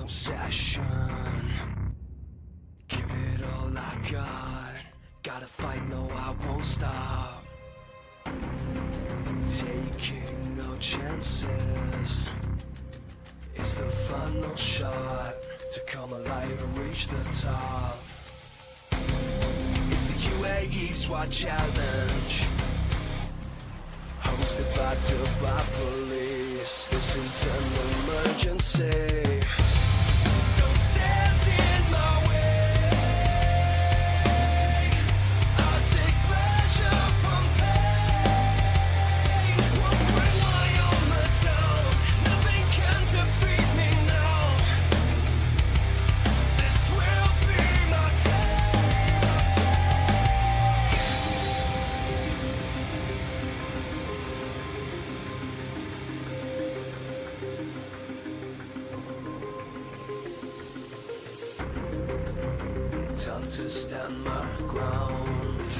obsession. Give it all I got. Gotta fight, no, I won't stop. Taking no chances. It's the final shot to come alive and reach the top. It's the UAE Swat Challenge, hosted by Dubai police. This is an emergency. Don't stand in my way. I'll take pleasure from pain. Won't bring my armor down. Nothing can defeat me now. This will be my day. Time to stand my ground.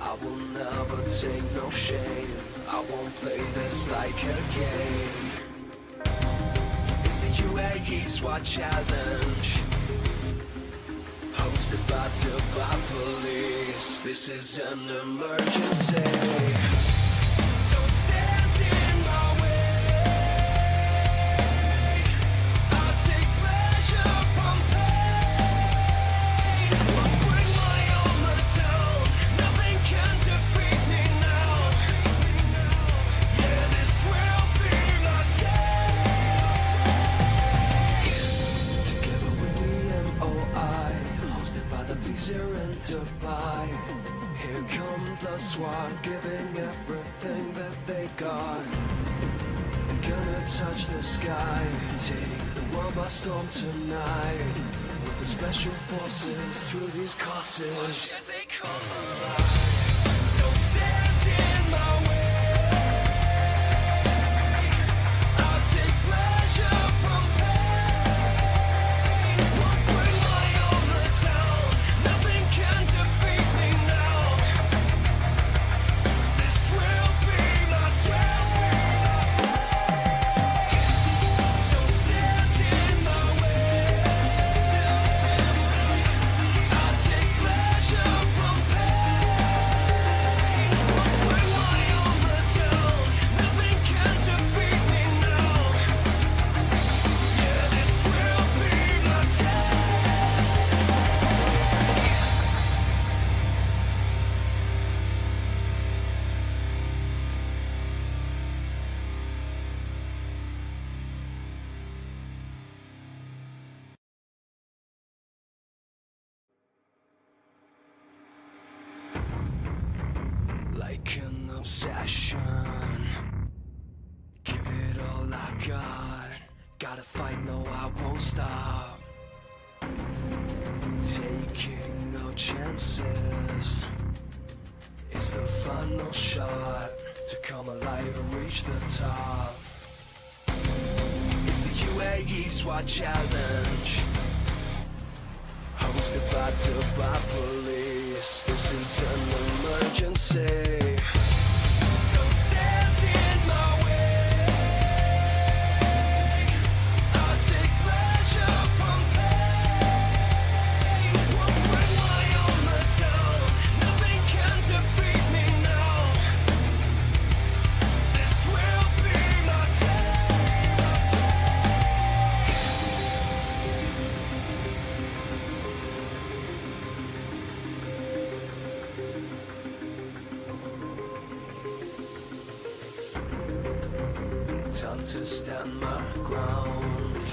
I will never take no shame. I won't play this like a game. It's the UAE Swat Challenge, hosted by Dubai police. This is an emergency. Don't stand in my way. I'll take pleasure from pain. Won't bring my armor down. Nothing can defeat me now. Yeah, this will be my day. Together with the MOI, hosted by the police here in Dubai. Here come the SWAT, giving everything that they got. And gonna touch the sky, take the world by storm tonight. With the special forces through these courses. As they come alive. Don't stand in my way. I'll take pleasure from pain. Won't bring my armor down. Nothing can defeat me now. This will be my day. Don't stand in my way. I'll take pleasure from pain. Won't bring my armor down. Nothing can defeat me now. Yeah, this will be my day. Like an obsession, give it all I got. Gotta fight, no, I won't stop. Taking no chances. It's the final shot to come alive and reach the top. It's the UAE Swat Challenge, hosted by Dubai police. This is an emergency. Don't stand in my way. I'll take pleasure from pain. Won't bring my armor down. Nothing can defeat me now. This will be my day. Time to stand my ground.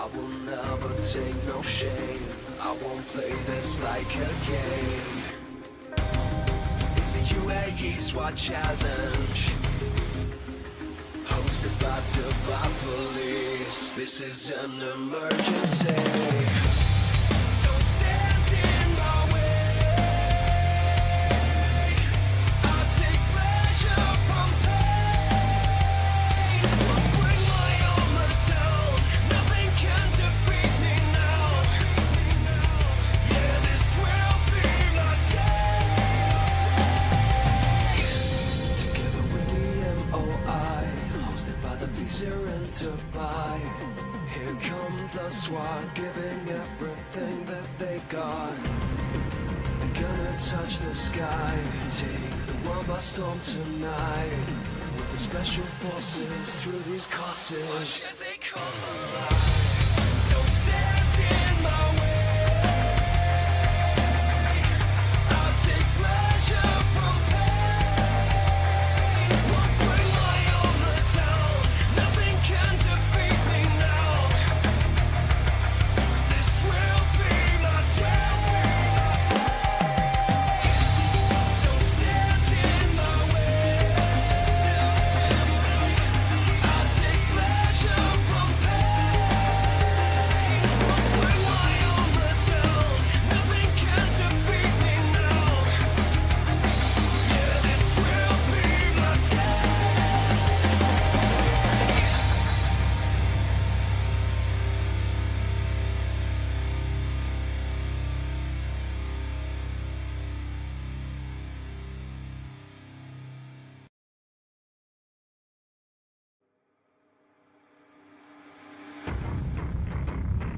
I will never take no shame. I won't play this like a game. It's the UAE Swat Challenge, hosted by Dubai police. This is an emergency. Don't stand in my way. I'll take pleasure from pain. Won't bring my armor down. Nothing can defeat me now. Yeah, this will be my day. Together with the MOI, hosted by the police here in Dubai. Here come the SWAT, giving everything that they got. They're gonna touch the sky, take the world by storm tonight. With the special forces through these courses. Watch as they come alive. Don't stand in my way. I'll take pleasure from pain. Won't bring my armor down. Nothing can defeat me now. This will be my day. Don't stand in my way. I'll take pleasure from pain. Won't bring my armor down. Nothing can defeat me now. Yeah, this will be my day.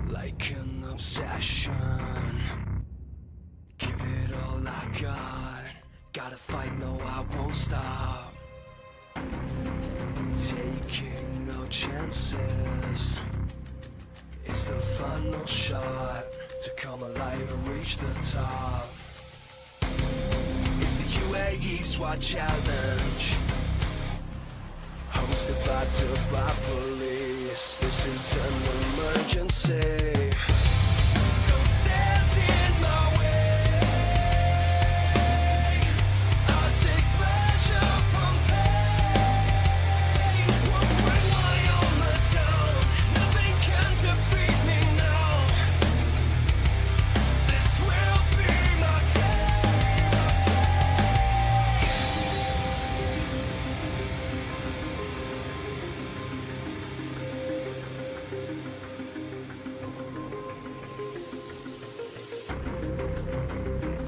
Like an obsession, give it all I got. Gotta fight, no, I won't stop. Taking no chances. It's the final shot to come alive and reach the top. It's the UAE SWAT Challenge, hosted by Dubai Police. This is an emergency. Don't stand in my way. I'll take pleasure from pain. Won't bring my armor down. Nothing can defeat me now. This will be my day.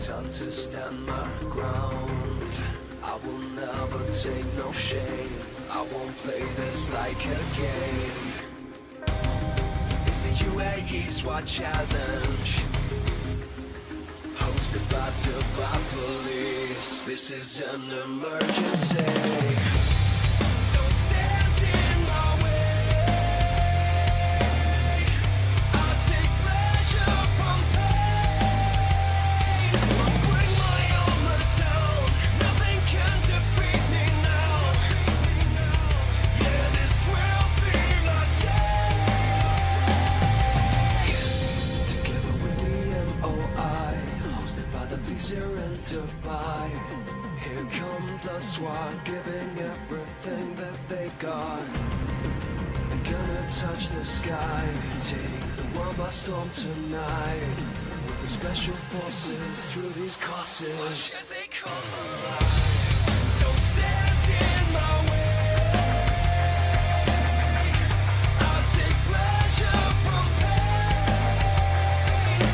Time to stand my ground. I will never take no shame. I won't play this like a game. It's the UAE SWAT Challenge, hosted by Dubai Police. This is an emergency. Don't stand in my way. I'll take pleasure from pain. Won't bring my armor down. Nothing can defeat me now. Yeah, this will be my day. Together with the MOI, hosted by the police here in Dubai. Here come the SWAT, giving everything that they got. They're gonna touch the sky, take the world by storm tonight. With the special forces through these courses. Watch as they come alive. Don't stand in my way. I'll take pleasure from pain.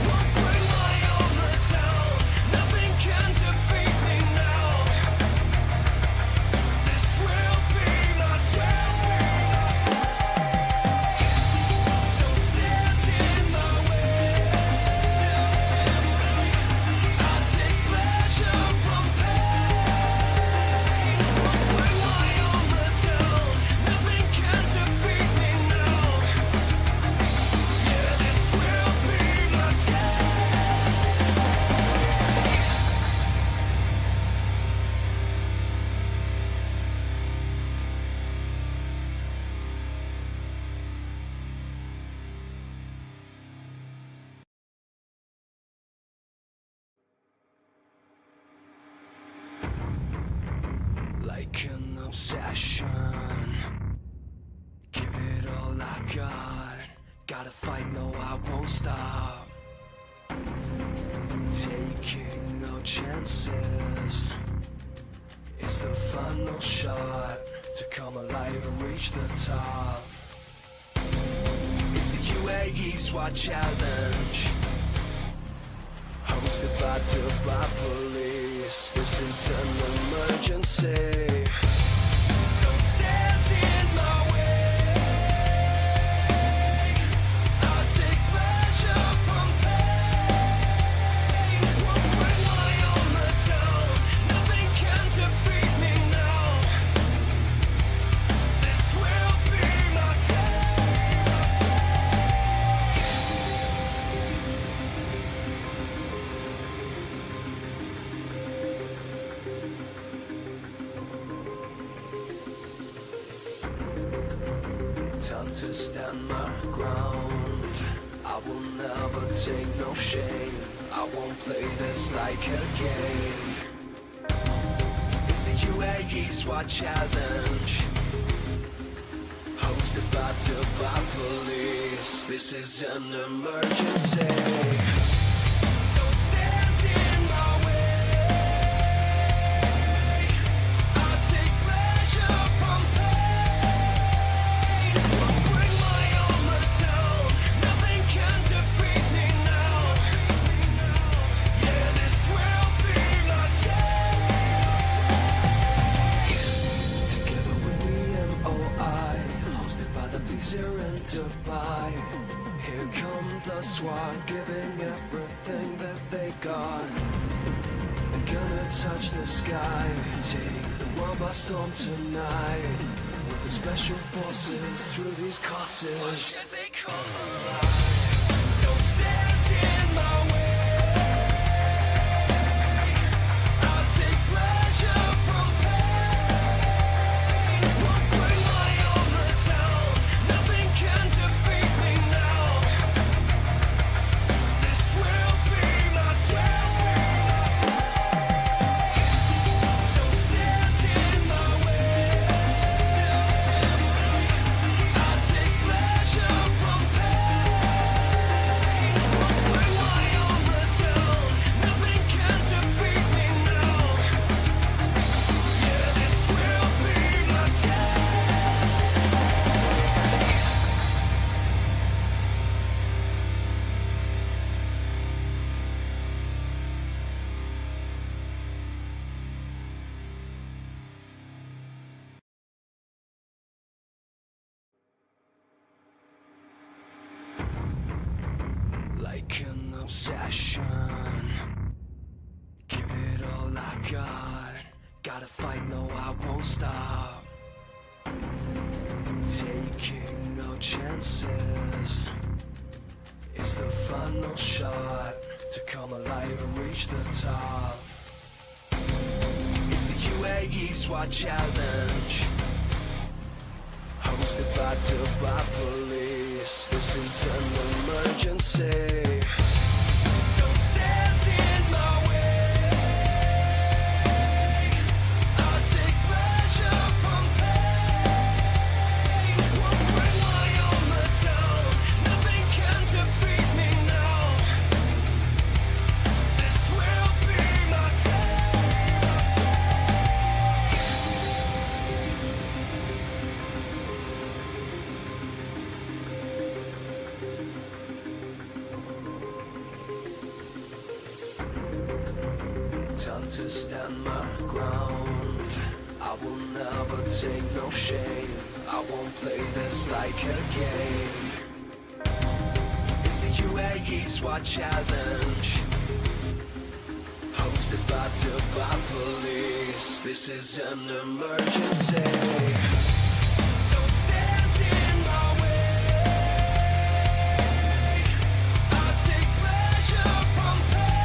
Won't bring my armor down. Nothing can defeat me now. This will be my day. Don't stand in my way. I'll take pleasure from pain. Won't bring my armor down. Nothing can defeat me now. Yeah, this will be my day. Like an obsession, give it all I got. Gotta fight, no, I won't stop. Taking no chances. It's the final shot to come alive and reach the top. It's the UAE SWAT Challenge, hosted by Dubai Police. This is an emergency. Don't stand in my way. Time to stand my ground. I will never take no shame. I won't play this like a game. It's the UAE SWAT Challenge, hosted by Dubai Police. This is an emergency. Don't stand in my way. I take pleasure from pain. I'll bring my armor down. Nothing can defeat me now. Yeah, this will be my day. Together with the MOI, hosted by the police here in Dubai. Here come the SWAT, giving everything that they got. They're gonna touch the sky, take the world by storm tonight. With the special forces through these courses. As they come alive. Don't stand in my way. I'll take pleasure from pain. Won't bring my armor down. Nothing can defeat me now. This will be my day. Don't stand in my way. I'll take pleasure from pain. Won't bring my armor down. Nothing can defeat me now. Yeah, this will be my day. Like an obsession, give it all I got. Gotta fight, no, I won't stop. Taking no chances. It's the final shot to come alive and reach the top. It's the UAE SWAT Challenge, hosted by Dubai Police. This is an emergency. Don't stand in my way. I'll take pleasure from pain. Won't bring my armor down. Nothing can defeat me now. This will be my day. Time to stand my ground. I will never take no shame. I won't play this like a game. It's the UAE SWAT Challenge, hosted by Dubai Police. This is an emergency. Don't stand in my way. I'll take pleasure from pain.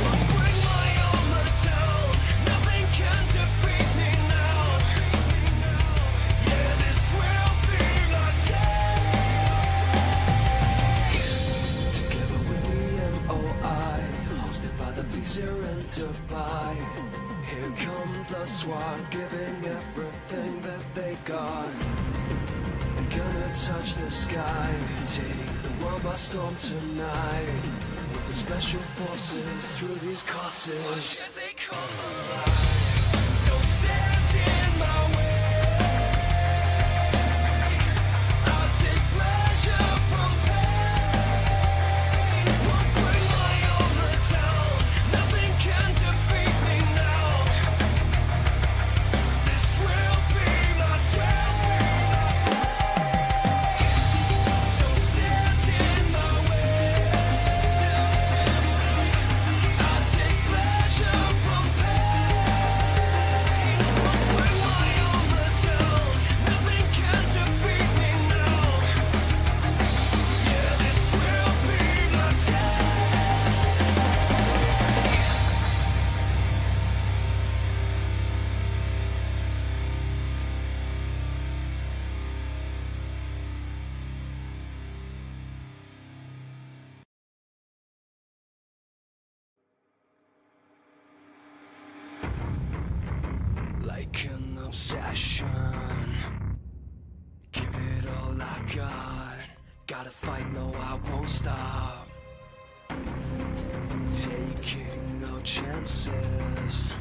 Won't bring my armor down. Nothing can defeat me now. Yeah, this will be my day. Together with the MOI, hosted by the police here in Dubai. Here come the SWAT, giving everything that they got. They're gonna touch the sky, take the world by storm tonight. With the special forces through these courses. As they come alive. Don't stand in my way. I'll take pleasure from pain. Won't bring my armor down. Nothing can defeat me now. This will be my day. Don't stand in my way. I'll take pleasure from pain. Won't bring my armor obsession. Give it all I got. Gotta fight, no, I won't stop. Taking no chances.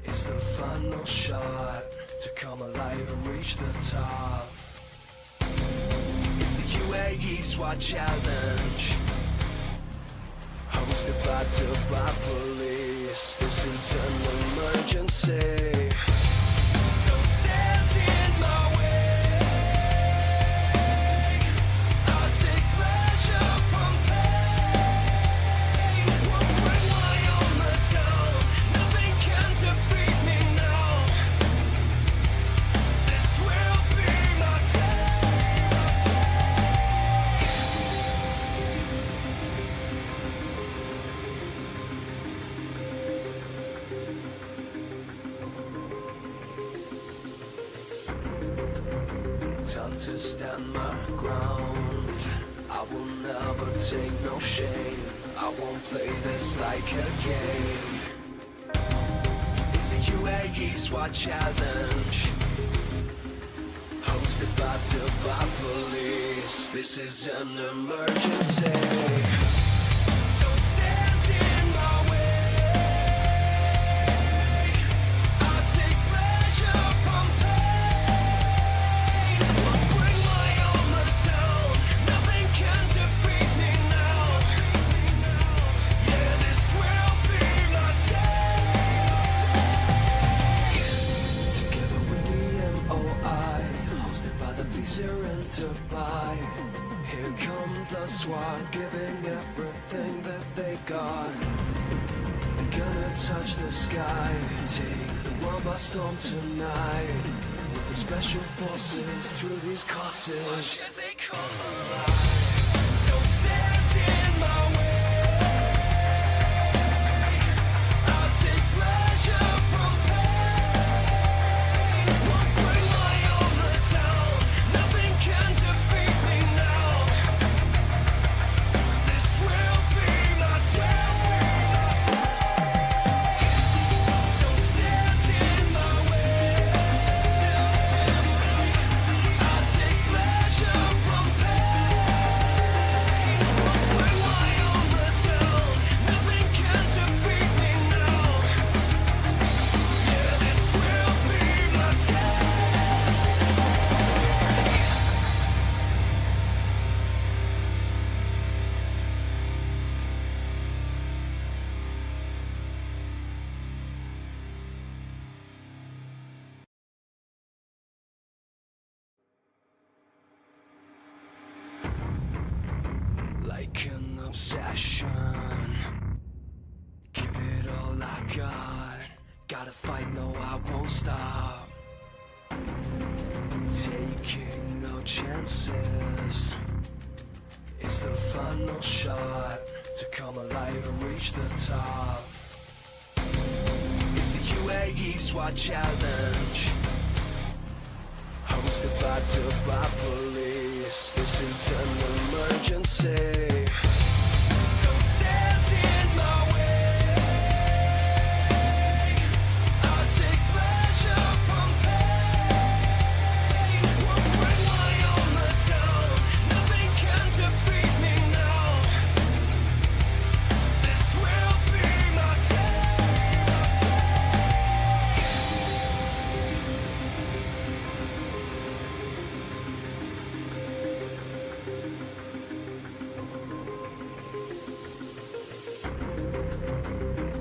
It's the final shot to come alive and reach the top. It's the UAE Swat Challenge, hosted by Dubai Police. This is an emergency. Don't stand in my way. I'll take pleasure from pain. Won't bring my armor down. Nothing can defeat me now. This will be my day. Time to stand my ground. I will never take no shame. I won't play this like a game. It's the UAE Swat Challenge, hosted by Dubai Police. This is an emergency. Don't stand in my way. I'll take pleasure from pain. Won't bring my armor down. Nothing can defeat me now. Yeah, this will be my day. Together with the MOI, hosted by the police here in Dubai. Here come the SWAT, giving everything that they got. They're gonna touch the sky, take the world by storm tonight. With the special forces through these courses. They come alive. Don't stand in my way. I'll take pleasure from pain. Won't bring my armor down. Nothing can defeat me now. This will be my day. Don't stand in my way. I'll take pleasure from pain. Won't bring my armor down. Nothing can defeat me now. Yeah, this will be my day. Like an obsession, give it all I got. Gotta fight, no, I won't stop. Taking no chances. It's the final shot to come alive and reach the top. It's the UAE Swat Challenge, hosted by Dubai Police. This is an emergency. Don't stand in my way. I'll take pleasure from pain. Won't bring my armor down. Nothing can defeat me now. This will be my day.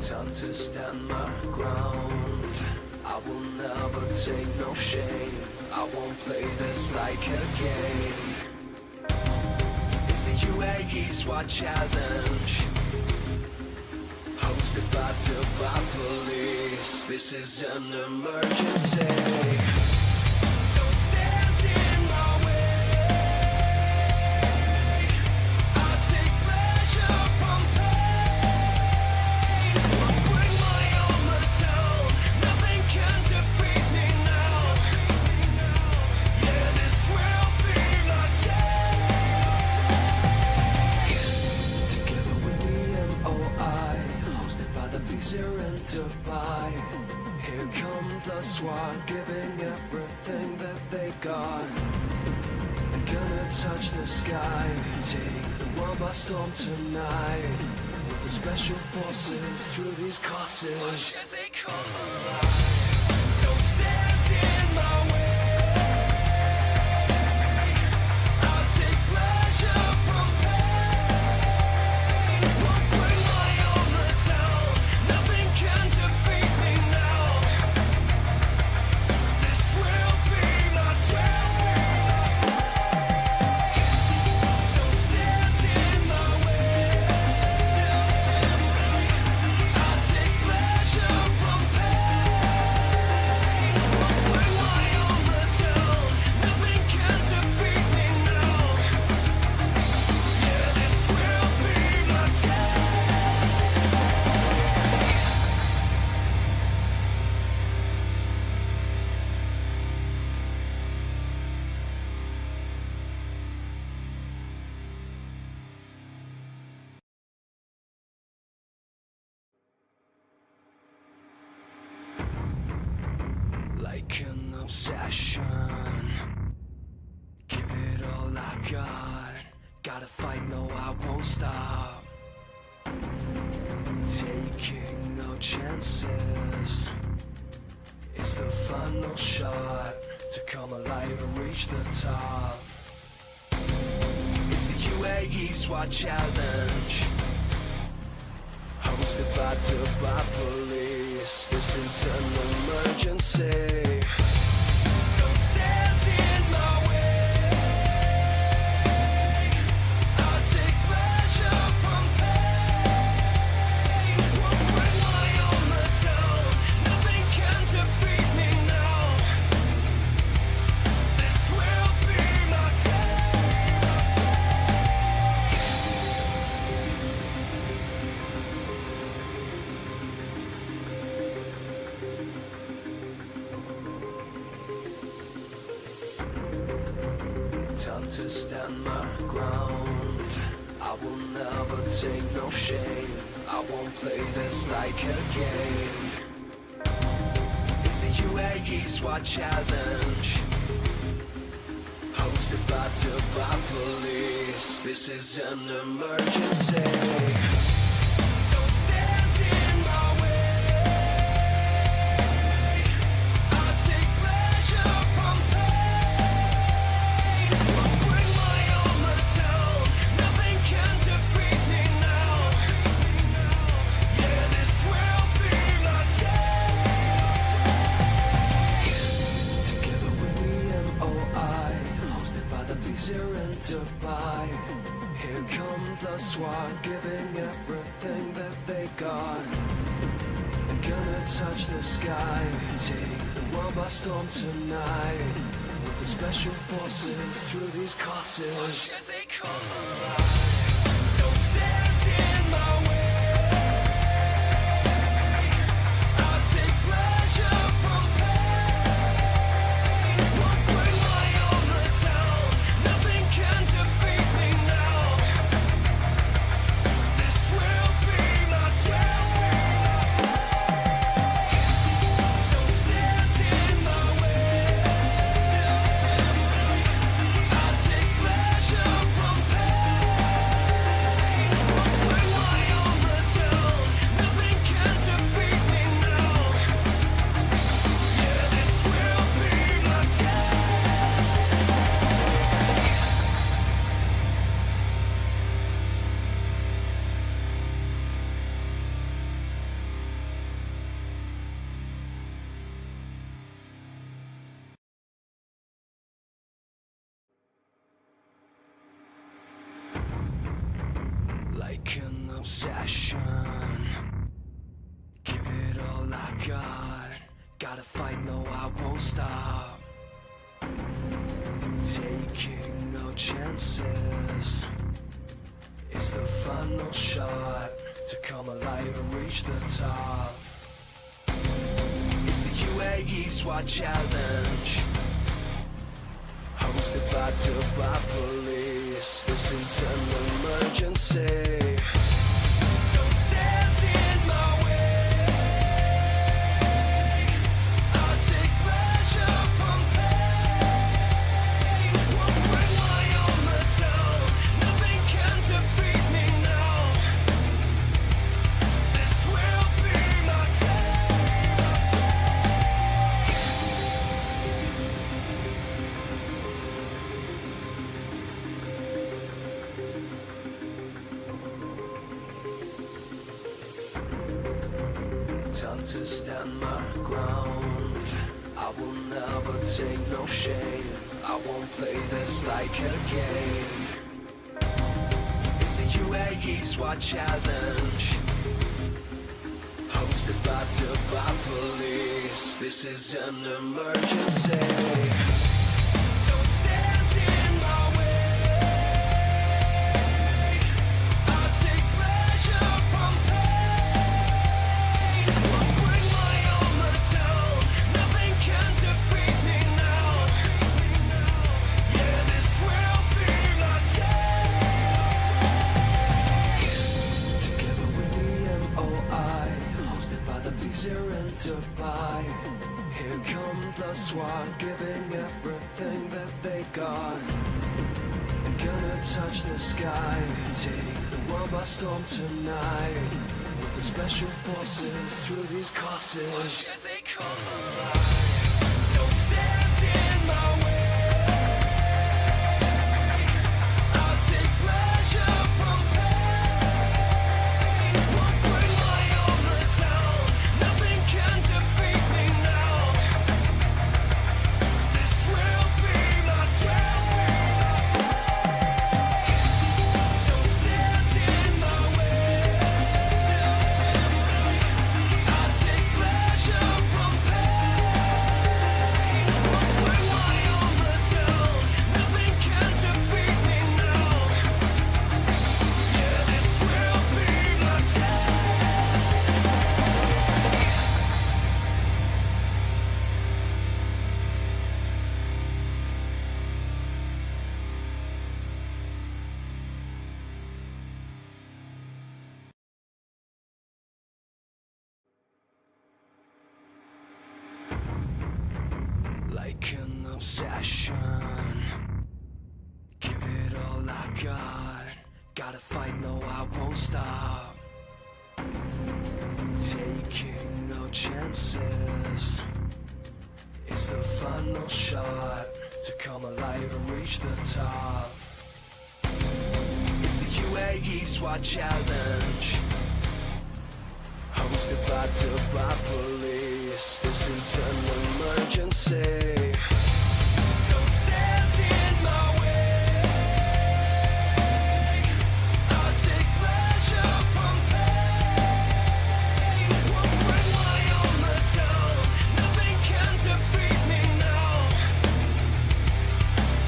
Time to stand my ground. I will never take no shame. I won't play this like a game. It's the UAE Swat Challenge, hosted by Dubai Police. This is an emergency. Don't stand in my way. I'll take pleasure from pain. Won't bring my armor down. Nothing can defeat me now. Yeah, this will be my day. Together with the MOI, hosted by the police here in Dubai. Here come the SWAT. the sky. Take the world by storm tonight. With the special forces through these courses. Watch as they come alive. Don't stand in my way. I'll take pleasure from pain. Won't bring my armor down. Nothing can defeat me now. This will be my day. Don't stand in my way. I'll take pleasure from pain. Won't bring my armor down. Nothing can defeat me now. Yeah, this will be my day. Like an obsession, give it all I got. Gotta fight, no, I won't stop. Taking no chances. It's the final shot to come alive and reach the top. It's the UAE SWAT Challenge, hosted by Dubai Police. This is an emergency. Don't stand in my way. I'll take pleasure from pain. Won't bring my armor down. Nothing can defeat me now. This will be my day. Time to stand my ground. I will never take no shame. I won't play this like a game. It's the UAE SWAT Challenge, hosted by Dubai Police. This is an emergency. Don't stand in my way. I'll take pleasure from pain. Won't bring my armor down. Nothing can defeat me now. Yeah, this will be my day. Together with the MOI, hosted by the police here in Dubai. Here come the SWAT, giving everything that they got. I'm gonna touch the sky, take the world by storm tonight. With the special forces through these courses. Watch as they come alive. Don't stand in my way. I'll take pleasure from pain. Won't bring my armor down. Nothing can defeat me now. This will be my day. Don't stand in my way. I'll take pleasure from pain. Won't bring my armor down. Nothing can defeat me now. Yeah, this will be my day. Like an obsession, give it all I got. Gotta fight, no, I won't stop. Taking no chances. It's the final shot to come alive and reach the top. It's the UAE SWAT Challenge, hosted by Dubai Police. This is an emergency. Don't stand in my way. I'll take pleasure from pain. Won't bring my armor down. to stand my ground. I will never take no shame. I won't play this like a game. It's the UAE SWAT challenge, hosted by Dubai police. This is an emergency. Don't stand in my way. I'll take pleasure from pain. I'll bring my armor down. Nothing can defeat me now. Yeah, this will be my day. Together with the MOI, hosted by the police here in Dubai. Here come the SWAT, giving everything that they got. They're gonna touch the sky, take the world by storm tonight. With the special forces through these courses. Watch as they come alive. Don't stand in my way. I'll take pleasure from pain. Won't bring my armor down. Nothing can defeat me now. This will be my day. Don't stand in my way. I'll take pleasure from pain. Won't bring my armor down. Nothing can defeat me now. Yeah, this will be my day. Like an obsession, give it all I got. Gotta fight, no, I won't stop. Taking no chances. It's the final shot to come alive and reach the top. It's the UAE SWAT challenge, hosted by Dubai police. This is an emergency. Don't stand in my way. I'll take pleasure from pain. Won't bring my armor down. Nothing can defeat me now.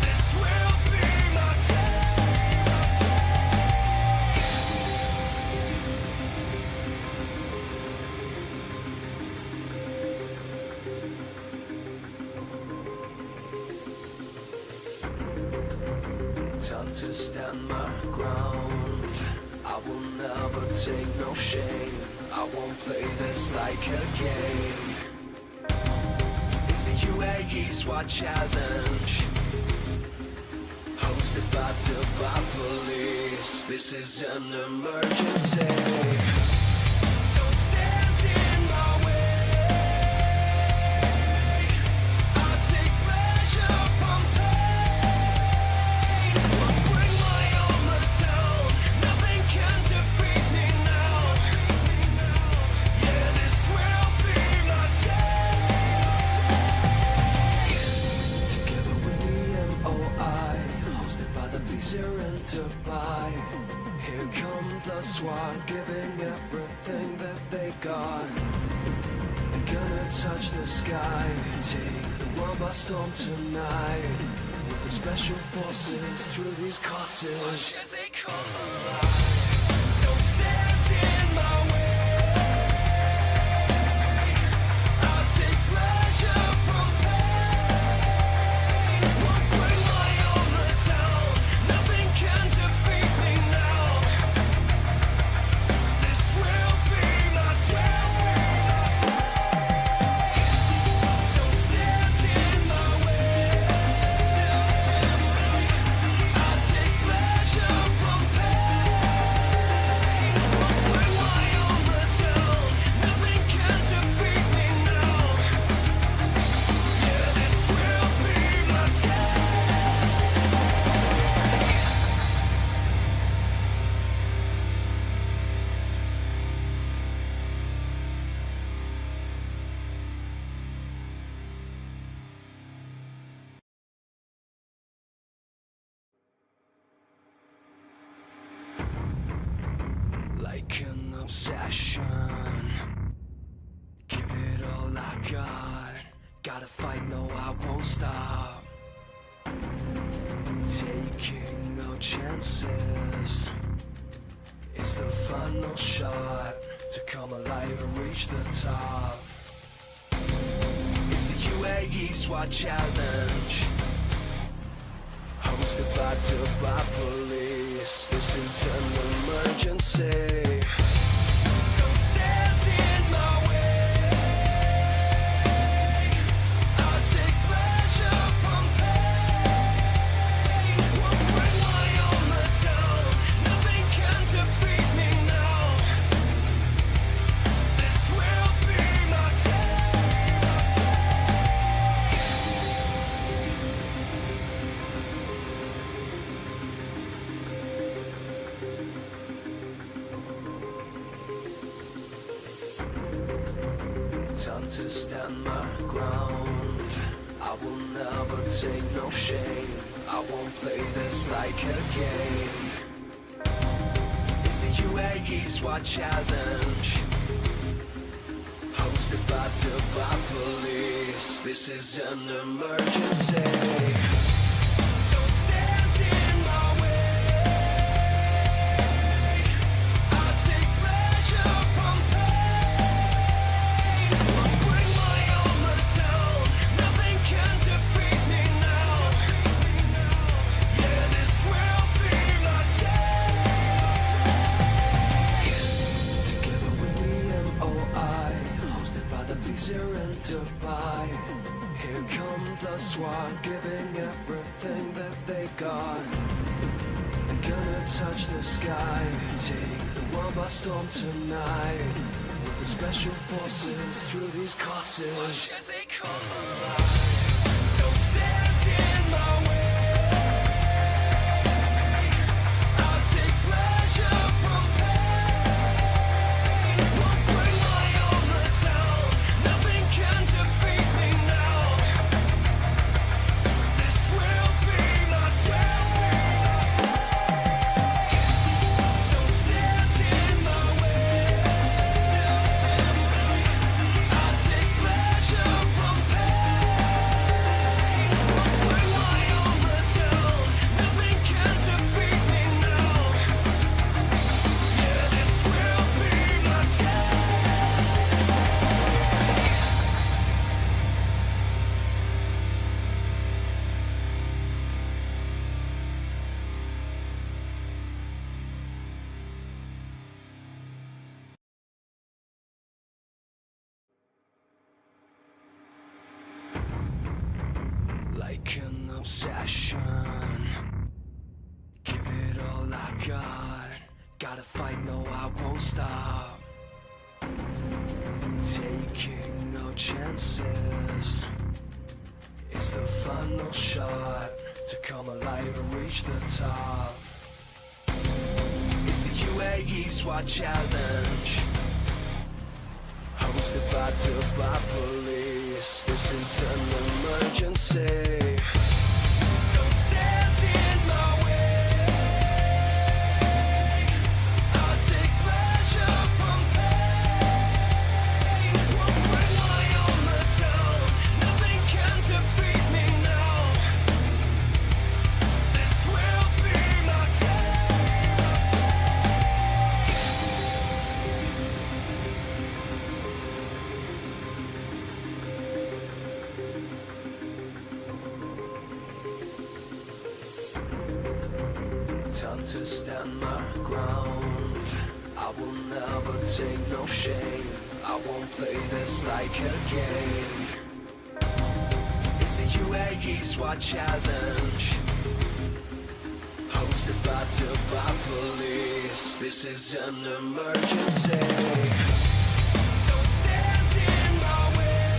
This will be my day. Time to stand my ground. I will never take no shame. I won't play this like a game. It's the UAE SWAT challenge, hosted by Dubai police. This is an emergency. Don't stand in my way. I'll take pleasure from pain. Won't bring my armor down. Nothing can defeat me now. Yeah, this will be my day. Together with the MOI, hosted by the police here in Dubai. Here come the SWAT, giving everything that they got. They're gonna touch the sky, take the world by storm tonight. With the special forces through these courses. Watch as they come alive. Don't stand in my way. I'll take pleasure from pain. Won't bring my armor down. Nothing can defeat me now. This will be my day. Don't stand in my way. I'll take pleasure from pain. obsession. Give it all I got. Gotta fight, no, I won't stop. Taking no chances. It's the final shot to come alive and reach the top. It's the UAE Swat Challenge, hosted by Dubai police. This is an emergency. Don't stand in my way. I'll take pleasure from pain. Won't bring my armor down. Nothing can defeat me now. This will be my day. Time to stand my ground. I will never take no shame. I won't play this like a game. It's the UAE Swat Challenge, hosted by Dubai police. This is an emergency. Don't stand in my way. I'll take pleasure from pain. Won't bring my armor down. Nothing can defeat me now. Yeah, this will be my day. Together with me and OI, hosted by the police here in Dubai. Here come the SWAT, giving everything that they got. They're gonna touch the sky, take the world by storm tonight. With the special forces through these courses. Watch as they come alive. Don't stand in my way. I'll take pleasure from pain. Won't bring my armor down. Nothing can defeat me now. This will be my day. Don't stand in my way. I'll take pleasure from pain. Won't bring my armor down. Nothing can defeat me now. Yeah, this will be my day. Like an obsession, give it all I got. Gotta fight, no, I won't stop. Taking no chances. It's the final shot to come alive and reach the top. It's the UAE Swat Challenge, hosted by Dubai police. This is an emergency. Don't stand in my way. I'll take pleasure from pain. Won't bring my armor down. Nothing can defeat me now. This will be my day. Time to stand my ground. I will never take no shame. I won't play this like a game. It's the UAE Swat Challenge, hosted by Dubai police. This is an emergency. Don't stand in my way.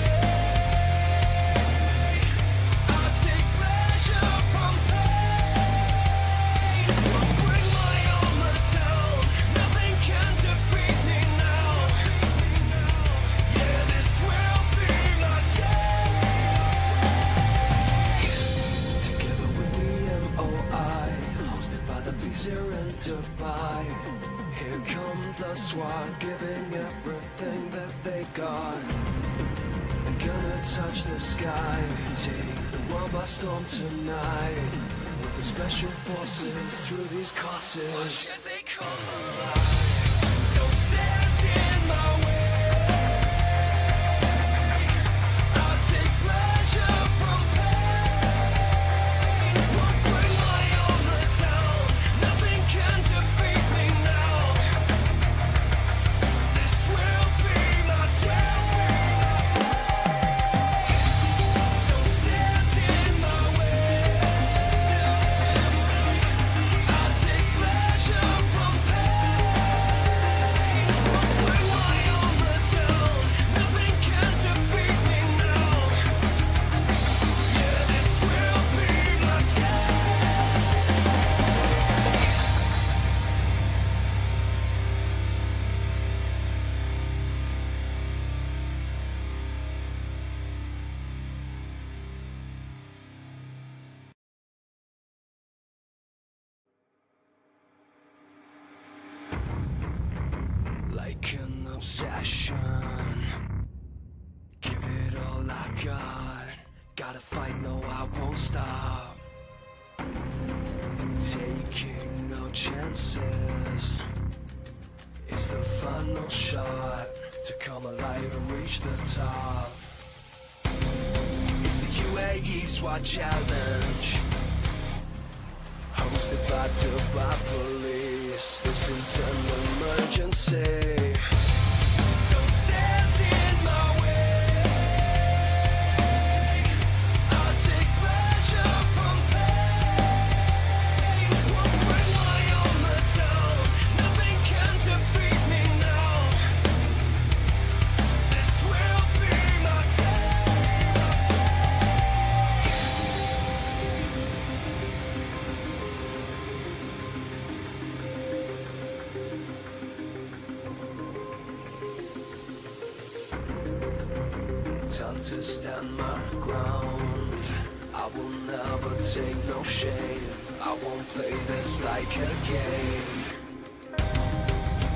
I'll take pleasure from pain. Won't bring my armor down. Nothing can defeat me now. Yeah, this will be my day. Together with me and OI, hosted by the police here in Dubai. Here Here come the SWAT, giving everything that they got. They're gonna touch the sky, take the world by storm tonight. With the special forces through these courses. Watch as they come alive. Don't stand in my way. I'll take pleasure from pain. Won't bring my armor down. Nothing can defeat me now. This will be my day. Don't stand in my way. I'll take pleasure from pain. Won't bring my armor down. Nothing can defeat me now. Yeah, this will be my day. Like an obsession, give it all I got. Gotta fight, no, I won't stop. Taking no chances. It's the final shot to come alive and reach the top. It's the UAE SWAT Challenge, hosted by Dubai Police. This is an emergency. Don't stand in my way. I'll take pleasure from pain. Won't bring my armor down. Nothing can defeat me now. This will be my day. Time to stand my ground. I will never take no shame. I won't play this like a game.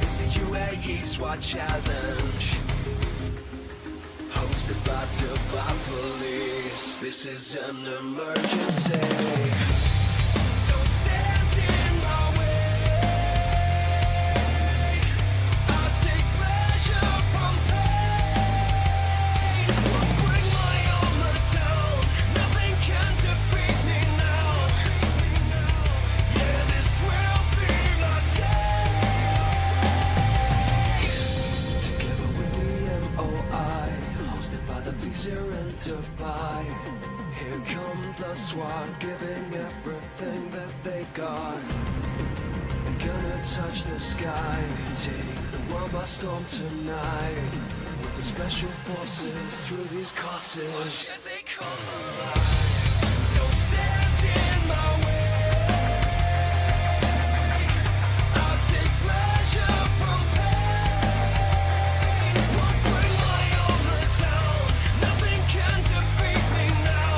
It's the UAE SWAT Challenge, hosted by Dubai Police. This is an emergency. Don't stand in my way. I'll take pleasure from pain. Won't bring my armor down. Nothing can defeat me now. Yeah, this will be my day. Together with the MOI, hosted by the police here in Dubai. Here come the SWAT, giving everything that they got. They're gonna touch the sky, take the world by storm tonight. With the special forces through these courses. Watch as they come alive. Don't stand in my way. I'll take pleasure from pain. Won't bring my armor down. Nothing can defeat me now.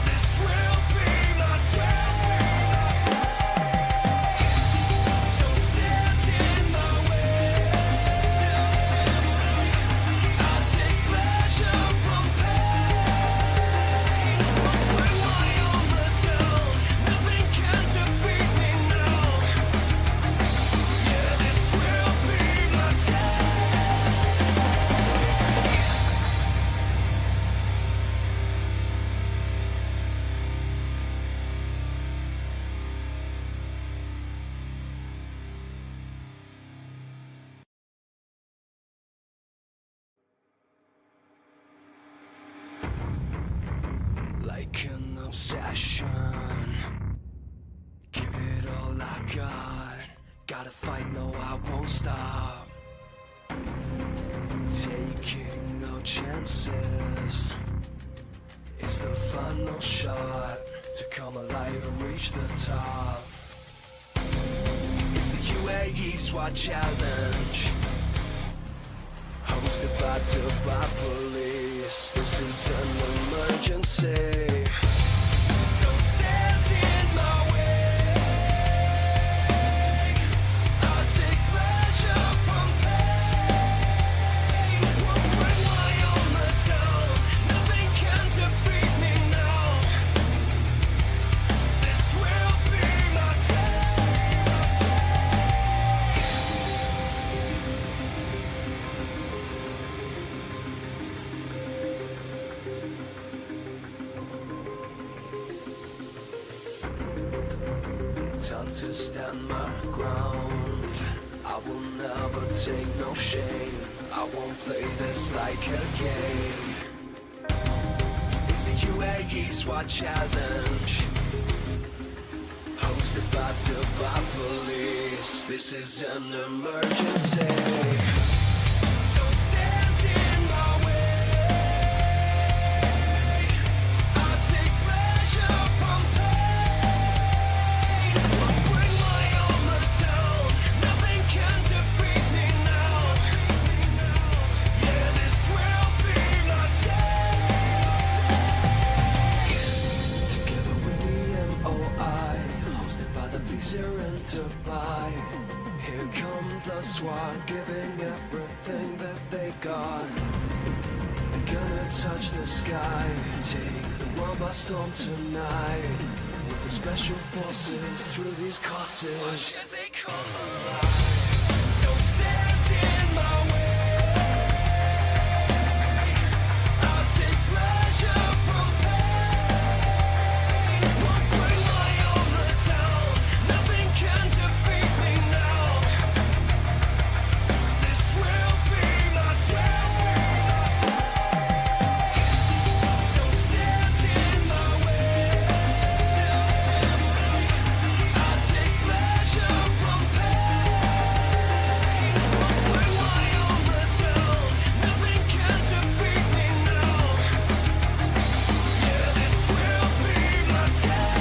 This will be my day. Don't stand in my way. I'll take pleasure from pain. Won't bring my armor down. Nothing can defeat me now. Yeah, this will be my day. Like an obsession, give it all I got. Gotta fight, no, I won't stop. Taking no chances. It's the final shot to come alive and reach the top. It's the UAE SWAT Challenge, hosted by Dubai Police. This is an emergency. Don't stand in my way. Time to stand my ground. I will never take no shame. I won't play this like a game. It's the UAE SWAT Challenge, hosted by Dubai Police. This is an emergency. Don't stand in my way. I take pleasure from pain. I bring my armor down. Nothing can defeat me now. Yeah, this will be my day. Together with the MOI, hosted by the police here in Dubai. Here come the SWAT, giving everything that they got. They're gonna touch the sky, take the world by storm tonight. With the special forces through ththese courses. Watch as they come alive. Don't stand in my way. I'll take pleasure from pain. Won't bring my armor down. Nothing can defeat me now. This will be my day. Don't stand in my way. I'll take pleasure from pain. Won't bring my armor down. Nothing can defeat me now. Yeah, this will be my day.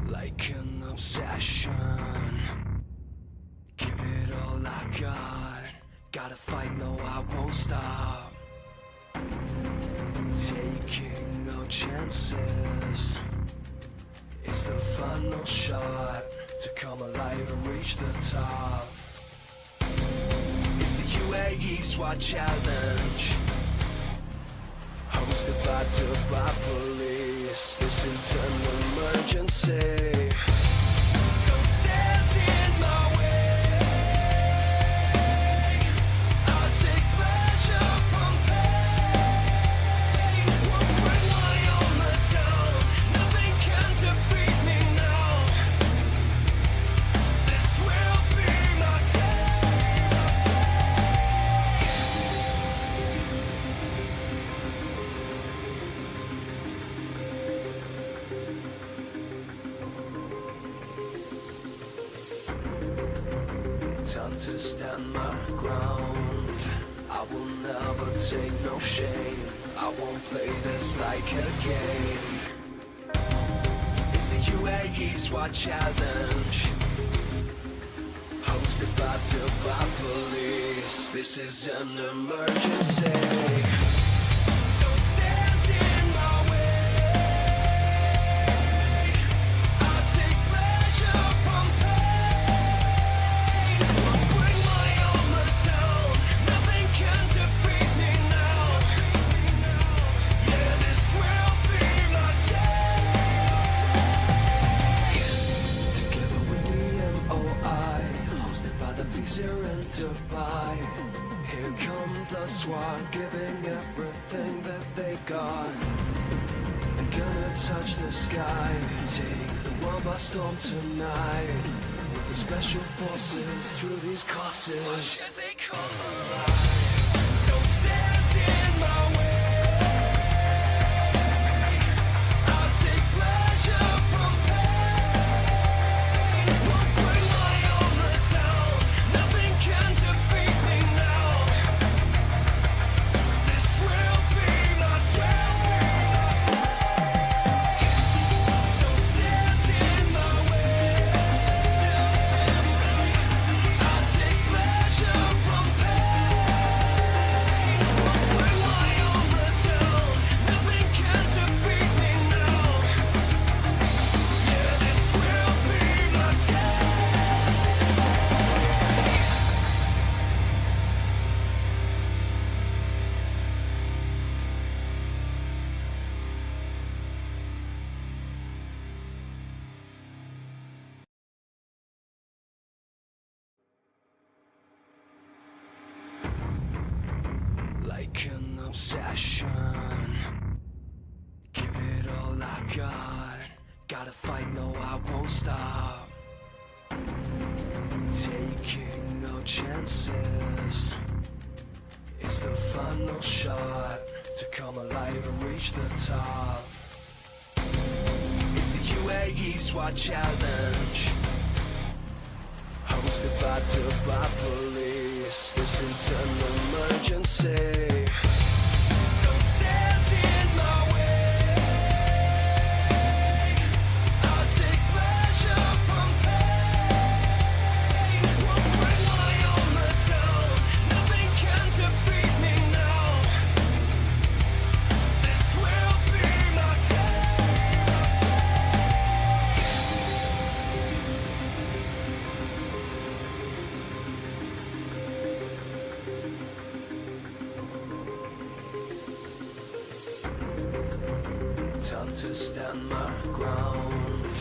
Like an obsession, give it all I got. Gotta fight, no, I won't stop. Taking no chances. It's the final shot to come alive and reach the top. It's the UAE SWAT Challenge, hosted by Dubai Police. This is an emergency. Don't stand in my way. I'll take pleasure from pain. Won't bring my armor down. Nothing can defeat me now. This will be my day. Time to stand my ground. I will never take no shame. I won't play this like a game. It's the UAE SWAT Challenge, hosted by Dubai Police. This is an emergency. Don't stand in my way. I'll take pleasure from pain. Won't bring my armor down. Nothing can defeat me now. Yeah, this will be my day. Together with the MOI, hosted by the police here in Dubai. Here come the SWAT, giving everything that they got. I'm gonna touch the sky, take the world by storm tonight. With the special forces through these courses. Watch as they come alive. Don't stand in my way. I'll take pleasure from pain. Won't bring my armor down. Nothing can defeat me now. This will be my day. Don't stand in my way. I'll take pleasure from pain. like an obsession. Give it all I got. Gotta fight, no, I won't stop. Taking no chances. It's the final shot to come alive and reach the top. It's the UAE Swat Challenge, hosted by Dubai Police. This is an emergency. Don't stand in my way. I'll take pleasure from pain. Won't bring my armor down. Nothing can defeat me now. This will be my day. Time to stand my ground.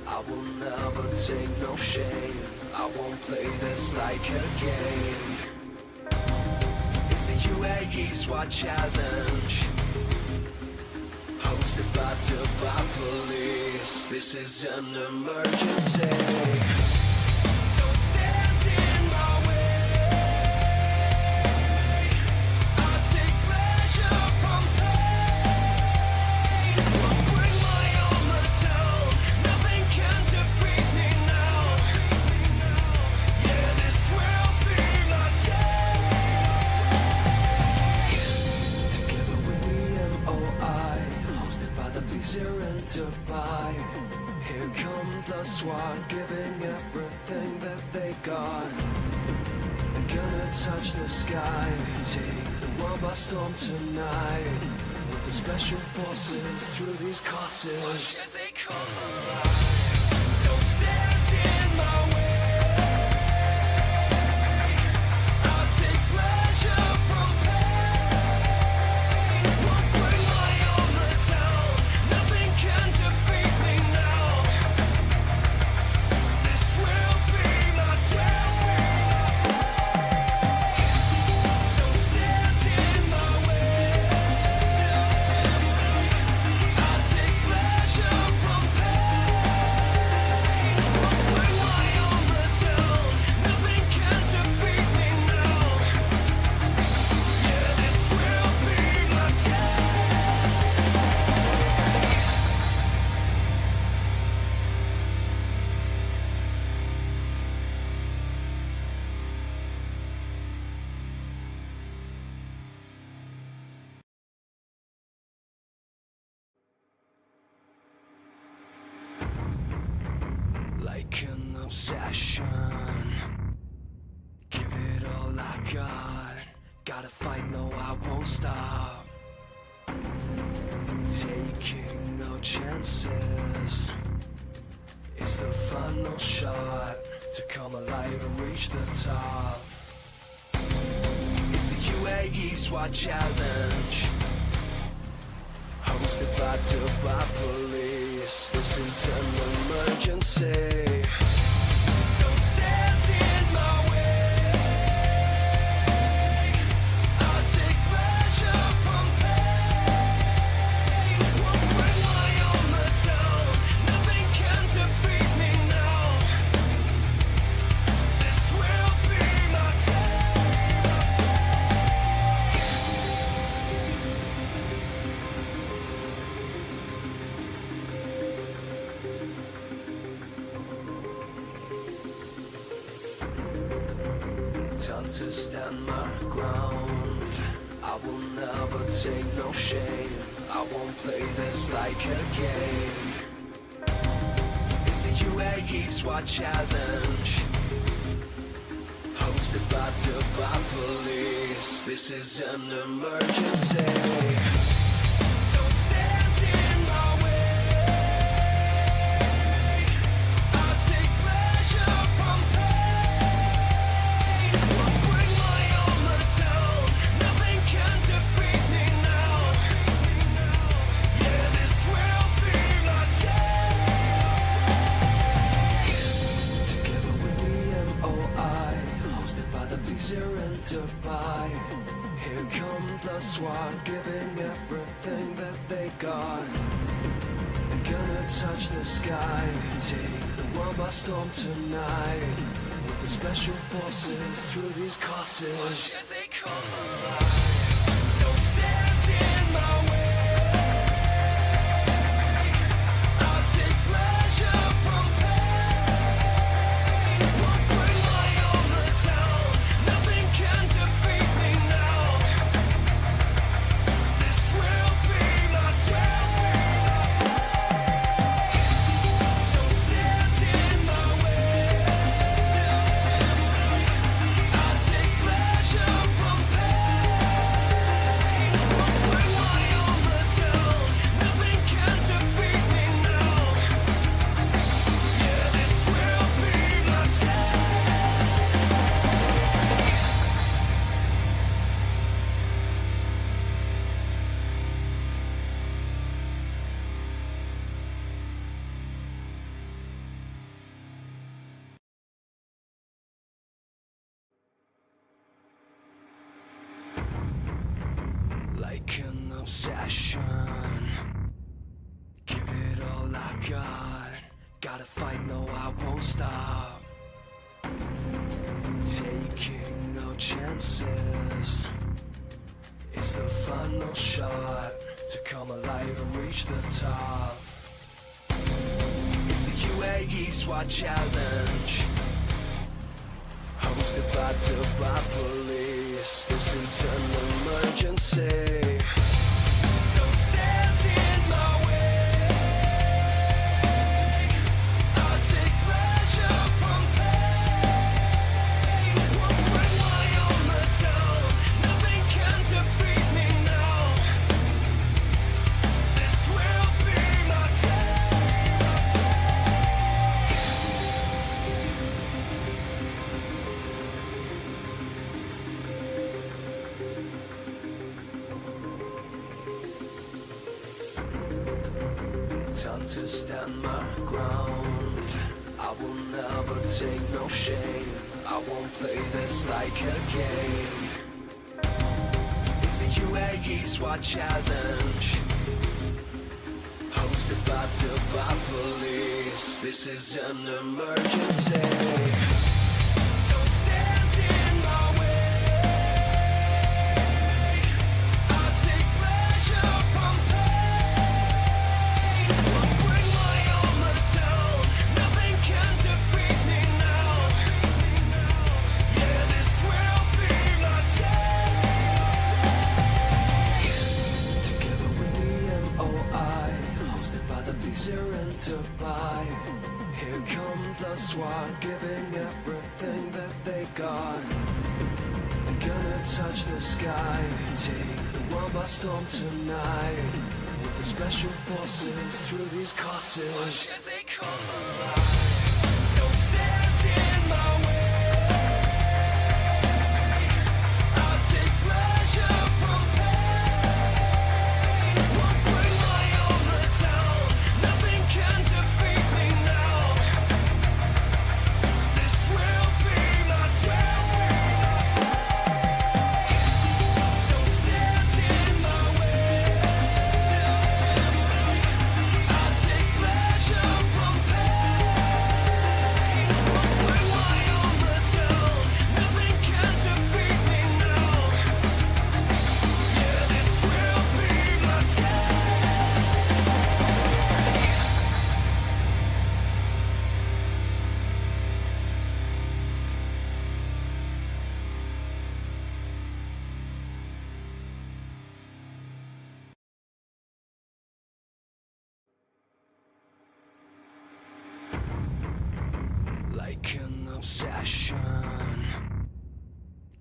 I will never take no shame. I won't play this like a game. It's the UAE Swat Challenge, hosted by Dubai Police. This is an emergency. Don't stand in my way. I'll take pleasure from pain. Won't bring my armor down. Nothing can defeat me now. Yeah, this will be my day. Together with the MOI, hosted by the police here in Dubai. Here come the SWAT, giving everything that they got. They're gonna touch the sky, take the world by storm tonight. With the special forces through these courses. Don't stand in my way. I'll take pleasure from pain. Won't bring my armor down. Nothing can defeat me now. This will be my day. Don't stand in my way. I'll take pleasure from pain. Won't bring my armor down. Nothing can defeat me now. Yeah, this will be my day. Like an obsession. Give it all I got. Gotta fight, no, I won't stop. Taking no chances. It's the final shot to come alive and reach the top. It's the UAE Swat Challenge, hosted by Dubai Police. This is an emergency. Don't stand in my way. I'll take pleasure from pain. Won't bring my armor down. Nothing can defeat me now. This will be my day. Time to stand my ground. I will never take no shame. I won't play this like a game. It's the UAE Swat Challenge, hosted by Dubai Police. This is an emergency. Don't stand in my way. I'll take pleasure from pain. Won't bring my armor down. Nothing can defeat me now. Yeah, this will be my day. Together with the MOI, hosted by the police here in Dubai. Here come the SWAT, giving everything that they got. They're gonna touch the sky, take the world by storm tonight. With the special forces through these courses. Watch as they come alive. Don't stand in my way. I'll take pleasure from pain. Won't bring my armor down. Nothing can defeat me now. This will be my day. Don't stand in my way. I'll take pleasure from pain. Won't bring my armor down. Nothing can defeat me now. Yeah, this will be my day. Like an obsession, give it all I got. Gotta fight, no, I won't stop. Taking no chances. It's the final shot to come alive and reach the top. It's the UAE SWAT Challenge, hosted by Dubai Police. This is an emergency. Don't stand in my way. I'll take pleasure from pain. Won't bring my armor down. Nothing can defeat me now. This will be my day. Time to stand my ground. I will never take no shame. I won't play this like a game. It's the UAE SWAT Challenge, hosted by Dubai Police. This is an emergency. Don't stand in my way. I'll take pleasure from pain. Won't bring my armor down. Nothing can defeat me now. Yeah, this will be my day. Together with the MOI, hosted by the Pleaser and Dubai. Here come the SWAT, giving everything that they got. They're gonna touch the sky, take the world by storm tonight. With the special forces through these courses. Watch as they come alive. Don't stand in my way. I'll take pleasure from pain. Won't bring my armor down. Nothing can defeat me now. This will be my day. Don't stand in my way. I'll take pleasure from pain. Won't bring my armor down. Nothing can defeat me now. Yeah, this will be my day. Like an obsession,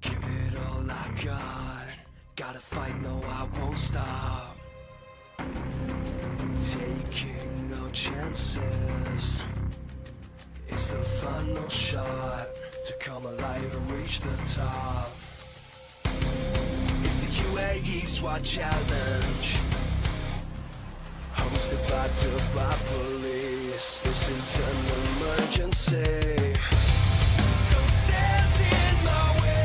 give it all I got. Gotta fight, no, I won't stop. Taking no chances. It's the final shot to come alive and reach the top. It's the UAE SWAT Challenge, hosted by Dubai Police. This is an emergency. Don't stand in my way.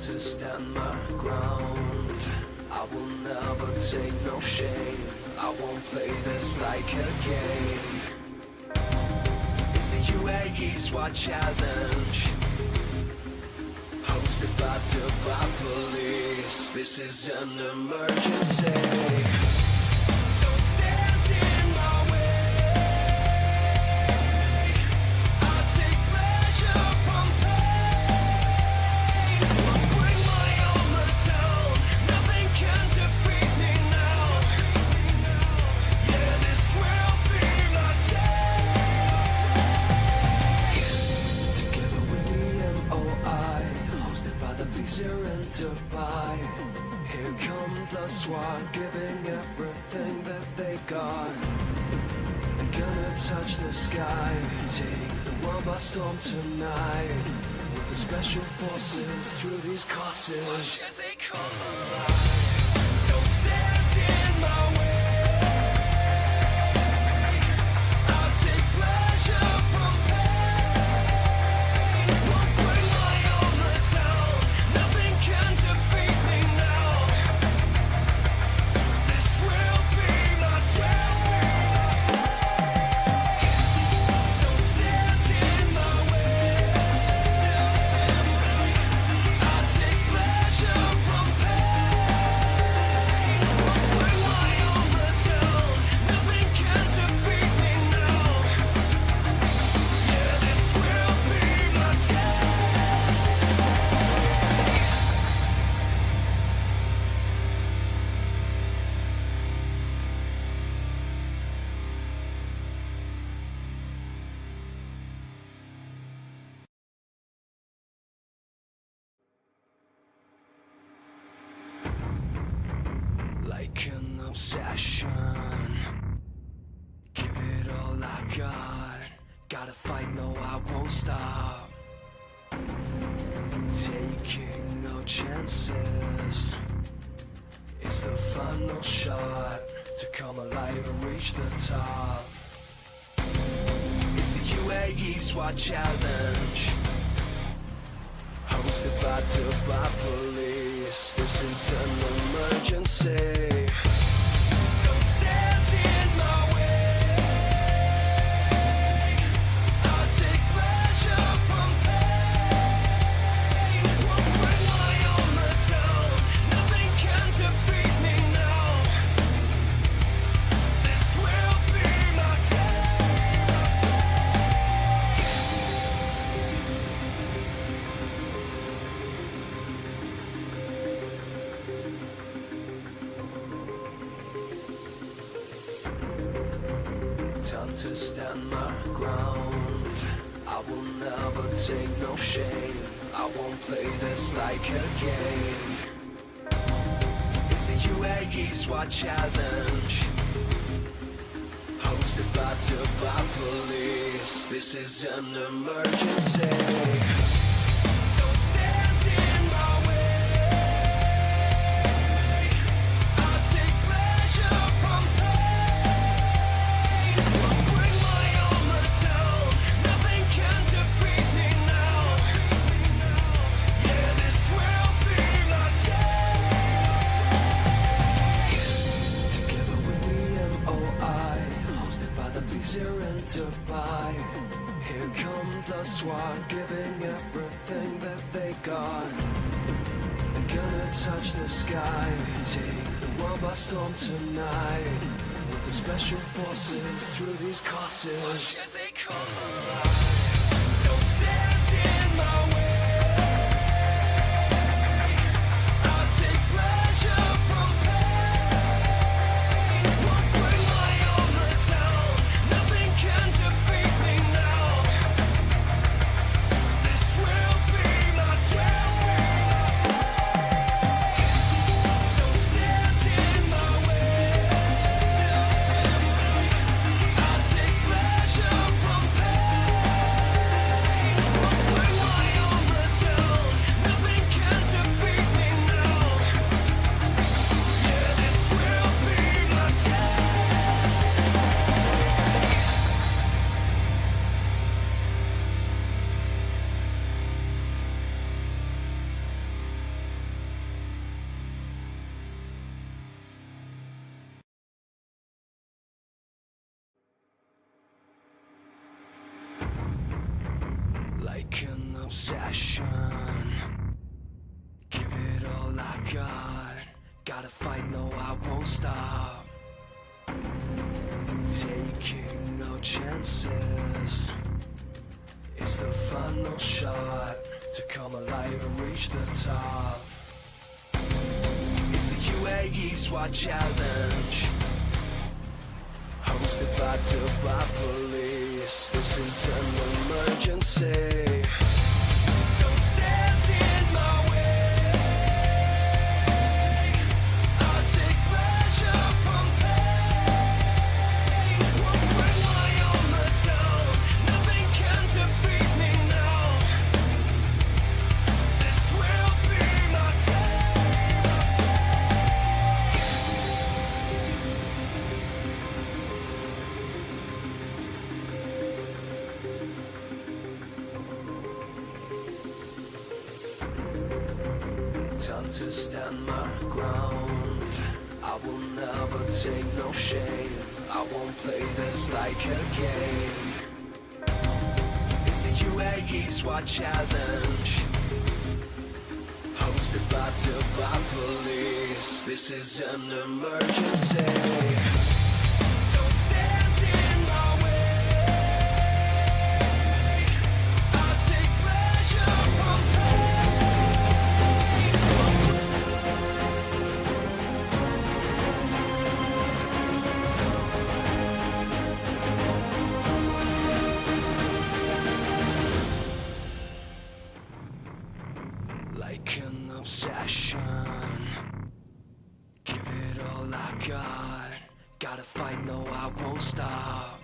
to stand my ground. I will never take no shame. I won't play this like a game. It's the UAE SWAT Challenge, hosted by Dubai Police. This is an emergency. Don't stand in my way. I take pleasure from pain. I'll bring my armor down. Nothing can defeat me now. Yeah, this will be my day. Together with the MOI, hosted by the police here in Dubai. Here come the SWAT, giving everything that they got. They're gonna touch the sky, take the world by storm tonight. With the special forces through these courses. Watch as they come alive. Don't stand in my way. I'll take pleasure from pain. Won't bring my armor down. Nothing can defeat me now. This will be my day. Don't stand in my way. I'll take pleasure from pain. Won't bring my armor down. Nothing can defeat me now. Yeah, this will be my day. Like an obsession, give it all I got. Gotta fight, no, I won't stop. Taking no chances. It's the final shot to come alive and reach the top. It's the UAE SWAT Challenge, hosted by Dubai Police. This is an emergency. Don't stand in my way. I'll take pleasure from pain. Won't bring my armor down. Nothing can defeat me now. This will be my day. Time to stand my ground. I will never take no shame. I won't play this like a game. It's the UAE SWAT Challenge, hosted by Dubai Police. This is an emergency. Don't stand in my way. I'll take pleasure from pain. Won't bring my armor down. Nothing can defeat me now. Yeah, this will be my day. Together with the MOI, hosted by the police here in Dubai. Here come the SWAT, giving everything that they got. They're gonna touch the sky, take the world by storm tonight. With the special forces through these courses. Watch as they come alive. Don't stand in my way. I'll take pleasure from pain. Won't bring my armor down. Nothing can defeat me now. This will be my day. Don't stand in my way. I'll take pleasure from pain. Won't bring my obsession. Give it all I got. Gotta fight, no, I won't stop. Taking no chances. It's the final shot to come alive and reach the top. It's the UAE SWAT Challenge, hosted by Dubai Police. This is an emergency. Don't stand in my way. I'll take pleasure from pain. Won't bring my armor down. Nothing can defeat me now. This will be my day. Time to stand my ground. I will never take no shame. I won't play this like a game. It's the UAE SWAT Challenge, hosted by Dubai Police. This is an emergency. Don't stand in my way. I'll take pleasure from pain. Like an obsession. Give it all I got. Gotta fight, no, I won't stop.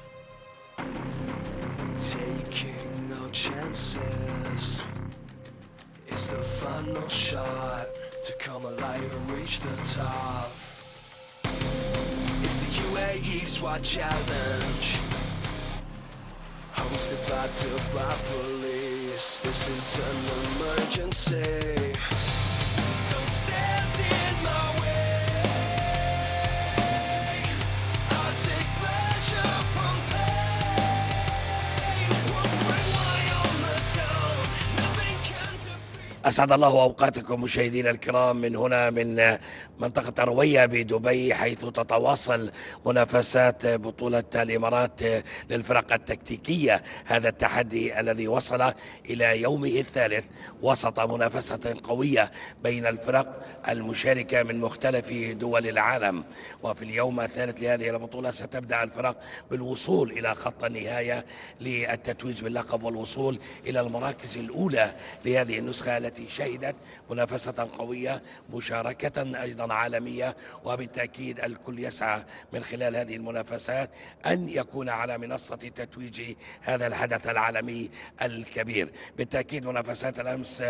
Taking no chances. It's the final shot to come alive and reach the top. It's the UAE SWAT Challenge, hosted by Dubai Police. This is an emergency. Don't stand in my way. I'll take pleasure from pain. Won't bring my armor down. Nothing can defeat. أسعد الله أوقاتكم مشاهدينا الكرام من هنا من منطقة روية بدبي، حيث تتواصل منافسات بطولة الإمارات للفرق التكتيكية. هذا التحدي الذي وصل إلى يومه الثالث وسط منافسة قوية بين الفرق المشاركة من مختلف دول العالم. وفي اليوم الثالث لهذه البطولة ستبدأ الفرق بالوصول إلى خط النهاية للتتويج باللقب والوصول إلى المراكز الأولى لهذه النسخة التي شهدت منافسة قوية، مشاركة أيضا عالمية. وبالتأكيد الكل يسعى من خلال هذه المنافسات أن يكون على منصة تتويج هذا الحدث العالمي الكبير. بالتأكيد منافسات الأمس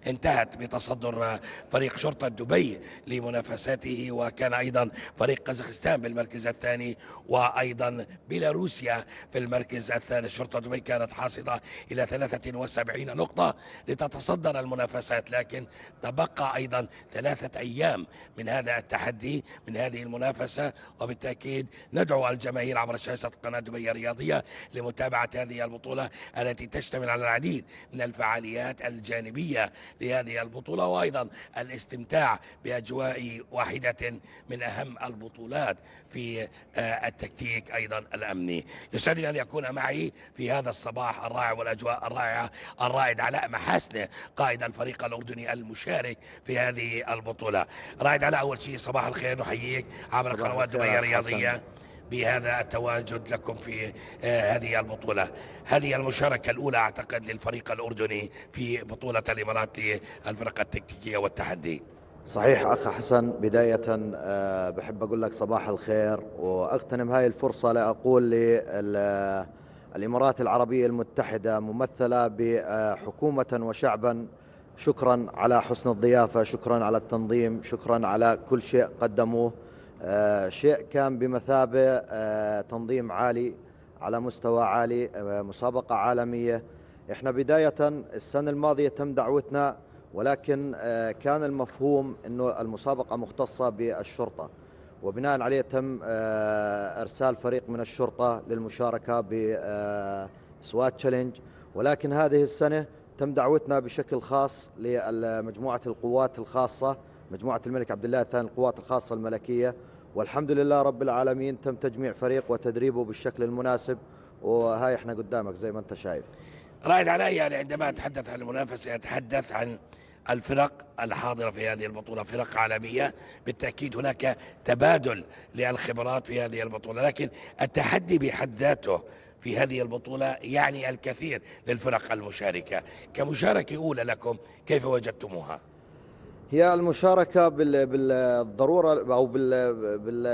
انتهت بتصدر فريق شرطة دبي لمنافساته، وكان أيضا فريق قزاقستان بالمركز الثاني، وأيضا بيلاروسيا في المركز الثالث. شرطة دبي كانت حاصلة إلى 73 نقطة لتتصدر المنافسات، لكن تبقى أيضا 3 أيام من هذا التحدي، من هذه المنافسة. وبالتأكيد ندعو الجماهير عبر شاشة قناة دبي الرياضية لمتابعة هذه البطولة التي تشتمل على العديد من الفعاليات الجانبية لهذه البطولة، وأيضا الاستمتاع بأجواء واحدة من أهم البطولات في التكتيك أيضا الأمني. يسعدني أن يكون معي في هذا الصباح الرائع والأجواء الرائعة الرائد علاء محاسنة، قائد الفريق الأردني المشارك في هذه البطولة. رائد علاء، أول شيء صباح الخير، نحييك عبر قنوات دبي الرياضية بهذا التواجد لكم في هذه البطولة. هذه المشاركة الأولى أعتقد للفريق الأردني في بطولة الإمارات للفرق التكتيكية والتحدي. صحيح أخ حسن، بداية بحب أقول لك صباح الخير، وأغتنم هاي الفرصة لأقول للإمارات العربية المتحدة ممثلة بحكومة وشعبا شكرا على حسن الضيافة، شكرا على التنظيم، شكرا على كل شيء قدموه. شيء كان بمثابة تنظيم عالي على مستوى عالي، مسابقة عالمية. احنا بداية السنة الماضية تم دعوتنا، ولكن كان المفهوم انه المسابقة مختصة بالشرطة، وبناء عليه تم ارسال فريق من الشرطة للمشاركة بسوات تشالنج. ولكن هذه السنة تم دعوتنا بشكل خاص لمجموعة القوات الخاصة، مجموعة الملك عبد الله الثاني القوات الخاصة الملكية، والحمد لله رب العالمين تم تجميع فريق وتدريبه بالشكل المناسب، وهاي احنا قدامك زي ما انت شايف. رائد علاء، يعني عندما أتحدث عن المنافسة أتحدث عن الفرق الحاضرة في هذه البطولة، فرق عالمية، بالتأكيد هناك تبادل للخبرات في هذه البطولة، لكن التحدي بحد ذاته في هذه البطولة يعني الكثير للفرق المشاركة. كمشاركة أولى لكم، كيف وجدتموها؟ هي المشاركة بالضرورة أو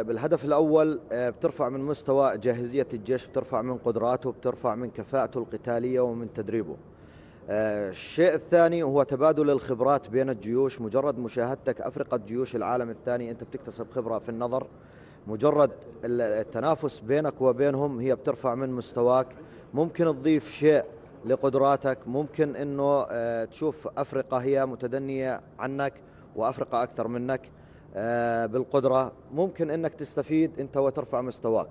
بالهدف الأول بترفع من مستوى جاهزية الجيش، بترفع من قدراته، بترفع من كفاءته القتالية ومن تدريبه. الشيء الثاني هو تبادل الخبرات بين الجيوش. مجرد مشاهدتك أفرقة جيوش العالم الثاني أنت بتكتسب خبرة في النظر. مجرد التنافس بينك وبينهم هي بترفع من مستواك. ممكن تضيف شيء لقدراتك، ممكن أنه تشوف أفرقة هي متدنية عنك وأفرقة أكثر منك بالقدرة، ممكن أنك تستفيد أنت وترفع مستواك.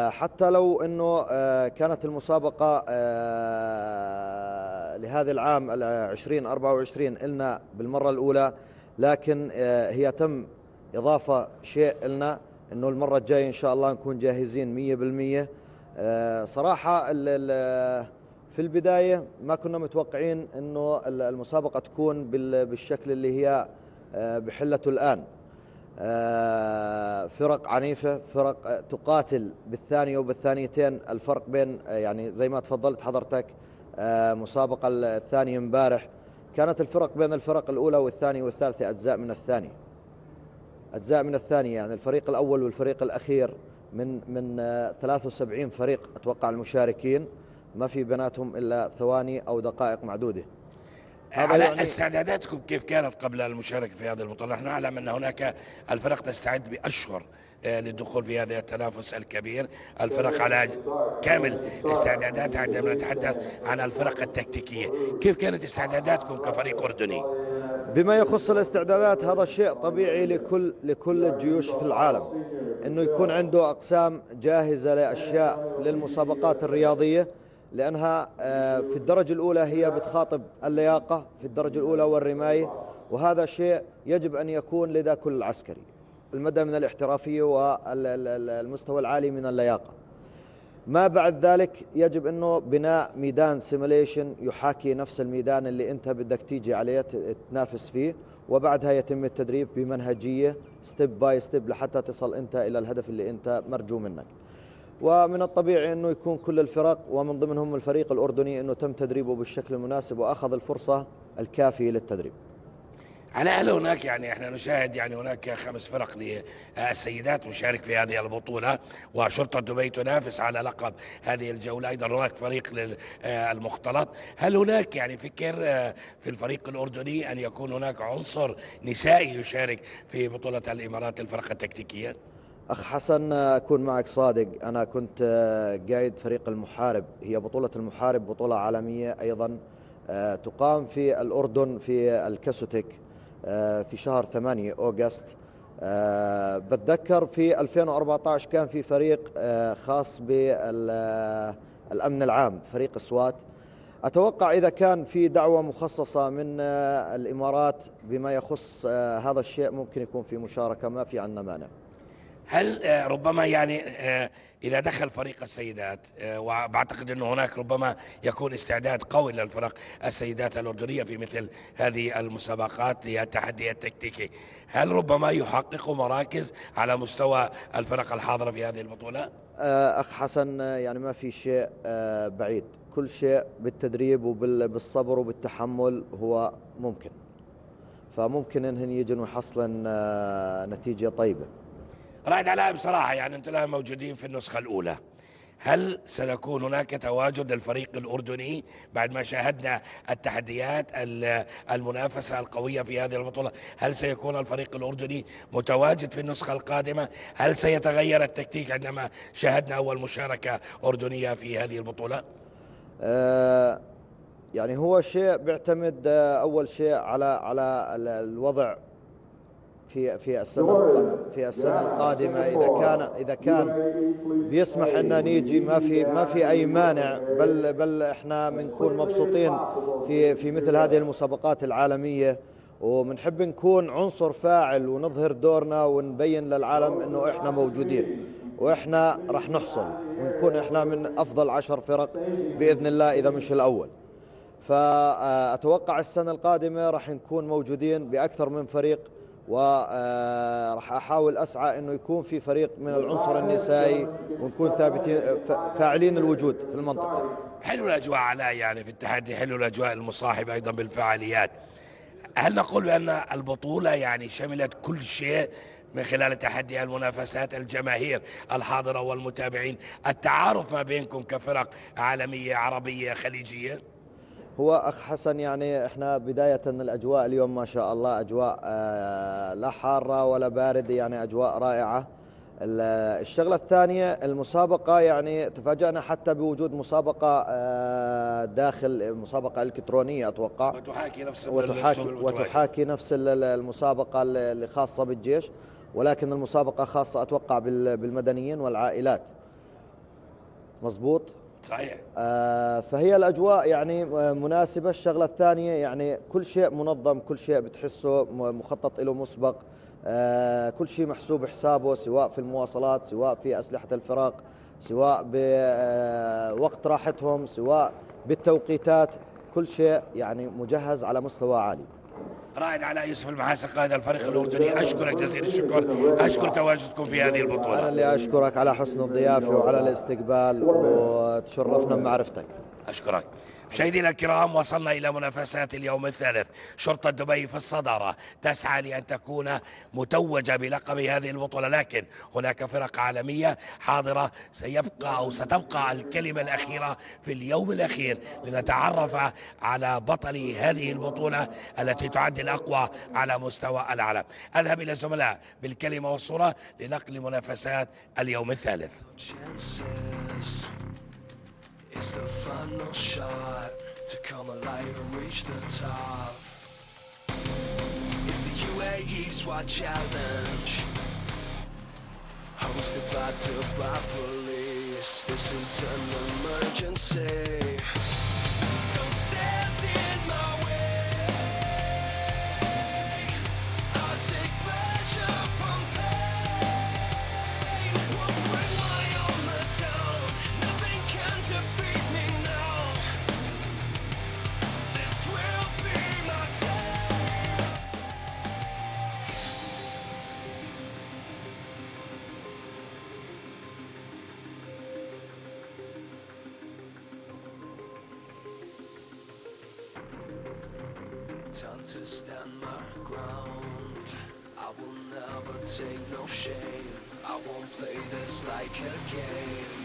حتى لو أنه كانت المسابقة لهذا العام 2024 إلنا بالمرة الأولى، لكن هي تم إضافة شيء إلنا أنه المرة الجاية إن شاء الله نكون جاهزين 100%. صراحة في البداية ما كنا متوقعين أنه المسابقة تكون بالشكل اللي هي بحلته الآن. فرق عنيفة، فرق تقاتل بالثانية وبالثانيتين. الفرق بين يعني زي ما تفضلت حضرتك مسابقة الثانية امبارح كانت الفرق بين الفرق الأولى والثانية والثالثة أجزاء من الثانية، أجزاء من الثانية. يعني الفريق الأول والفريق الأخير من 73 فريق أتوقع المشاركين ما في بيناتهم إلا ثواني أو دقائق معدودة. على يعني استعداداتكم كيف كانت قبل المشاركة في هذه البطولة؟ نحن نعلم أن هناك الفرق تستعد بأشهر للدخول في هذا التنافس الكبير. الفرق على كامل استعداداتها. عندما نتحدث عن الفرق التكتيكية، كيف كانت استعداداتكم كفريق أردني؟ بما يخص الاستعدادات هذا شيء طبيعي لكل الجيوش في العالم، انه يكون عنده اقسام جاهزة لاشياء للمسابقات الرياضية، لانها في الدرجة الاولى هي بتخاطب اللياقة في الدرجة الاولى والرماية، وهذا شيء يجب ان يكون لدى كل عسكري، المدى من الاحترافية والمستوى العالي من اللياقة. ما بعد ذلك يجب انه بناء ميدان سيميليشن يحاكي نفس الميدان اللي انت بدك تيجي عليه تنافس فيه، وبعدها يتم التدريب بمنهجية ستيب باي ستيب لحتى تصل انت الى الهدف اللي انت مرجو منك. ومن الطبيعي انه يكون كل الفرق ومن ضمنهم الفريق الاردني انه تم تدريبه بالشكل المناسب واخذ الفرصة الكافية للتدريب. على هل هناك، يعني احنا نشاهد يعني هناك 5 فرق للسيدات مشارك في هذه البطولة، وشرطة دبي تنافس على لقب هذه الجولة. ايضا هناك فريق للمختلط. هل هناك يعني فكر في الفريق الأردني أن يكون هناك عنصر نسائي يشارك في بطولة الإمارات للفرق التكتيكية؟ أخ حسن أكون معك صادق، أنا كنت قايد فريق المحارب. هي بطولة المحارب بطولة عالمية أيضا تقام في الأردن في الكاسوتيك في شهر 8 أغسطس. بتذكر في 2014 كان في فريق خاص بالأمن العام، فريق سوات. أتوقع إذا كان في دعوة مخصصة من الإمارات بما يخص هذا الشيء ممكن يكون في مشاركة، ما في عنا مانع. هل ربما يعني إذا دخل فريق السيدات، وبعتقد أنه هناك ربما يكون استعداد قوي للفرق السيدات الأردنية في مثل هذه المسابقات للتحدي التكتيكي، هل ربما يحققوا مراكز على مستوى الفرق الحاضرة في هذه البطولة؟ أخ حسن يعني ما في شيء بعيد، كل شيء بالتدريب وبالصبر وبالتحمل هو ممكن، فممكن إنهن يجن ويحصلن نتيجة طيبة. رائد علاء، بصراحة يعني أنتم الآن موجودين في النسخة الأولى، هل سيكون هناك تواجد للفريق الأردني بعد ما شاهدنا التحديات المنافسة القوية في هذه البطولة؟ هل سيكون الفريق الأردني متواجد في النسخة القادمة؟ هل سيتغير التكتيك عندما شاهدنا أول مشاركة أردنية في هذه البطولة؟ يعني هو شيء بيعتمد أول شيء على الوضع في السنة القادمة إذا كان بيسمح إن نيجي، ما في أي مانع، بل إحنا بنكون مبسوطين في مثل هذه المسابقات العالمية، وبنحب نكون عنصر فاعل ونظهر دورنا ونبين للعالم إنه إحنا موجودين وإحنا رح نحصل ونكون إحنا من أفضل 10 فرق بإذن الله إذا مش الأول. فأتوقع السنة القادمة رح نكون موجودين بأكثر من فريق، ورح أحاول أسعى أنه يكون في فريق من العنصر النسائي ونكون ثابتين فاعلين الوجود في المنطقة. حلو الأجواء علاء، يعني في التحدي حلو الأجواء المصاحبة أيضا بالفعاليات. هل نقول بأن البطولة يعني شملت كل شيء من خلال تحدي المنافسات، الجماهير الحاضرة والمتابعين، التعارف ما بينكم كفرق عالمية عربية خليجية؟ هو أخ حسن، يعني إحنا بداية الأجواء اليوم ما شاء الله أجواء لا حارة ولا باردة، يعني أجواء رائعة. الشغلة الثانية المسابقة، يعني تفاجأنا حتى بوجود مسابقة داخل مسابقة إلكترونية أتوقع، وتحاكي نفس المسابقة اللي خاصة بالجيش، ولكن المسابقة خاصة أتوقع بالمدنيين والعائلات. مظبوط صحيح. فهي الأجواء يعني مناسبة. الشغلة الثانية يعني كل شيء منظم، كل شيء بتحسه مخطط له مسبق، كل شيء محسوب حسابه، سواء في المواصلات، سواء في أسلحة الفرق، سواء بوقت راحتهم، سواء بالتوقيتات، كل شيء يعني مجهز على مستوى عالي. رائد علاء يوسف المحاسن قائد الفريق الأردني، أشكرك جزيل الشكر، أشكر تواجدكم في هذه البطولة. أنا اللي أشكرك على حسن الضيافة وعلى الاستقبال، وتشرفنا بمعرفتك. أشكرك. مشاهدينا الكرام، وصلنا إلى منافسات اليوم الثالث. شرطة دبي في الصدارة تسعى لأن تكون متوجة بلقب هذه البطولة، لكن هناك فرق عالمية حاضرة. ستبقى الكلمة الأخيرة في اليوم الأخير لنتعرف على بطل هذه البطولة التي تعد الأقوى على مستوى العالم. أذهب إلى الزملاء بالكلمة والصورة لنقل منافسات اليوم الثالث. It's the final shot to come alive and reach the top. It's the UAE Swat Challenge, hosted by Dubai Police. This is an emergency. Don't stand in my way. I'll take pleasure from pain. Won't bring my armor down. Nothing can defeat. Time to stand my ground. I will never take no shame. I won't play this like a game.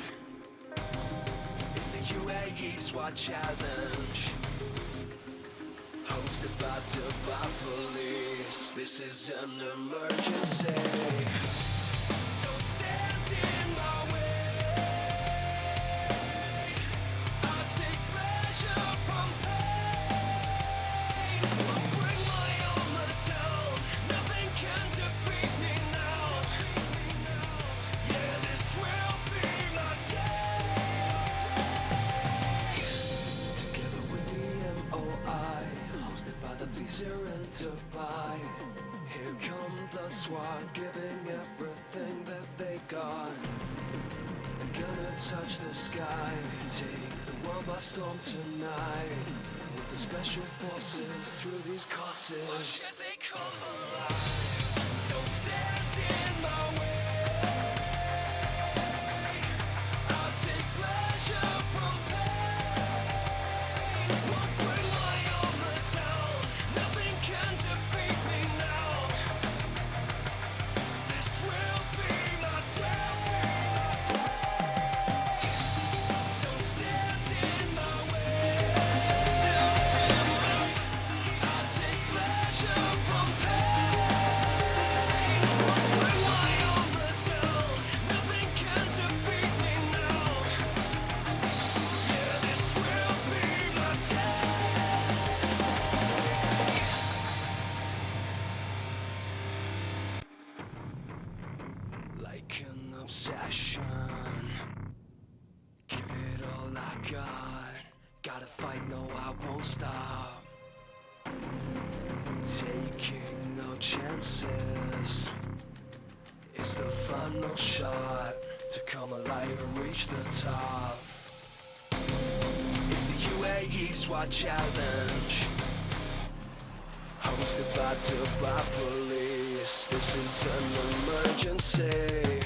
It's the UAE SWAT Challenge, hosted by Dubai Police. This is an emergency. Don't stand in my way. I'll take pleasure from pain. I'll bring my armor down. Nothing can defeat me now. Yeah, this will be my day. Together with the MOI, hosted by the police here in Dubai. Here come the SWAT, giving everything that they got. They're gonna touch the sky, take the world by storm tonight. With the special forces through these courses. Why should they come alive? Don't stand in my way. I'll take pleasure from pain. Won't bring my armor down. Nothing can defeat me now. This will be my day. Don't stand in my way. I'll take pleasure from pain. obsession. Give it all I got. Gotta fight, no, I won't stop. Taking no chances. It's the final shot to come alive and reach the top. It's the UAE SWAT Challenge, hosted by Dubai Police. This is an emergency.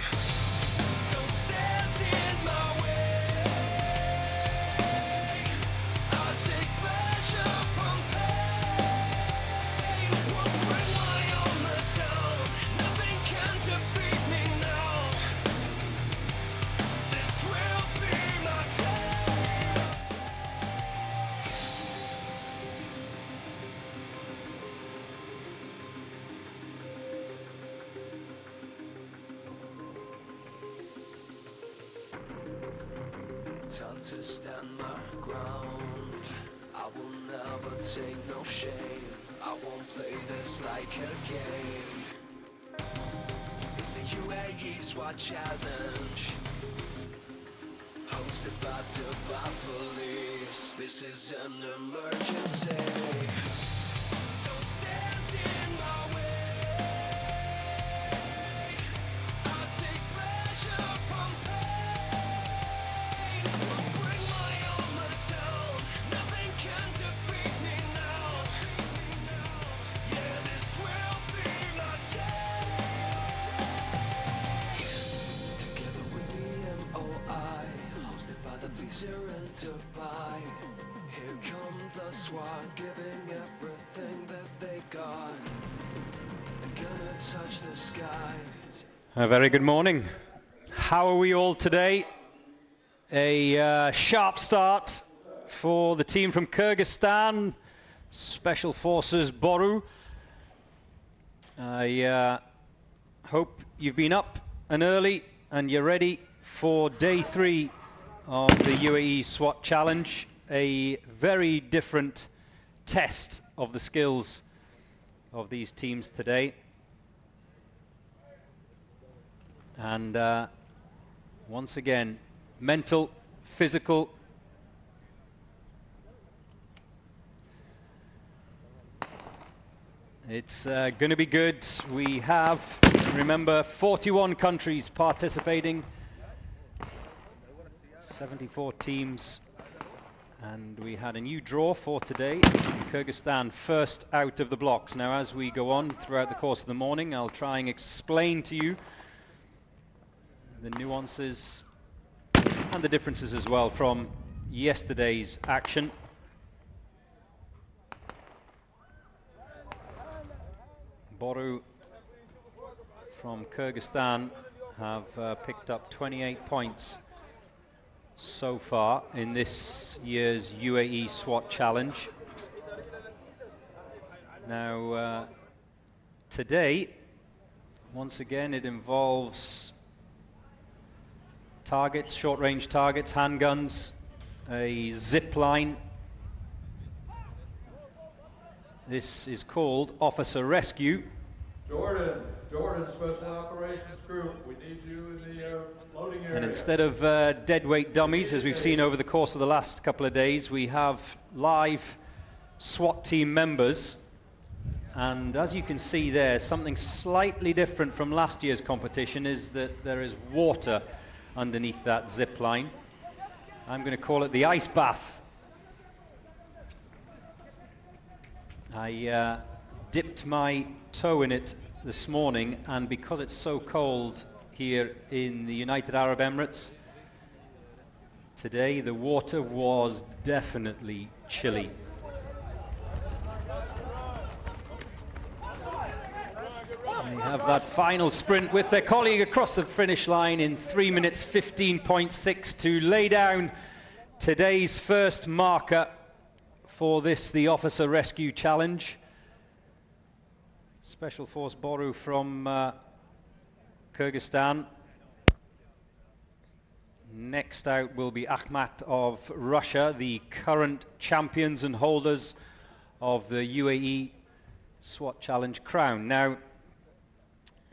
Don't stand in my way. I'll take pleasure from pain. Won't bring my armor down. Nothing can defeat me now. This will be my day. Time to stand my ground. I will never take no shame. I won't play this like a game. It's the UAE SWAT Challenge, hosted by Dubai Police. This is an emergency. Don't stand in my way. I'll take pleasure from pain. Won't bring my armor down. Nothing can defeat me now. Yeah, this will be my day. Together with the MOI, hosted by the police here in Dubai. Here come the SWAT, giving everything that they got. They're gonna touch the sky. A very good morning. How are we all today? A sharp start for the team from Kyrgyzstan, Special Forces Boru. I hope you've been up and early and you're ready for day 3 of the UAE SWAT Challenge, a very different test of the skills of these teams today. And once again, mental, physical. It's going to be good. We have, remember, 41 countries participating, 74 teams, and we had a new draw for today. Kyrgyzstan first out of the blocks. Now, as we go on throughout the course of the morning, I'll try and explain to you the nuances and the differences as well from yesterday's action. Boru from Kyrgyzstan have picked up 28 points so far in this year's UAE SWAT Challenge. Now, today, once again, it involves targets, short-range targets, handguns, a zip line. This is called Officer Rescue. Jordan, Special Operations Group, we need you in the loading area. And instead of deadweight dummies, as we've seen over the course of the last couple of days, we have live SWAT team members. And as you can see there, something slightly different from last year's competition is that there is water underneath that zip line. I'm going to call it the ice bath. I dipped my toe in it this morning, and because it's so cold here in the United Arab Emirates today, the water was definitely chilly. They have that final sprint with their colleague across the finish line in 3 minutes 15.6 to lay down today's first marker for this, the Officer Rescue Challenge. Special Force Boru from Kyrgyzstan. Next out will be Akhmat of Russia, the current champions and holders of the UAE SWAT Challenge crown. Now,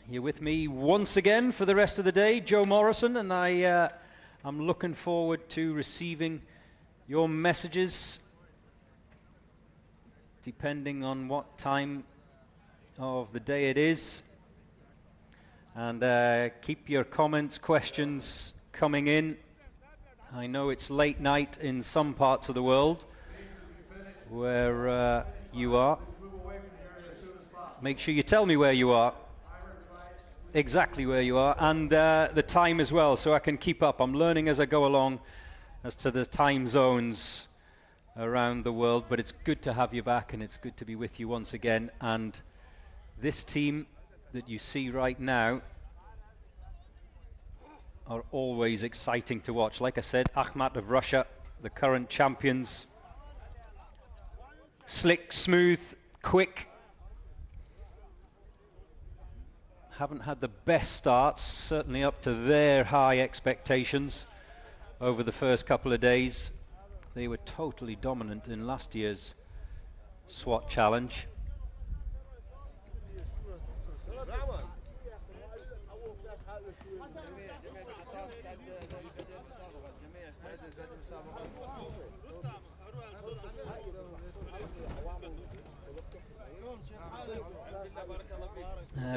You're with me once again for the rest of the day, Joe Morrison, and I'm looking forward to receiving your messages depending on what time of the day it is. And keep your comments, questions coming in. I know it's late night in some parts of the world where you are. Make sure you tell me where you are, exactly where you are, and the time as well, so I can keep up. I'm learning as I go along as to the time zones around the world, but it's good to have you back, and it's good to be with you once again. And this team that you see right now are always exciting to watch. Like I said, Akhmat of Russia, the current champions. Slick, smooth, quick. Haven't had the best starts, certainly up to their high expectations over the first couple of days. They were totally dominant in last year's Swat Challenge.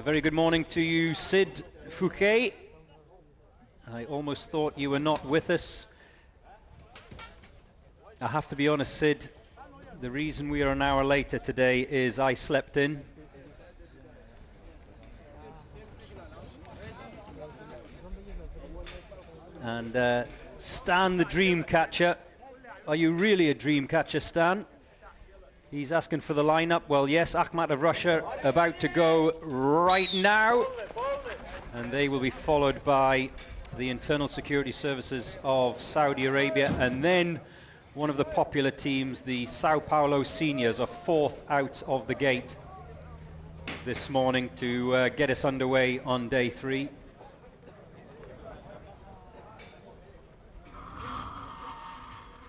Very good morning to you, Sid Fouquet. I almost thought you were not with us. I have to be honest, Sid, the reason we are an hour later today is I slept in. And Stan, the dream catcher. Are you really a dream catcher, Stan? He's asking for the lineup. Well, yes, Akhmat of Russia about to go right now. And they will be followed by the Internal Security Services of Saudi Arabia. And then one of the popular teams, the Sao Paulo Seniors, are fourth out of the gate this morning to get us underway on day 3.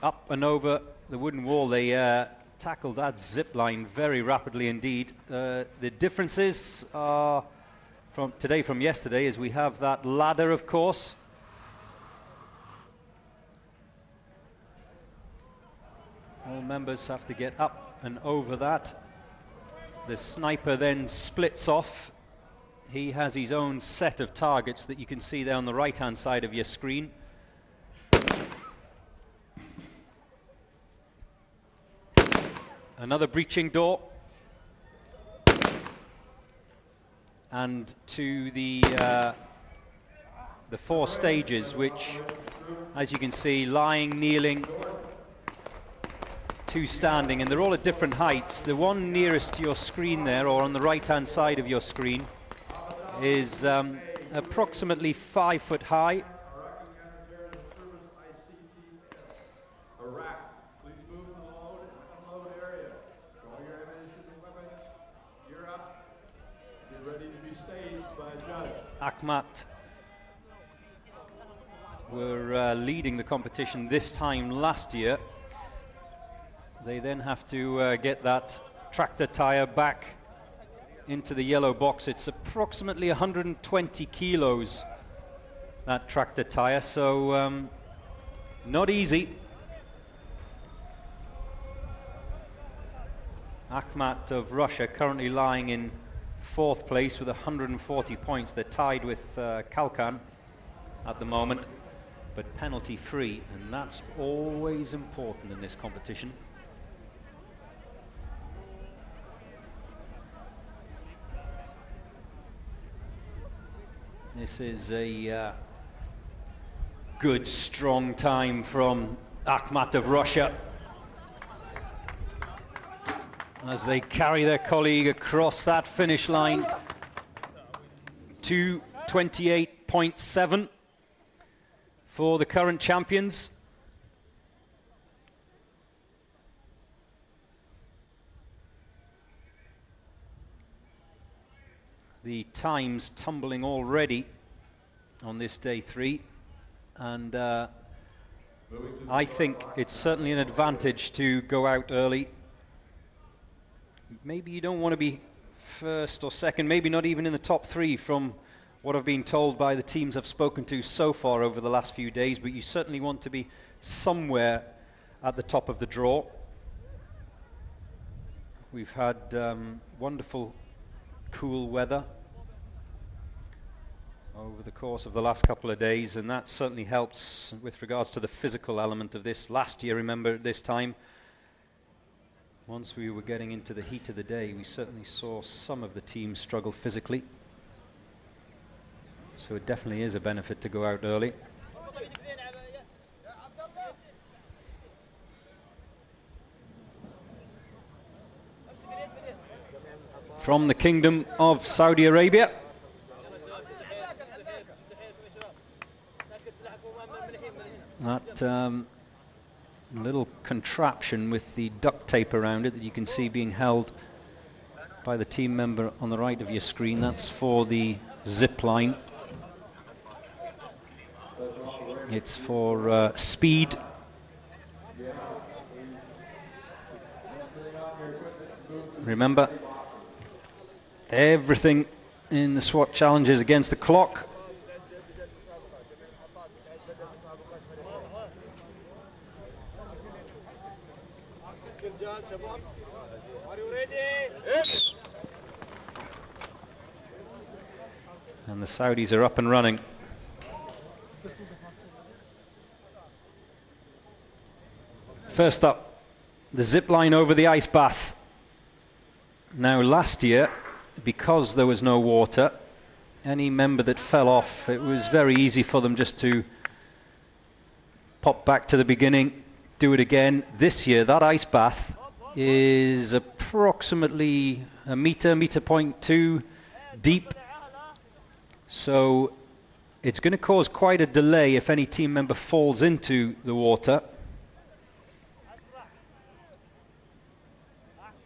Up and over the wooden wall, they tackled that zip line very rapidly indeed. The differences are from today from yesterday is we have that ladder, of course. All members have to get up and over that. The sniper then splits off. He has his own set of targets that you can see there on the right-hand side of your screen. Another breaching door. And to the 4 stages, which, as you can see, lying, kneeling, 2 standing, and they're all at different heights. The one nearest to your screen there, or on the right-hand side of your screen, is approximately 5 foot high. Akhmat were leading the competition this time last year. They then have to get that tractor tire back into the yellow box. It's approximately 120 kilos, that tractor tire, so not easy. Akhmat of Russia currently lying in 4th place with 140 points. They're tied with Kalkan at the moment, but penalty free, and that's always important in this competition. This is a good, strong time from Akhmat of Russia as they carry their colleague across that finish line. 2:28.7 for the current champions. The times tumbling already on this day 3, and I think it's certainly an advantage to go out early. Maybe you don't want to be first or second, maybe not even in the top three from what I've been told by the teams I've spoken to so far over the last few days, but you certainly want to be somewhere at the top of the draw. We've had wonderful cool weather over the course of the last couple of days, and that certainly helps with regards to the physical element of this. Last year, remember, at this time, once we were getting into the heat of the day, we certainly saw some of the teams struggle physically. So it definitely is a benefit to go out early. From the Kingdom of Saudi Arabia, that little contraption with the duct tape around it that you can see being held by the team member on the right of your screen, that's for the zip line. It's for speed. Remember, everything in the SWAT challenge is against the clock. And the Saudis are up and running. First up, the zip line over the ice bath. Now last year, because there was no water, any member that fell off, it was very easy for them just to pop back to the beginning, do it again. This year, that ice bath is approximately a meter, 1.2 deep. So it's going to cause quite a delay if any team member falls into the water.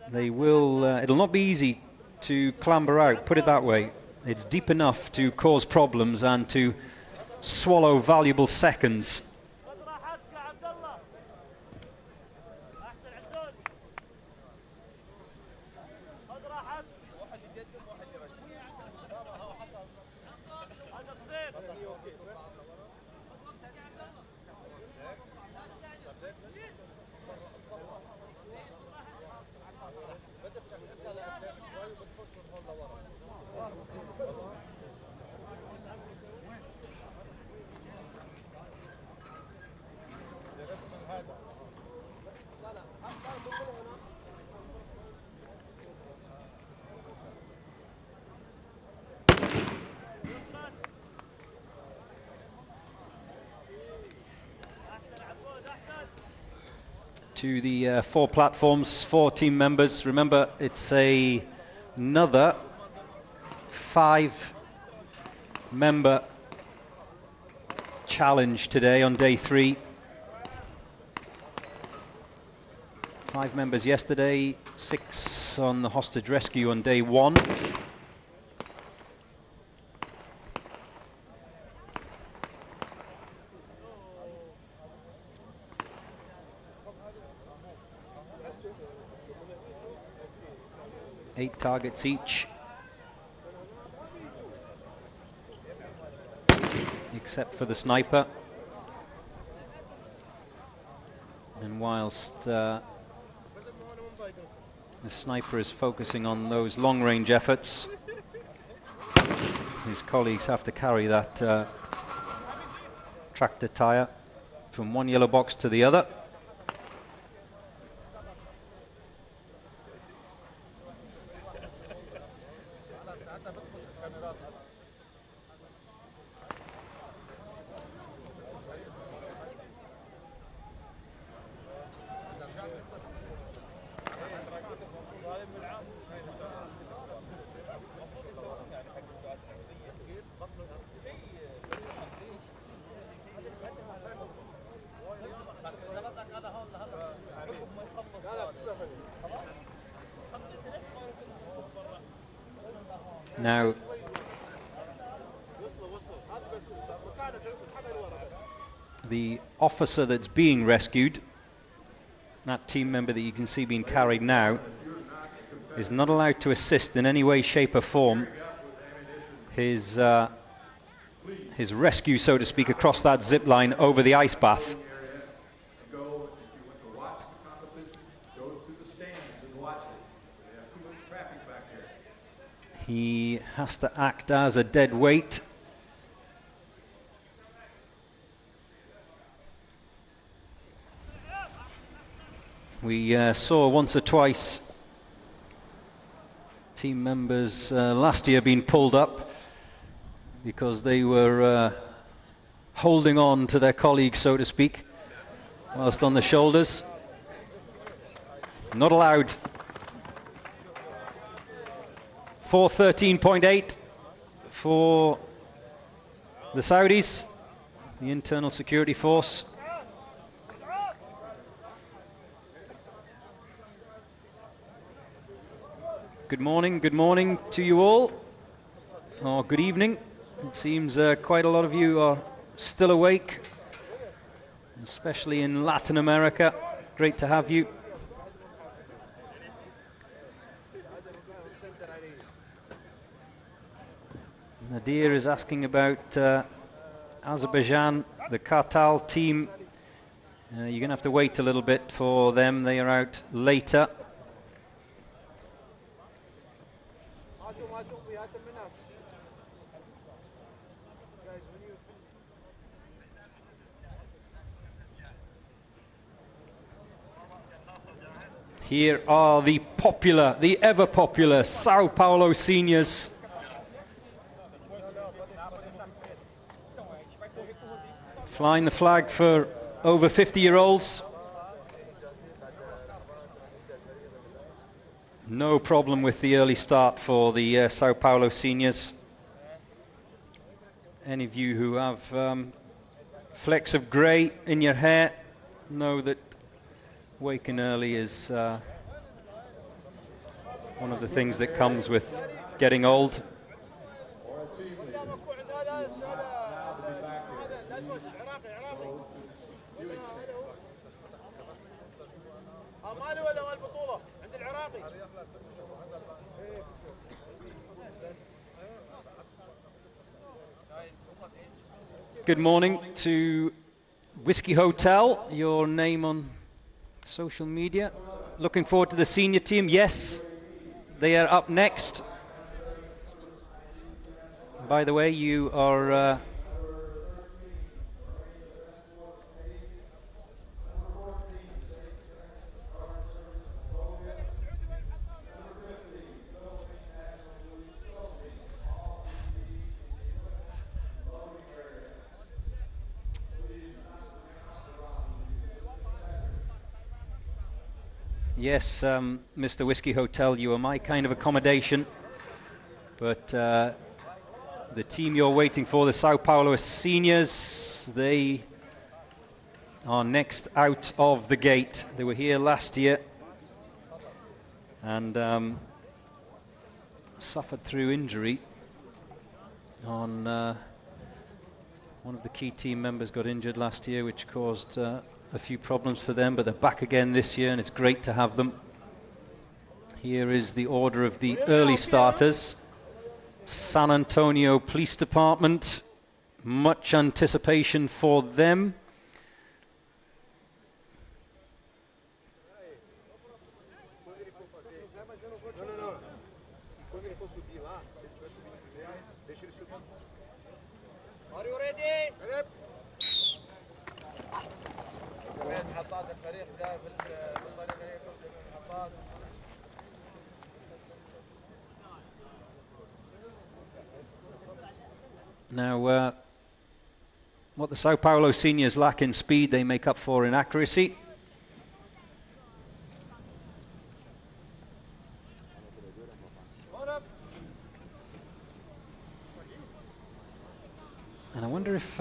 They will, it'll not be easy to clamber out, put it that way. It's deep enough to cause problems and to swallow valuable seconds. To the 4 platforms, 4 team members. Remember, it's another 5-member challenge today on day 3. 5 members yesterday, 6 on the hostage rescue on day 1. Eight targets each, except for the sniper. And whilst the sniper is focusing on those long-range efforts, his colleagues have to carry that tractor tire from one yellow box to the other. Now, the officer that's being rescued, that team member that you can see being carried now, is not allowed to assist in any way, shape or form. His rescue, so to speak, across that zip line over the ice bath. He has to act as a dead weight. We saw once or twice team members last year being pulled up because they were holding on to their colleagues, so to speak, whilst on the shoulders. Not allowed. 413.8 for the Saudis, the internal security force. Good morning to you all, or good evening. It seems quite a lot of you are still awake, especially in Latin America. Great to have you. Nadir is asking about Azerbaijan, the Kartal team. You're going to have to wait a little bit for them. They are out later. Here are the popular, the ever popular Sao Paulo seniors. Flying the flag for over 50-year-olds. No problem with the early start for the Sao Paulo seniors. Any of you who have flecks of grey in your hair know that waking early is one of the things that comes with getting old. Good morning to Whiskey Hotel, your name on social media. Looking forward to the senior team. Yes, they are up next. By the way, you are yes, Mr. Whiskey Hotel, you are my kind of accommodation. But the team you're waiting for, the Sao Paulo seniors, they are next out of the gate. They were here last year and suffered through injury on one of the key team members got injured last year, which caused a few problems for them, but they're back again this year and it's great to have them. Here is the order of the early starters. San Antonio Police Department, much anticipation for them. Are you ready? Now, what the Sao Paulo seniors lack in speed, they make up for in accuracy. And I wonder if...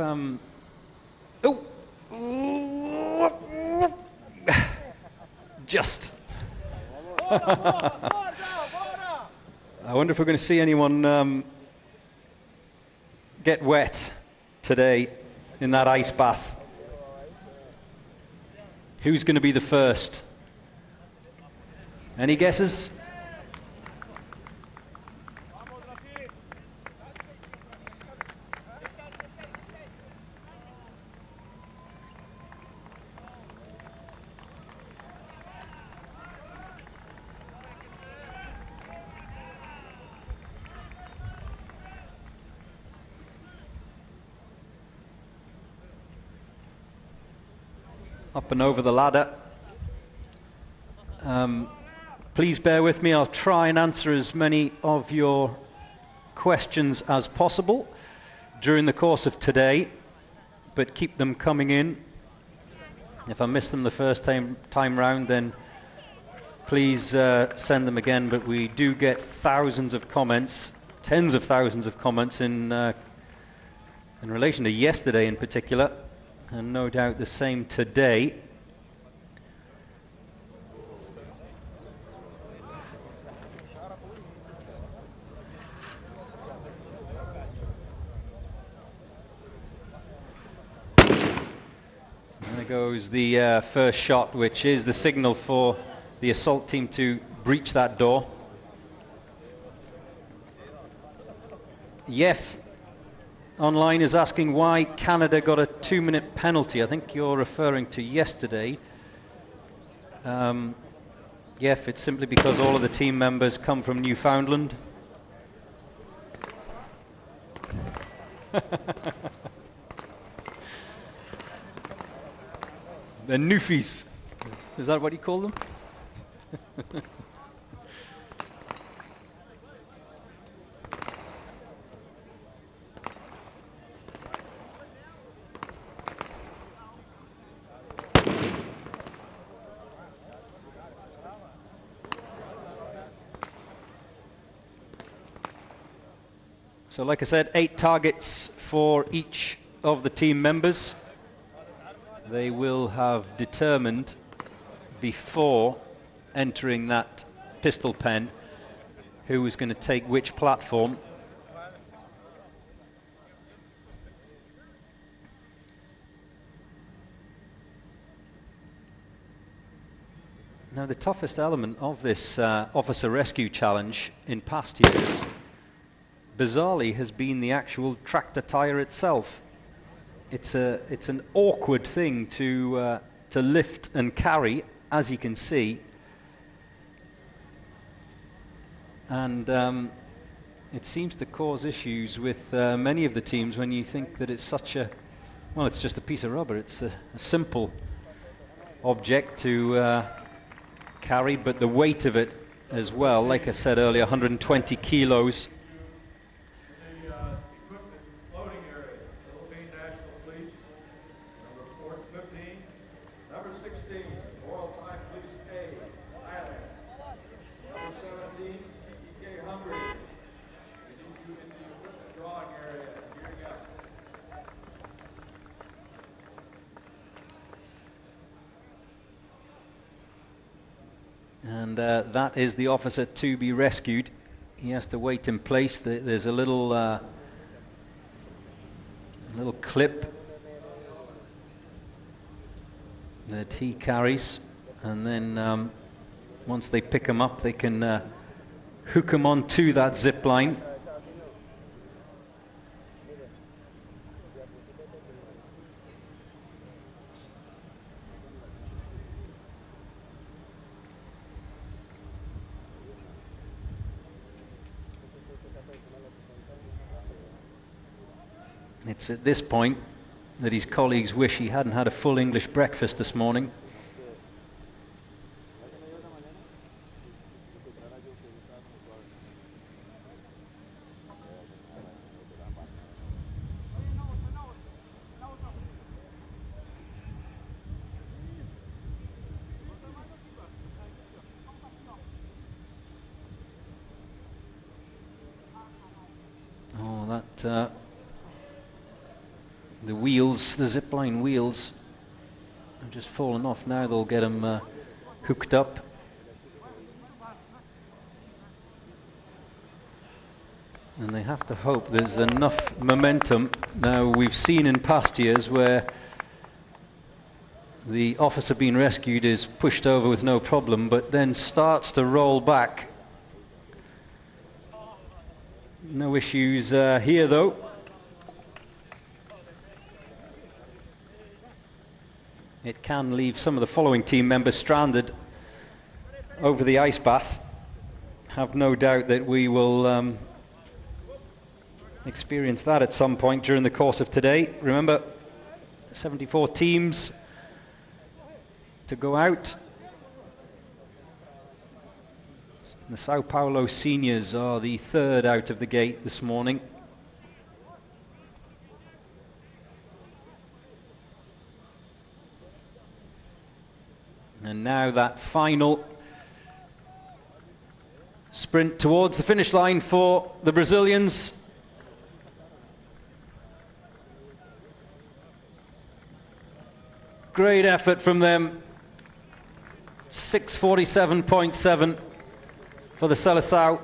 Just. I wonder if we're going to see anyone get wet today in that ice bath. Who's going to be the first? Any guesses? up and over the ladder. Please bear with me. I'll try and answer as many of your questions as possible during the course of today, but keep them coming in. If I miss them the first time round, then please send them again. But we do get thousands of comments, tens of thousands of comments in relation to yesterday in particular, and no doubt the same today. There goes the first shot, which is the signal for the assault team to breach that door. Yef online is asking why Canada got a 2-minute penalty. I think you're referring to yesterday. Yef, it's simply because all of the team members come from Newfoundland. The Newfies. Is that what you call them? So like I said, 8 targets for each of the team members. They will have determined before entering that pistol pen who was going to take which platform. Now, the toughest element of this officer rescue challenge in past years, bizarrely, has been the actual tractor tire itself. It's an awkward thing to lift and carry, as you can see, and it seems to cause issues with many of the teams when you think that it's such a, well, it's just a piece of rubber. It's a simple object to carry, but the weight of it as well, like I said earlier, 120 kilos. And that is the officer to be rescued. He has to wait in place. There's a little clip that he carries, and then once they pick him up, they can hook him onto that zip line. It's at this point that his colleagues wish he hadn't had a full English breakfast this morning. Oh, that... the wheels, the zipline wheels, have just fallen off now. They'll get them hooked up. And they have to hope there's enough momentum. Now, we've seen in past years where the officer being rescued is pushed over with no problem, but then starts to roll back. No issues here, though. It can leave some of the following team members stranded over the ice bath. Have no doubt that we will experience that at some point during the course of today. Remember, 74 teams to go out. The Sao Paulo seniors are the third out of the gate this morning. And now that final sprint towards the finish line for the Brazilians. Great effort from them. 6:47.7 for the Seleção.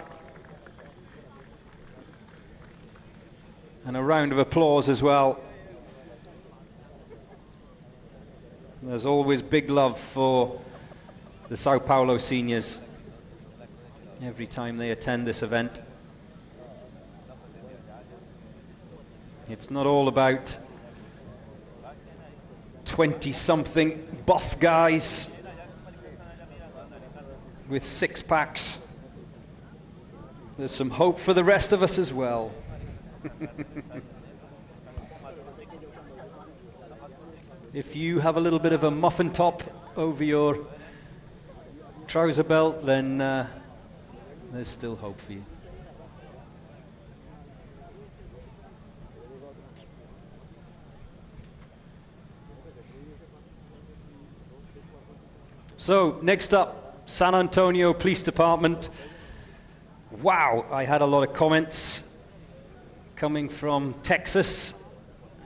And a round of applause as well. There's always big love for the Sao Paulo seniors every time they attend this event. It's not all about 20-something buff guys with six-packs. There's some hope for the rest of us as well. If you have a little bit of a muffin top over your trouser belt, then there's still hope for you. So, next up, San Antonio Police Department. Wow, I had a lot of comments coming from Texas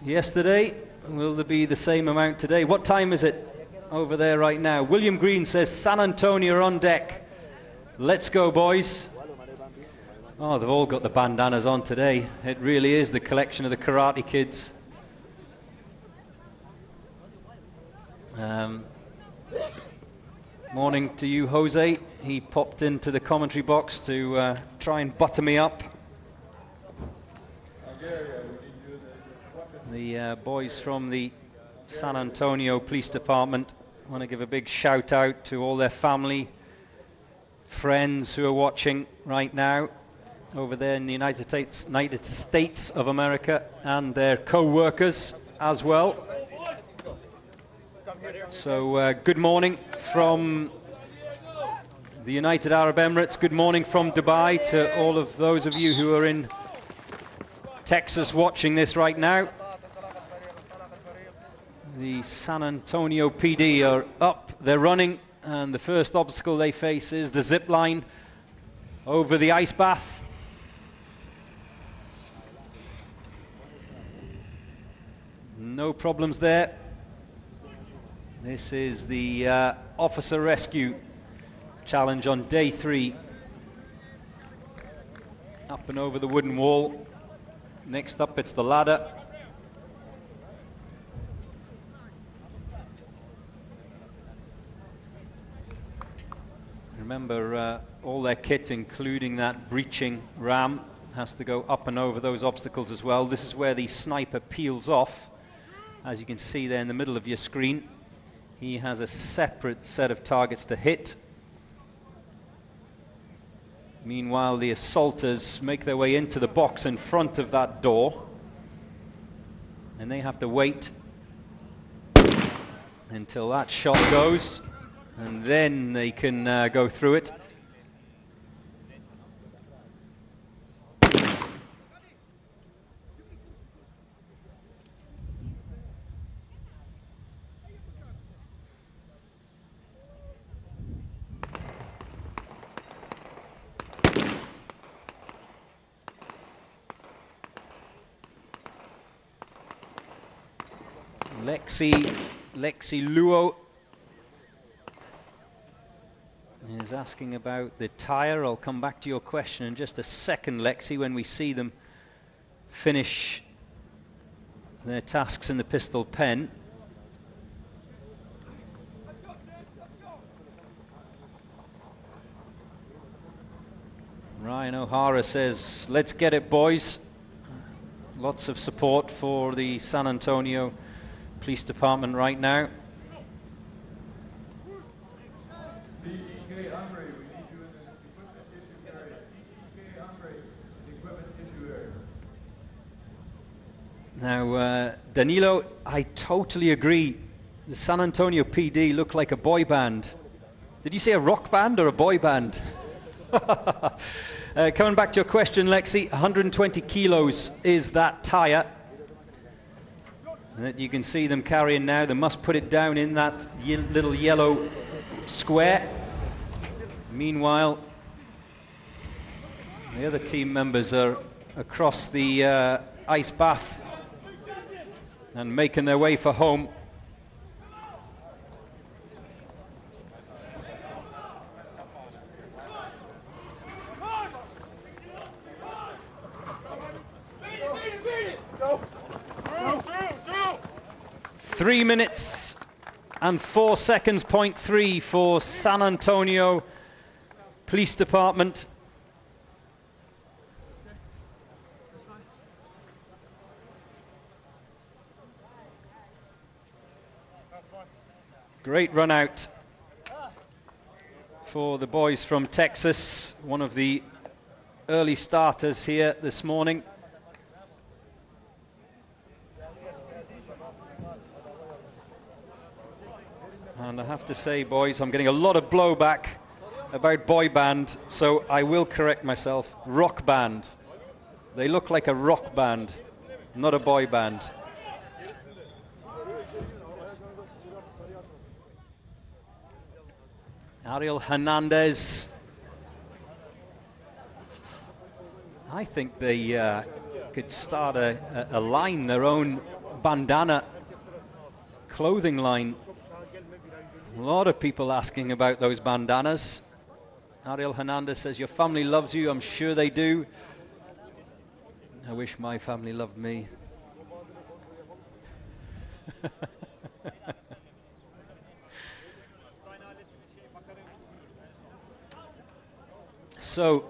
yesterday. Will there be the same amount today? What time is it over there right now? William Green says, San Antonio on deck. Let's go, boys. Oh, they've all got the bandanas on today. It really is the collection of the Karate Kids. Morning to you, Jose. He popped into the commentary box to try and butter me up. The boys from the San Antonio Police Department want to give a big shout out to all their family, friends who are watching right now over there in the United States of America, and their co-workers as well. So good morning from the United Arab Emirates. Good morning from Dubai to all of those of you who are in Texas watching this right now. The San Antonio PD are up, they're running, and the first obstacle they face is the zip line over the ice bath. No problems there. This is the officer rescue challenge on day 3. Up and over the wooden wall. Next up, it's the ladder. Remember, all their kit, including that breaching ram, has to go up and over those obstacles as well. This is where the sniper peels off, as you can see there in the middle of your screen. He has a separate set of targets to hit. Meanwhile, the assaulters make their way into the box in front of that door, and they have to wait until that shot goes, and then they can go through it. Lexi Luo is asking about the tire. I'll come back to your question in just a second, Lexi, when we see them finish their tasks in the pistol pen. Ryan O'Hara says, let's get it, boys. Lots of support for the San Antonio Police Department right now. Now, Danilo, I totally agree The San Antonio PD look like a boy band. Did you say a rock band or a boy band? Coming back to your question, Lexi, 120 kilos is that tyre that you can see them carrying now. They must put it down in that little yellow square. Meanwhile, the other team members are across the ice bath and making their way for home. Three minutes and 4 seconds, 0.3 for San Antonio Police Department. Great run out for the boys from Texas, one of the early starters here this morning. And I have to say, boys, I'm getting a lot of blowback about boy band, so I will correct myself. Rock band. They look like a rock band, not a boy band. Ariel Hernandez. I think they could start a line, their own bandana clothing line. A lot of people asking about those bandanas. Ariel Hernandez says, your family loves you. I'm sure they do. I wish my family loved me. So,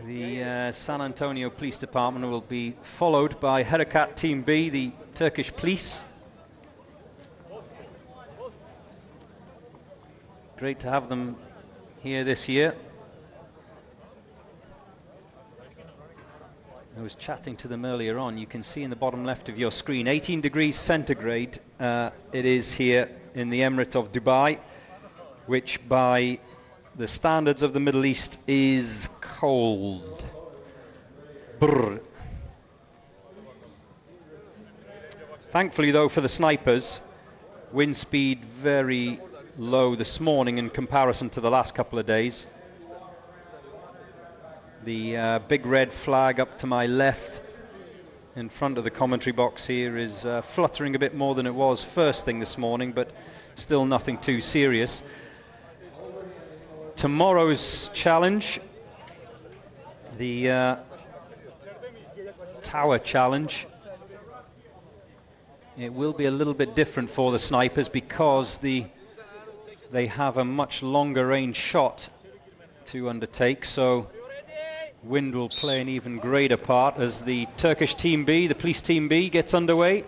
the San Antonio Police Department will be followed by Harekat Team B, the Turkish police. Great to have them here this year. I was chatting to them earlier on. You can see in the bottom left of your screen, 18 degrees centigrade it is here in the Emirate of Dubai, which by the standards of the Middle East is cold. Brr. Thankfully, though, for the snipers, wind speed very low this morning in comparison to the last couple of days. The big red flag up to my left in front of the commentary box here is fluttering a bit more than it was first thing this morning, but still nothing too serious. Tomorrow's challenge, the Tower Challenge, it will be a little bit different for the snipers because they have a much longer range shot to undertake, so wind will play an even greater part as the Turkish Team B, the Police Team B, gets underway.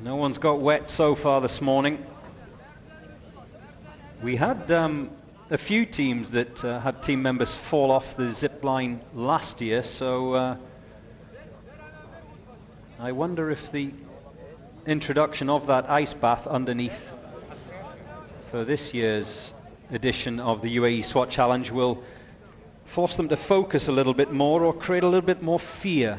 No one's got wet so far this morning. We had a few teams that had team members fall off the zip line last year, so I wonder if the introduction of that ice bath underneath for this year's edition of the UAE SWAT Challenge will force them to focus a little bit more or create a little bit more fear.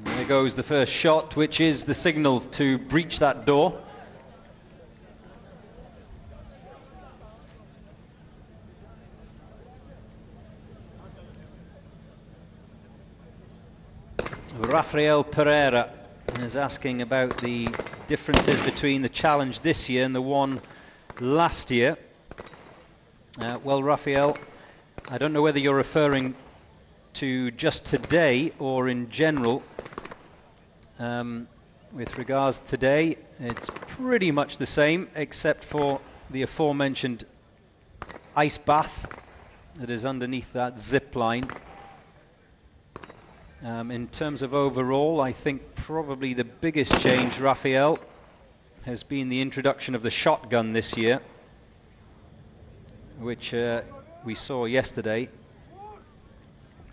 There goes the first shot, which is the signal to breach that door. Rafael Pereira is asking about the differences between the challenge this year and the one last year. Well, Raphael, I don't know whether you're referring to just today or in general. With regards today, it's pretty much the same, except for the aforementioned ice bath that is underneath that zip line. In terms of overall, I think probably the biggest change, Raphael, has been the introduction of the shotgun this year, which we saw yesterday.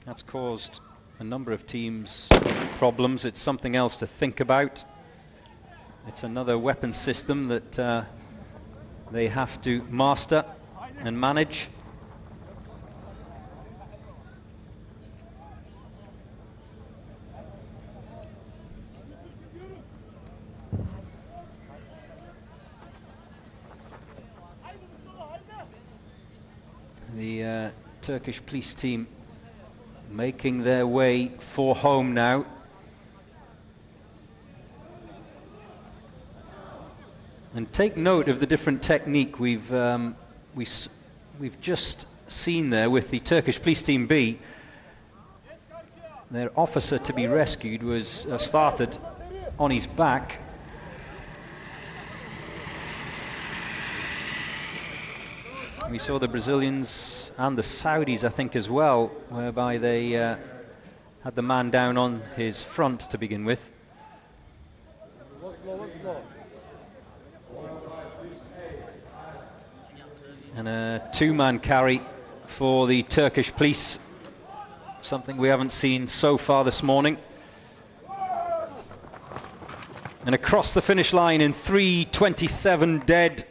That's caused a number of teams problems. It's something else to think about. It's another weapon system that they have to master and manage. The Turkish police team making their way for home now. And take note of the different technique we've just seen there with the Turkish police team B. Their officer to be rescued was started on his back. We saw the Brazilians and the Saudis, I think, as well, whereby they had the man down on his front to begin with. And a two-man carry for the Turkish police, something we haven't seen so far this morning. And across the finish line in 3:27 dead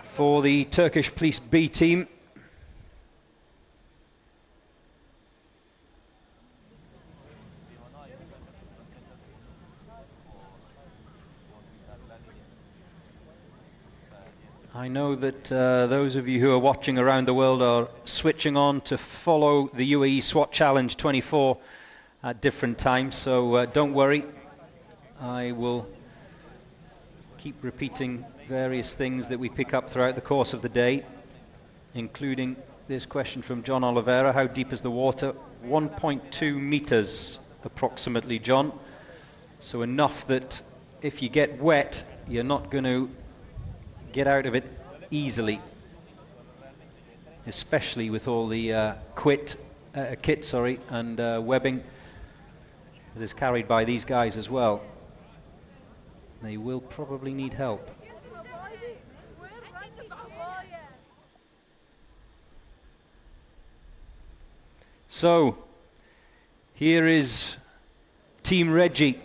for the Turkish police B team. I know that those of you who are watching around the world are switching on to follow the UAE SWAT Challenge 24 at different times, so don't worry. I will keep repeating various things that we pick up throughout the course of the day, including this question from John Oliveira: how deep is the water? 1.2 meters approximately, John. So enough that if you get wet, you're not going to get out of it easily, especially with all the kit and webbing that is carried by these guys as well. They will probably need help. So, here is Team Reggie.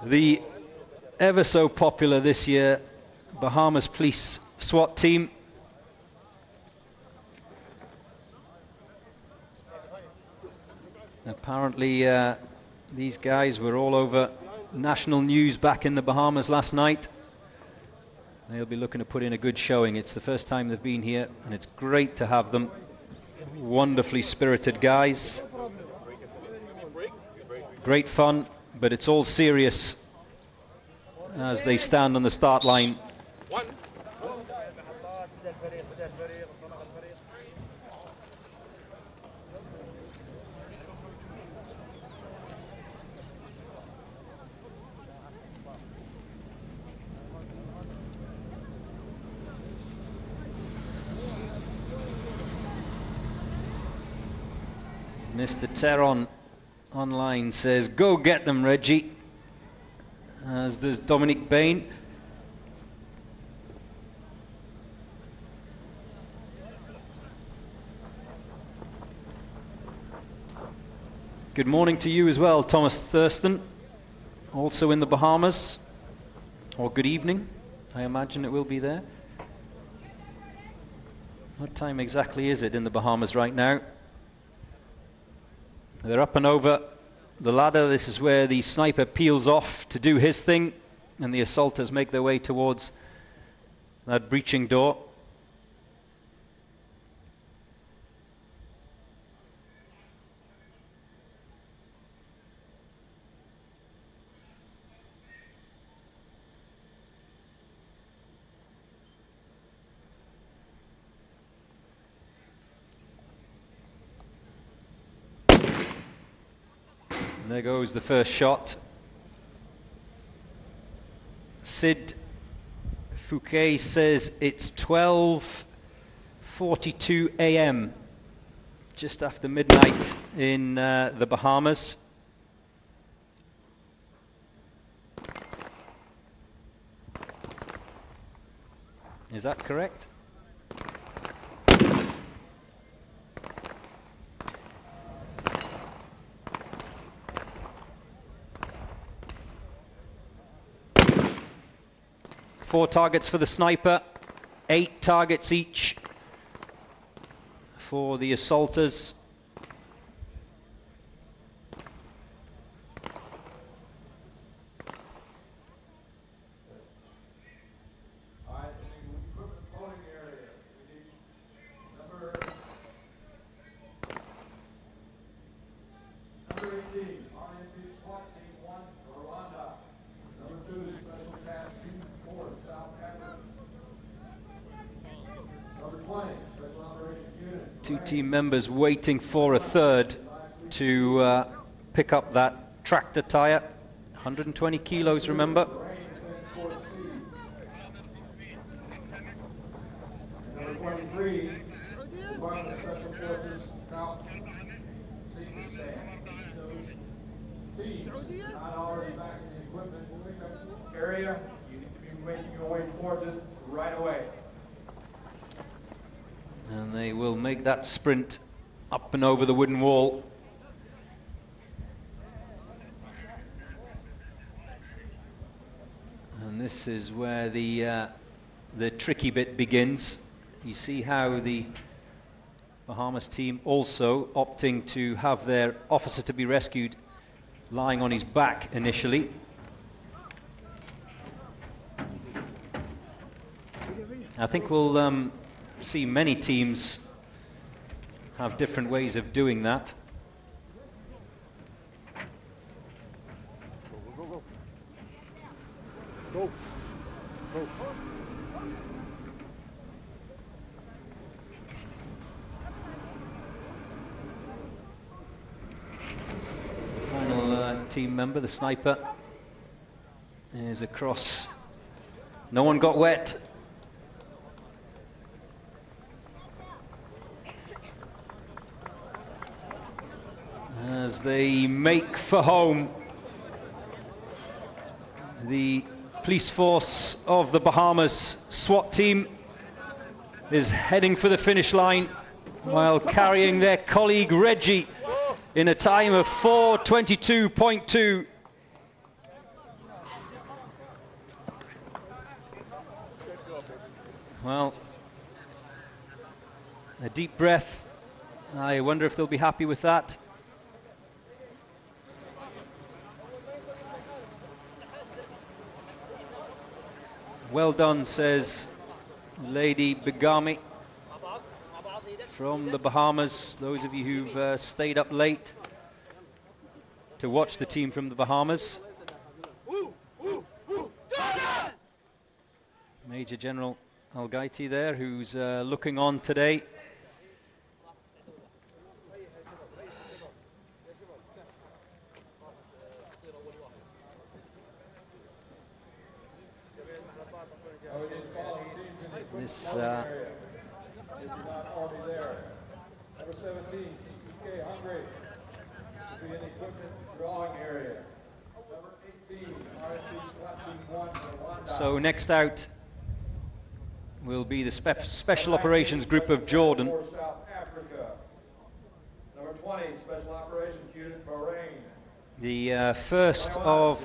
The ever so popular this year Bahamas Police SWAT team. Apparently these guys were all over national news back in the Bahamas last night. They'll be looking to put in a good showing. It's the first time they've been here, and it's great to have them. Wonderfully spirited guys. Great fun, but it's all serious as they stand on the start line. Mr. Teron online says, "Go get them, Reggie," as does Dominic Bain. Good morning to you as well, Thomas Thurston, also in the Bahamas, or good evening, I imagine it will be there. What time exactly is it in the Bahamas right now? They're up and over the ladder. This is where the sniper peels off to do his thing, and the assaulters make their way towards that breaching door. And there goes the first shot. Sid Fouquet says it's 12:42 a.m., just after midnight in the Bahamas. Is that correct? Four targets for the sniper, 8 targets each for the assaulters. Two team members waiting for a third to pick up that tractor tire. 120 kilos, remember. Number 23, Department of Special Forces, Falcon. Seat stand. Seat, not already back in the equipment area. You need to be making your way towards it right away. And they will make that sprint up and over the wooden wall. And this is where the tricky bit begins. You see how the Bahamas team also opting to have their officer to be rescued lying on his back initially. I think we'll see many teams have different ways of doing that. Go. The final team member, the sniper, is across. No one got wet. As they make for home, the police force of the Bahamas SWAT team is heading for the finish line while carrying their colleague Reggie in a time of 4:22.2. Well, a deep breath. I wonder if they'll be happy with that. Well done, says Lady Begami from the Bahamas. Those of you who've stayed up late to watch the team from the Bahamas. Major General Al-Gaiti there, who's looking on today. This Number 17, TK Hungary. Should be in the equipment drawing area. Number 18, RFP SWAT Team 1, Rwanda. So next out will be the Special Operations Group of Jordan. South Africa. Number 20, Special Operations Unit, Bahrain. The first of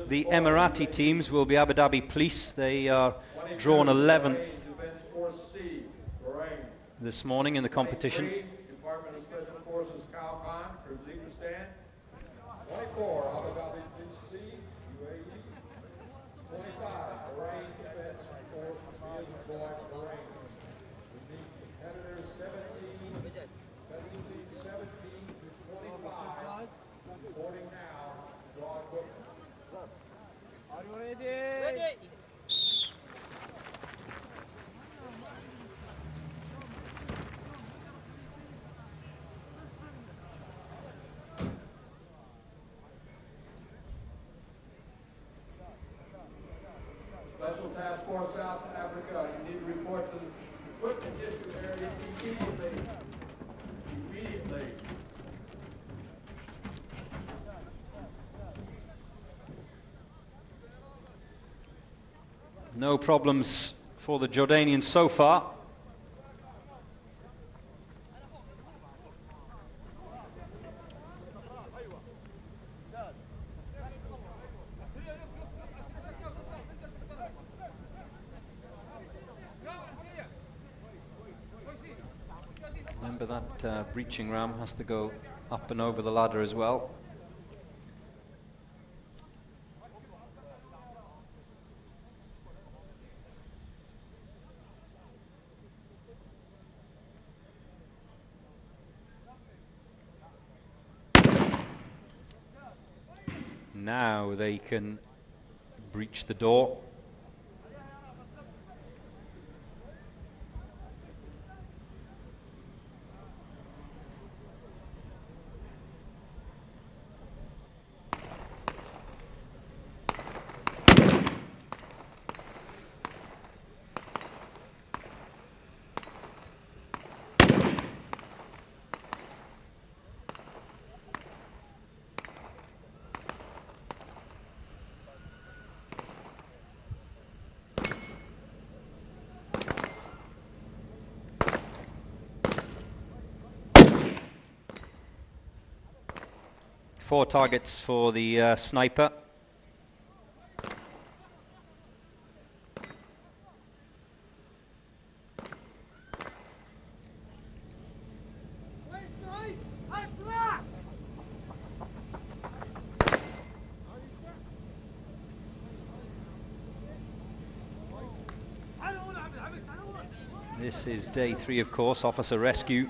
the Emirati teams will be Abu Dhabi Police. They are drawn 11th this morning in the competition. Department of Special Forces, Khalkhan, Kyrgyzstan. 24, Abu Dhabi Police, UAE. 25, Bahrain Defense Force, Bahrain. We need competitors 17 through 25. Reporting now, draw equipment. Are you ready? No problems for the Jordanians so far. Remember that breaching ram has to go up and over the ladder as well. Now they can breach the door. Four targets for the sniper. This is day 3, of course, officer rescue.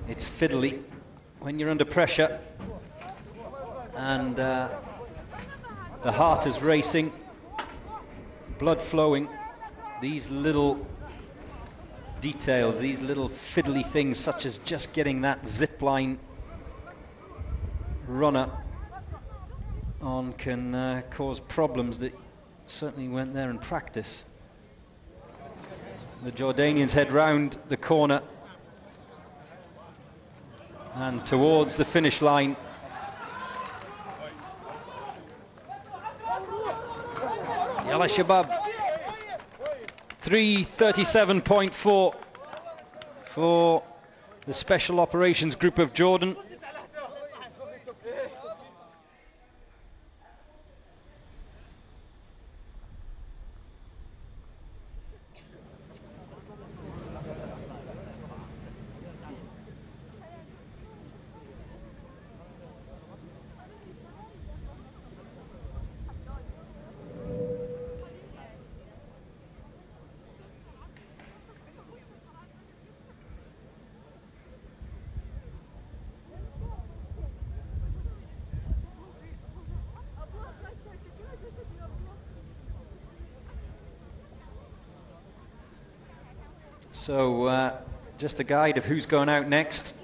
It's fiddly when you're under pressure and the heart is racing, blood flowing. These little details, these little fiddly things, such as just getting that zip line runner on, can cause problems that certainly weren't there in practice. The Jordanians head round the corner and towards the finish line. Yalla Shabab, 3:37.4 for the Special Operations Group of Jordan. So just a guide of who's going out next.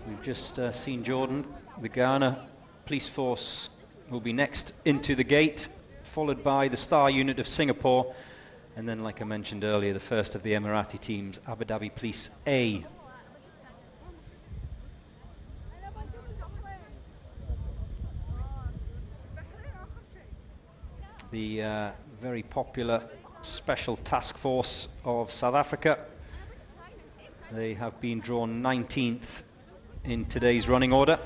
We've just seen Jordan. The Ghana Police Force will be next into the gate, followed by the Star Unit of Singapore, and then, like I mentioned earlier, the first of the Emirati teams, Abu Dhabi Police A. The very popular Special Task Force of South Africa. They have been drawn 19th in today's running order.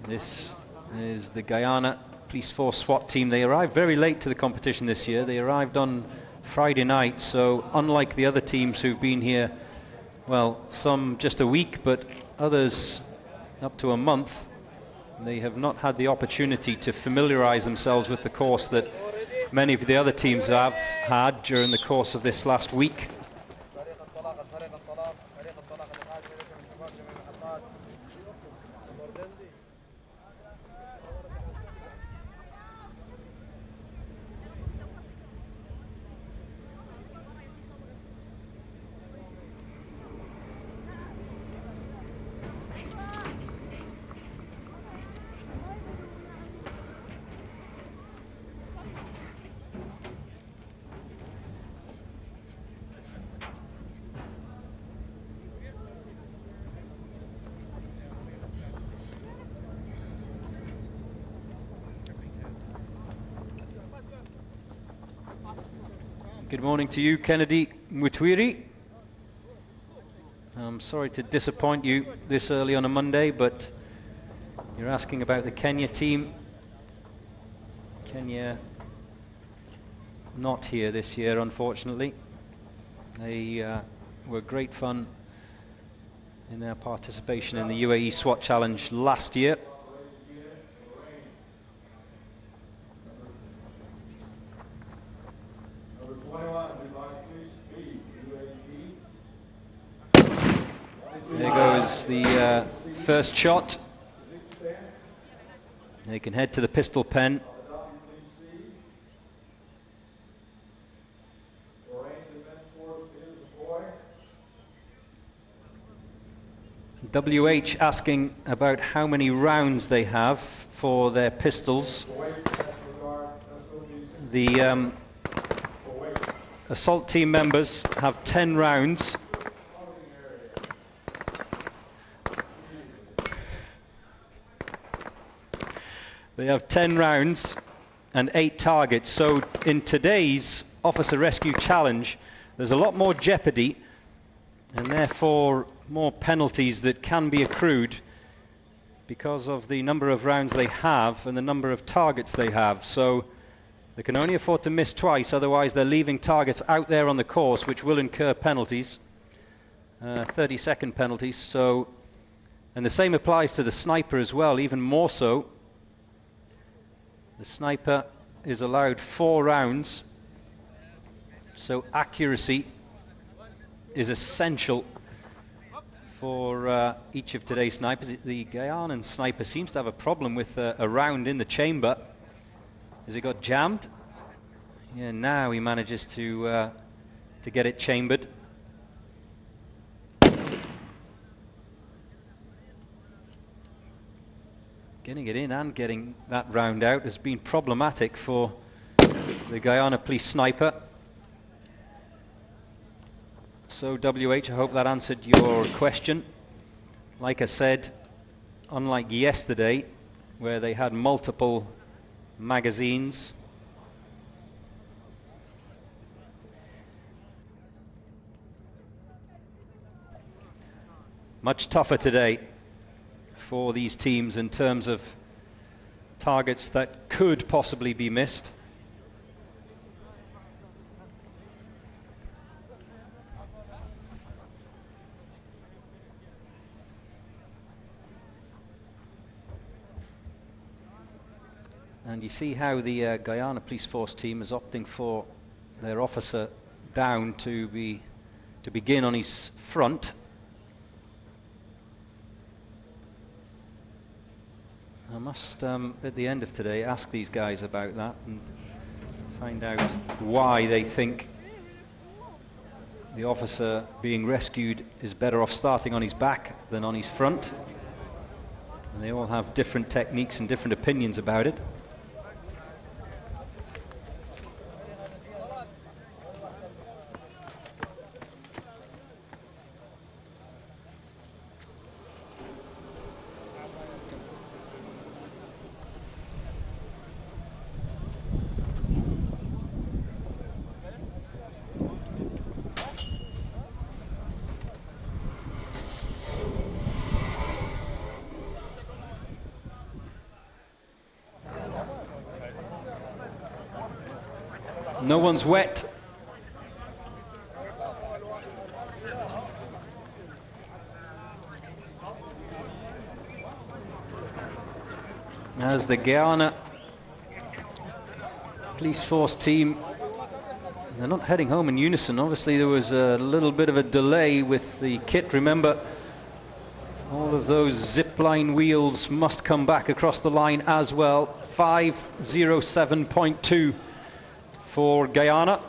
This is the Guyana Police Force SWAT team. They arrived very late to the competition this year. They arrived on Friday night, so unlike the other teams who've been here, well, some just a week, but others up to a month, They have not had the opportunity to familiarize themselves with the course that many of the other teams have had during the course of this last week. Good morning to you, Kennedy Mutwiri. I'm sorry to disappoint you this early on a Monday, but you're asking about the Kenya team. Kenya not here this year, unfortunately. They were great fun in their participation in the UAE SWAT Challenge last year. There goes the first shot. They can head to the pistol pen. WH asking about how many rounds they have for their pistols. The assault team members have 10 rounds. They have 10 rounds and 8 targets. So in today's Officer Rescue Challenge, there's a lot more jeopardy and therefore more penalties that can be accrued because of the number of rounds they have and the number of targets they have. So they can only afford to miss twice, otherwise they're leaving targets out there on the course which will incur penalties, 30-second penalties. So, and the same applies to the sniper as well, even more so. The sniper is allowed 4 rounds, so accuracy is essential for each of today's snipers. The Guyanan sniper seems to have a problem with a round in the chamber. Has it got jammed? Yeah, now he manages to get it chambered. Getting it in and getting that round out has been problematic for the Guyana police sniper. So WH, I hope that answered your question. Like I said, unlike yesterday, where they had multiple magazines, much tougher today for these teams in terms of targets that could possibly be missed. And you see how the Guyana Police Force team is opting for their officer down to begin on his front. I must, at the end of today, ask these guys about that and find out why they think the officer being rescued is better off starting on his back than on his front. And they all have different techniques and different opinions about it. No one's wet. as the Guyana police force team, they're not heading home in unison. Obviously there was a little bit of a delay with the kit. Remember, all of those zip line wheels must come back across the line as well. 5:07.2 for Guyana.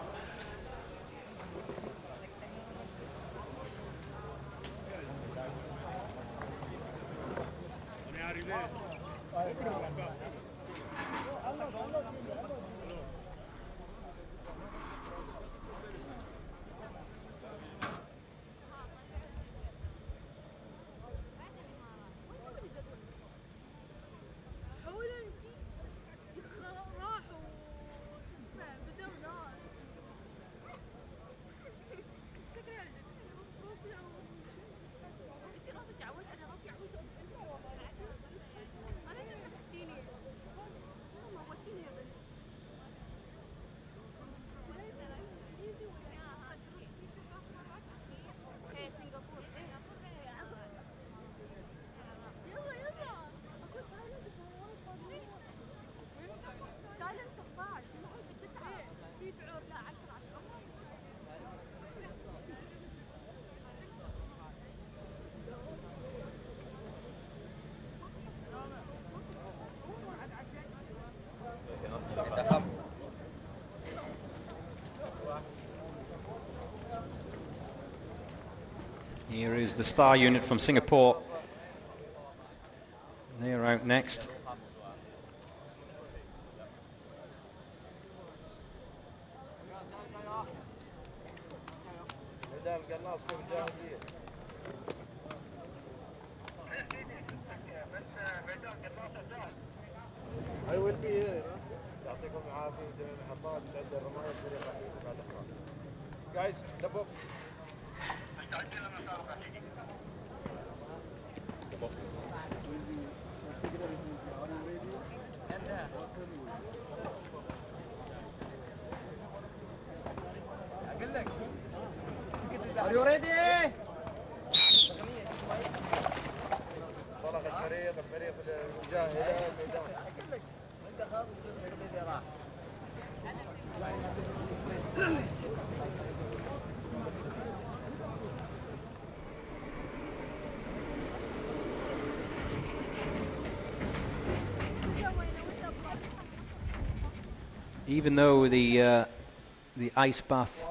Here is the Star unit from Singapore. They're out next. I will be here. Guys, the box. Are you ready? طلق الفريق الجاهز إلى الميدان. Even though the ice bath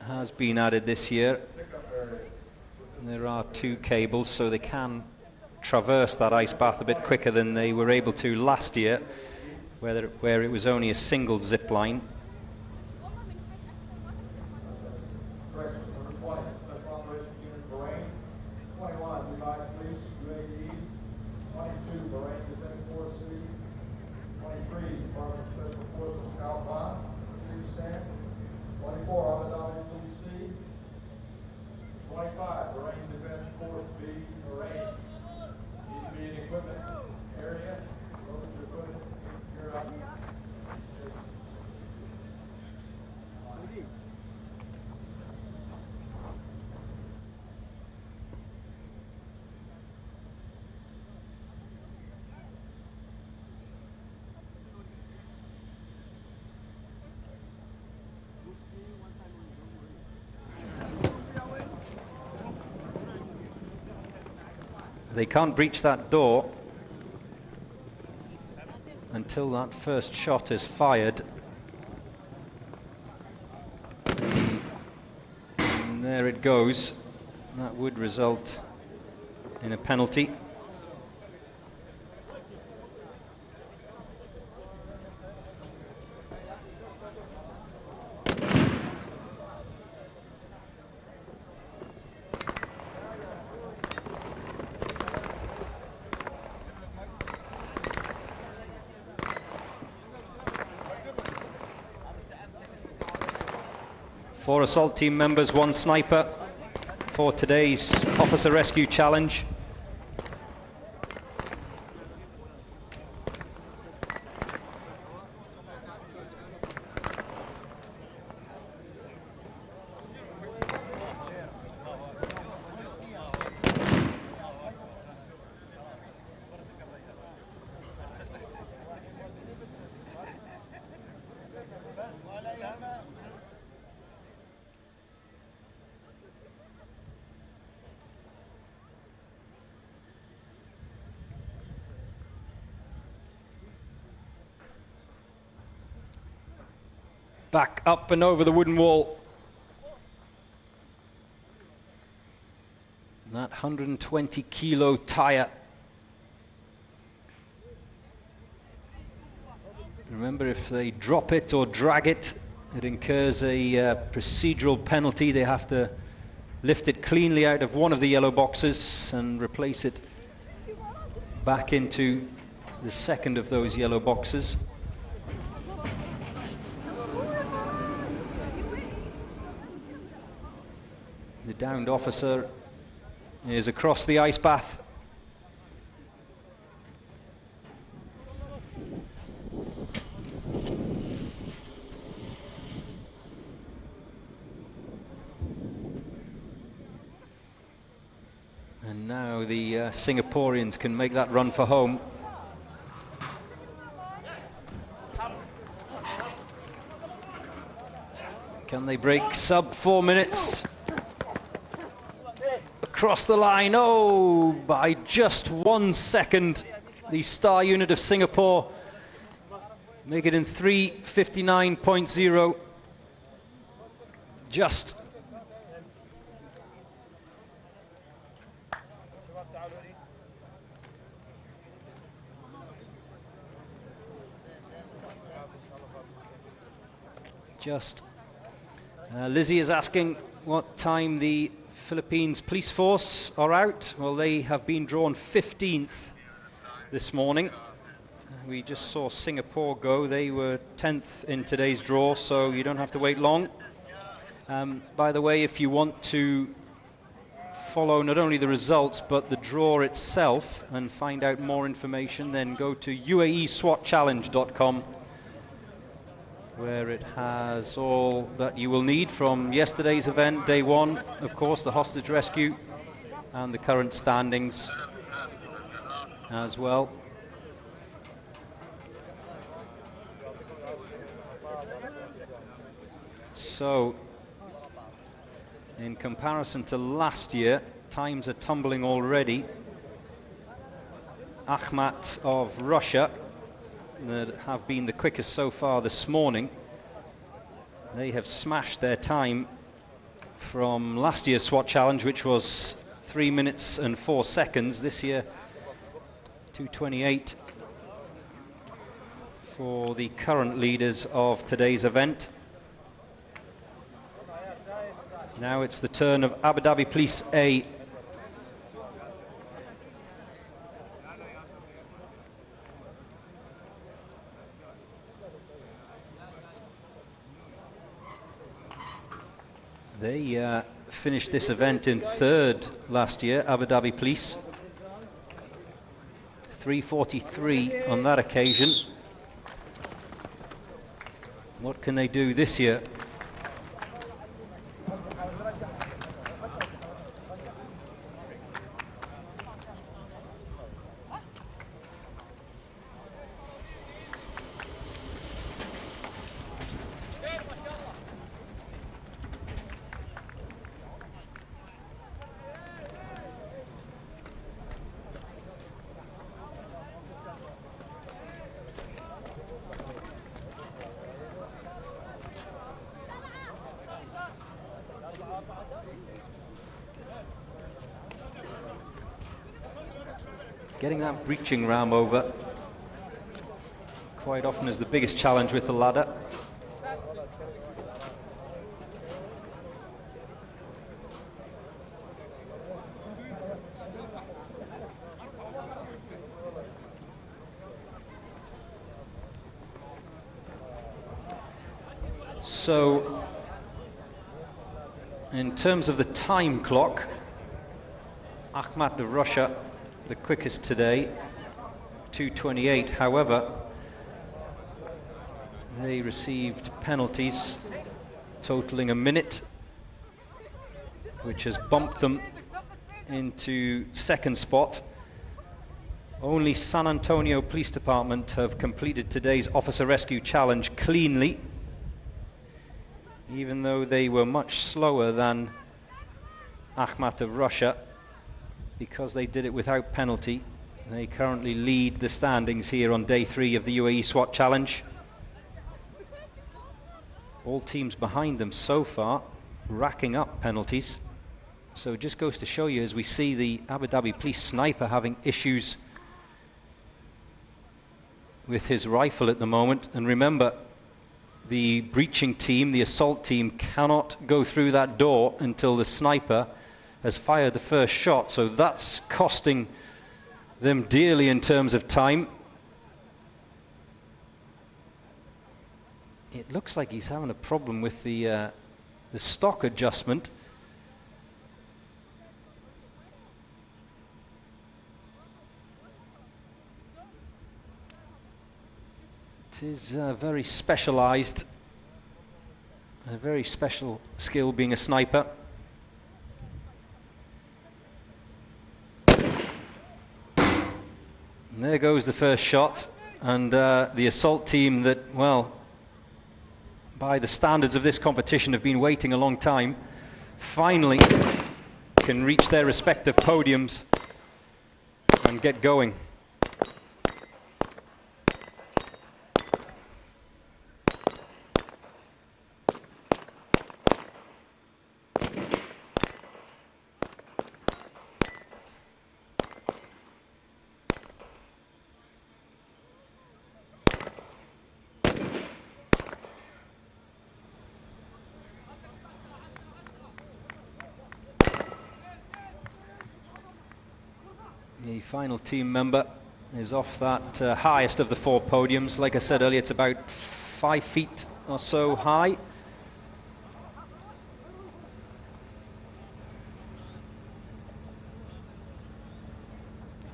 has been added this year, there are 2 cables, so they can traverse that ice bath a bit quicker than they were able to last year, where it was only a single zip line. They can't breach that door until that first shot is fired. And there it goes. That would result in a penalty. Four assault team members, 1 sniper for today's officer rescue challenge. back up and over the wooden wall. And that 120 kilo tire. Remember, if they drop it or drag it, it incurs a procedural penalty. They have to lift it cleanly out of one of the yellow boxes and replace it back into the second of those yellow boxes. The downed officer is across the ice bath. And now the Singaporeans can make that run for home. Can they break sub 4 minutes? Across the line, oh, by just 1 second. The star unit of Singapore make it in 3:59.0. Just. Lizzie is asking what time the Philippines police force are out. Well, they have been drawn 15th this morning. We just saw Singapore go. They were 10th in today's draw, so you don't have to wait long. By the way, if you want to follow not only the results but the draw itself and find out more information, then go to UAESwatChallenge.com, where it has all that you will need from yesterday's event, day one, of course, the hostage rescue, and the current standings as well. So, in comparison to last year, times are tumbling already. Akhmat of Russia, that have been the quickest so far this morning. They have smashed their time from last year's SWAT challenge, which was 3 minutes and 4 seconds. This year, 2:28 for the current leaders of today's event. Now it's the turn of Abu Dhabi Police A. They finished this event in third last year, Abu Dhabi Police. 3:43 on that occasion. What can they do this year? Getting that breaching ram over quite often is the biggest challenge with the ladder. So, in terms of the time clock, Akhmat of Russia, the quickest today, 2:28. However, they received penalties totaling a minute, which has bumped them into second spot. Only San Antonio Police Department have completed today's Officer Rescue Challenge cleanly, even though they were much slower than Akhmat of Russia, because they did it without penalty. They currently lead the standings here on day 3 of the UAE SWAT Challenge. all teams behind them so far racking up penalties. So it just goes to show you, as we see the Abu Dhabi police sniper having issues with his rifle at the moment. And remember, the breaching team, the assault team, cannot go through that door until the sniper has fired the first shot. So that's costing them dearly in terms of time. It looks like he's having a problem with the stock adjustment. It is very specialized, a very special skill being a sniper. And there goes the first shot, and the assault team that, well, by the standards of this competition have been waiting a long time, finally can reach their respective podiums and get going. The final team member is off that highest of the 4 podiums. Like I said earlier, it's about 5 feet or so high.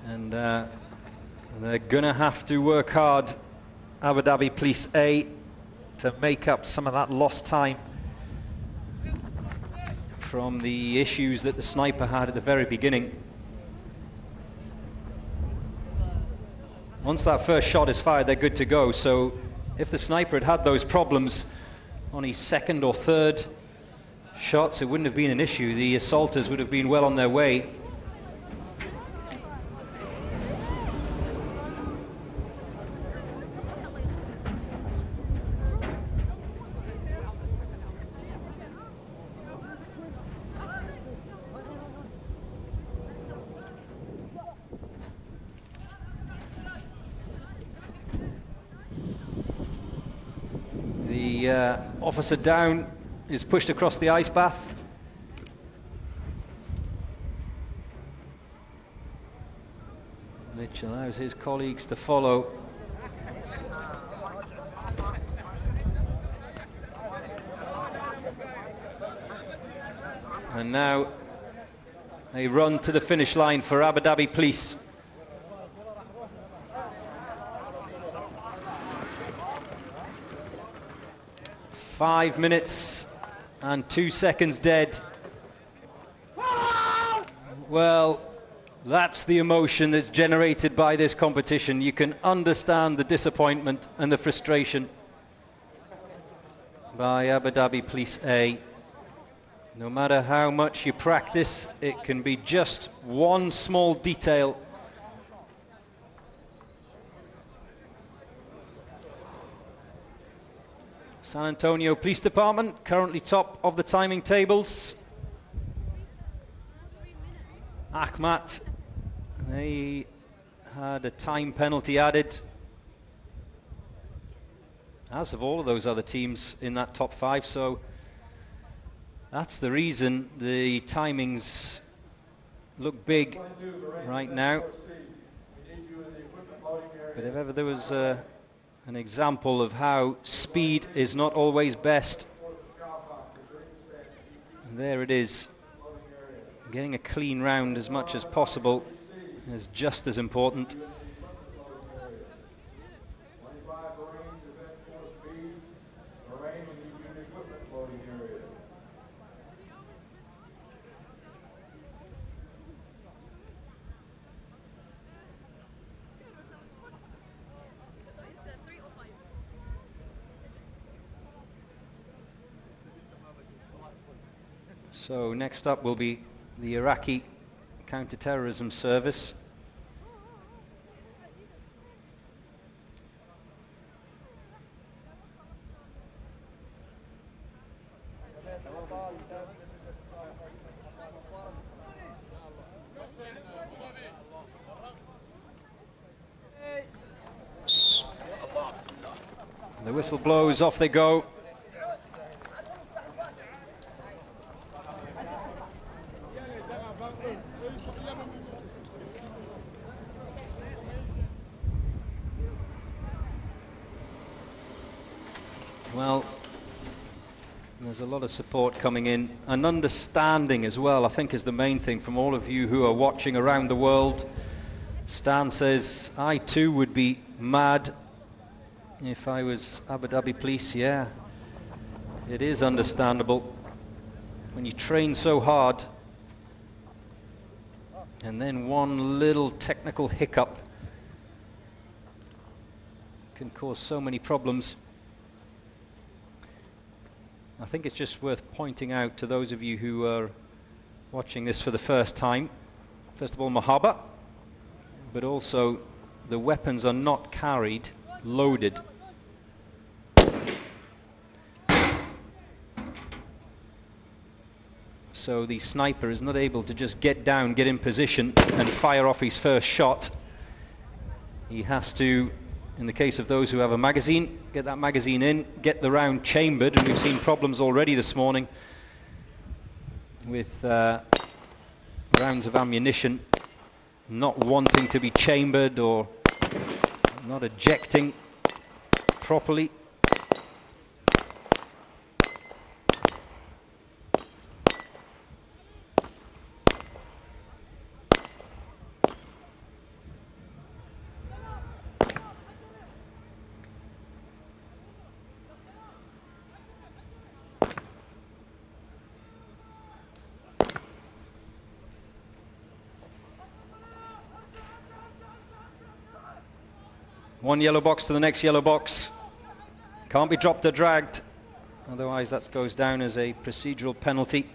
And they're going to have to work hard, Abu Dhabi Police A, to make up some of that lost time from the issues that the sniper had at the very beginning. Once that first shot is fired, they're good to go. So if the sniper had had those problems on his second or third shots, it wouldn't have been an issue. The assaulters would have been well on their way. The officer down is pushed across the ice bath. Which allows his colleagues to follow. And now a run to the finish line for Abu Dhabi Police. Five minutes and 2 seconds dead. Well, that's the emotion that's generated by this competition. You can understand the disappointment and the frustration by Abu Dhabi Police A. No matter how much you practice, it can be just one small detail. San Antonio Police Department currently top of the timing tables. Ahmad, they had a time penalty added, as have all of those other teams in that top 5, so that's the reason the timings look big right now. But if ever there was an example of how speed is not always best, there it is. Getting a clean round as much as possible is just as important. So next up will be the Iraqi Counter-Terrorism Service. The whistle blows, off they go. Well, there's a lot of support coming in, and understanding as well, I think, is the main thing from all of you who are watching around the world. Stan says, I too would be mad if I was Abu Dhabi police. Yeah, it is understandable. When you train so hard, and then one little technical hiccup can cause so many problems. I think it's just worth pointing out to those of you who are watching this for the first time, first of all, mahaba, but also the weapons are not carried loaded. So the sniper is not able to just get down, get in position and fire off his first shot. He has to, in the case of those who have a magazine, get that magazine in, get the round chambered, and we've seen problems already this morning with rounds of ammunition not wanting to be chambered or not ejecting properly. One yellow box to the next yellow box. Can't be dropped or dragged, otherwise that goes down as a procedural penalty.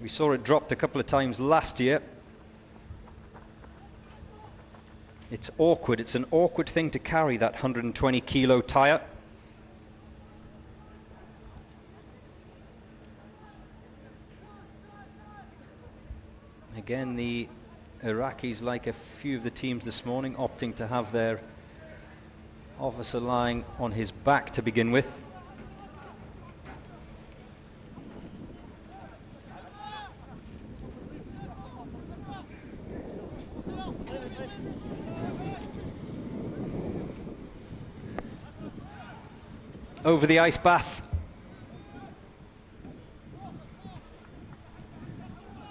We saw it dropped a couple of times last year. It's awkward. It's an awkward thing to carry, that 120 kilo tire. Again, the Iraqis, like a few of the teams this morning, opting to have their officer lying on his back to begin with. Over the ice bath.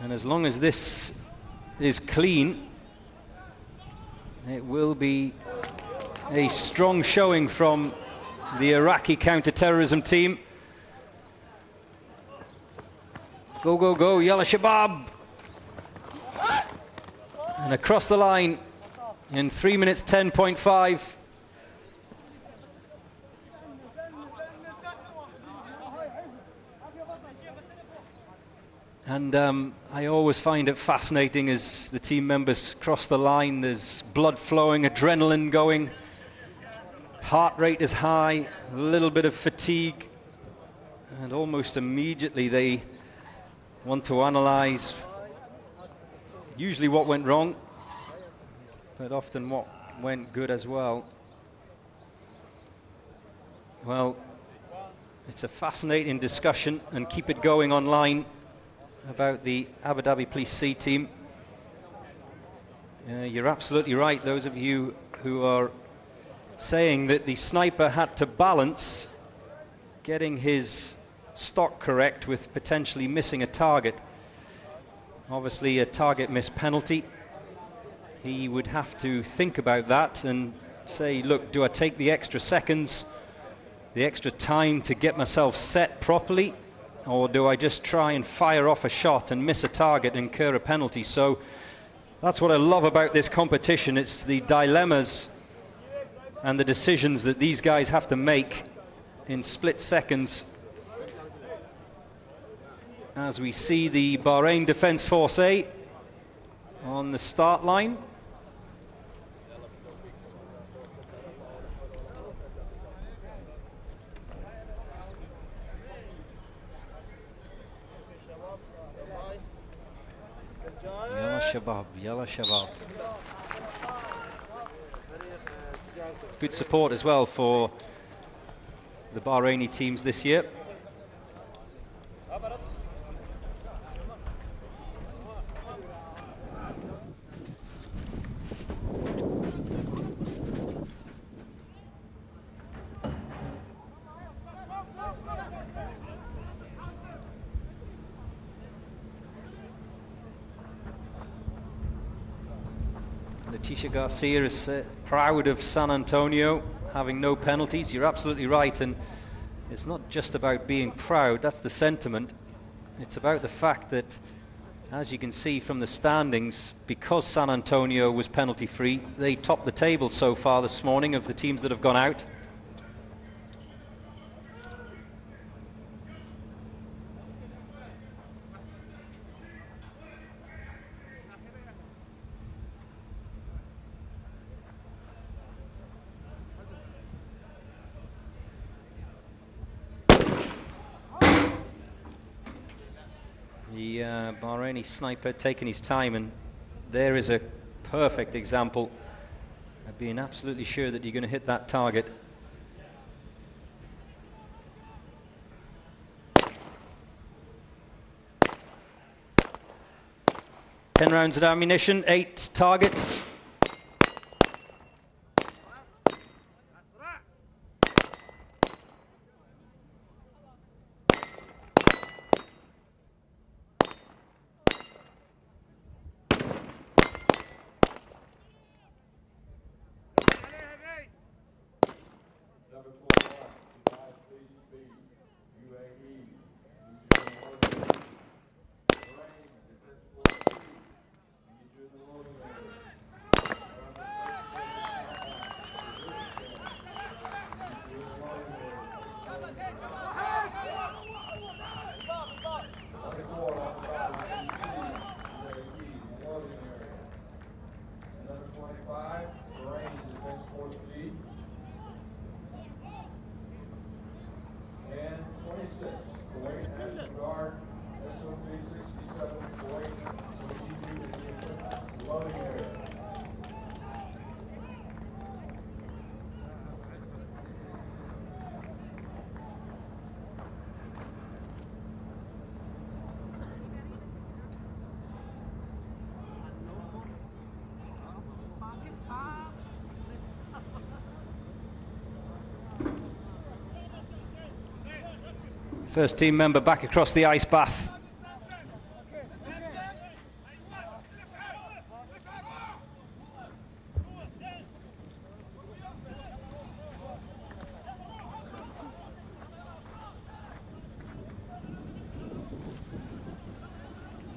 And as long as this is clean, it will be a strong showing from the Iraqi counter-terrorism team. Go, go, go, Yalla Shabab! And across the line in 3 minutes 10.5. And I always find it fascinating as the team members cross the line. There's blood flowing, adrenaline going. Heart rate is high, a little bit of fatigue, and almost immediately they want to analyze usually what went wrong, but often what went good as well. Well, it's a fascinating discussion, and keep it going online about the Abu Dhabi Police C team. You're absolutely right, those of you who are saying that the sniper had to balance getting his stock correct with potentially missing a target. Obviously a target miss penalty. He would have to think about that and say, look, do I take the extra seconds, the extra time to get myself set properly, or do I just try and fire off a shot and miss a target and incur a penalty? So that's what I love about this competition. It's the dilemmas and the decisions that these guys have to make in split seconds. As we see the Bahrain Defence Force A on the start line. Yalla Shabab, Yalla Shabab. Good support as well for the Bahraini teams this year. Leticia Garcia is proud of San Antonio having no penalties. You're absolutely right, and it's not just about being proud, that's the sentiment. It's about the fact that, as you can see from the standings, because San Antonio was penalty free, they topped the table so far this morning of the teams that have gone out. The Bahraini sniper taking his time, and there is a perfect example of being absolutely sure that you're going to hit that target. Ten rounds of ammunition, 8 targets. Number 21, Dubai Police Speed, UAE, Bahrain, Defense Force 2, you do the loading area. Number 25, Bahrain, Defense Force B. And 26, Kuwait National Guard, SOP 67, Kuwait, loading area. First team member back across the ice bath.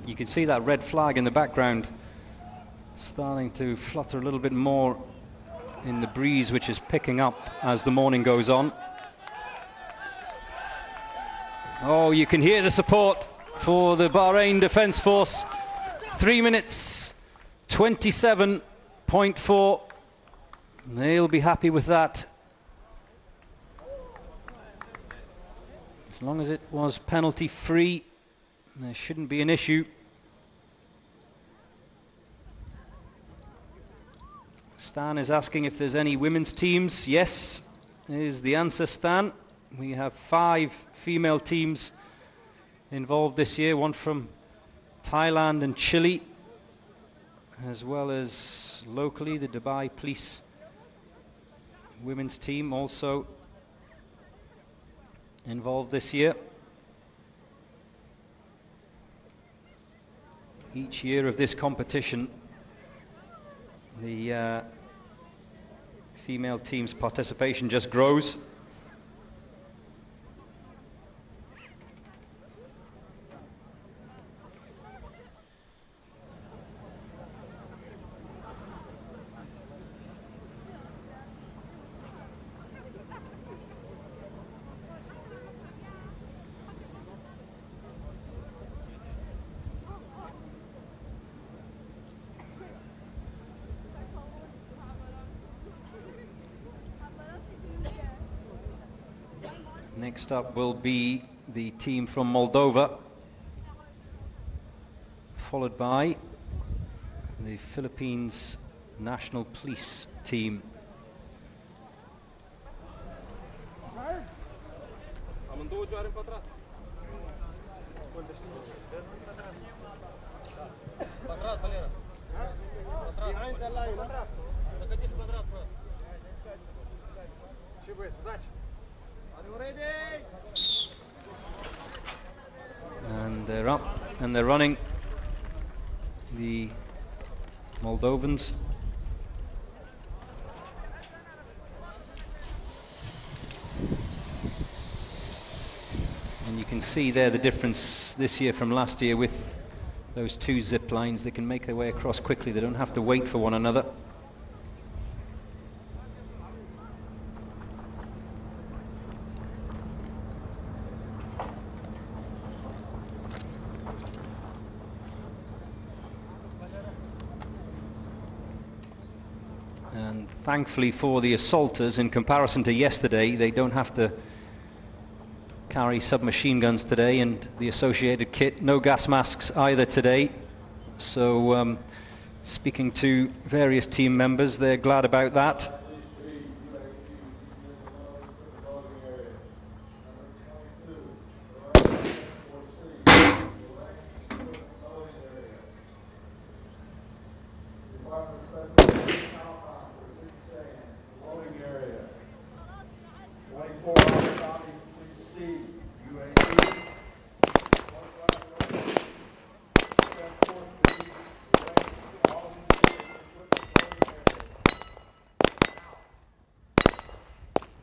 You can see that red flag in the background starting to flutter a little bit more in the breeze, which is picking up as the morning goes on. Oh, you can hear the support for the Bahrain Defence Force. 3 minutes, 27.4. They'll be happy with that. As long as it was penalty free, there shouldn't be an issue. Stan is asking if there's any women's teams. Yes, is the answer, Stan. We have 5 female teams involved this year, one from Thailand and Chile, as well as locally the Dubai Police women's team also involved this year. Each year of this competition, the female team's participation just grows. Next up will be the team from Moldova, followed by the Philippines National Police team. And they're up and they're running, the Moldovans. And you can see there the difference this year from last year with those two zip lines. They can make their way across quickly. They don't have to wait for one another. And thankfully for the assaulters, in comparison to yesterday, they don't have to carry submachine guns today and the associated kit. No gas masks either today. So speaking to various team members, they're glad about that.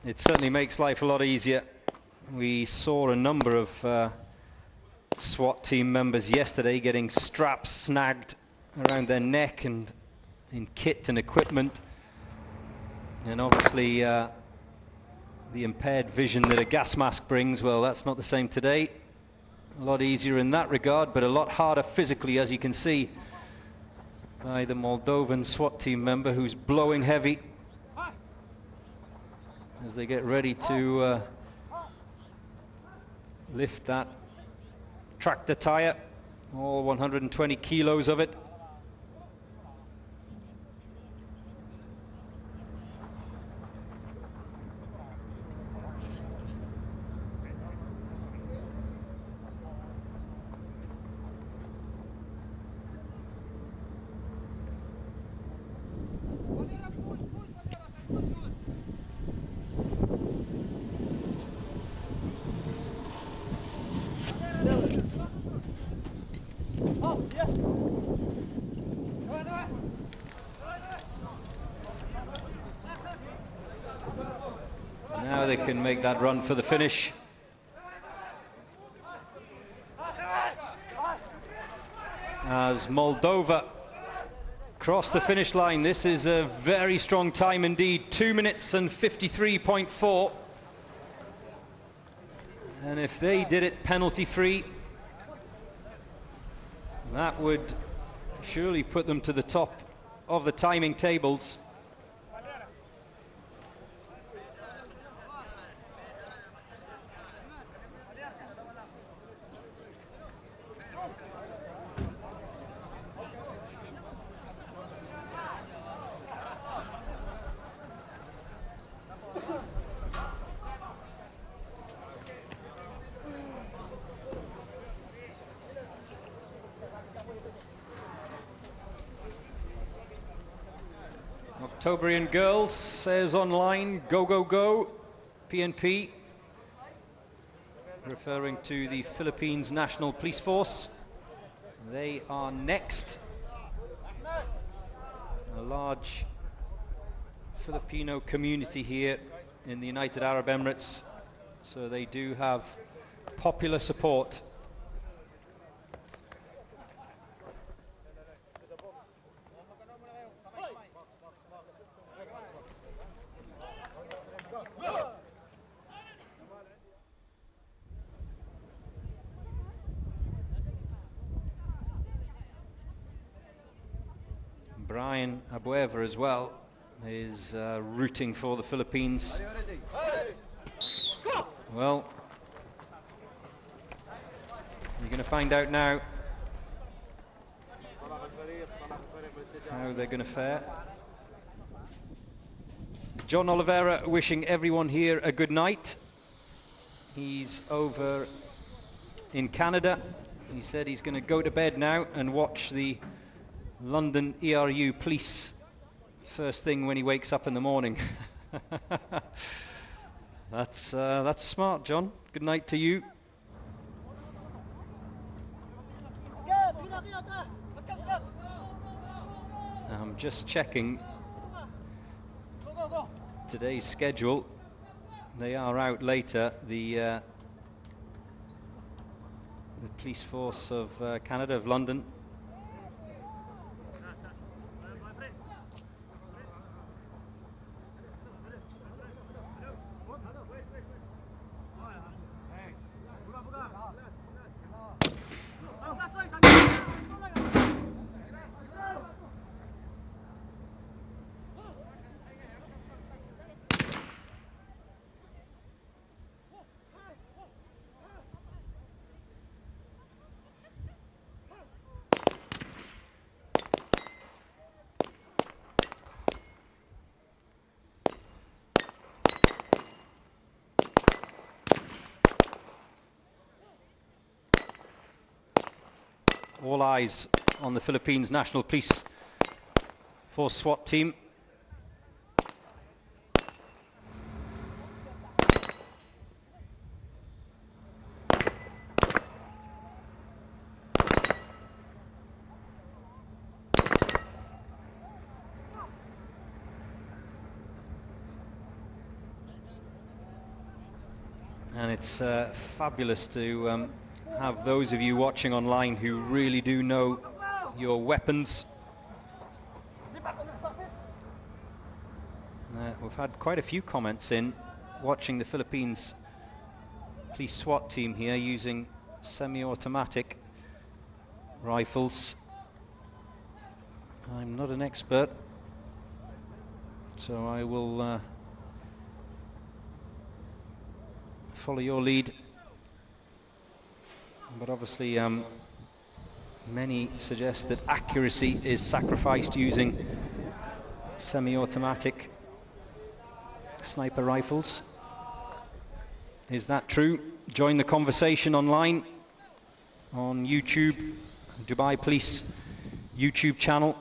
It certainly makes life a lot easier. We saw a number of SWAT team members yesterday getting straps snagged around their neck and in kit and equipment. And obviously the impaired vision that a gas mask brings, well, that's not the same today. A lot easier in that regard, but a lot harder physically, as you can see by the Moldovan SWAT team member who's blowing heavy as they get ready to lift that tractor tire, all 120 kilos of it. Now they can make that run for the finish. As Moldova cross the finish line, this is a very strong time indeed, 2 minutes and 53.4. And if they did it penalty-free, that would surely put them to the top of the timing tables. Octobrian Girls says online, go, go, go, PNP, referring to the Philippines National Police Force. They are next. A large Filipino community here in the United Arab Emirates, so they do have popular support. Brian Abueva as well is rooting for the Philippines. Well, you're going to find out now how they're going to fare. John Oliveira wishing everyone here a good night. He's over in Canada. He said he's going to go to bed now and watch the London ERU police first thing when he wakes up in the morning. That's smart, John. Good night to you. I'm just checking today's schedule. They are out later. The police force of Canada, of London. All eyes on the Philippines National Police Force SWAT team. And it's fabulous to have those of you watching online who really do know your weapons. We've had quite a few comments in watching the Philippines police SWAT team here using semi-automatic rifles. I'm not an expert, so I will follow your lead. But obviously, many suggest that accuracy is sacrificed using semi-automatic sniper rifles. Is that true? Join the conversation online on YouTube, Dubai Police YouTube channel.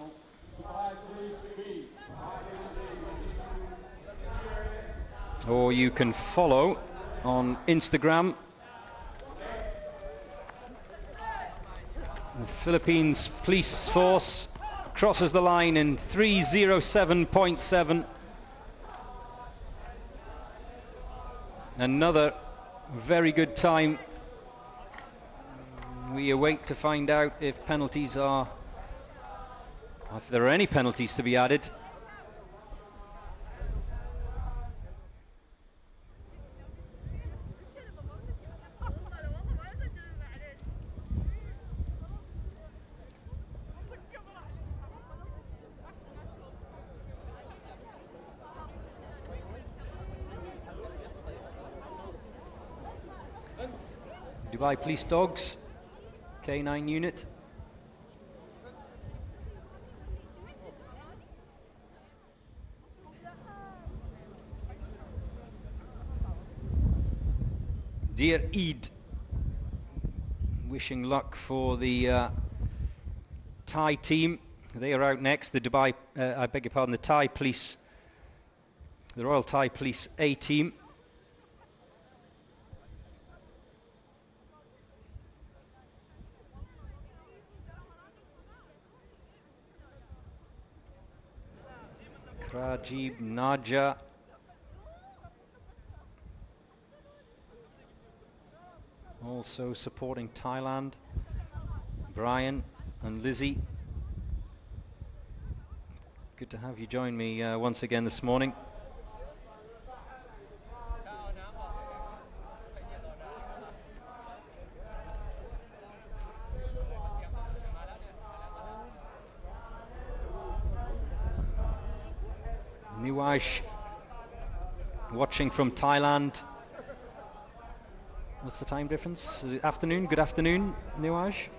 Or you can follow on Instagram. The Philippines Police Force crosses the line in 3:07.7. Another very good time. We await to find out if penalties are, if there are any penalties to be added. Dubai Police Dogs, K9 unit. Dear Eid, wishing luck for the Thai team. They are out next. The Dubai, I beg your pardon, the Thai Police, the Royal Thai Police A team. Rajib Naja, also supporting Thailand, Brian and Lizzie. Good to have you join me once again this morning. Niwaj watching from Thailand. What's the time difference? Is it afternoon? Good afternoon, Niwaj.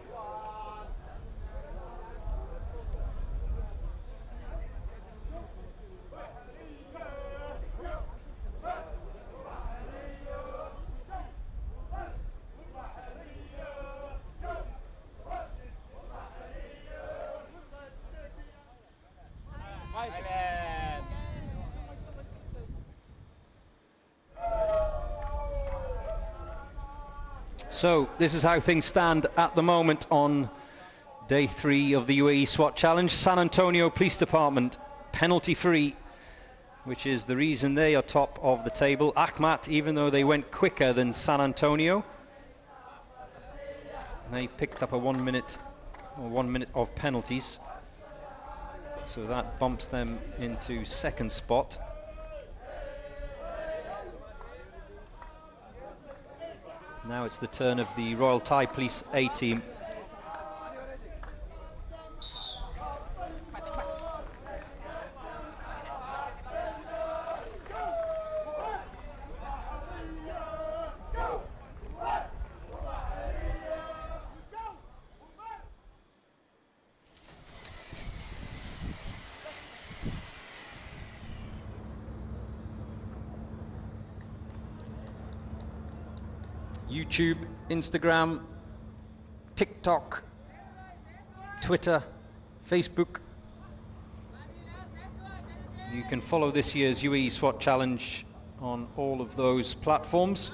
So this is how things stand at the moment on day 3 of the UAE SWAT Challenge. San Antonio Police Department, penalty free, which is the reason they are top of the table. Akhmat, even though they went quicker than San Antonio, they picked up a 1 minute of penalties. So that bumps them into second spot. Now it's the turn of the Royal Thai Police A team. YouTube, Instagram, TikTok, Twitter, Facebook. You can follow this year's UAE SWAT Challenge on all of those platforms.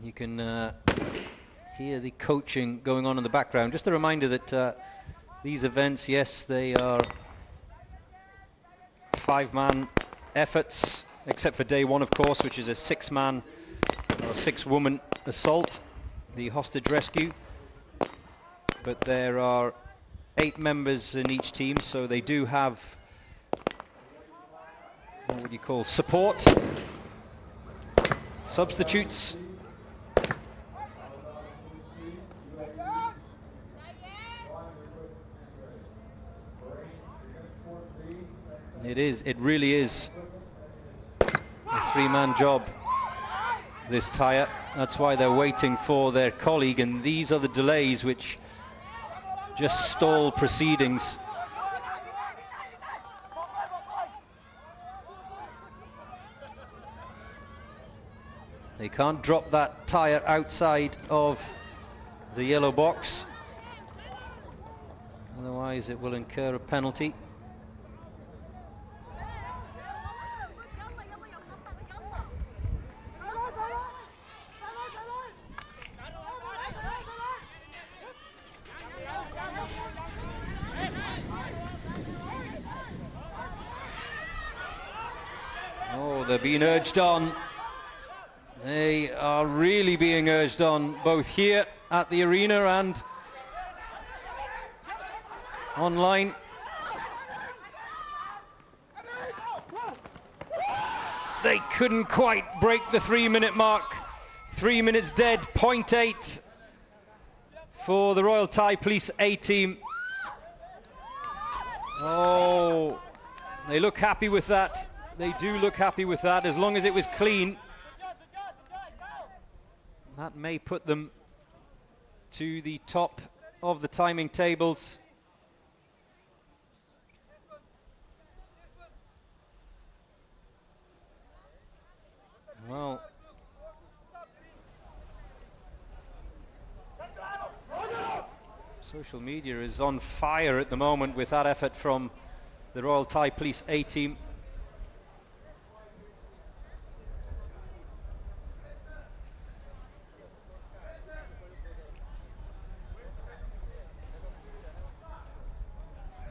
You can hear the coaching going on in the background. Just a reminder that these events, yes, they are 5-man efforts, except for day 1, of course, which is a 6-man or 6-woman assault, the hostage rescue. But there are 8 members in each team, so they do have, what would you call, support, substitutes. It really is a 3-man job, this tire. That's why they're waiting for their colleague, and these are the delays which just stall proceedings. They can't drop that tire outside of the yellow box, otherwise it will incur a penalty. Oh, they're being urged on. They are really being urged on, both here at the arena and online. They couldn't quite break the 3-minute mark. 3 minutes dead, 0.8 for the Royal Thai Police A team. Oh, they look happy with that. They do look happy with that, as long as it was clean. That may put them to the top of the timing tables. Well, social media is on fire at the moment with that effort from the Royal Thai Police A team.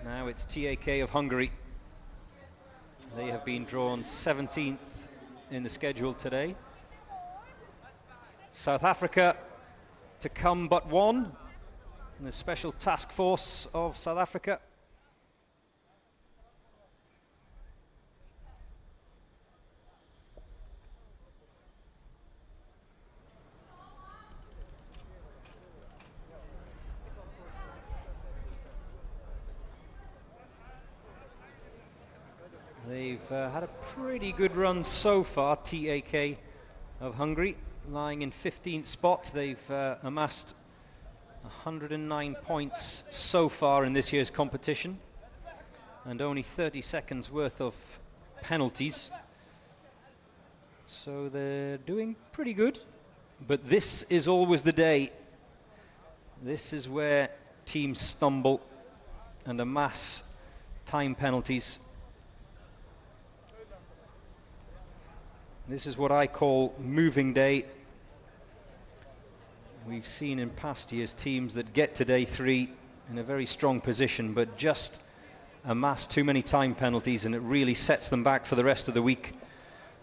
Now it's TAK of Hungary. They have been drawn 17th in the schedule today. South Africa to come but one in the Special Task Force of South Africa. had a pretty good run so far, TAK of Hungary, lying in 15th spot. They've amassed 109 points so far in this year's competition, and only 30 seconds worth of penalties. So they're doing pretty good, but this is always the day. This is where teams stumble and amass time penalties. This is what I call moving day. We've seen in past years teams that get to day 3 in a very strong position, but just amass too many time penalties, and it really sets them back for the rest of the week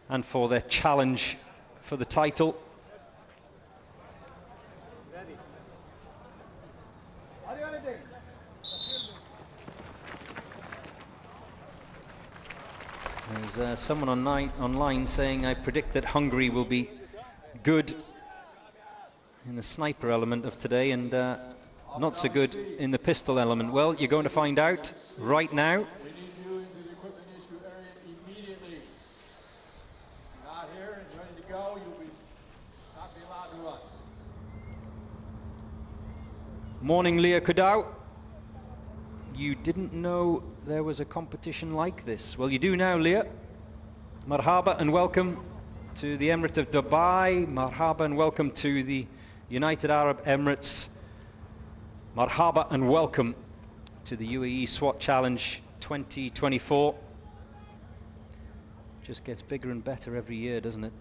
and for their challenge for the title. There's someone online saying, I predict that Hungary will be good in the sniper element of today and not so good in the pistol element. Well, you're going to find out right now. We need you into the equipment issue area immediately. Not here and ready to go, you'll not be allowed to run. Morning, Leah Kudau. You didn't know there was a competition like this. Well, you do now, Leah. Marhaba and welcome to the Emirate of Dubai. Marhaba and welcome to the United Arab Emirates. Marhaba and welcome to the UAE SWAT Challenge 2024. Just gets bigger and better every year, doesn't it?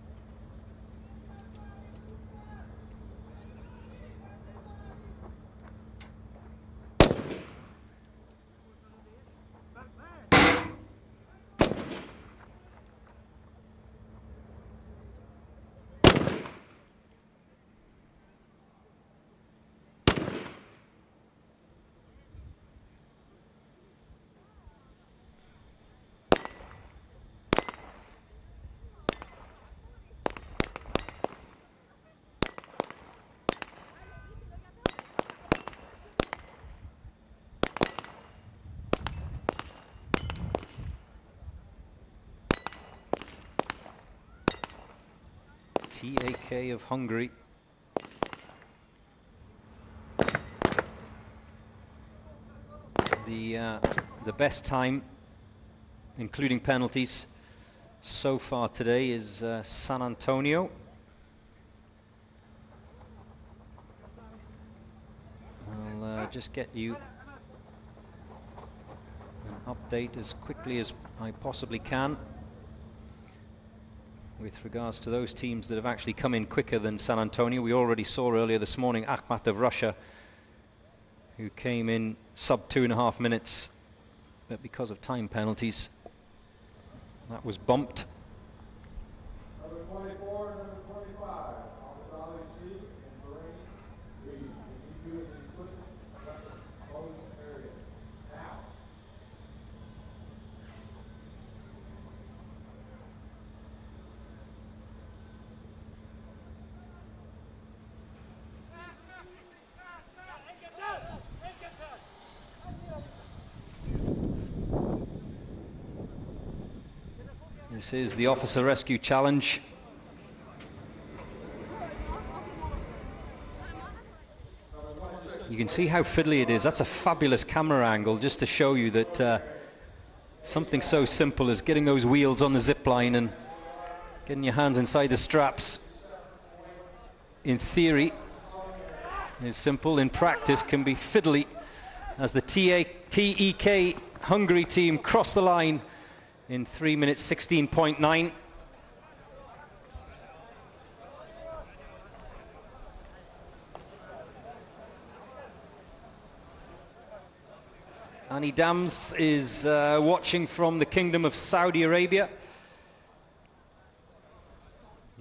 TAK of Hungary. The best time, including penalties, so far today is San Antonio. I'll just get you an update as quickly as I possibly can with regards to those teams that have actually come in quicker than San Antonio. We already saw earlier this morning Akhmat of Russia, who came in sub 2.5 minutes, but because of time penalties, that was bumped. Number 24 and number 25, Al-Ghazali C and Marine Reed. We need you in the equipment closed area. Now. This is the Officer Rescue Challenge. You can see how fiddly it is. That's a fabulous camera angle, just to show you that something so simple as getting those wheels on the zip line and getting your hands inside the straps, in theory, is simple. In practice, can be fiddly, as the TEK Hungary team cross the line in 3 minutes 16.9. Annie Dams is watching from the Kingdom of Saudi Arabia.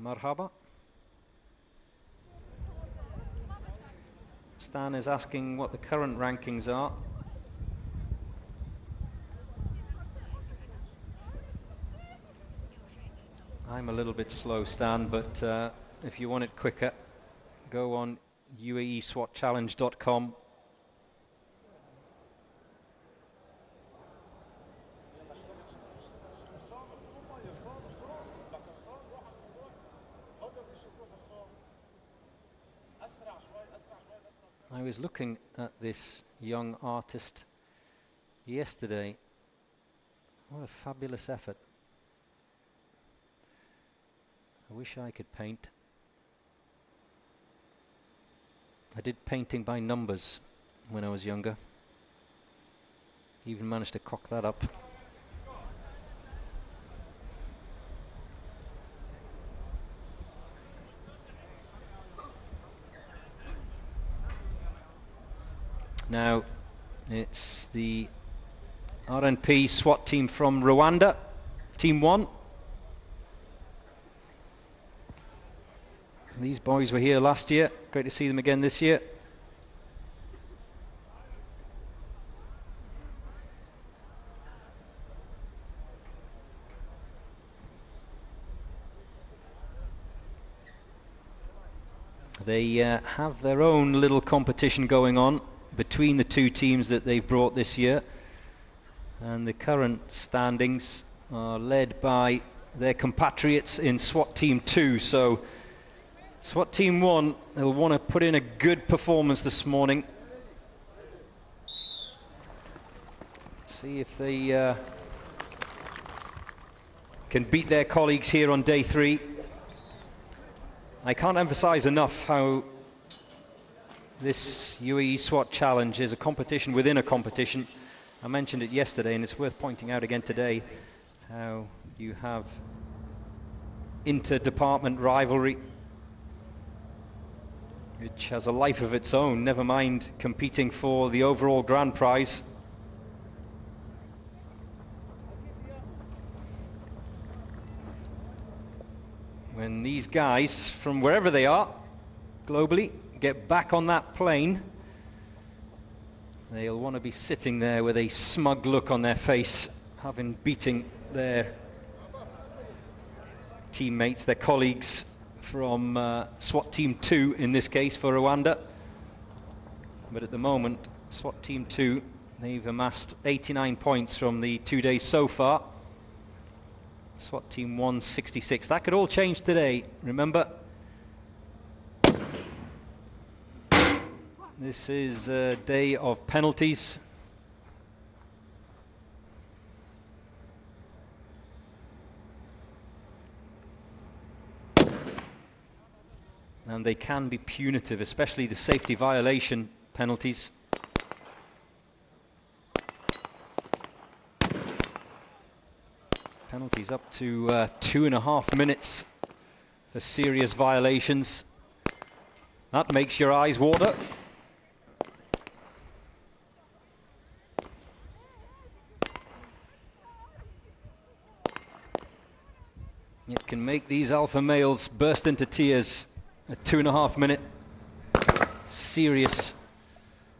Marhaba. Stan is asking what the current rankings are. I'm a little bit slow, Stan, but if you want it quicker, go on UAESWATchallenge.com. I was looking at this young artist yesterday. What a fabulous effort. I wish I could paint. I did painting by numbers when I was younger. Even managed to cock that up. Now it's the RNP SWAT team from Rwanda, Team 1. These boys were here last year. Great to see them again this year. They have their own little competition going on between the two teams that they've brought this year. And the current standings are led by their compatriots in SWAT Team 2. So SWAT Team 1, they'll want to put in a good performance this morning. See if they can beat their colleagues here on day 3. I can't emphasize enough how this UAE SWAT Challenge is a competition within a competition. I mentioned it yesterday, and it's worth pointing out again today how you have inter-department rivalry, which has a life of its own, never mind competing for the overall grand prize. When these guys, from wherever they are, globally, get back on that plane, they'll want to be sitting there with a smug look on their face, having beaten their teammates, their colleagues from SWAT Team 2, in this case for Rwanda. But at the moment, SWAT Team 2, they've amassed 89 points from the 2 days so far. SWAT Team 1, 66. That could all change today, remember. This is a day of penalties. And they can be punitive, especially the safety violation penalties. Penalties up to 2.5 minutes for serious violations. That makes your eyes water. It can make these alpha males burst into tears. A 2.5 minute serious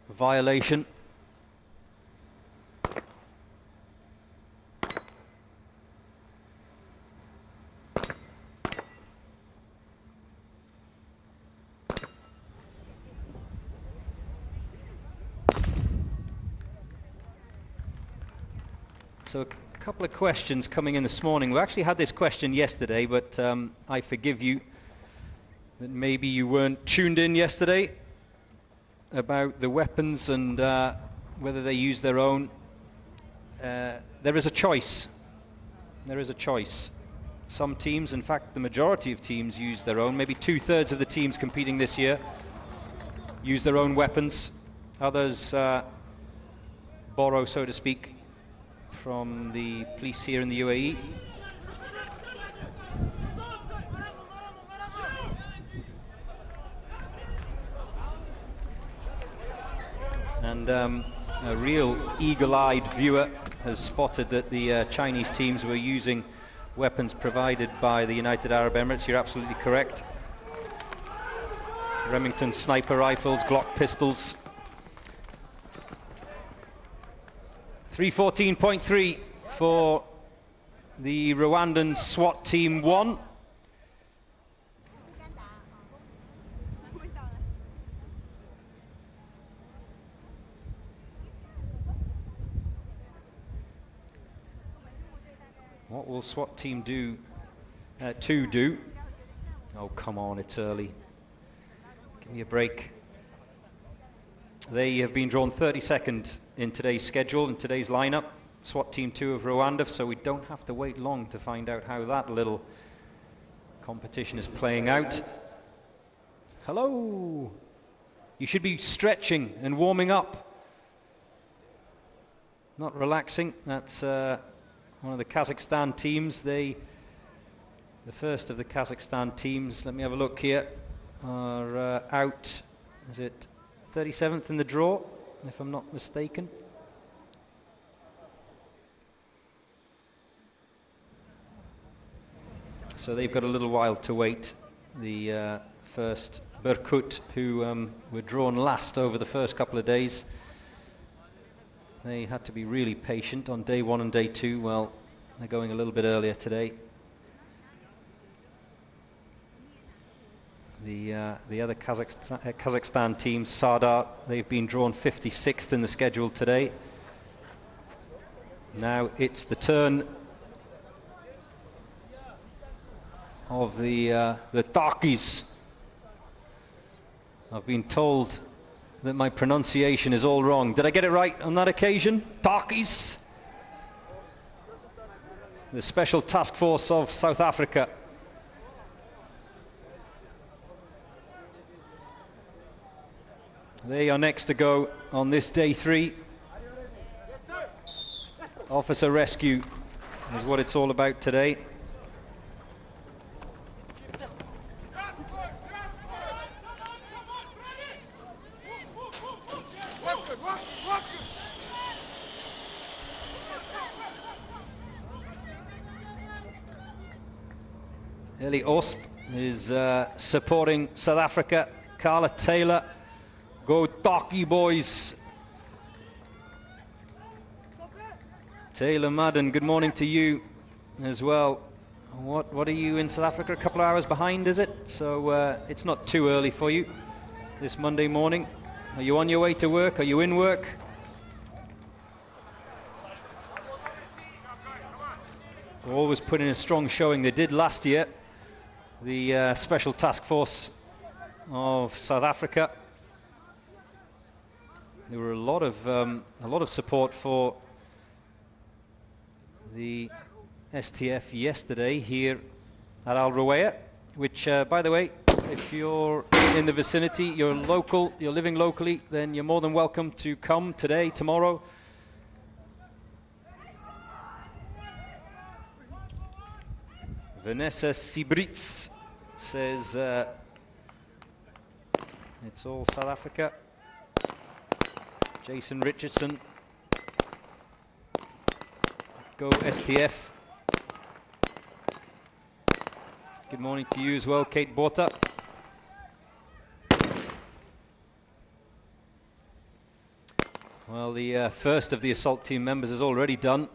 violation. So a couple of questions coming in this morning. We actually had this question yesterday, but I forgive you that maybe you weren't tuned in yesterday about the weapons and whether they use their own. There is a choice. There is a choice. Some teams, in fact, the majority of teams use their own. Maybe 2/3 of the teams competing this year use their own weapons. Others borrow, so to speak, from the police here in the UAE. And a real eagle-eyed viewer has spotted that the Chinese teams were using weapons provided by the United Arab Emirates. You're absolutely correct. Remington sniper rifles, Glock pistols. 314.3 for the Rwandan SWAT Team 1. What will SWAT Team 2 do? Oh, come on, it's early. Give me a break. They have been drawn 32nd in today's schedule, in today's lineup. SWAT Team 2 of Rwanda, so we don't have to wait long to find out how that little competition is playing out. Hello! You should be stretching and warming up. Not relaxing. That's one of the Kazakhstan teams. The first of the Kazakhstan teams, let me have a look here, are out, is it 37th in the draw, if I'm not mistaken. So they've got a little while to wait. The first Berkut, who were drawn last over the first couple of days. They had to be really patient on day 1 and day 2. Well, they're going a little bit earlier today. The other Kazakhstan team, Sardar, they've been drawn 56th in the schedule today. Now it's the turn of the Takis. I've been told that my pronunciation is all wrong. Did I get it right on that occasion? Takis. The Special Task Force of South Africa. They are next to go on this day 3. Officer rescue is what it's all about today. Ellie Osp is supporting South Africa. Carla Taylor, go Taki boys. Taylor Madden, good morning to you as well. What are you in South Africa? A couple of hours behind, is it? So it's not too early for you this Monday morning. Are you on your way to work? Are you in work? Always put in a strong showing. They did last year. The Special Task Force of South Africa. There were a lot of support for the STF yesterday here at Al Ruwaya, which, by the way, if you're in the vicinity, you're local, you're living locally, then you're more than welcome to come today, tomorrow. Vanessa Sibritz says it's all South Africa. Jason Richardson, go STF. Good morning to you as well, Kate Bota. Well, the first of the assault team members is already done.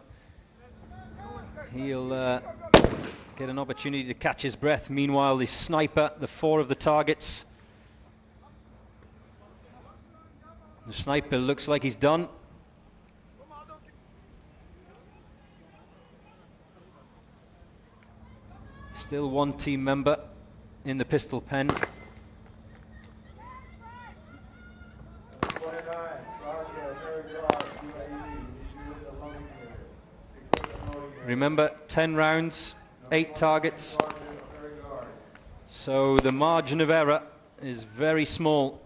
He'll get an opportunity to catch his breath. Meanwhile, the sniper, the 4 of the targets. The sniper looks like he's done. Still 1 team member in the pistol pen. Remember, 10 rounds, 8 targets. So the margin of error is very small.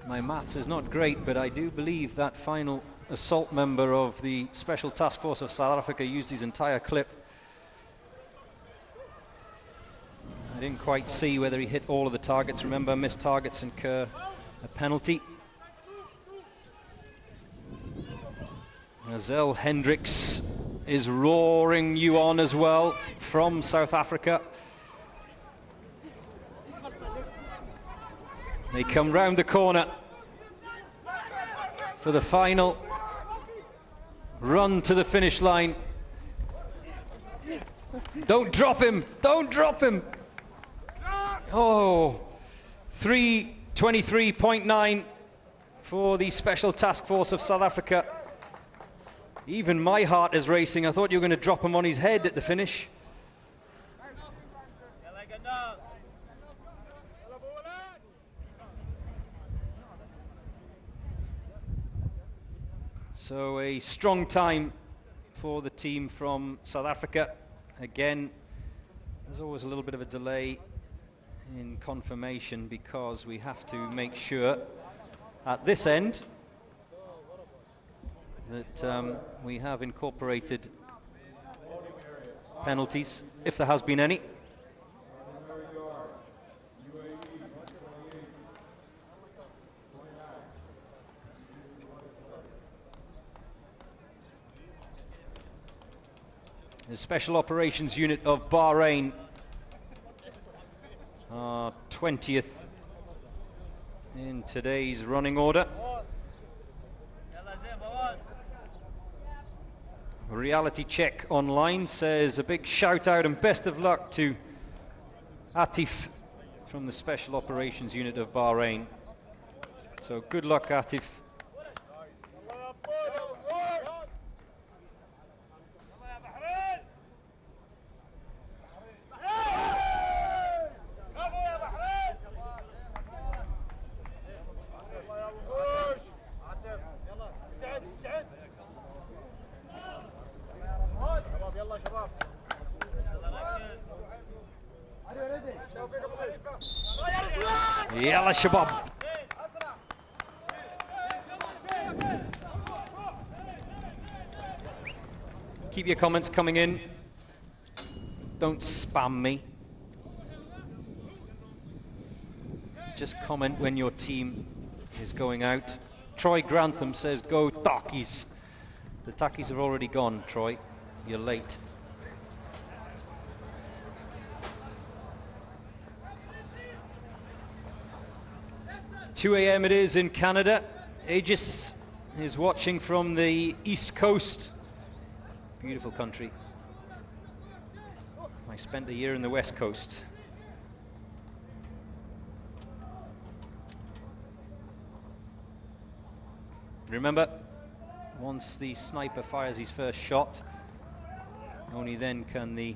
My maths is not great, but I do believe that final assault member of the Special Task Force of South Africa used his entire clip. I didn't quite see whether he hit all of the targets. Remember, missed targets incur a penalty. Azel Hendricks is roaring you on as well from South Africa. They come round the corner for the final run to the finish line. Don't drop him! Don't drop him! Oh, 3:23.9 for the Special Task Force of South Africa. Even my heart is racing. I thought you were going to drop him on his head at the finish. So a strong time for the team from South Africa. Again, there's always a little bit of a delay in confirmation because we have to make sure at this end that we have incorporated penalties, if there has been any. The Special Operations Unit of Bahrain are 20th in today's running order. Reality Check Online says a big shout out and best of luck to Atif from the Special Operations Unit of Bahrain. So good luck, Atif. يلا شباب. Keep your comments coming in. Don't spam me. Just comment when your team is going out. Troy Grantham says go Takis. The Takis have already gone, Troy. You're late. $2 a.m. it is in Canada. Aegis is watching from the East Coast. Beautiful country. I spent a year in the West Coast. Remember, once the sniper fires his first shot, only then can the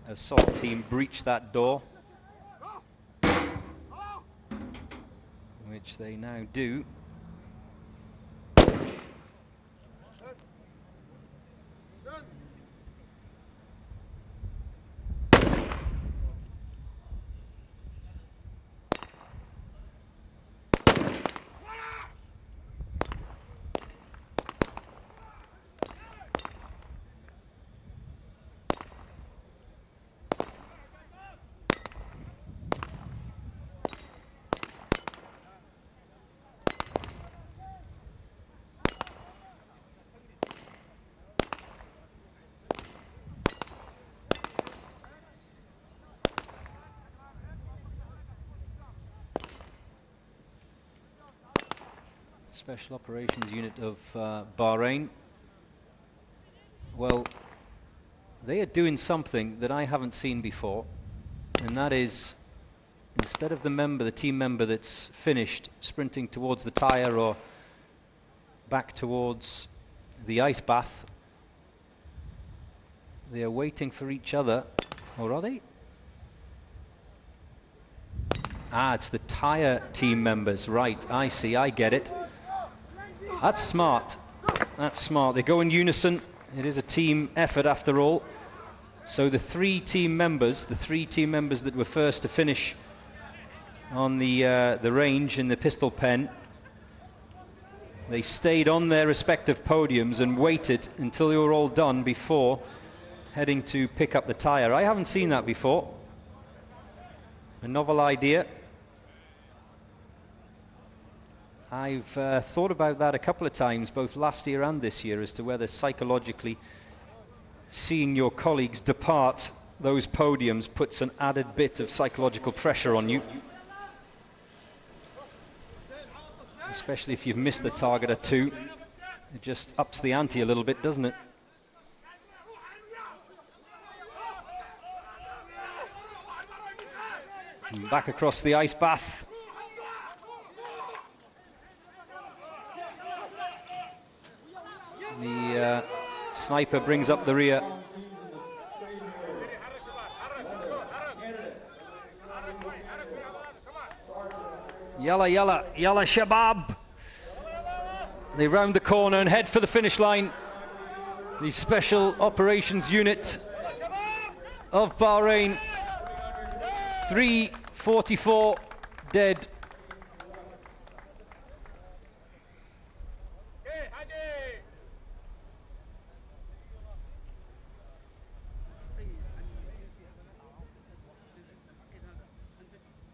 assault team breach that door, which they now do. Special Operations Unit of Bahrain. Well, they are doing something that I haven't seen before, and that is, instead of the team member that's finished sprinting towards the tire or back towards the ice bath, they are waiting for each other, or are they? Ah, it's the tire team members, right, I see, I get it. That's smart. That's smart. They go in unison. It is a team effort after all. So the three team members that were first to finish on the range in the pistol pen, they stayed on their respective podiums and waited until they were all done before heading to pick up the tire. I haven't seen that before. A novel idea. I've thought about that a couple of times, both last year and this year, as to whether psychologically seeing your colleagues depart those podiums puts an added bit of psychological pressure on you. Especially if you've missed the target or two. It just ups the ante a little bit, doesn't it? And back across the ice bath. The sniper brings up the rear. Yalla, yalla, yalla, Shabab. They round the corner and head for the finish line. The Special Operations Unit of Bahrain. 344 dead.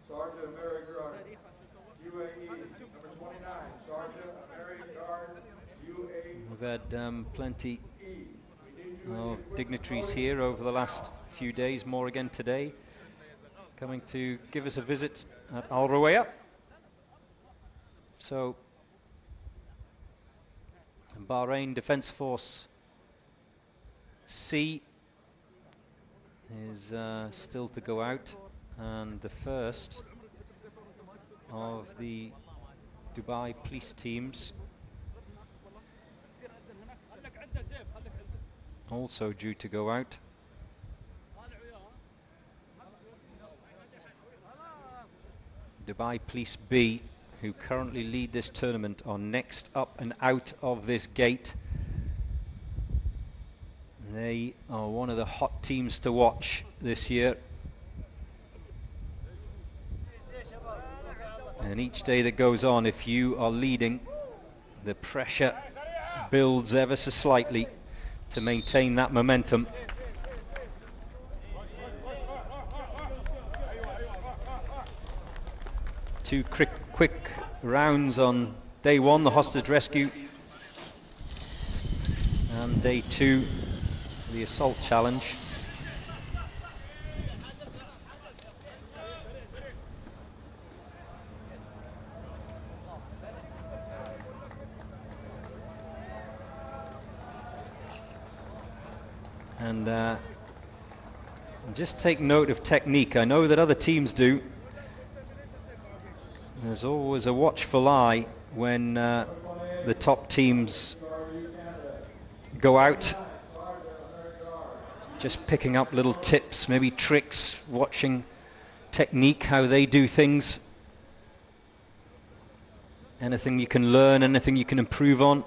Sergeant Mary Guard, UAE, number 29. Sergeant Mary Guard, UAE. We've had plenty of dignitaries here over the last few days, more again today, coming to give us a visit at Al Rawaya. So, Bahrain Defence Force C is still to go out, and the first of the Dubai police teams also due to go out. Dubai Police B, who currently lead this tournament, are next up and out of this gate. They are one of the hot teams to watch this year. And each day that goes on, if you are leading, the pressure builds ever so slightly to maintain that momentum. Two quick rounds on day one, the hostage rescue, and day two, the assault challenge. And just take note of technique. I know that other teams do. There's always a watchful eye when the top teams go out. Just picking up little tips, maybe tricks, watching technique, how they do things. Anything you can learn, anything you can improve on.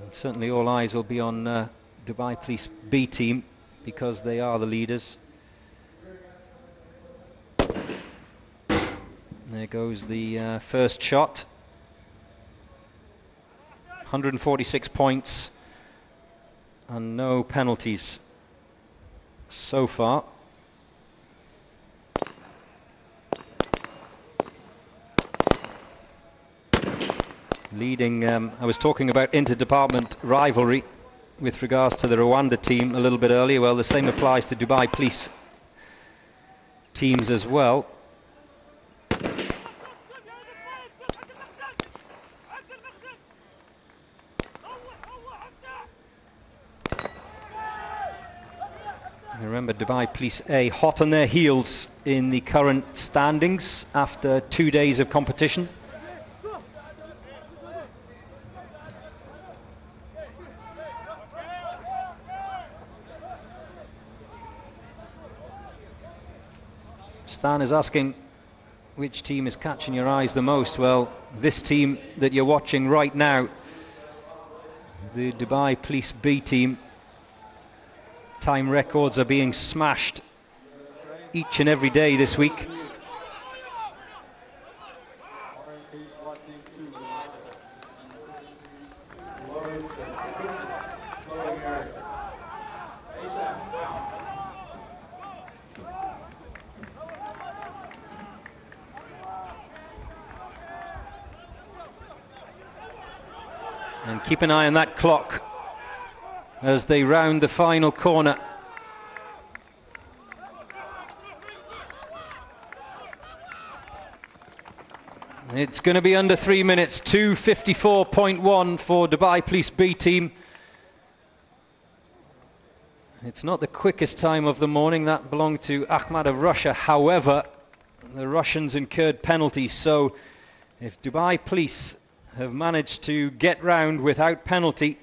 And certainly all eyes will be on Dubai Police B team, because they are the leaders. There goes the first shot. 146 points and no penalties so far. Leading, I was talking about interdepartment rivalry with regards to the Rwanda team a little bit earlier. Well, the same applies to Dubai Police teams as well. Remember, Dubai Police A hot on their heels in the current standings after 2 days of competition. Stan is asking which team is catching your eyes the most. Well, this team that you're watching right now, the Dubai Police B team, time records are being smashed each and every day this week. And keep an eye on that clock as they round the final corner. It's going to be under 3 minutes, 2:54.1 for Dubai Police B team. It's not the quickest time of the morning, that belonged to Ahmad of Russia. However, the Russians incurred penalties. So if Dubai Police have managed to get round without penalty,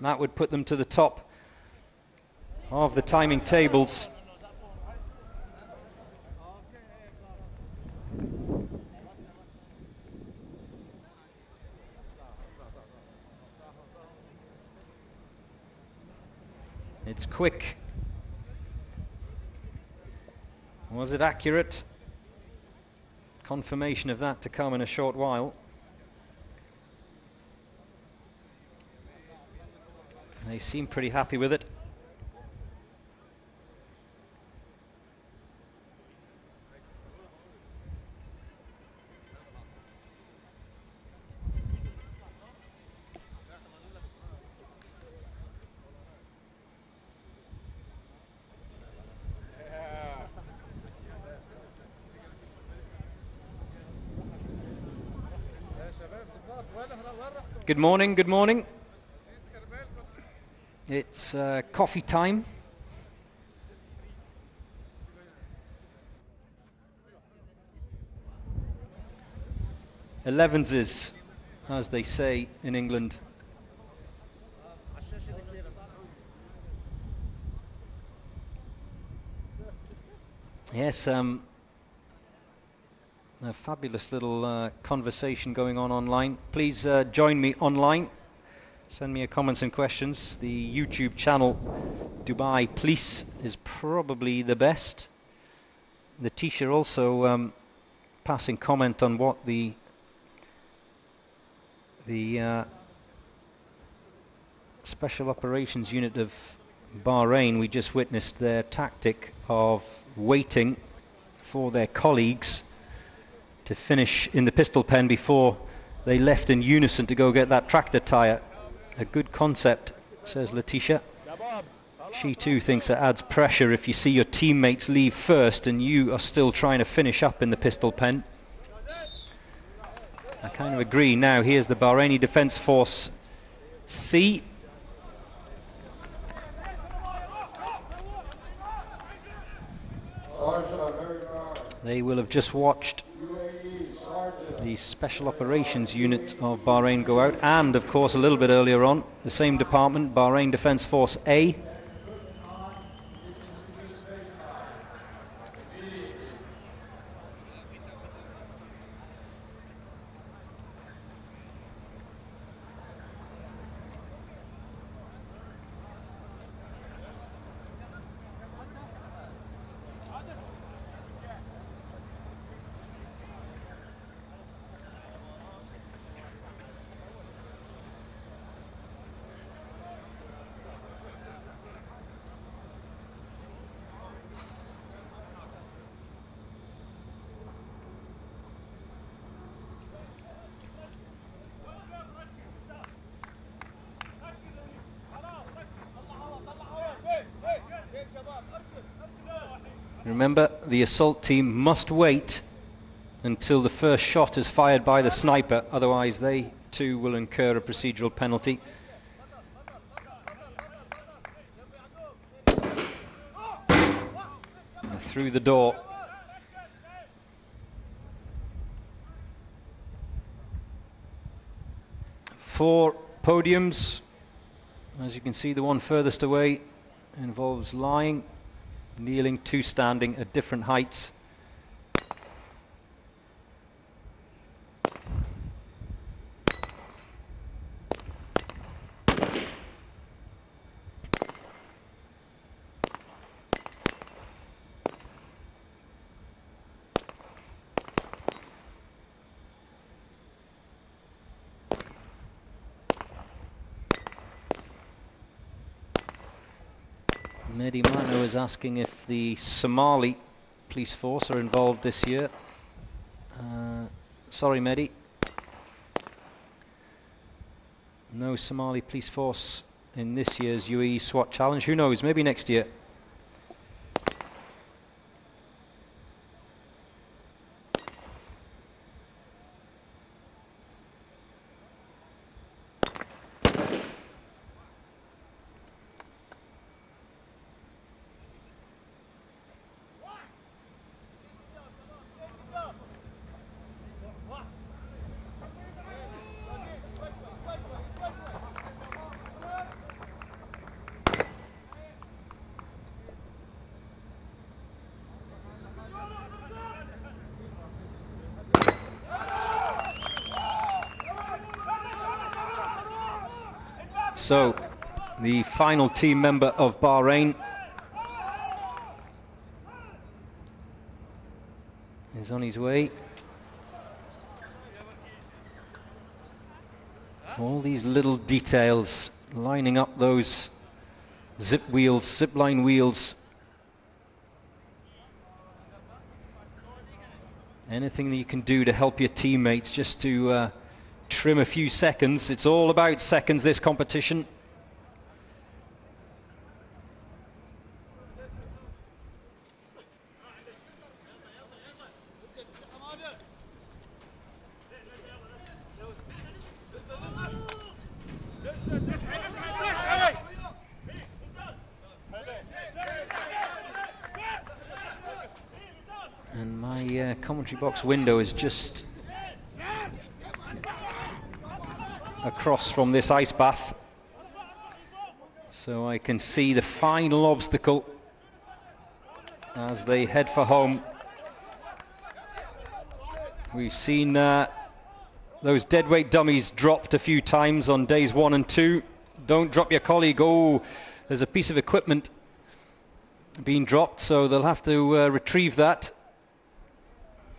that would put them to the top of the timing tables. It's quick. Was it accurate? Confirmation of that to come in a short while. They seem pretty happy with it. Good morning, good morning. It's coffee time. Elevenses, as they say in England. Yes, a fabulous little conversation going on online. Please join me online. Send me your comments and questions. The YouTube channel Dubai Police is probably the best. Letitia also passing comment on what the Special Operations Unit of Bahrain, we just witnessed their tactic of waiting for their colleagues to finish in the pistol pen before they left in unison to go get that tractor tire. A good concept, says Letitia. She too thinks it adds pressure if you see your teammates leave first and you are still trying to finish up in the pistol pen. I kind of agree. Now here's the Bahraini Defence Force C. They will have just watched the Special Operations Unit of Bahrain go out, and of course a little bit earlier on, the same department, Bahrain Defence Force A. Remember, the assault team must wait until the first shot is fired by the sniper, otherwise they too will incur a procedural penalty. And through the door. Four podiums. As you can see, the one furthest away involves lying, kneeling, two standing at different heights. Mehdi Mano is asking if the Somali police force are involved this year. Sorry, Mehdi. No Somali police force in this year's UAE SWAT Challenge. Who knows, maybe next year. So, the final team member of Bahrain is on his way. All these little details, lining up those zip line wheels. Anything that you can do to help your teammates, just to trim a few seconds. It's all about seconds, this competition. And my commentary box window is just across from this ice bath, so I can see the final obstacle as they head for home. We've seen those deadweight dummies dropped a few times on days 1 and 2. Don't drop your colleague. Oh, there's a piece of equipment being dropped, so they'll have to retrieve that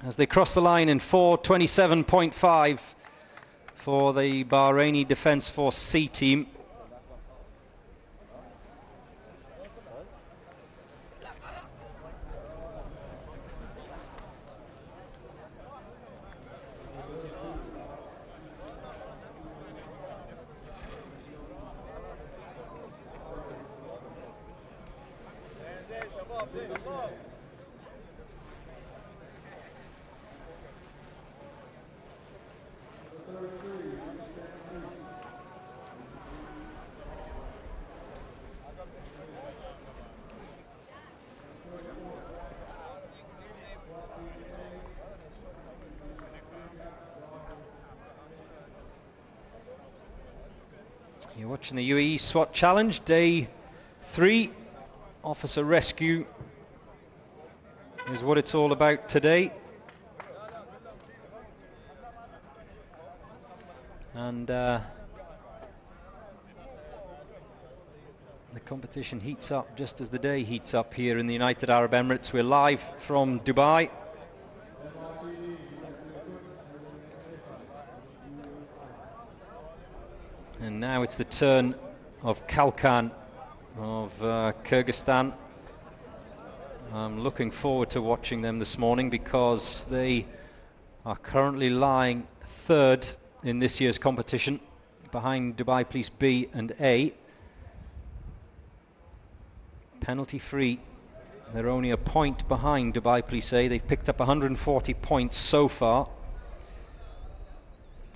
as they cross the line in 4:27.5 for the Bahraini Defence Force C team. You're watching the UAE SWAT Challenge, day 3. Officer rescue is what it's all about today. And the competition heats up just as the day heats up here in the United Arab Emirates. We're live from Dubai. And now it's the turn of Kalkan of Kyrgyzstan. I'm looking forward to watching them this morning because they are currently lying 3rd in this year's competition, behind Dubai Police B and A. Penalty free. They're only a point behind Dubai Police A. They've picked up 140 points so far.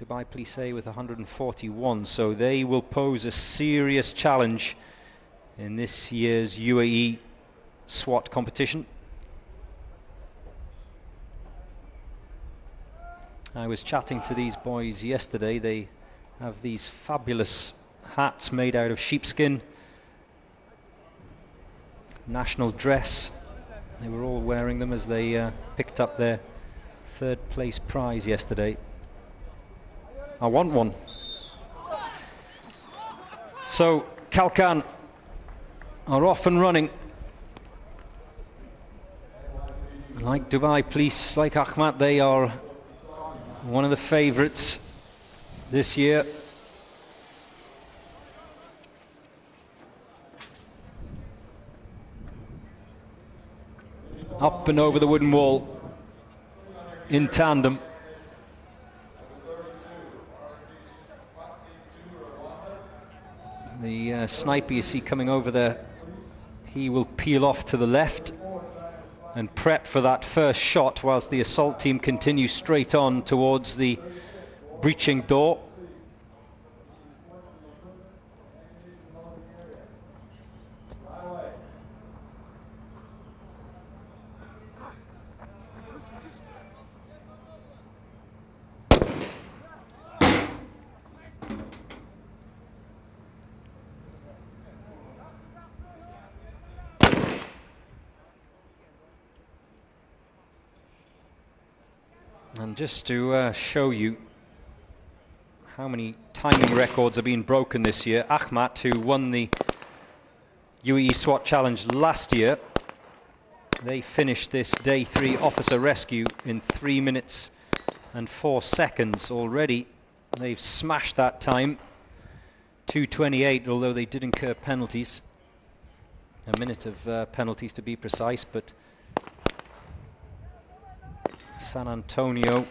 Dubai Police A with 141, so they will pose a serious challenge in this year's UAE SWAT competition. I was chatting to these boys yesterday. They have these fabulous hats made out of sheepskin, national dress. They were all wearing them as they picked up their 3rd place prize yesterday. I want one. So Kalkan are off and running. Like Dubai Police, like Ahmad, they are one of the favourites this year. Up and over the wooden wall in tandem. The sniper you see coming over there, he will peel off to the left and prep for that first shot whilst the assault team continues straight on towards the breaching door. And just to show you how many timing records are being broken this year. Ahmad, who won the UAE SWAT Challenge last year, they finished this day 3 officer rescue in 3 minutes and 4 seconds already. They've smashed that time, 2:28, although they did incur penalties. A minute of penalties to be precise, but San Antonio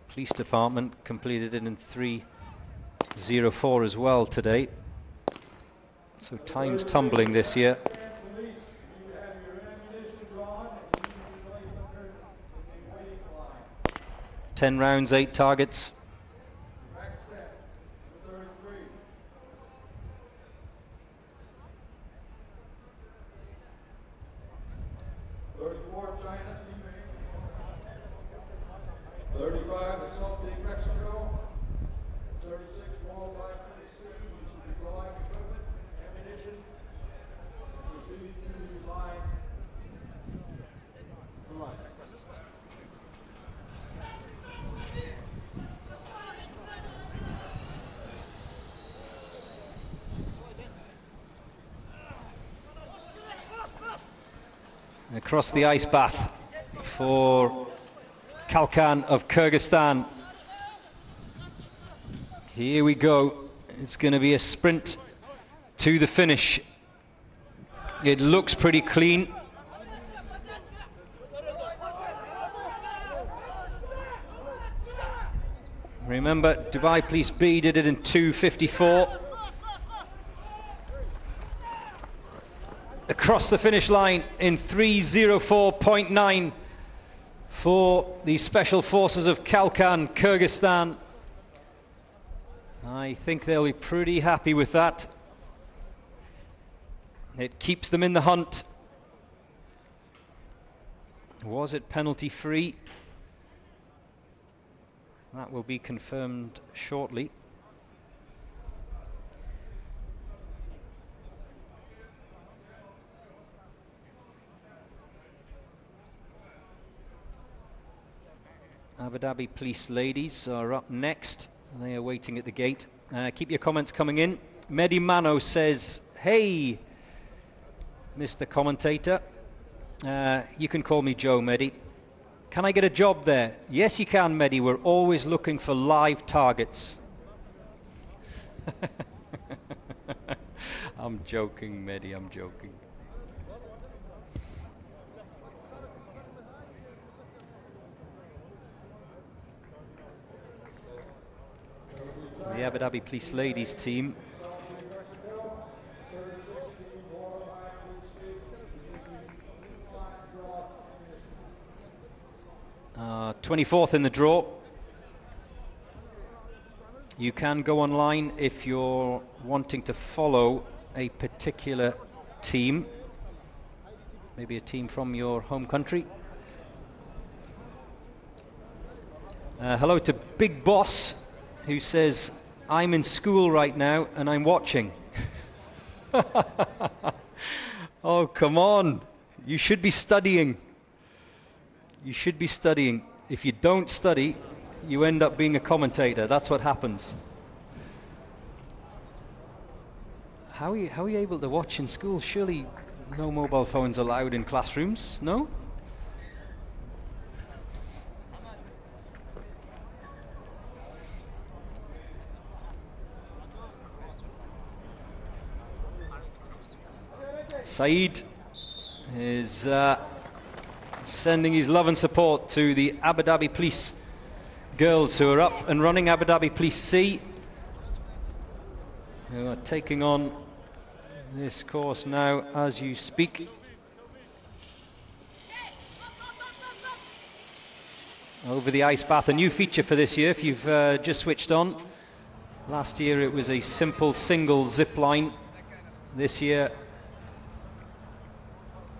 Police Department completed it in 3:04 as well today. So time's tumbling this year. 10 rounds, 8 targets. Across the ice bath for Kalkan of Kyrgyzstan. Here we go. It's going to be a sprint to the finish. It looks pretty clean. Remember, Dubai Police B did it in 2:54. Across the finish line in 3:04.9 for the Special Forces of Kalkan, Kyrgyzstan. I think they'll be pretty happy with that. It keeps them in the hunt. Was it penalty free? That will be confirmed shortly. Abu Dhabi Police ladies are up next. They are waiting at the gate. Keep your comments coming in. Mehdi Mano says, hey, Mr. Commentator. You can call me Joe, Mehdi. Can I get a job there? Yes, you can, Mehdi. We're always looking for live targets. I'm joking, Mehdi, I'm joking. The Abu Dhabi Police ladies team. 24th in the draw. You can go online if you're wanting to follow a particular team, maybe a team from your home country. Hello to Big Boss, who says, I'm in school right now and I'm watching. Oh, come on. You should be studying. You should be studying. If you don't study, you end up being a commentator. That's what happens. How are you able to watch in school? Surely no mobile phones allowed in classrooms, no? Saeed is sending his love and support to the Abu Dhabi Police girls who are up and running. Abu Dhabi Police C, who are taking on this course now as you speak. Over the ice bath, a new feature for this year if you've just switched on. Last year it was a simple single zip line. This year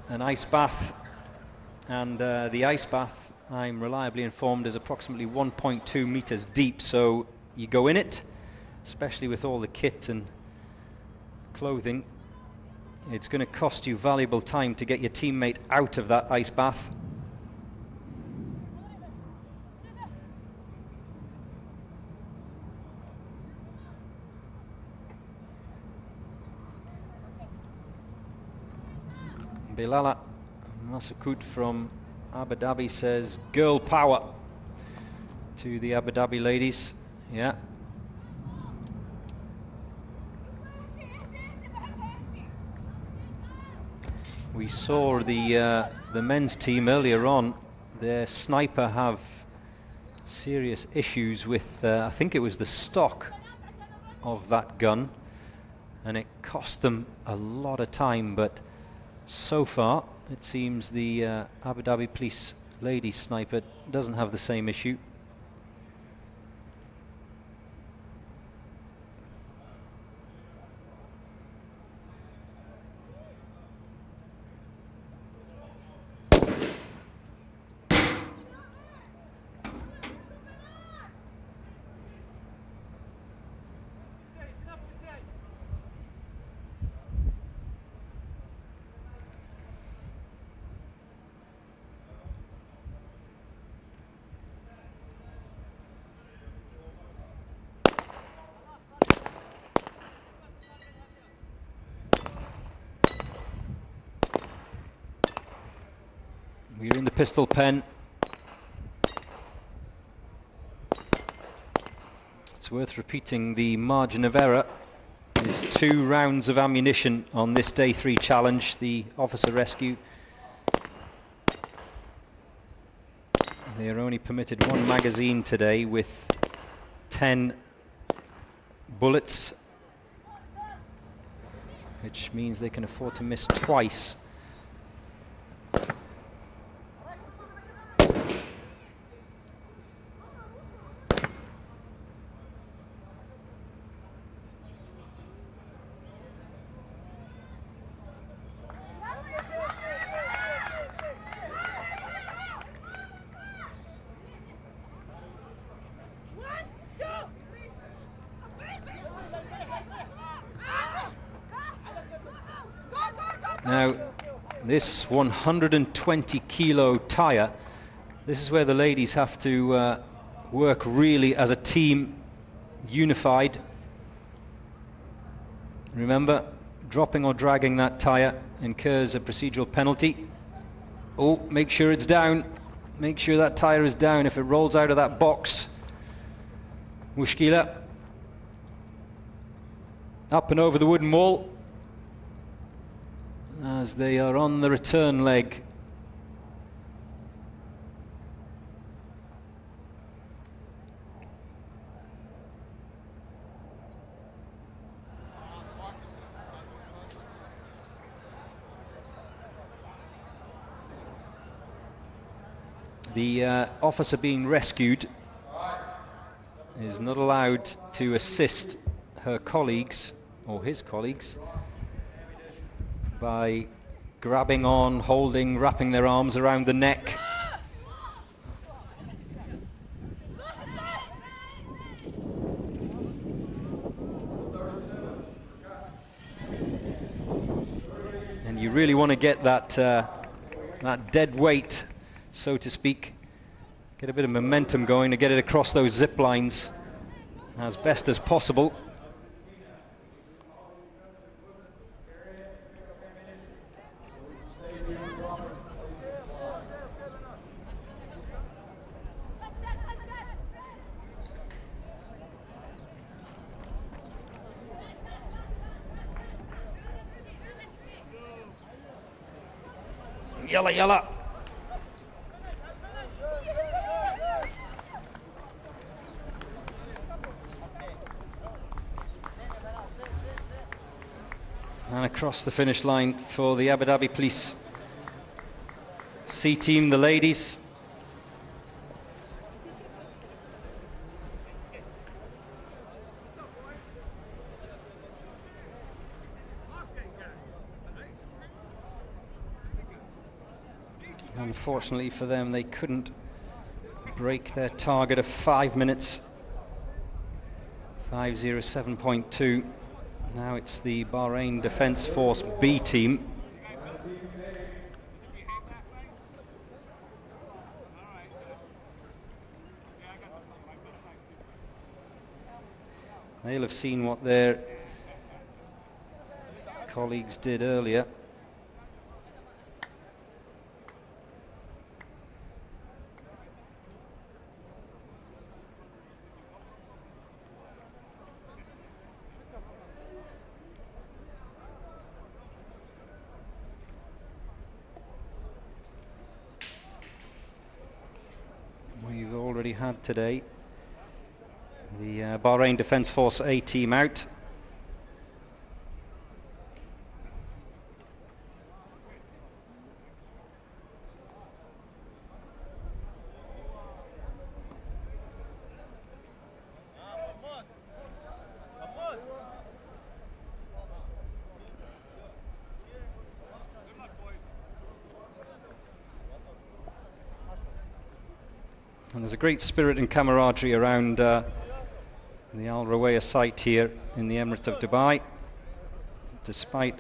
an ice bath, and the ice bath, I'm reliably informed, is approximately 1.2 meters deep. So you go in it, especially with all the kit and clothing, it's going to cost you valuable time to get your teammate out of that ice bath. Bilala Masakut from Abu Dhabi says girl power to the Abu Dhabi ladies. Yeah. We saw the men's team earlier on. Their sniper have serious issues with, I think it was the stock of that gun, and it cost them a lot of time, but so far it seems the Abu Dhabi Police lady sniper doesn't have the same issue. We're in the pistol pen. It's worth repeating the margin of error. There's 2 rounds of ammunition on this day 3 challenge, the officer rescue. They are only permitted 1 magazine today with 10 bullets, which means they can afford to miss twice. Now, this 120 kilo tire, this is where the ladies have to work really as a team, unified. Remember, dropping or dragging that tire incurs a procedural penalty. Oh, make sure it's down. Make sure that tire is down. If it rolls out of that box, mushkila. Up and over the wooden wall as they are on the return leg. The officer being rescued is not allowed to assist her colleagues or his colleagues by grabbing on, holding, wrapping their arms around the neck. And you really want to get that that dead weight, so to speak, get a bit of momentum going to get it across those zip lines as best as possible. Yalla, yalla. And across the finish line for the Abu Dhabi Police C team, the ladies. Unfortunately for them, they couldn't break their target of 5 minutes. 5:07.2. Now it's the Bahrain Defence Force B team. They'll have seen what their colleagues did earlier. already had today. The Bahrain Defence Force A team out. And there's a great spirit and camaraderie around the Al Rawaya site here in the Emirate of Dubai. Despite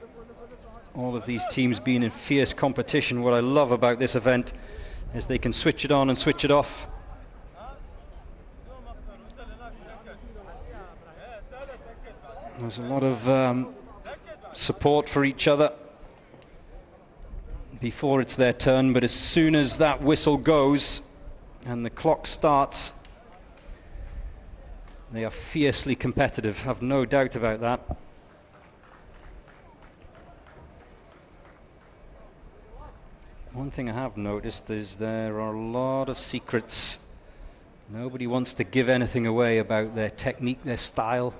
all of these teams being in fierce competition, what I love about this event is they can switch it on and switch it off. There's a lot of support for each other before it's their turn, but as soon as that whistle goes and the clock starts, they are fiercely competitive, have no doubt about that. One thing I have noticed is there are a lot of secrets. Nobody wants to give anything away about their technique, their style.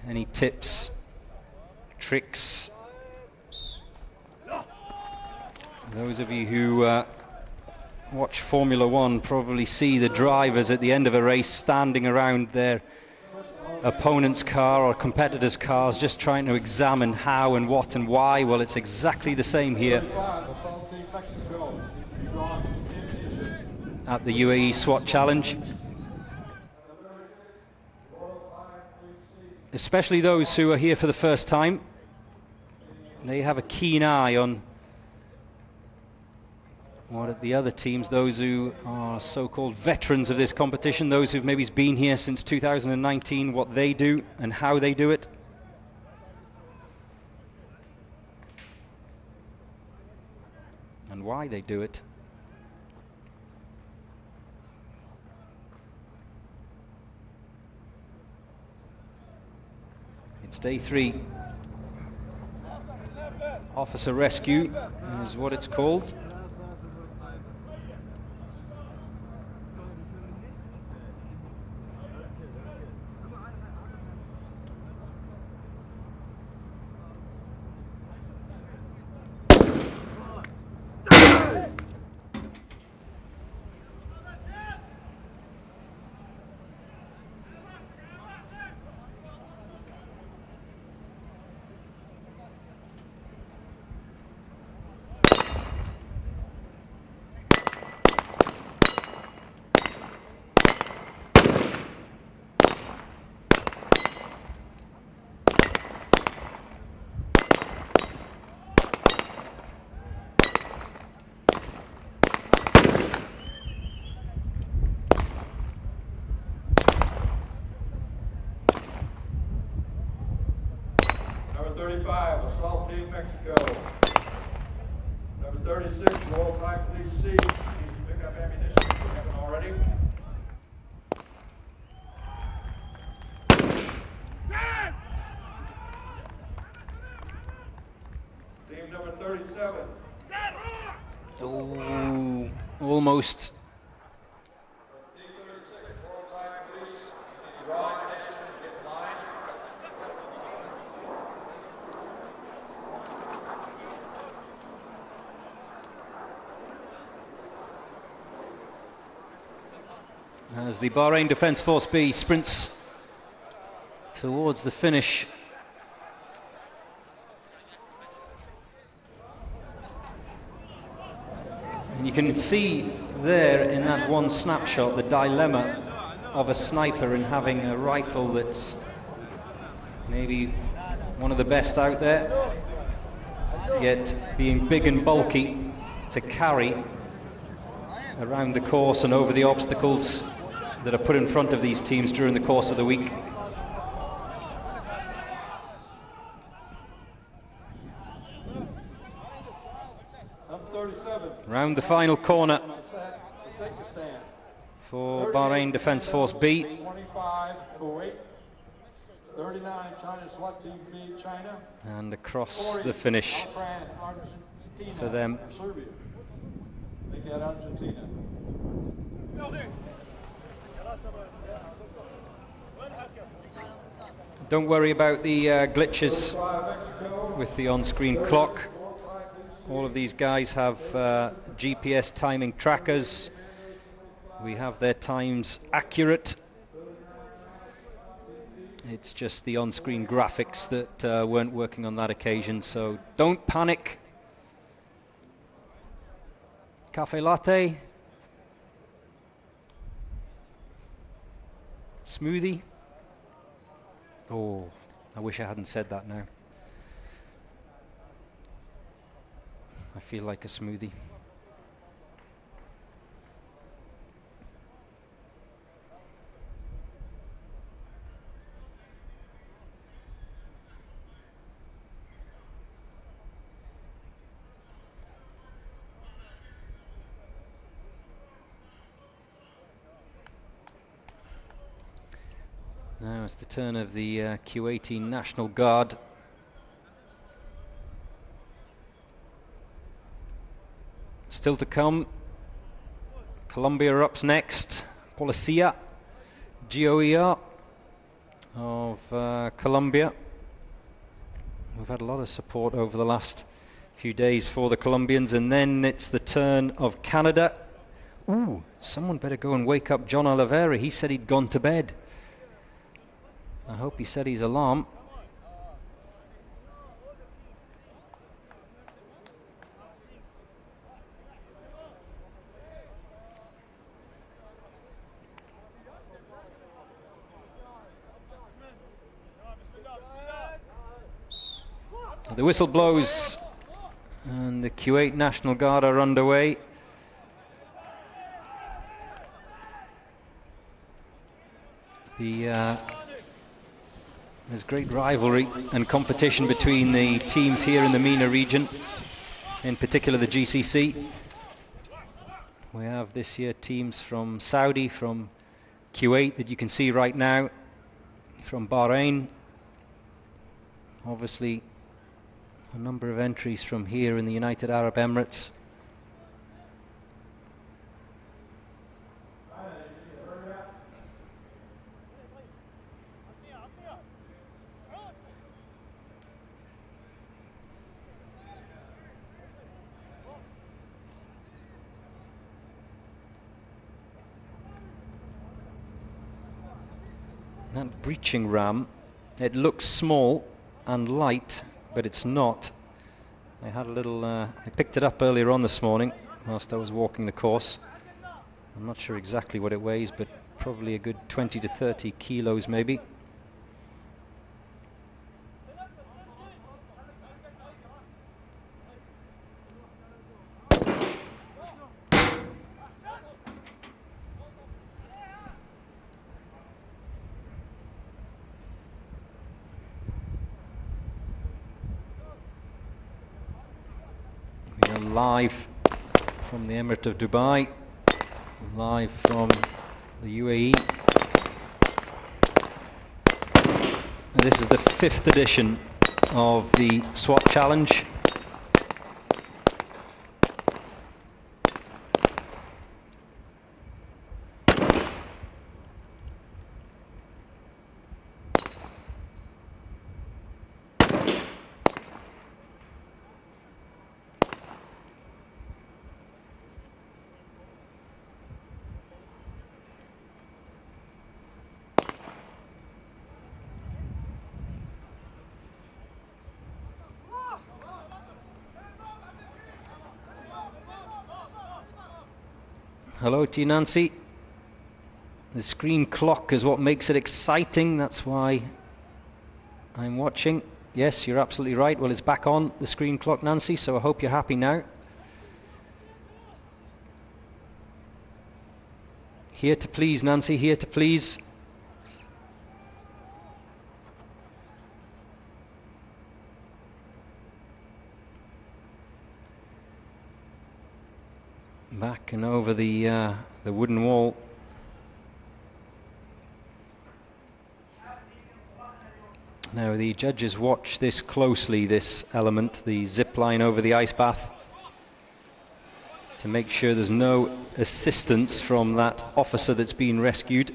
Any tips, tricks? Those of you who watch Formula One probably see the drivers at the end of a race standing around their opponent's car or competitors' cars just trying to examine how and what and why. Well, it's exactly the same here at the UAE SWAT Challenge. Especially those who are here for the first time, they have a keen eye on what the other teams, those who are so-called veterans of this competition, those who've maybe been here since 2019, what they do and how they do it. And why they do it. It's day 3. Officer rescue is what it's called. Number 35, Assault Team Mexico. Number 36, Royal Thai Police C. Need to pick up ammunition if you haven't already. Team number 37. Oh, almost. Team 36, Royal Thai Police. Need to draw ammunition, get in line. As the Bahrain Defence Force B sprints towards the finish. And you can see there in that one snapshot the dilemma of a sniper in having a rifle that's maybe one of the best out there, yet being big and bulky to carry around the course and over the obstacles that are put in front of these teams during the course of the week. Round the final corner for Bahrain Defence Force B. 25, Kuwait. 39, China SWAT Team B, China. And across the finish Argentina, for them. Serbia. Make that Argentina. Don't worry about the glitches with the on-screen clock. All of these guys have GPS timing trackers. We have their times accurate. It's just the on-screen graphics that weren't working on that occasion, so don't panic. Cafe latte? Smoothie? Oh, I wish I hadn't said that now. I feel like a smoothie. Now it's the turn of the Kuwaiti National Guard. Still to come. Colombia are up next. Policia, GOER of Colombia. We've had a lot of support over the last few days for the Colombians, and then it's the turn of Canada. Ooh, someone better go and wake up John Oliveira. He said he'd gone to bed. I hope he set his alarm. The whistle blows and the Kuwait National Guard are underway. There's great rivalry and competition between the teams here in the MENA region, in particular the GCC. We have this year teams from Saudi, from Kuwait that you can see right now, from Bahrain. Obviously, a number of entries from here in the United Arab Emirates. That breaching ram, it looks small and light, but it's not. I had a little, I picked it up earlier on this morning whilst I was walking the course. I'm not sure exactly what it weighs, but probably a good 20 to 30 kilos maybe. Live from the Emirate of Dubai, live from the UAE. And this is the 5th edition of the Swat Challenge. Hello to you, Nancy. The screen clock is what makes it exciting. That's why I'm watching. Yes, you're absolutely right. Well, it's back on, the screen clock, Nancy, so I hope you're happy now. Here to please, Nancy, here to please. Back and over the wooden wall. Now the judges watch this closely, this element, the zip line over the ice bath, to make sure there's no assistance from that officer that's been rescued.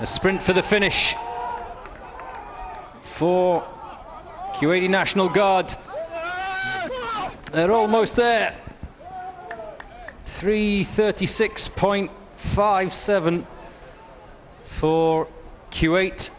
A sprint for the finish for Kuwaiti National Guard. They're almost there. 3:36.57 for Kuwait.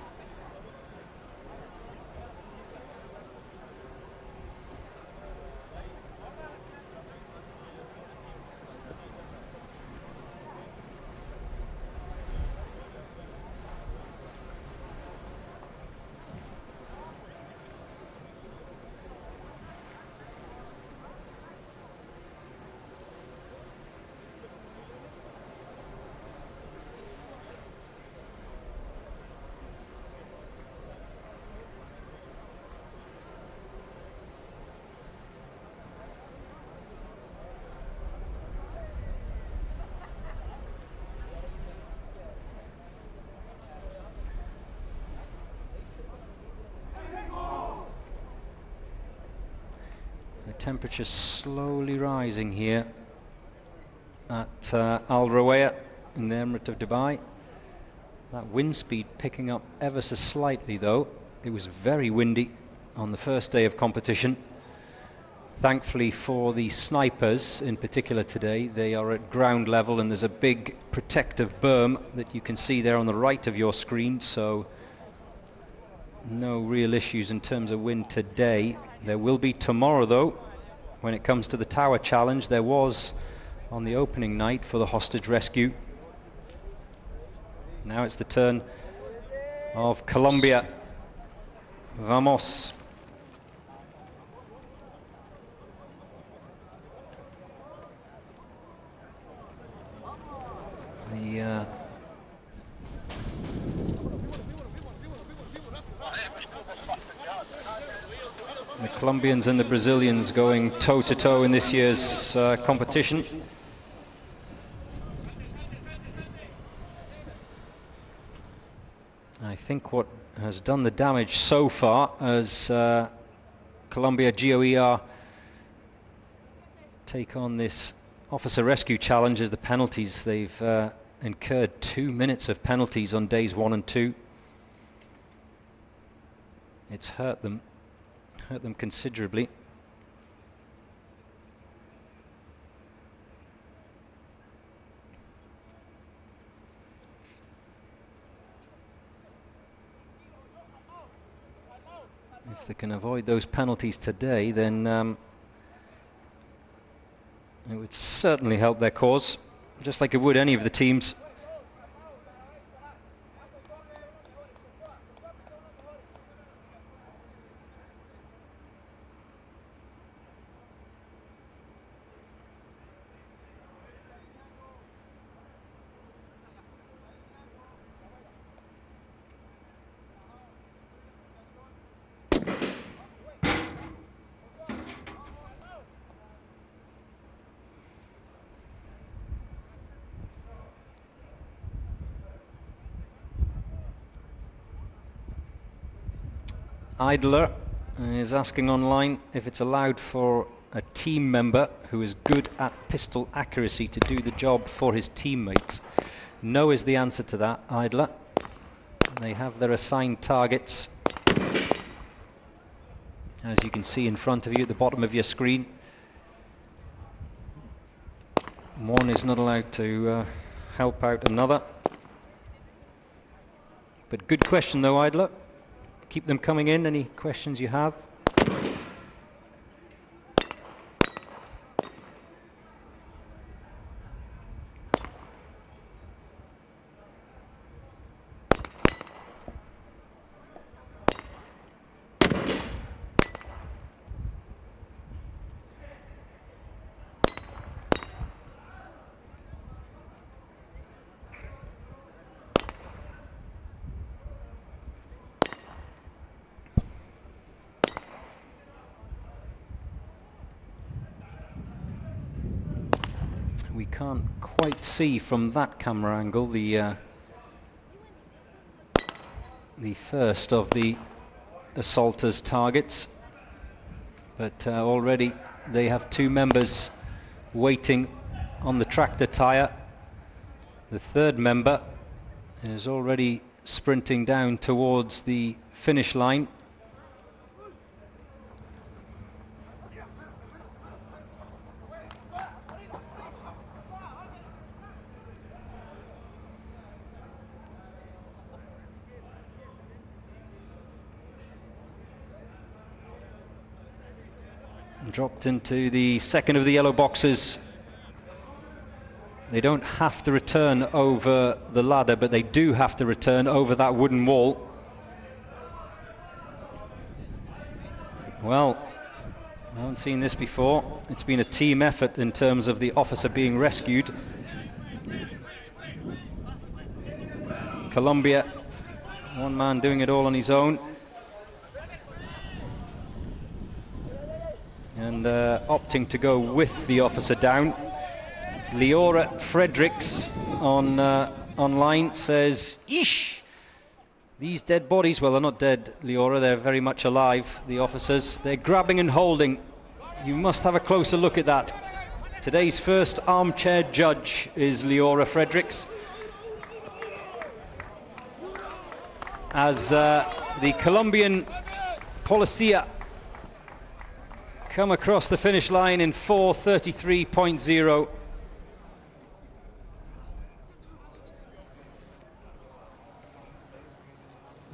Temperature slowly rising here at Al Rawaya in the Emirate of Dubai. That wind speed picking up ever so slightly though. It was very windy on the first day of competition. Thankfully for the snipers in particular today, they are at ground level and there's a big protective berm that you can see there on the right of your screen, so no real issues in terms of wind today. There will be tomorrow though. When it comes to the tower challenge, there was on the opening night for the hostage rescue. Now it's the turn of Colombia. Vamos. The Colombians and the Brazilians going toe-to-toe in this year's competition. I think what has done the damage so far as Colombia GOER take on this officer rescue challenge is the penalties. They've incurred 2 minutes of penalties on days 1 and 2. It's hurt them considerably. If they can avoid those penalties today, then it would certainly help their cause, just like it would any of the teams. Idler is asking online if it's allowed for a team member who is good at pistol accuracy to do the job for his teammates. No is the answer to that, Idler. They have their assigned targets, as you can see in front of you at the bottom of your screen. One is not allowed to help out another. But good question though, Idler. Keep them coming in. Any questions you have? We can't quite see from that camera angle the first of the assaulters' targets, but already they have 2 members waiting on the tractor tire. The third member is already sprinting down towards the finish line. Dropped into the second of the yellow boxes. They don't have to return over the ladder, but they do have to return over that wooden wall. Well, I haven't seen this before. It's been a team effort in terms of the officer being rescued. Colombia, one man doing it all on his own. And opting to go with the officer down. Leora Fredericks on online says, "Eesh, these dead bodies," well, they're not dead, Leora, they're very much alive, the officers. They're grabbing and holding. You must have a closer look at that. Today's first armchair judge is Leora Fredericks, as the Colombian Policia come across the finish line in 4:33.0.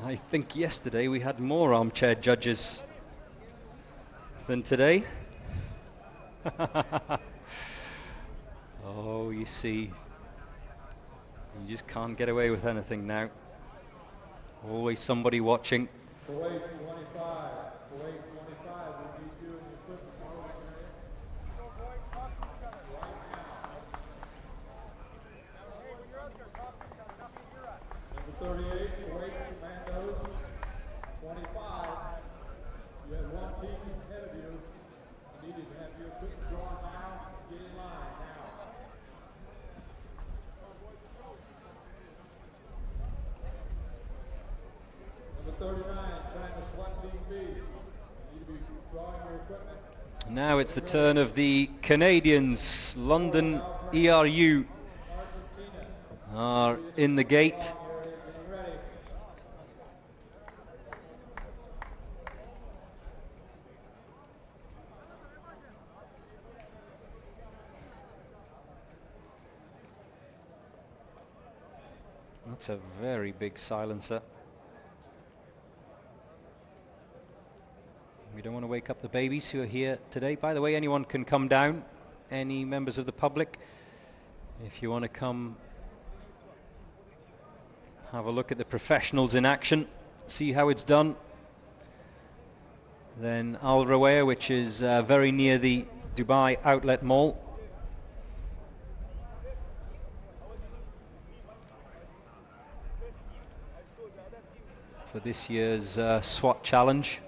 I think yesterday we had more armchair judges than today. Oh, you see, you just can't get away with anything now. Always somebody watching. Kuwait 25. Kuwait 25 will be doing the equipment holding area. Number 38, Kuwait Commandos. 25. You had one team ahead of you. You needed to have your equipment drawn now. Get in line now. Number 39, China SWAT Team B. You need to be drawing your equipment. Now it's the turn of the Canadians. London ERU are in the gate. Getting ready. That's a very big silencer. We don't want to wake up the babies who are here today. By the way, anyone can come down, any members of the public. If you want to come have a look at the professionals in action, see how it's done, then Al Rawaya, which is very near the Dubai Outlet Mall. For this year's SWAT Challenge.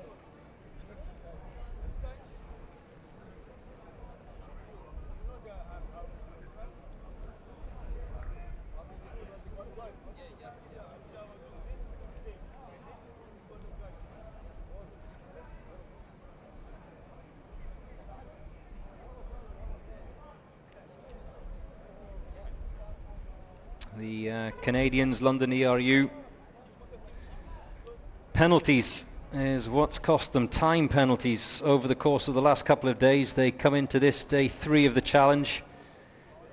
The Canadians, London ERU. Penalties is what's cost them. Time penalties over the course of the last couple of days. They come into this day 3 of the challenge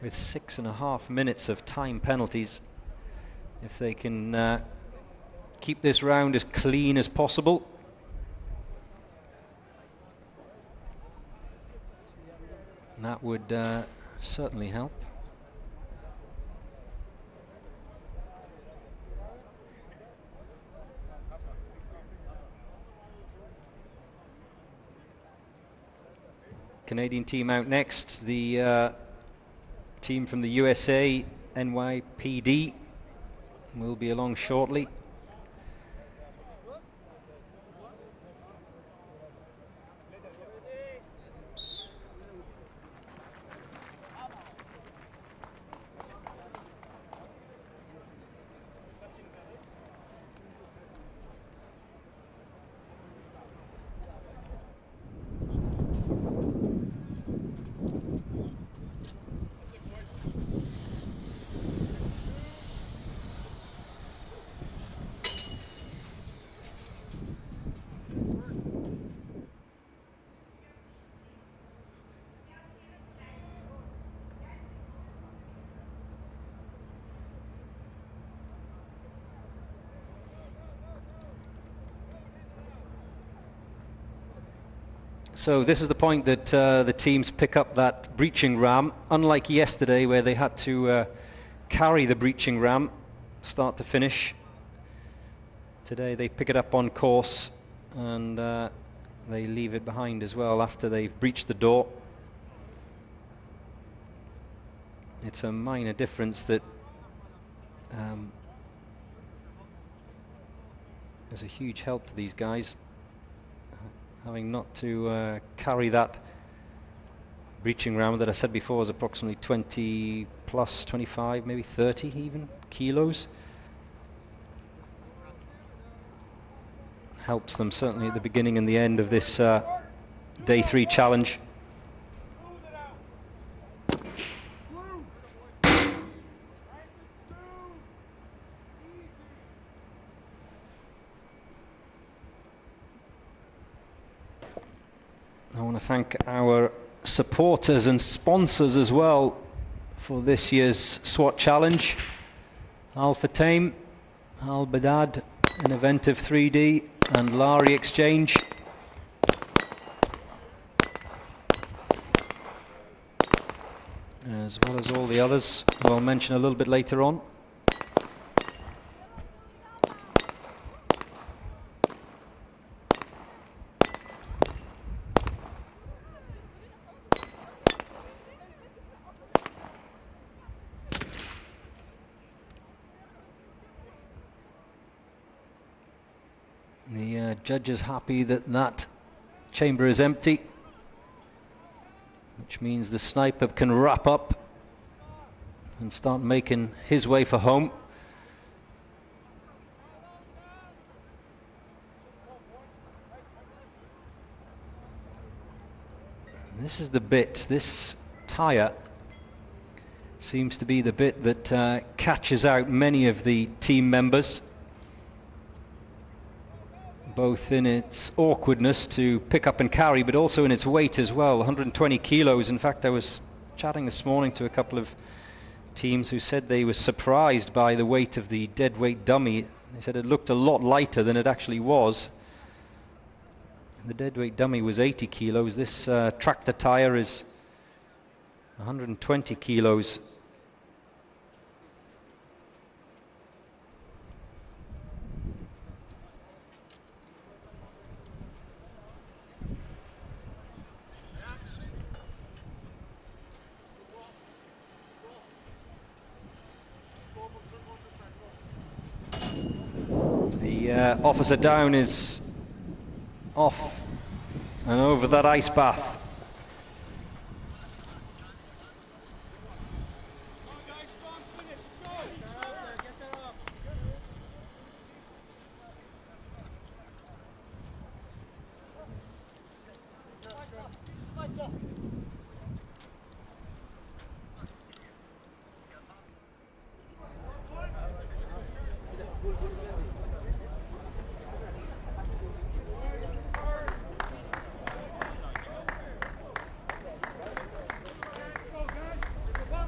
with 6.5 minutes of time penalties. If they can keep this round as clean as possible. That would certainly help. Canadian team out next. The team from the USA, NYPD, will be along shortly. So this is the point that the teams pick up that breaching ram, unlike yesterday where they had to carry the breaching ram start to finish. Today they pick it up on course and they leave it behind as well after they've breached the door. It's a minor difference that is a huge help to these guys, having not to carry that breaching ram that I said before is approximately 20 plus 25, maybe 30 even kilos. Helps them certainly at the beginning and the end of this day 3 challenge. I want to thank our supporters and sponsors as well for this year's SWAT challenge. Al Fatame, Al Badad, Innoventive 3D, and Lari Exchange. As well as all the others who I'll mention a little bit later on. The judge is happy that that chamber is empty, which means the sniper can wrap up and start making his way for home. And this is the bit, this tyre seems to be the bit that catches out many of the team members, both in its awkwardness to pick up and carry, but also in its weight as well, 120 kilos. In fact, I was chatting this morning to a couple of teams who said they were surprised by the weight of the dead weight dummy. They said it looked a lot lighter than it actually was. The dead weight dummy was 80 kilos. This tractor tire is 120 kilos. The officer down is off and over that ice bath.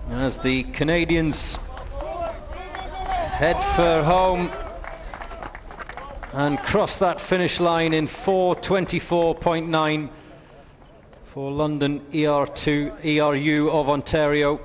As the Canadians head for home and cross that finish line in 4:24.9 for London ERU of Ontario.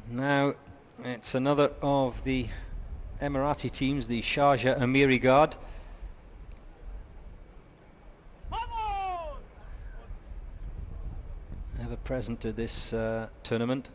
Now it's another of the Emirati teams, the Sharjah Amiri Guard. Ever present at this tournament.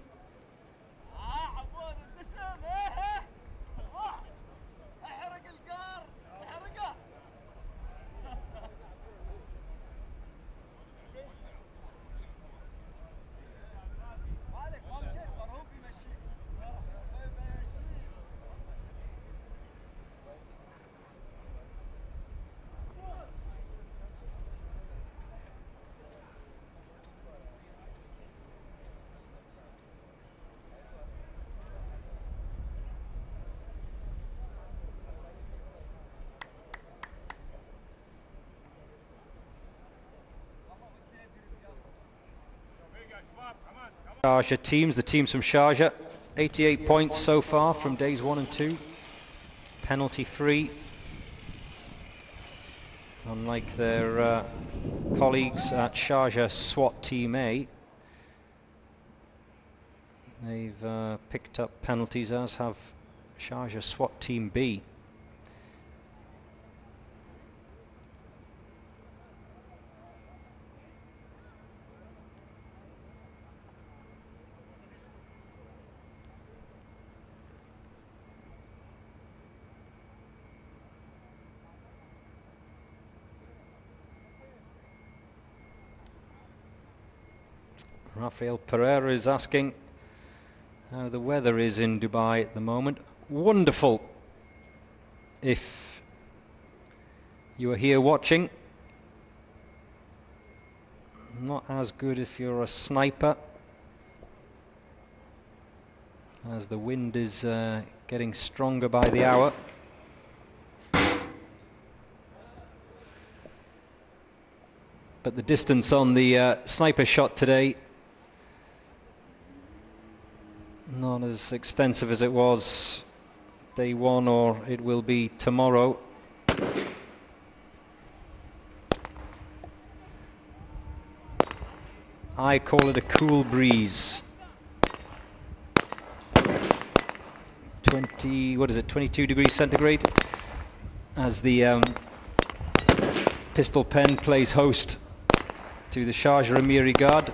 Sharjah teams, the teams from Sharjah, 88 points so far from days 1 and 2, penalty free, unlike their colleagues at Sharjah SWAT Team A. They've picked up penalties, as have Sharjah SWAT Team B. Rafael Pereira is asking how the weather is in Dubai at the moment. Wonderful if you are here watching. Not as good if you're a sniper, as the wind is getting stronger by the hour. But the distance on the sniper shot today, not as extensive as it was day 1 or it will be tomorrow. I call it a cool breeze. 22 degrees centigrade, as the pistol pen plays host to the Sharjah Amiri Guard.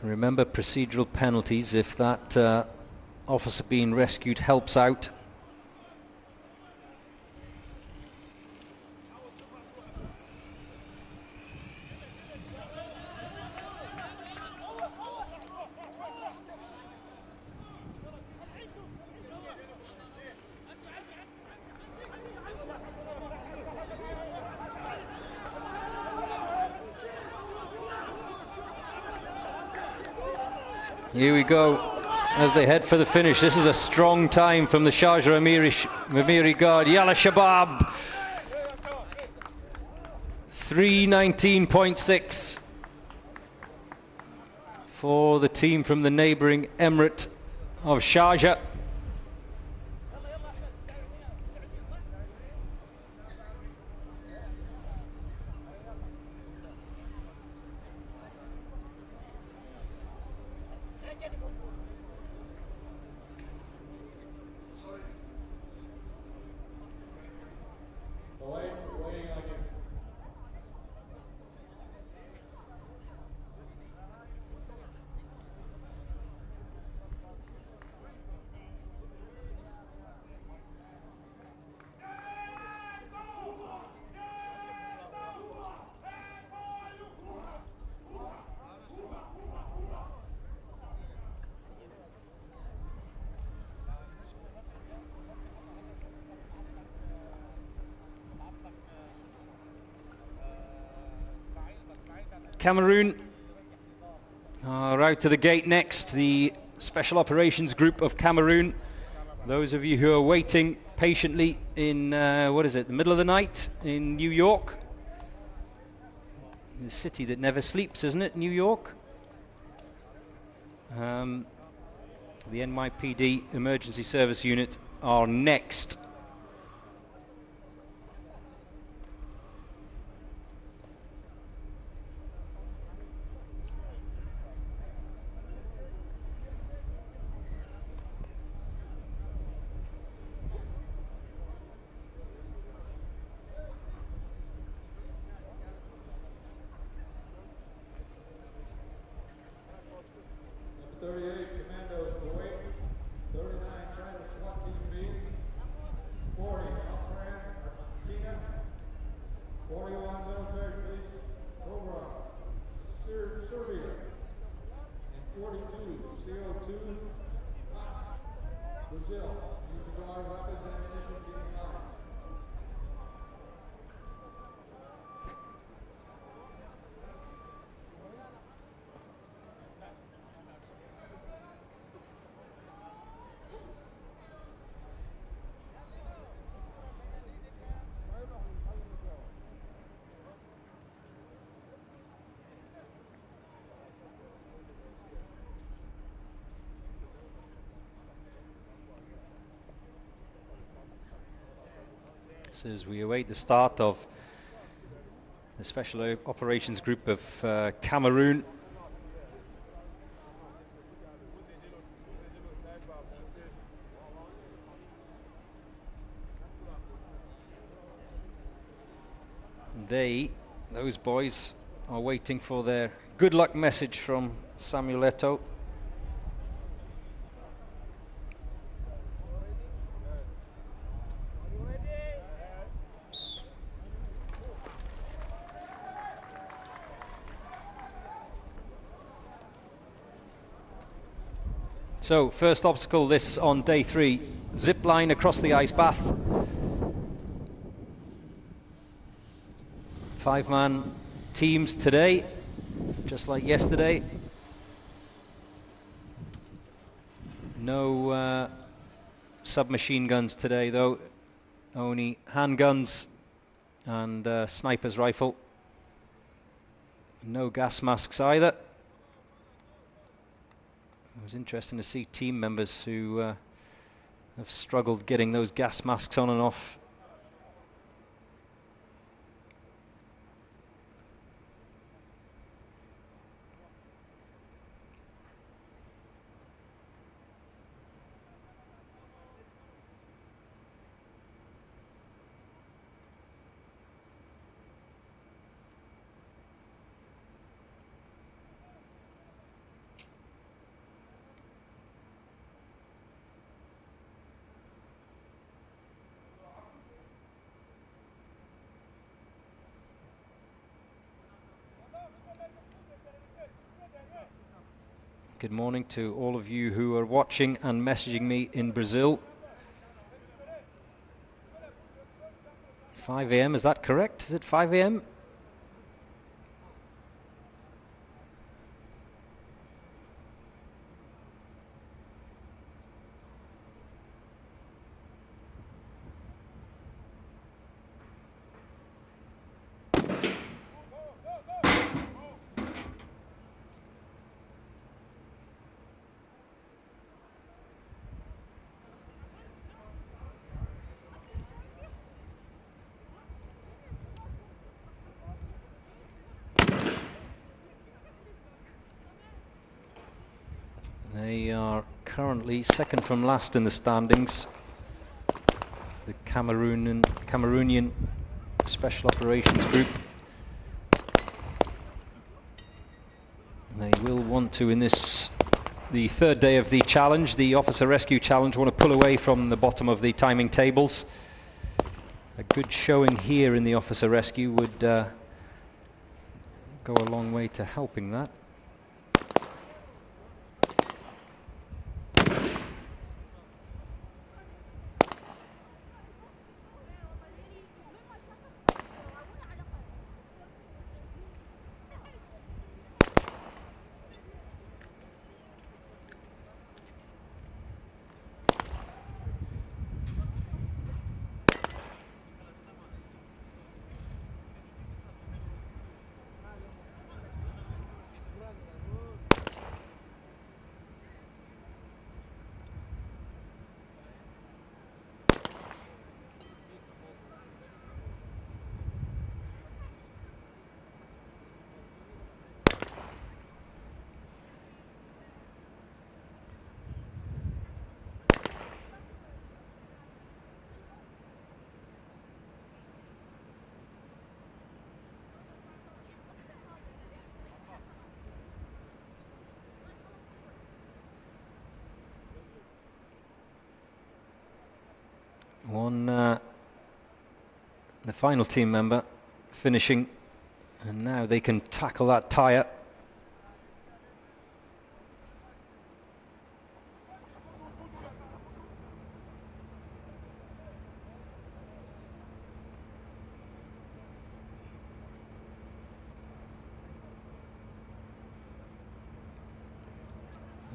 Remember procedural penalties if that officer being rescued helps out. Here we go, as they head for the finish. This is a strong time from the Sharjah Amiri Guard. Yalla Shabab, 3:19.6 for the team from the neighbouring emirate of Sharjah. Cameroon are out to the gate next, the Special Operations Group of Cameroon. Those of you who are waiting patiently in, the middle of the night in New York. The city that never sleeps, isn't it, New York? The NYPD Emergency Service Unit are next. 41 military police program, Serbia. And 42 CO2, Brazil. Use the drawing weapons and ammunition being line. So as we await the start of the Special Operations Group of Cameroon. Those boys, are waiting for their good luck message from Samuel Eto'o. So, first obstacle this on day 3, zip line across the ice bath. 5-man teams today, just like yesterday. No submachine guns today though, only handguns and sniper's rifle. No gas masks either. It was interesting to see team members who have struggled getting those gas masks on and off. Good morning to all of you who are watching and messaging me in Brazil. 5 a.m., is that correct? Is it 5 a.m.? They are currently second from last in the standings. The Cameroonian Special Operations Group. They will want to, in this, the third day of the challenge, the Officer Rescue Challenge, want to pull away from the bottom of the timing tables. A good showing here in the Officer Rescue would go a long way to helping that. The final team member finishing, and now they can tackle that tyre.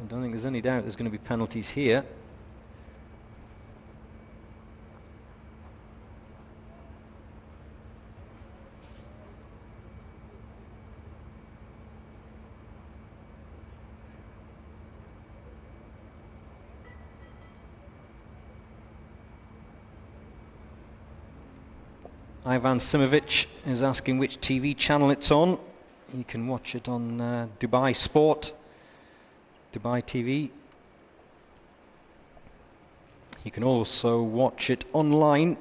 I don't think there's any doubt there's going to be penalties here. Ivan Simovic is asking which TV channel it's on. You can watch it on Dubai Sport, Dubai TV. You can also watch it online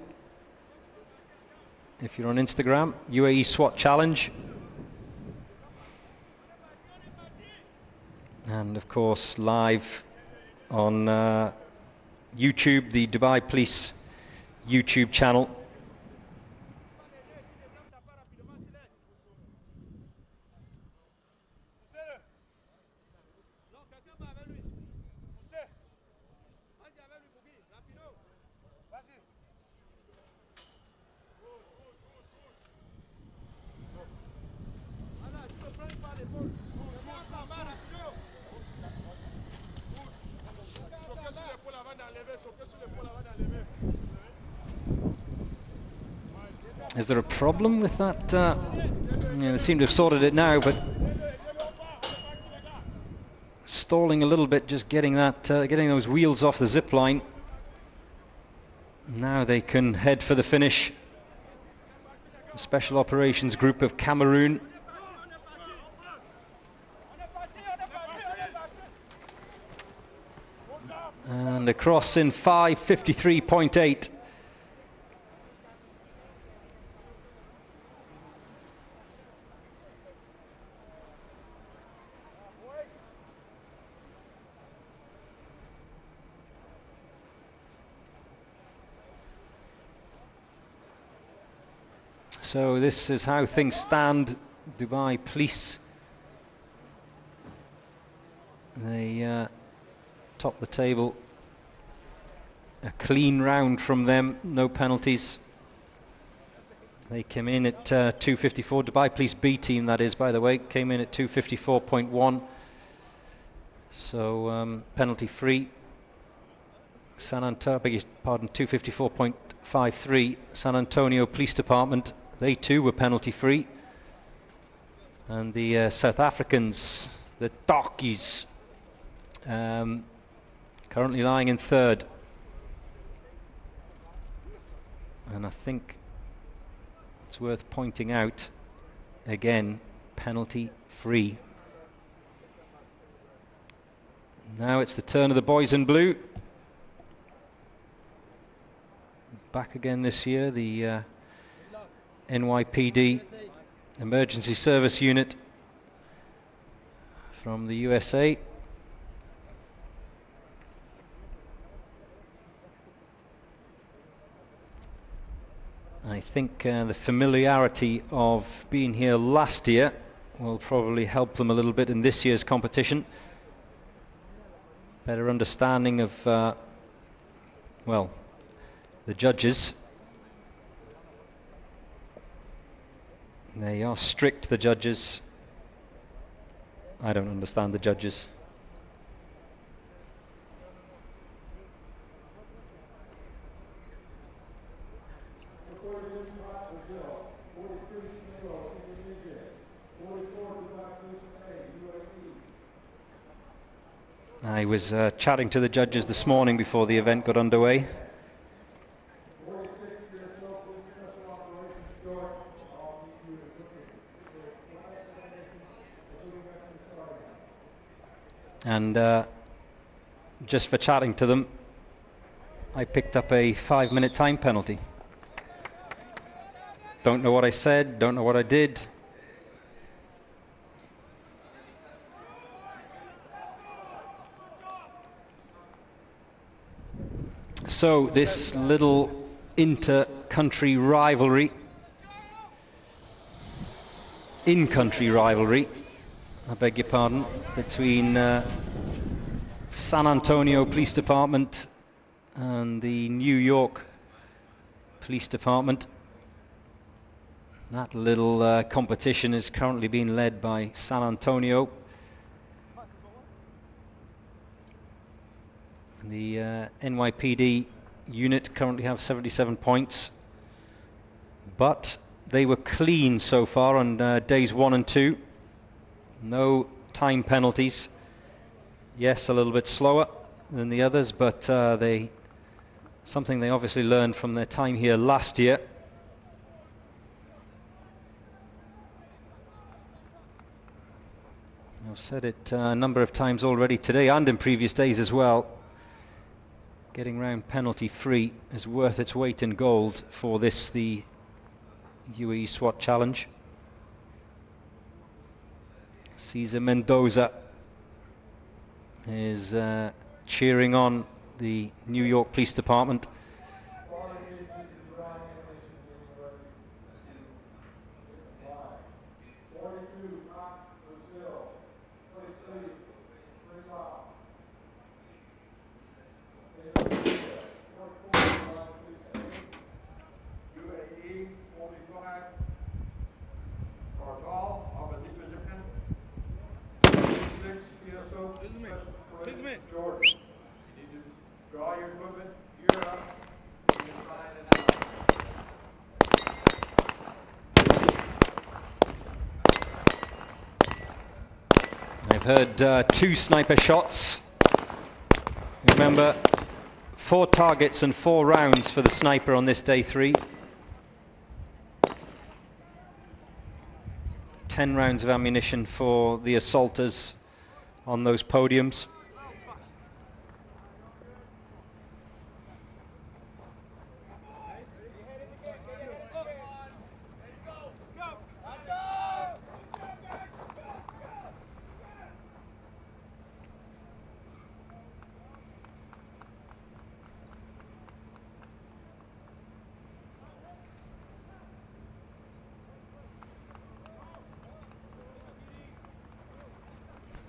if you're on Instagram, UAE Swat Challenge. And of course live on YouTube, the Dubai Police YouTube channel. Is there a problem with that? They seem to have sorted it now, but stalling a little bit, just getting that, getting those wheels off the zip line. Now they can head for the finish. The Special Operations Group of Cameroon. And across in 5:53.8. So this is how things stand. Dubai Police, they top the table. A clean round from them, no penalties. They came in at 2:54. Dubai Police B team, that is, by the way, came in at 2:54.1. So penalty free. San Antonio, beg your pardon, 2:54.53. San Antonio Police Department, they too were penalty free. And the South Africans, the Darkies, currently lying in third. And I think it's worth pointing out, again, penalty free. Now it's the turn of the boys in blue. Back again this year, the NYPD Emergency Service Unit from the USA. I think the familiarity of being here last year will probably help them a little bit in this year's competition. Better understanding of, well, the judges. They are strict, the judges. I don't understand the judges. I was chatting to the judges this morning before the event got underway. And just for chatting to them, I picked up a 5-minute time penalty. Don't know what I said, don't know what I did. So this little inter-country rivalry in-country rivalry, I beg your pardon, between San Antonio Police Department and the New York Police Department. That little competition is currently being led by San Antonio. The NYPD unit currently have 77 points, but they were clean so far on days 1 and 2. No time penalties. Yes, a little bit slower than the others, but something they obviously learned from their time here last year. I've said it a number of times already today and in previous days as well. Getting round penalty free is worth its weight in gold for this, the UAE SWAT Challenge. Cesar Mendoza is cheering on the New York Police Department. I've heard 2 sniper shots. Remember, 4 targets and 4 rounds for the sniper on this day 3. 10 rounds of ammunition for the assaulters on those podiums.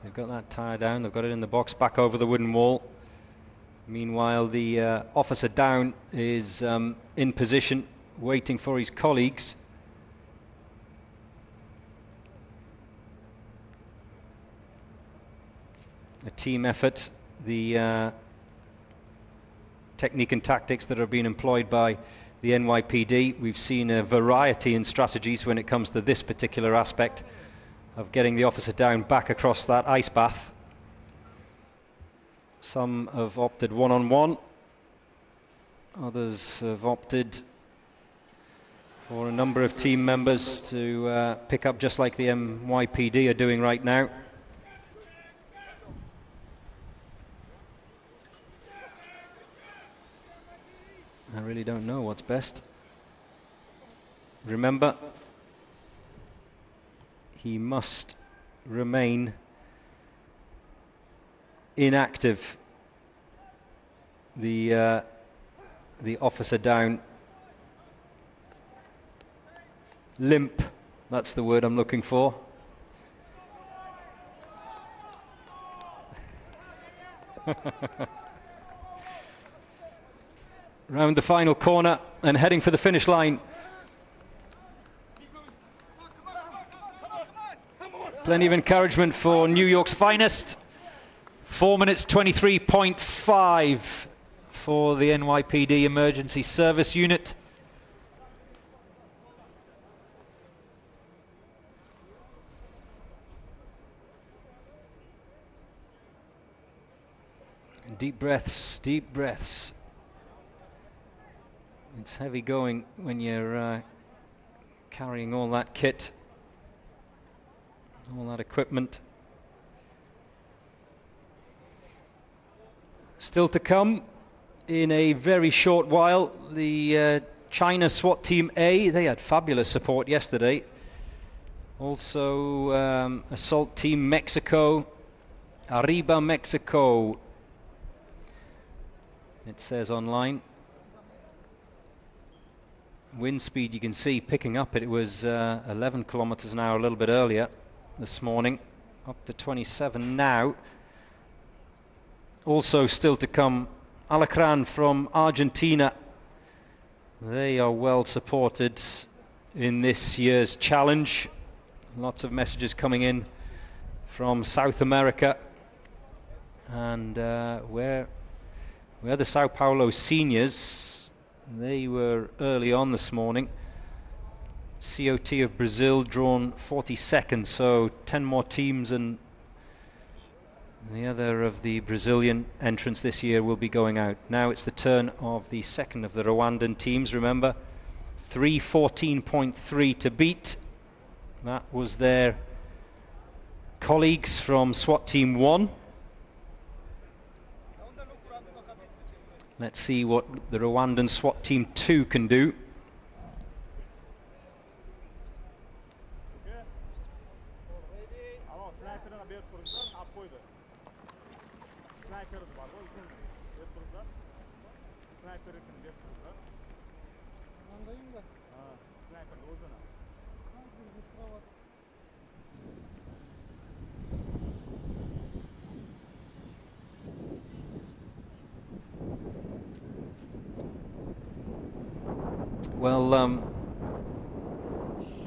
They've got that tire down, they've got it in the box, back over the wooden wall. Meanwhile, the officer down is in position, waiting for his colleagues. A team effort, the technique and tactics that are being employed by the NYPD. We've seen a variety in strategies when it comes to this particular aspect of getting the officer down back across that ice bath. Some have opted one-on-one. Others have opted for a number of team members to pick up, just like the NYPD are doing right now. I really don't know what's best. Remember, he must remain inactive. The officer down. Limp, that's the word I'm looking for. Round the final corner and heading for the finish line. Plenty of encouragement for New York's finest. 4 minutes 23.5 for the NYPD Emergency Service Unit. Deep breaths, deep breaths. It's heavy going when you're carrying all that kit, all that equipment. Still to come in a very short while, the China SWAT Team A, they had fabulous support yesterday. Also Assault Team Mexico, Arriba Mexico, it says online. Wind speed you can see picking up. It was 11 kilometers an hour a little bit earlier this morning, up to 27 now. Also still to come, Alacran from Argentina. They are well supported in this year's challenge. Lots of messages coming in from South America. And where the Sao Paulo seniors, they were early on this morning. COT of Brazil drawn 42nd, so 10 more teams, and the other of the Brazilian entrants this year will be going out. Now it's the turn of the second of the Rwandan teams. Remember, 3:14.3 to beat. That was their colleagues from SWAT Team 1. Let's see what the Rwandan SWAT Team 2 can do. Well,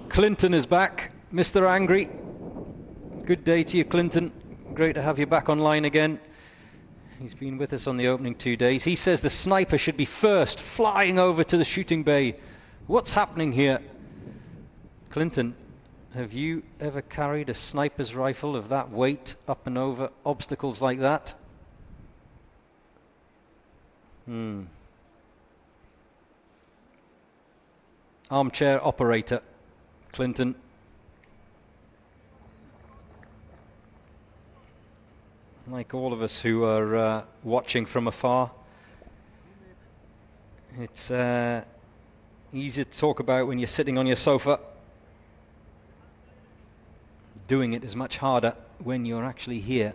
Clinton is back, Mr. Angry. Good day to you, Clinton. Great to have you back online again. He's been with us on the opening 2 days. He says the sniper should be first, flying over to the shooting bay. What's happening here? Clinton, have you ever carried a sniper's rifle of that weight up and over obstacles like that? Armchair operator, Clinton. Like all of us who are watching from afar, it's easy to talk about when you're sitting on your sofa. Doing it is much harder when you're actually here.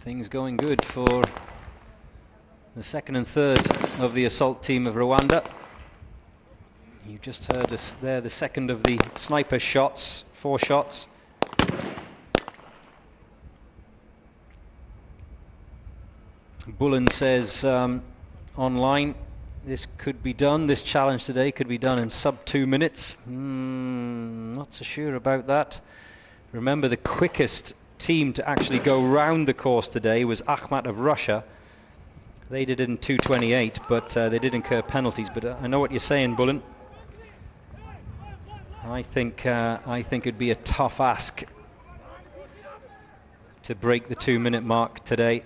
Things going good for the second and third of the assault team of Rwanda. You just heard us there, the second of the sniper shots, 4 shots. Bullen says online, this could be done, this challenge today could be done in sub 2 minutes. Not so sure about that. Remember, the quickest team to actually go round the course today was Ahmad of Russia. They did it in 2:28, but they did incur penalties. But I know what you're saying, Bullen. I think it'd be a tough ask to break the 2-minute mark today.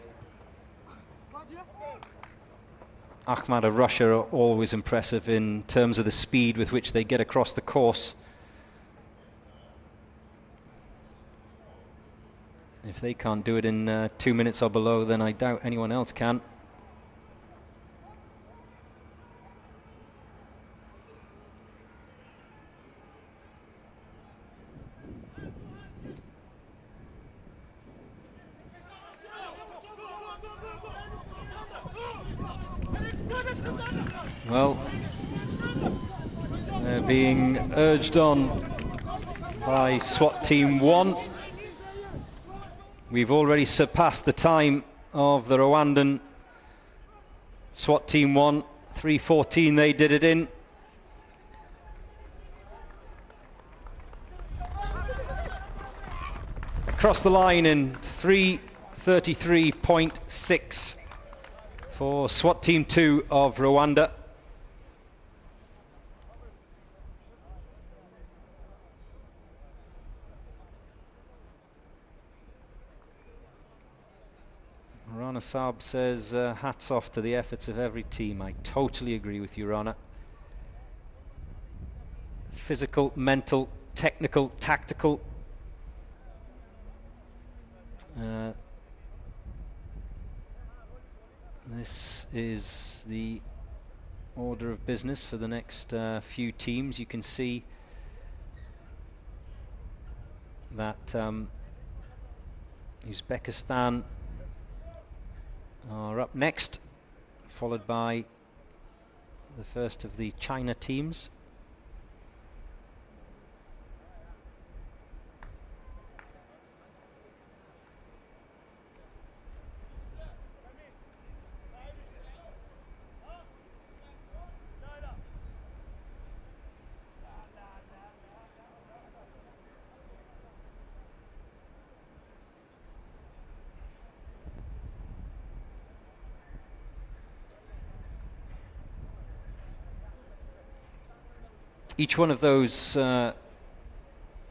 Ahmad of Russia are always impressive in terms of the speed with which they get across the course. If they can't do it in 2 minutes or below, then I doubt anyone else can. Well, they're being urged on by SWAT Team 1. We've already surpassed the time of the Rwandan SWAT Team 1. 3:14 they did it in. Across the line in 3:33.6 for SWAT Team 2 of Rwanda. Rana Saab says, hats off to the efforts of every team. I totally agree with you, Rana. Physical, mental, technical, tactical. This is the order of business for the next few teams. You can see that Uzbekistan are up next, followed by the first of the China teams. Each one of those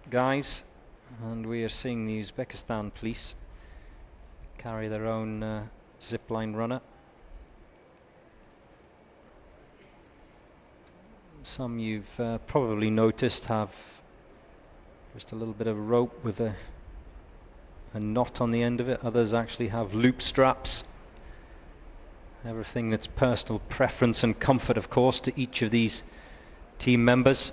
guys, and we are seeing the Uzbekistan police carry their own zipline runner. Some you've probably noticed have just a little bit of rope with a knot on the end of it. Others actually have loop straps. Everything that's personal preference and comfort, of course, to each of these team members.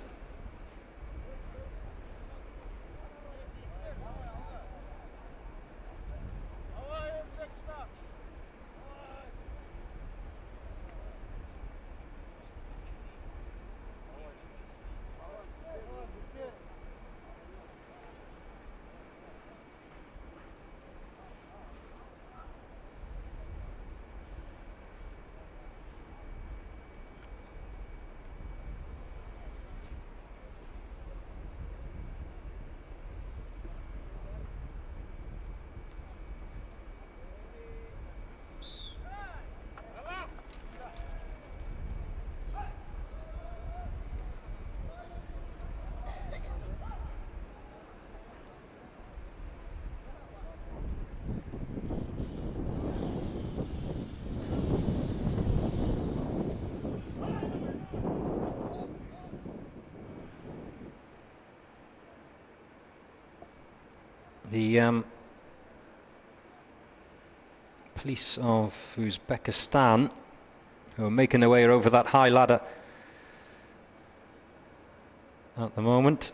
The police of Uzbekistan, who are making their way over that high ladder at the moment.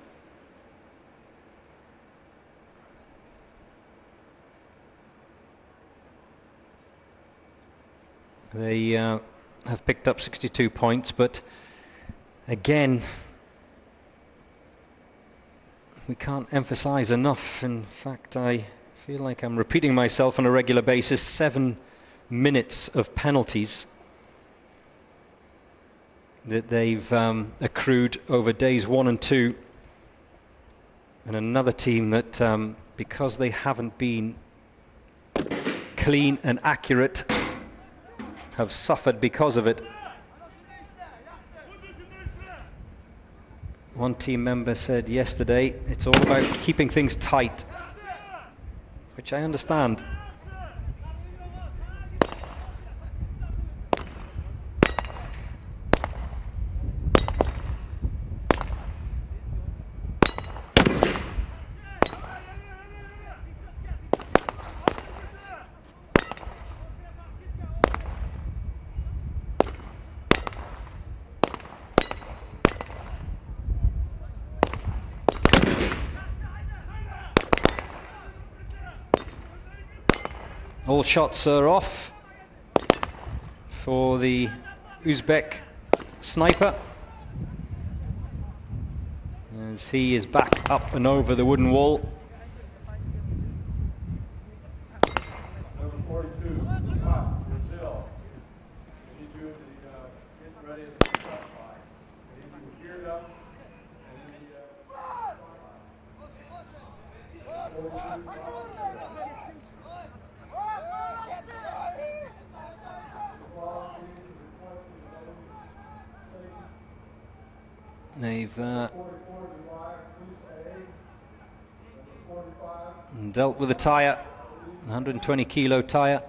They have picked up 62 points, but again, we can't emphasize enough. In fact, I feel like I'm repeating myself on a regular basis. 7 minutes of penalties that they've accrued over days 1 and 2. And another team that, because they haven't been clean and accurate, have suffered because of it. One team member said yesterday, it's all about keeping things tight, which I understand. All shots are off for the Uzbek sniper, as he is back up and over the wooden wall. Number 42, Brazil. We need you to get ready at the start line. We need you geared up. They've dealt with the tyre, 120 kilo tyre.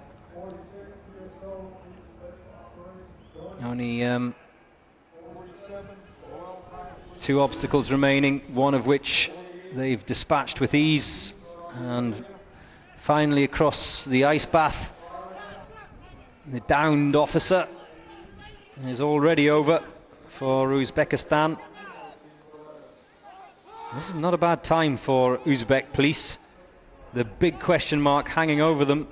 Only 2 obstacles remaining, one of which they've dispatched with ease. And finally across the ice bath, the downed officer is already over for Uzbekistan. This is not a bad time for Uzbek police. The big question mark hanging over them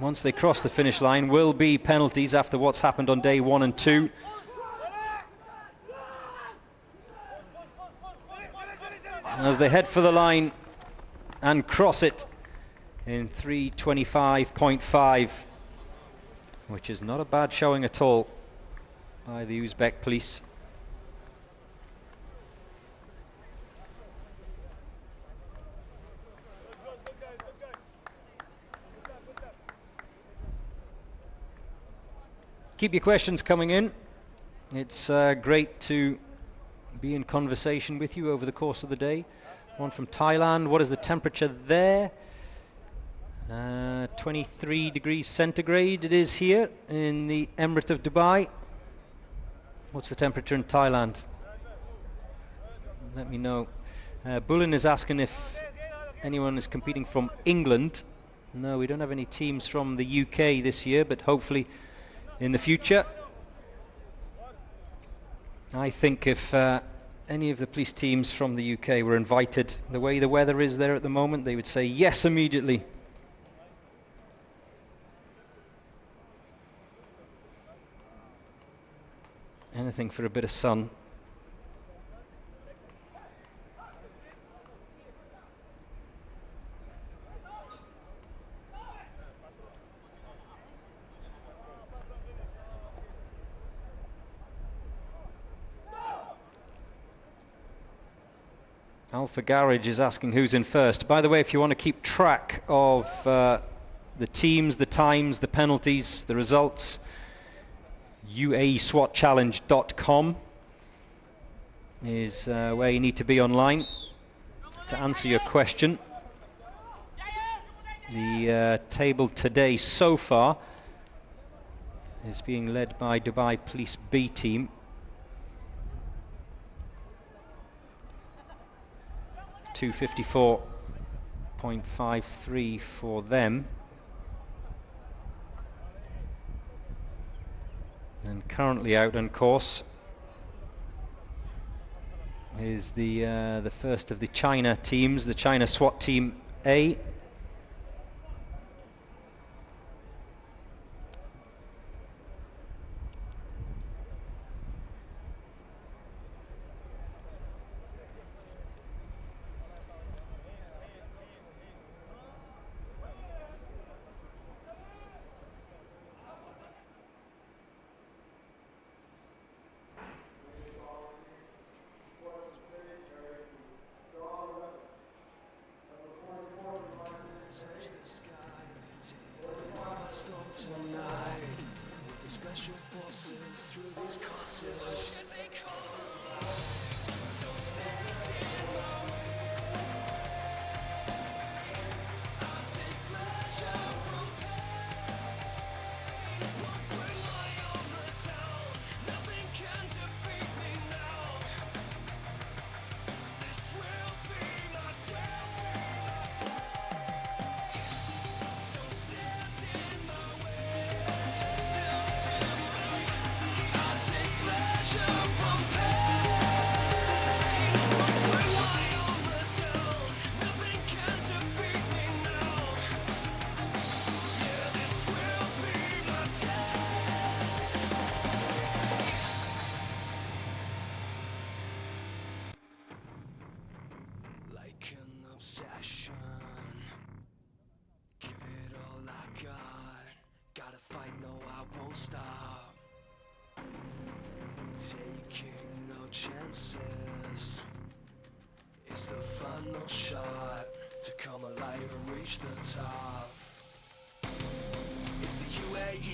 once they cross the finish line will be penalties after what's happened on day 1 and 2. As they head for the line and cross it in 3:25.5, which is not a bad showing at all by the Uzbek police. Keep your questions coming in. It's great to be in conversation with you over the course of the day. One from Thailand. What is the temperature there? 23 degrees centigrade it is here in the Emirate of Dubai. What's the temperature in Thailand? Let me know. Bullen is asking if anyone is competing from England. No, we don't have any teams from the UK this year, but hopefully in the future. I think if any of the police teams from the UK were invited, the way the weather is there at the moment, they would say yes immediately. Anything for a bit of sun. Alpha Garage is asking who's in first. By the way, if you want to keep track of the teams, the times, the penalties, the results, UAESWATchallenge.com is where you need to be online to answer your question. The table today so far is being led by Dubai Police B team. .53 for them. And currently out on course is the first of the China teams, the China SWAT team A.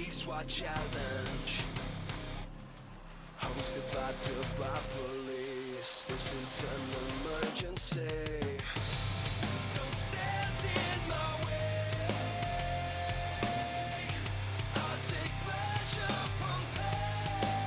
Swat challenge, hosted by Dubai Police. This is an emergency. Don't stand in my way. I'll take pleasure from pain.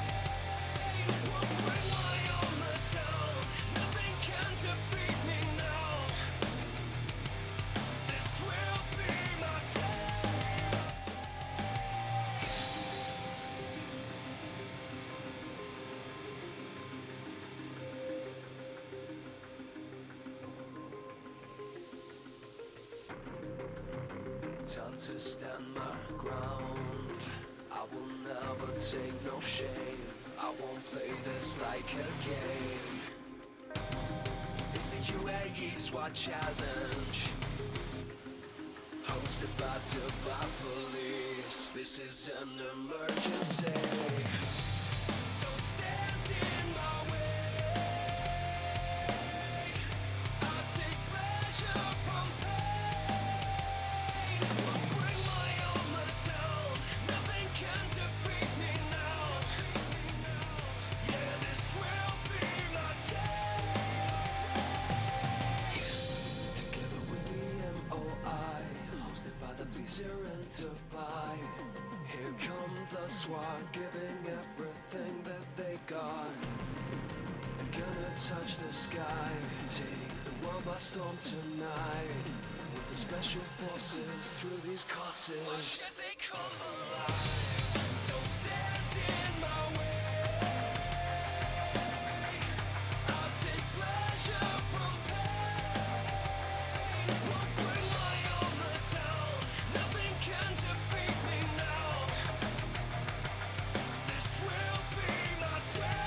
time to stand my ground. I will never take no shame. I won't play this like a game. It's the UAE SWAT Challenge, hosted by Dubai Police. This is an emergency. Don't stand in my way. I take pleasure from pain. I'll bring my armor down. Nothing can defeat me now. Yeah, this will be my day. Together with the MOI, hosted by the police here in Dubai. Here come the SWAT, giving everything that they got. I'm gonna touch the sky, take the world by storm tonight. With the special forces through these courses. Why should they come alive? Don't stand in my way. I'll take pleasure from pain. Won't bring my armor down. Nothing can defeat me now. This will be my day.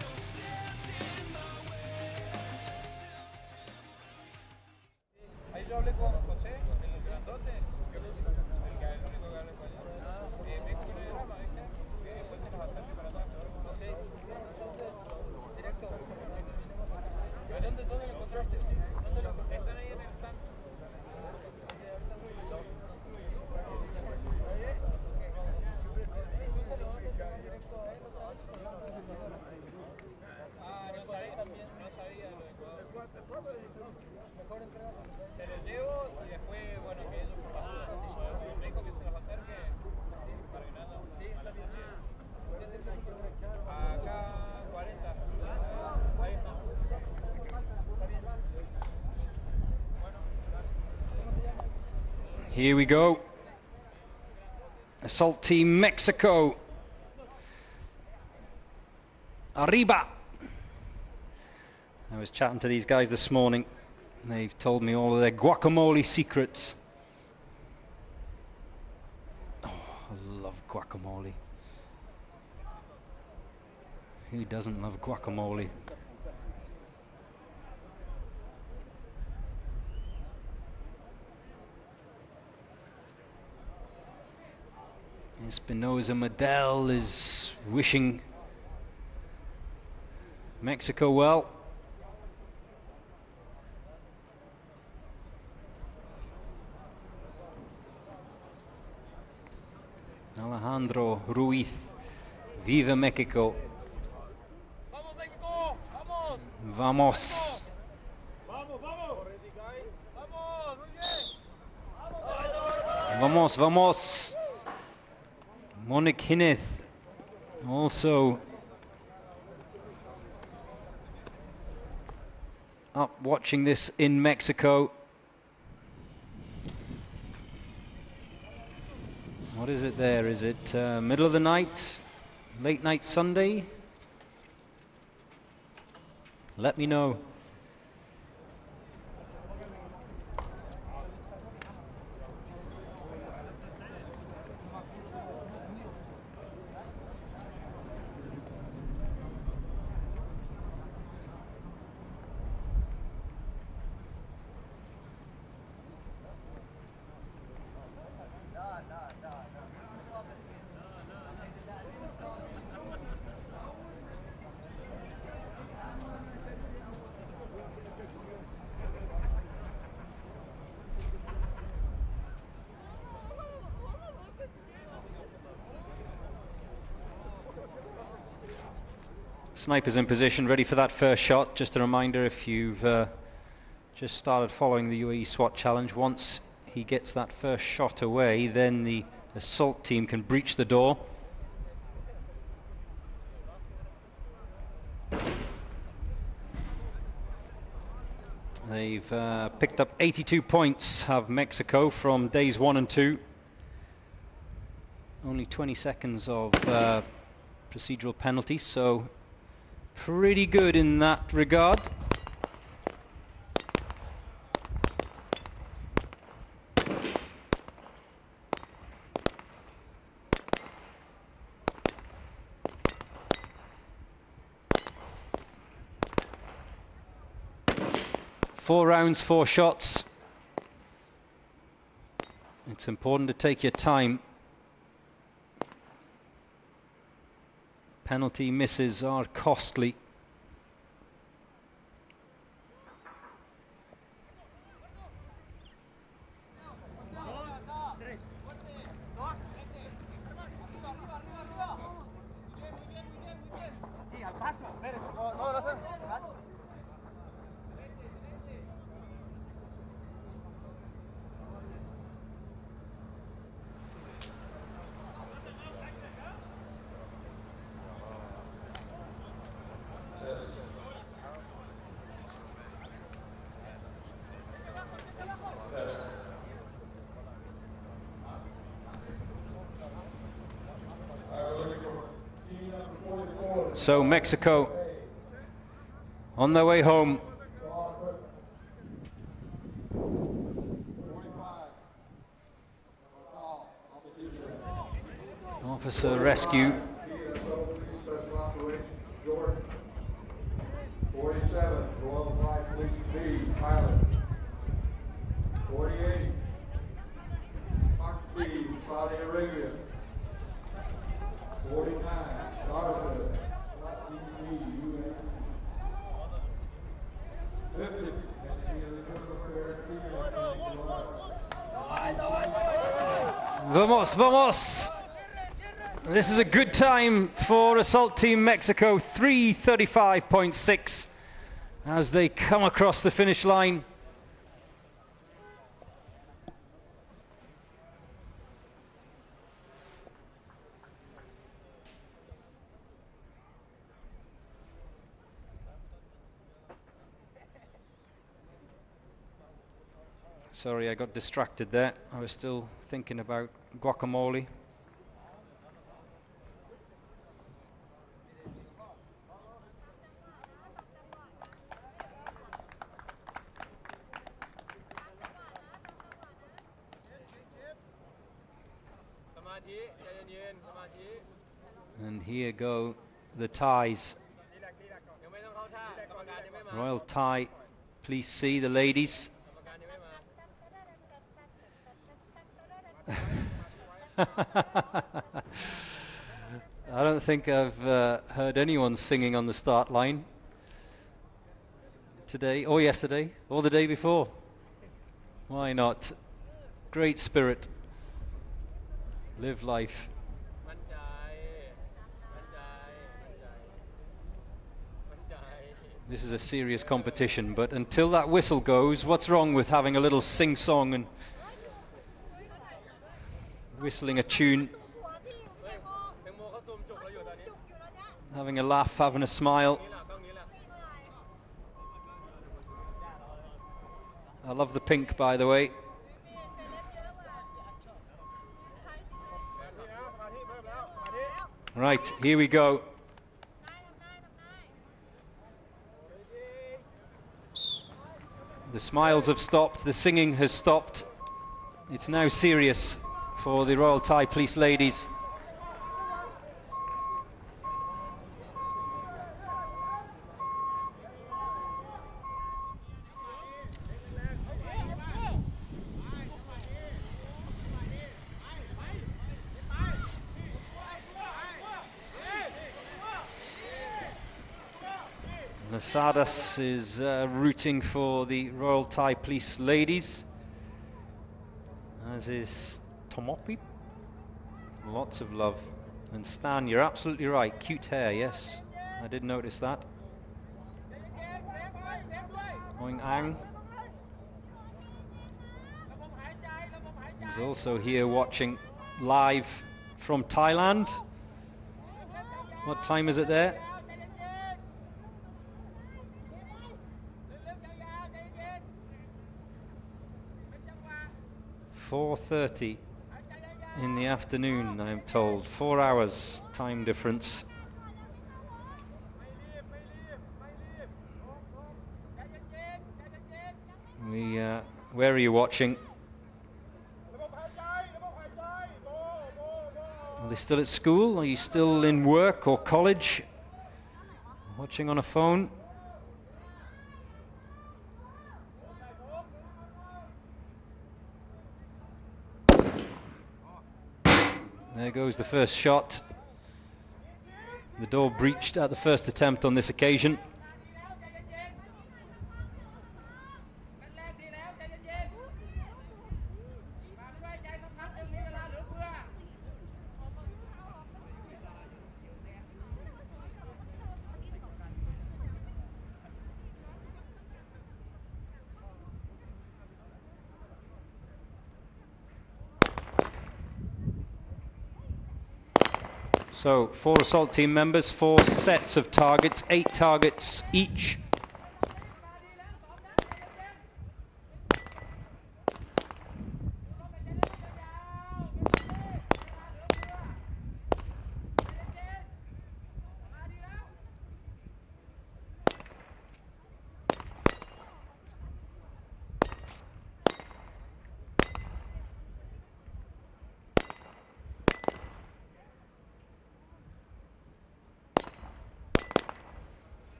Don't stand in my way. Ahí yo hablé con José, el grandote, el único que hablé con él. Me dijo que no hay drama, ¿viste? Que después se nos acerque para atrás. Ok, entonces, directo. ¿Dónde lo encontraste? ¿Dónde lo encontraste? Están ahí en el stand. Ah, no sabía lo de Ecuador. Se los llevo y después, bueno, que ellos pasen. Me dijo que se los acerque para que nada. Sí, está bien. Acá 40. Ahí está. Here we go. Assault Team Mexico. Arriba. I was chatting to these guys this morning. They've told me all of their guacamole secrets. Oh, I love guacamole. Who doesn't love guacamole? Espinosa Medel is wishing Mexico well. Alejandro Ruiz, Viva Mexico. ¡Vamos, México! ¡Vamos! Vamos. ¡Vamos, vamos! ¡Vamos! ¡Muy bien! Vamos, vamos. Monique Hineth also up watching this in Mexico. What is it there? Is it middle of the night? Late night Sunday? Let me know. Snipers in position, ready for that first shot. Just a reminder, if you've just started following the UAE SWAT challenge, once he gets that first shot away, then the assault team can breach the door. They've picked up 82 points, have Mexico, from days 1 and 2. Only 20 seconds of procedural penalties, so pretty good in that regard. 4 rounds, 4 shots. It's important to take your time. Penalty misses are costly. So Mexico on their way home. Officer rescue. 47, Royal Thai Police B, pilot. 48, Fox B, Saudi Arabia. 49, Starfield, Swat TV, UAE. 50, Vamos, vamos! This is a good time for Assault Team Mexico, 3:35.6 as they come across the finish line. Sorry, I got distracted there. I was still thinking about guacamole. And here go the Thais. Royal Thai, please see the ladies. I don't think I've heard anyone singing on the start line today, or yesterday, or the day before. Why not? Great spirit. Live life. This is a serious competition, but until that whistle goes, what's wrong with having a little sing-song and whistling a tune, having a laugh, having a smile. I love the pink, by the way. Right, here we go. The smiles have stopped, the singing has stopped. It's now serious for the Royal Thai Police ladies. Nasadas is rooting for the Royal Thai Police ladies, as is Tomopi. Lots of love. And Stan, you're absolutely right. Cute hair, yes. I did notice that. Oing Ang is also here watching live from Thailand. What time is it there? 4:30 in the afternoon, I'm told. 4 hours time difference. Where are you watching? Are they still at school? Are you still in work or college? Watching on a phone? There goes the first shot. The door breached at the first attempt on this occasion. So 4 assault team members, 4 sets of targets, 8 targets each.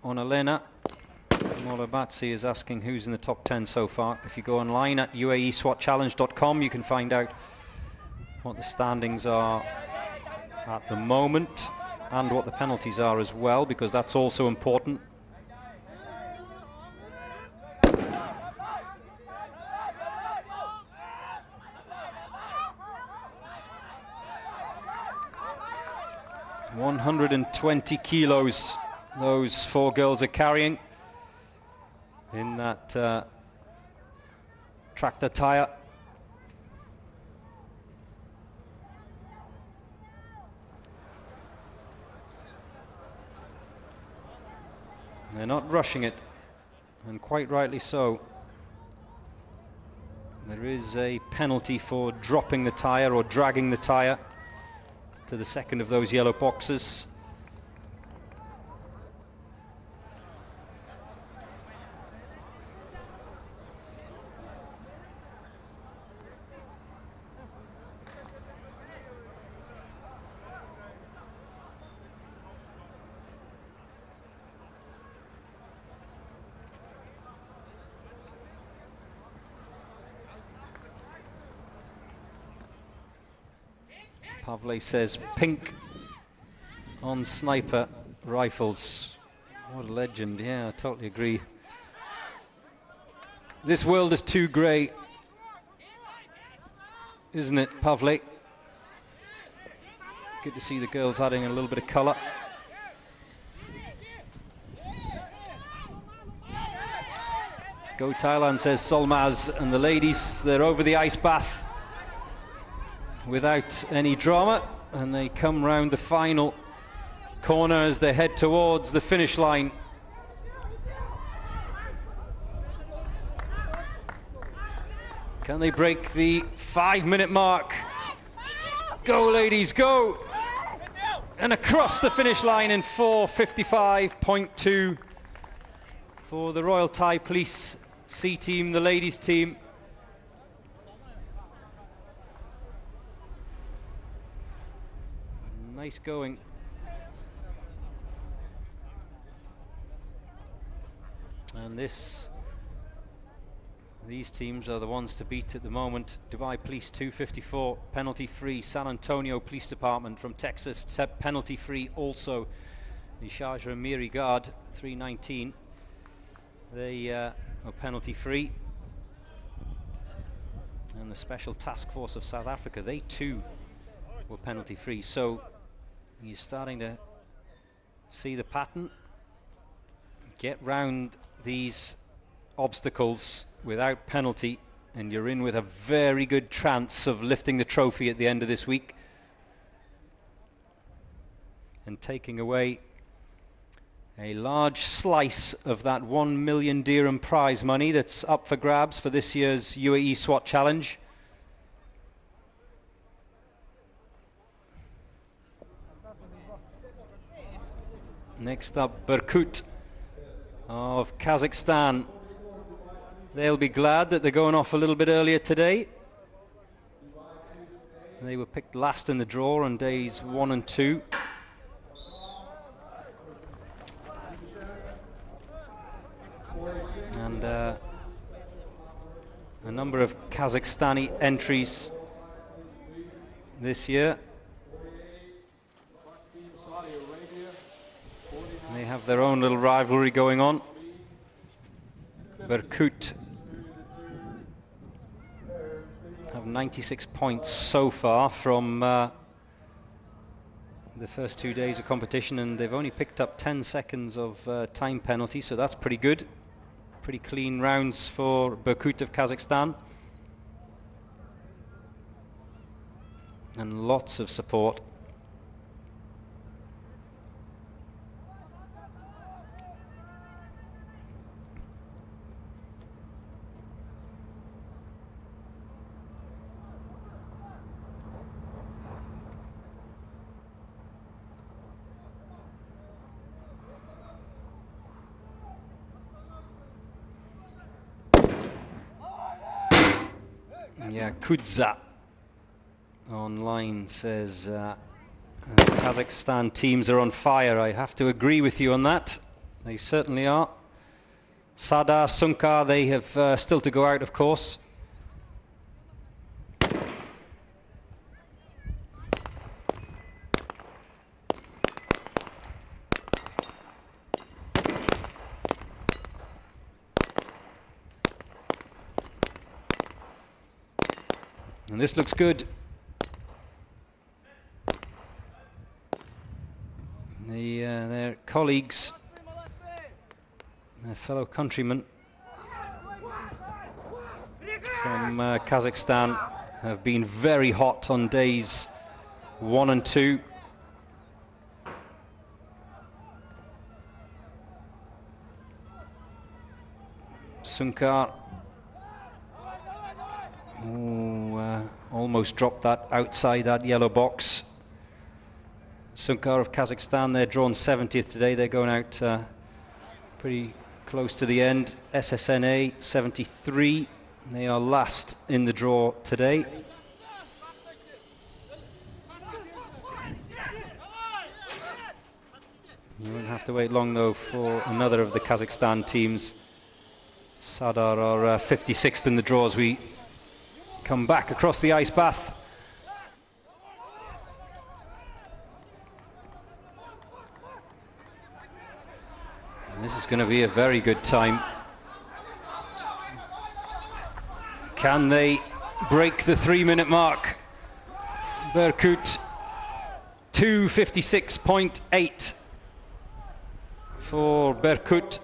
On Elena, Molabatsi is asking who's in the top 10 so far. If you go online at uaeswatchallenge.com, you can find out what the standings are at the moment and what the penalties are as well, because that's also important. $120 kilos. Those 4 girls are carrying in that tractor tire. They're not rushing it, and quite rightly so. There is a penalty for dropping the tire or dragging the tire to the second of those yellow boxes. Pavle says pink on sniper rifles. What a legend. Yeah, I totally agree. This world is too grey, isn't it, Pavle? Good to see the girls adding a little bit of colour. Go Thailand, says Solmaz, and the ladies, they're over the ice bath without any drama, and they come round the final corner as they head towards the finish line. Can they break the 5-minute mark? Go ladies, go! And across the finish line in 4:55.2 for the Royal Thai Police C team, the ladies team. Nice going. And these teams are the ones to beat at the moment. Dubai Police 254, penalty free. San Antonio Police Department from Texas, penalty free also. The Sharjah Miri Guard 319, they are penalty free. And the Special Task Force of South Africa, they too were penalty free. So you're starting to see the pattern. Get round these obstacles without penalty, and you're in with a very good chance of lifting the trophy at the end of this week and taking away a large slice of that 1 million dirham prize money that's up for grabs for this year's UAE SWAT Challenge. Next up, Berkut of Kazakhstan. They'll be glad that they're going off a little bit earlier today. They were picked last in the draw on days 1 and 2. And a number of Kazakhstani entries this year. They have their own little rivalry going on. Berkut have 96 points so far from the first 2 days of competition, and they've only picked up 10 seconds of time penalty, so that's pretty good. Pretty clean rounds for Berkut of Kazakhstan. And lots of support. Yeah, Kudza online says the Kazakhstan teams are on fire. I have to agree with you on that. They certainly are. Sadar, Sunkar, they have still to go out, of course. And this looks good. Their colleagues, their fellow countrymen from Kazakhstan have been very hot on days 1 and 2. Sunkar almost dropped that outside that yellow box. Sunkar of Kazakhstan, they're drawn 70th today. They're going out pretty close to the end. SSNA 73. They are last in the draw today. You won't have to wait long though for another of the Kazakhstan teams. Sadar are 56th in the draw as we come back across the ice bath. And this is going to be a very good time. Can they break the 3-minute mark? Berkut 2:56.8 for Berkut.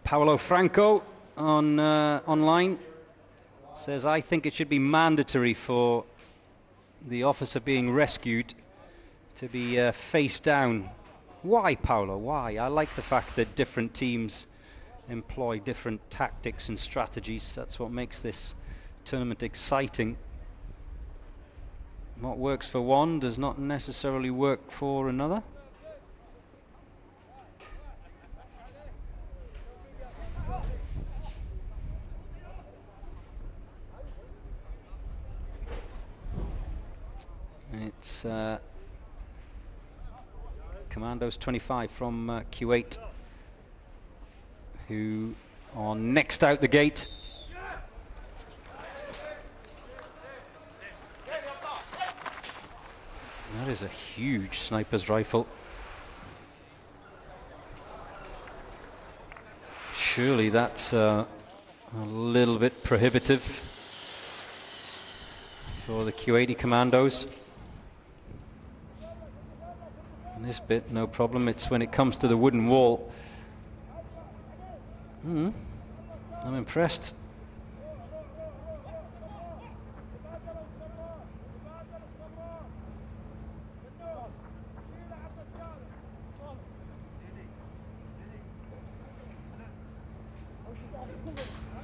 Paolo Franco on online says, I think it should be mandatory for the officer being rescued to be face down. Why, Paolo? Why? I like the fact that different teams employ different tactics and strategies. That's what makes this tournament exciting. What works for one does not necessarily work for another. It's Commandos 25 from Kuwait who are next out the gate. That is a huge sniper's rifle. Surely that's a little bit prohibitive for the Kuwaiti commandos. And this bit, no problem. It's when it comes to the wooden wall. I'm impressed.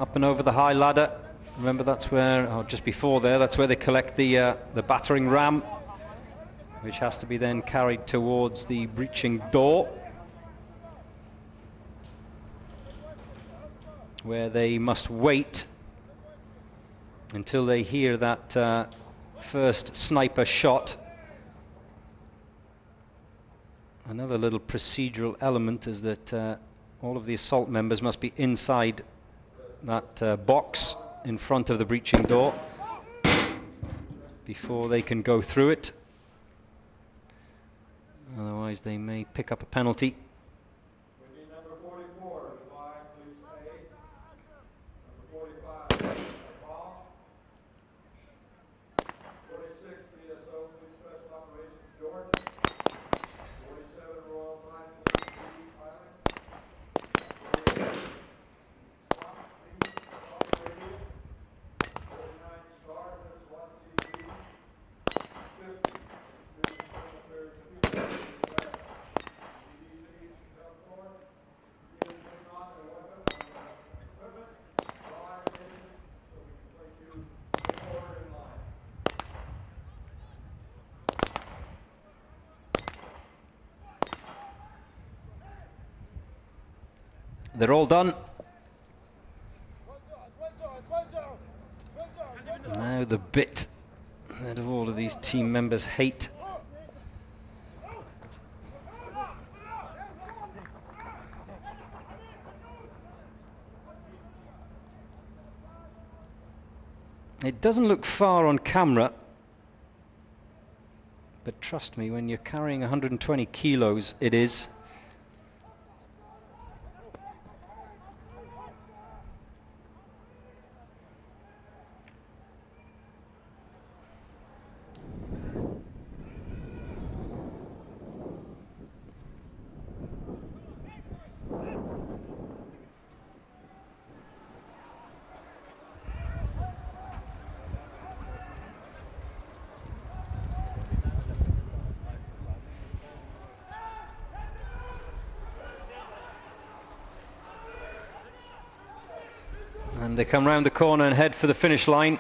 up and over the high ladder. Remember, that's where, or just before there, that's where they collect the battering ram, which has to be then carried towards the breaching door, where they must wait until they hear that first sniper shot. Another little procedural element is that all of the assault members must be inside that box in front of the breaching door before they can go through it. Otherwise they may pick up a penalty. We need number 44, Dubai, please stay. Number 45, Paul. 46, BSO, please special operations, Jordan. 47, Royal Flight, please be pilot. 48, Swat, please, Swat radio. 49, Stars, that's Swat TV. 50, military speed. They're all done. Now the bit that all of these team members hate. It doesn't look far on camera, but trust me, when you're carrying 120 kilos, it is. And they come round the corner and head for the finish line.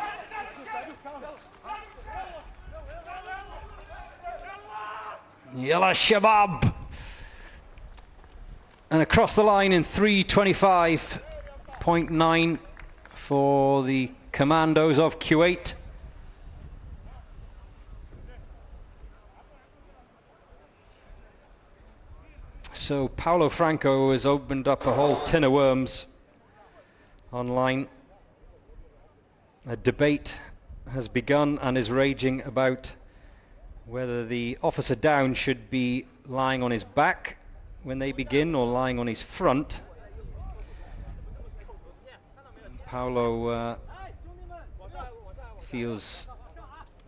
Yalla Shabab! And across the line in 3:25.9 for the Commandos of Kuwait. So Paulo Franco has opened up a whole tin of worms online. A debate has begun and is raging about whether the officer down should be lying on his back when they begin or lying on his front. Paulo feels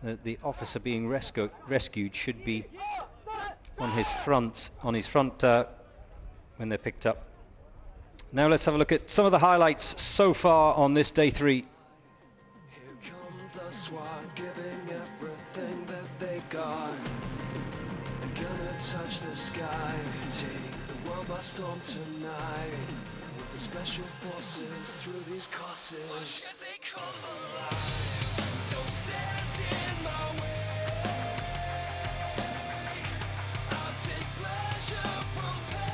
that the officer being rescued should be on his front when they're picked up. Now let's have a look at some of the highlights so far on this day 3. Here come the SWAT, giving everything that they got. And gonna touch the sky, take the world by storm tonight. With the special forces through these courses. Why should they come alive? Don't stand in my way. I'll take pleasure from pain.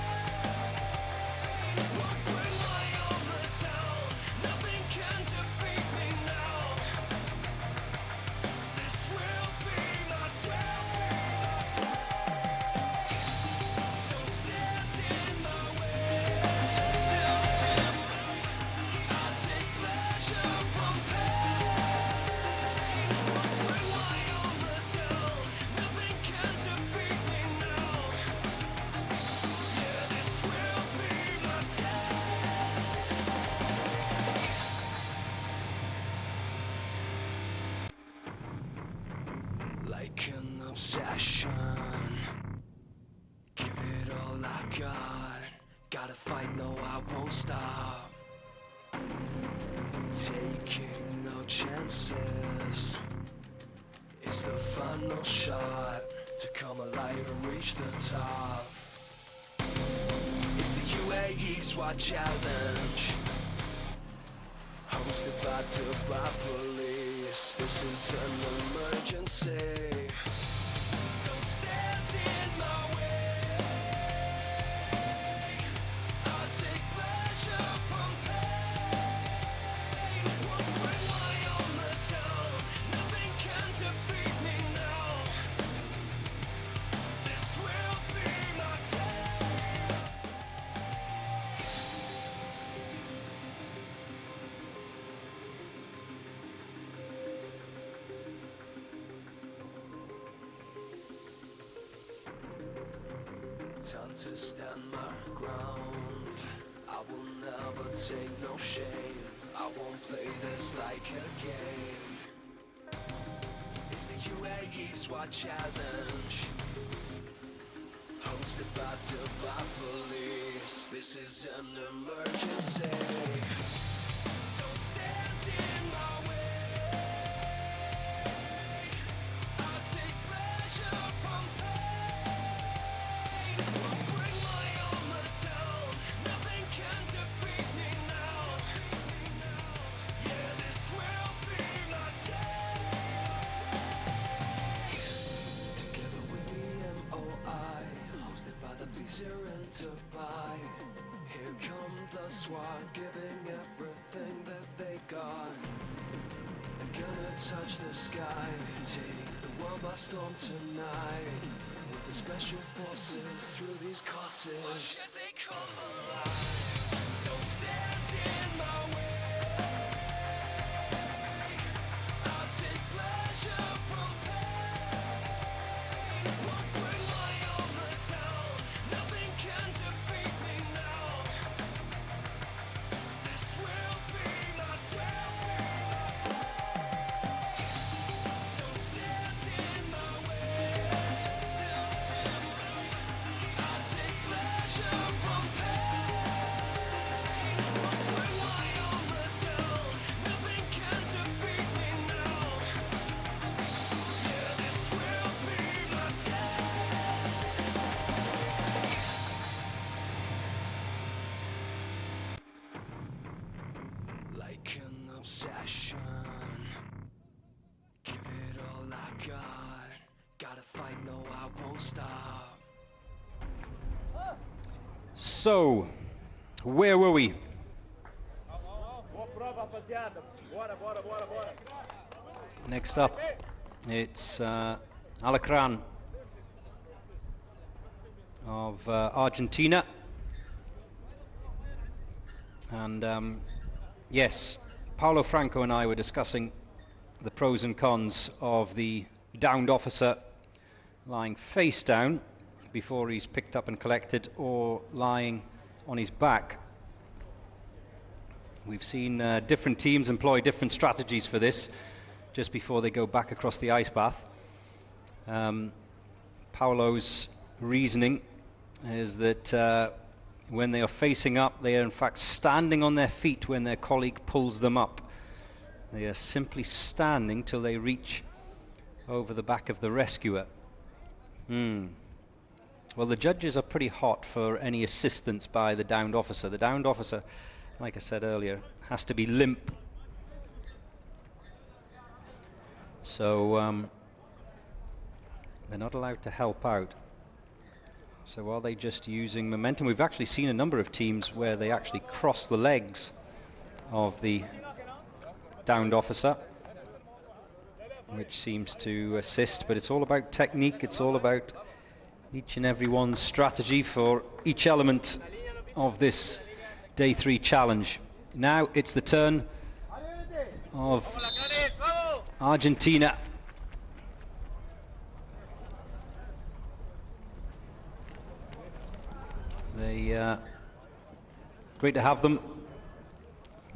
Won't bring my armor down. Nothing can defeat me now. This will be my day. Don't stand in my way. I'll take pleasure from pain. Won't bring my armor down. Nothing can defeat me now. Yeah, this will be my day. Like an obsession, give it all I got. Gotta fight, no, I won't stop. Taking no chances. It's the final shot to come alive and reach the top. It's the UAE SWAT challenge. hosted by Dubai police. This is an emergency. Don't stand in my way. I take pleasure from pain. Won't bring my armor down. Nothing can defeat me now. This will be my tale. Time to stand my ground. I will never take no shame. I won't play this like a game. It's the UAE Swat Challenge, hosted by Dubai police. This is an emergency. Don't stand in my way. I take pleasure from pain. Won't bring my armor down. Nothing can defeat me now. Yeah, this will be my day. Together with the MOI, hosted by the police here in Dubai. Here come the SWAT, giving everything that they got. I'm gonna touch the sky, take the world by storm tonight. With the special forces through these courses. Why should they come alive? Don't stand in my way. I'll take pleasure from pain. Won't bring my armor down. Nothing can defeat me now. This will be my day. Don't stand in my way. I'll take pleasure from pain. Won't bring my armor down. Nothing can defeat me now. Yeah, this will be my day. Like an obsession, give it all I got. Gotta fight, no, I won't stop. So, where were we? Next up, it's Alacran of Argentina. And yes, Paulo Franco and I were discussing the pros and cons of the downed officer lying face down before he's picked up and collected, or lying on his back. We've seen different teams employ different strategies for this just before they go back across the ice bath. Paulo's reasoning is that when they are facing up, they are in fact standing on their feet when their colleague pulls them up. They are simply standing till they reach over the back of the rescuer. Well, the judges are pretty hot for any assistance by the downed officer. The downed officer, like I said earlier, has to be limp. So they're not allowed to help out. So are they just using momentum? We've actually seen a number of teams where they actually cross the legs of the downed officer, which seems to assist, but it's all about technique. It's all about each and every one's strategy for each element of this Day 3 challenge. Now it's the turn of Argentina. Great to have them.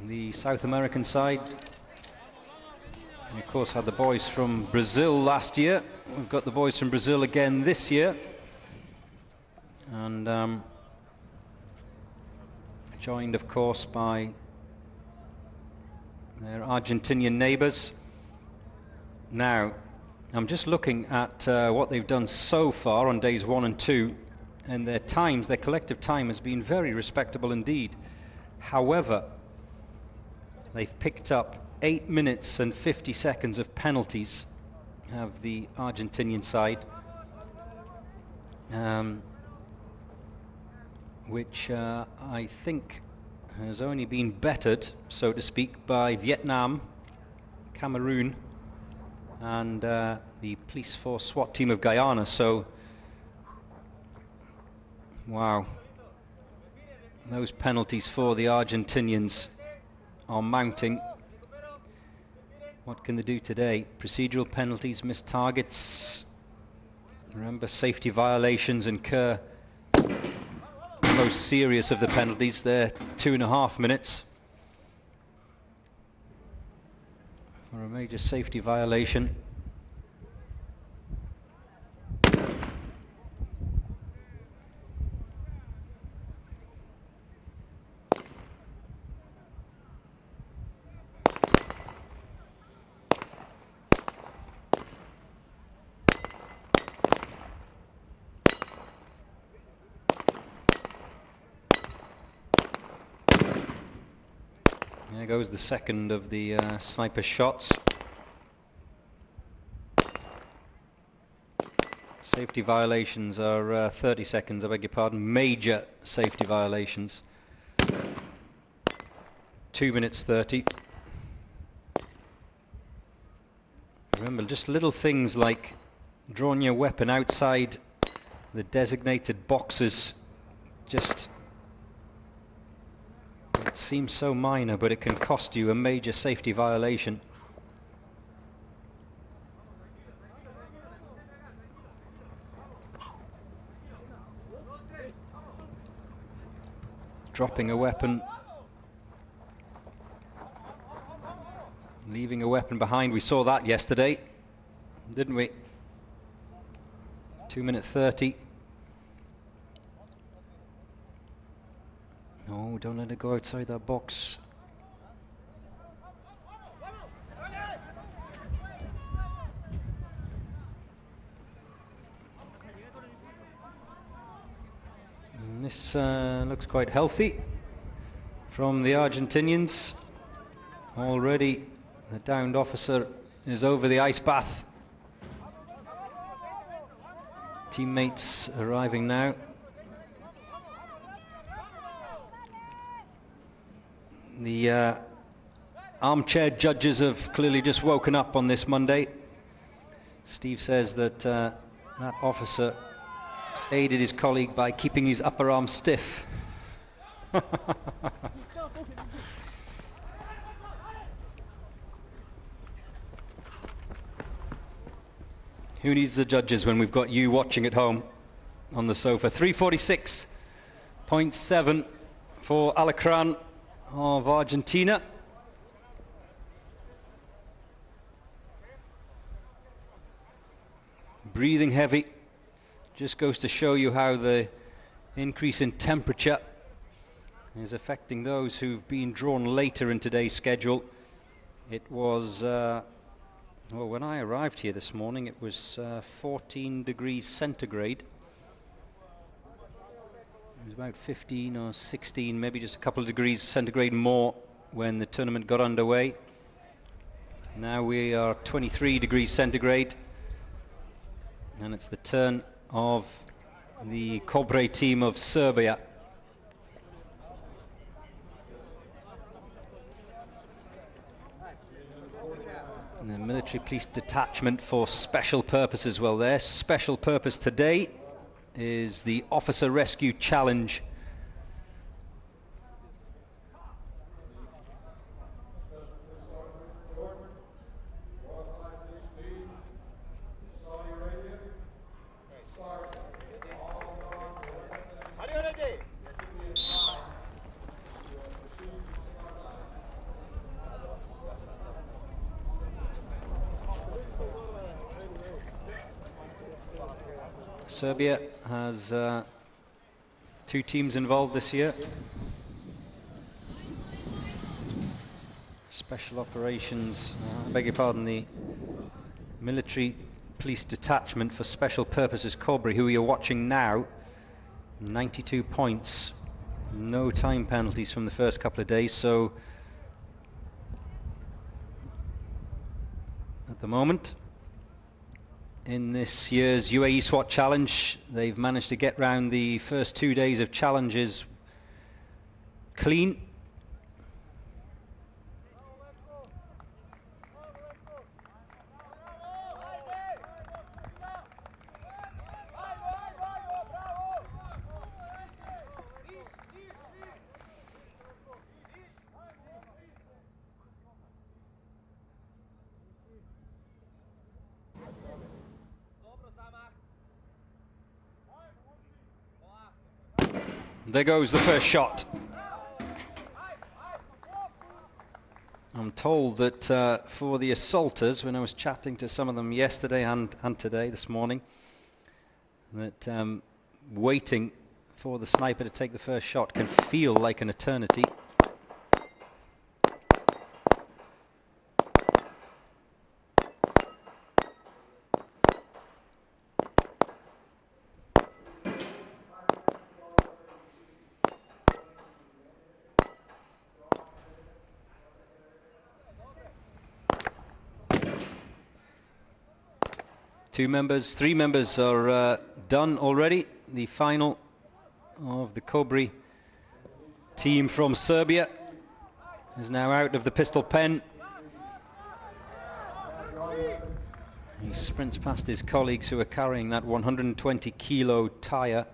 The South American side, we of course had the boys from Brazil last year. We've got the boys from Brazil again this year, and joined of course by their Argentinian neighbors. Now I'm just looking at what they've done so far on days 1 and 2, and their times, their collective time has been very respectable indeed. However, They've picked up 8 minutes and 50 seconds of penalties, have the Argentinian side, which I think has only been bettered, so to speak, by Vietnam, Cameroon, and the Police Force SWAT team of Guyana. So, wow, those penalties for the Argentinians are mounting. What can they do today? Procedural penalties, missed targets. Remember, safety violations incur the most serious of the penalties. They're 2.5 minutes for a major safety violation. There goes the second of the sniper shots. Safety violations are 30 seconds, I beg your pardon. Major safety violations. 2 minutes 30. Remember, just little things like drawing your weapon outside the designated boxes. Just, it seems so minor, but it can cost you a major safety violation. Dropping a weapon, leaving a weapon behind. We saw that yesterday, didn't we? 2 minute 30. No, don't let it go outside that box. And this looks quite healthy from the Argentinians. Already the downed officer is over the ice bath. Teammates arriving now. The armchair judges have clearly just woken up on this Monday. Steve says that that officer aided his colleague by keeping his upper arm stiff. Who needs the judges when we've got you watching at home on the sofa? 346.7 for Alacran of Argentina. Breathing heavy. Just goes to show you how the increase in temperature is affecting those who've been drawn later in today's schedule. It was, well, when I arrived here this morning, it was 14 degrees centigrade. It was about 15 or 16, maybe just a couple of degrees centigrade more when the tournament got underway. Now we are 23 degrees centigrade, and it's the turn of the Cobre team of Serbia. And the military police detachment for special purposes. Well, their special purpose today is the Officer Rescue Challenge. Serbia has 2 teams involved this year. Special operations, I beg your pardon, the military police detachment for special purposes, Cobre, who you're watching now. 92 points, no time penalties from the first couple of days, so at the moment. In this year's UAE SWAT Challenge, they've managed to get round the first 2 days of challenges clean. There goes the first shot. I'm told that for the assaulters, when I was chatting to some of them yesterday and today, this morning, that waiting for the sniper to take the first shot can feel like an eternity. Three members are done already. The final of the Kobri team from Serbia is now out of the pistol pen. He sprints past his colleagues who are carrying that 120 kilo tire.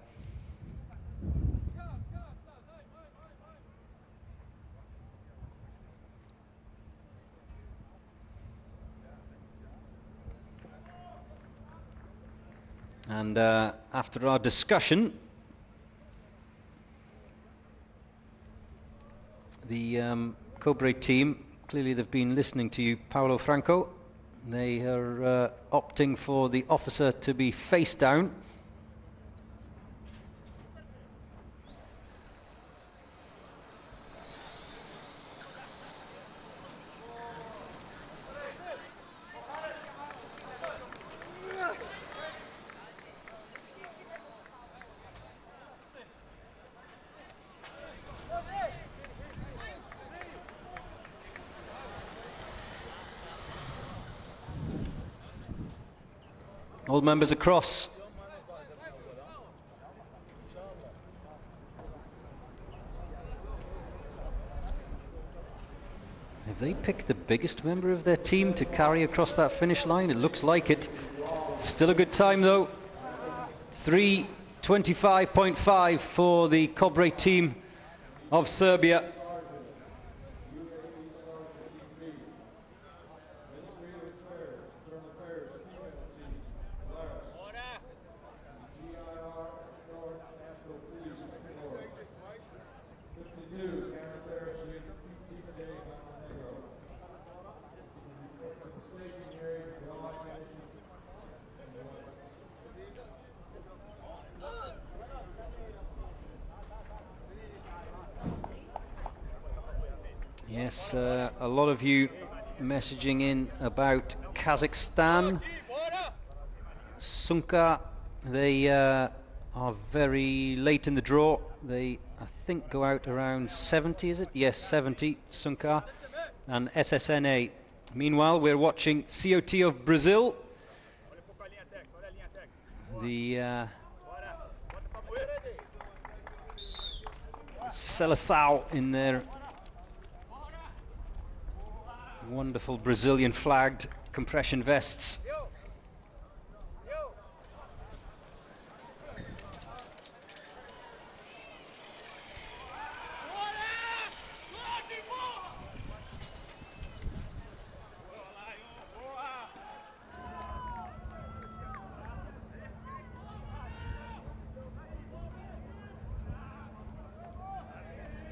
And after our discussion, the Cobre team, clearly they've been listening to you, Paolo Franco. They are opting for the officer to be face down. All members across. Have they picked the biggest member of their team to carry across that finish line? It looks like it. Still a good time though. 3:25.5 for the Cobre team of Serbia. Yes, a lot of you messaging in about Kazakhstan. Sunka, they are very late in the draw. They, I think, go out around 70, is it? Yes, 70, Sunka and SSNA. Meanwhile, we're watching COT of Brazil. The Seleção in their wonderful Brazilian flagged compression vests.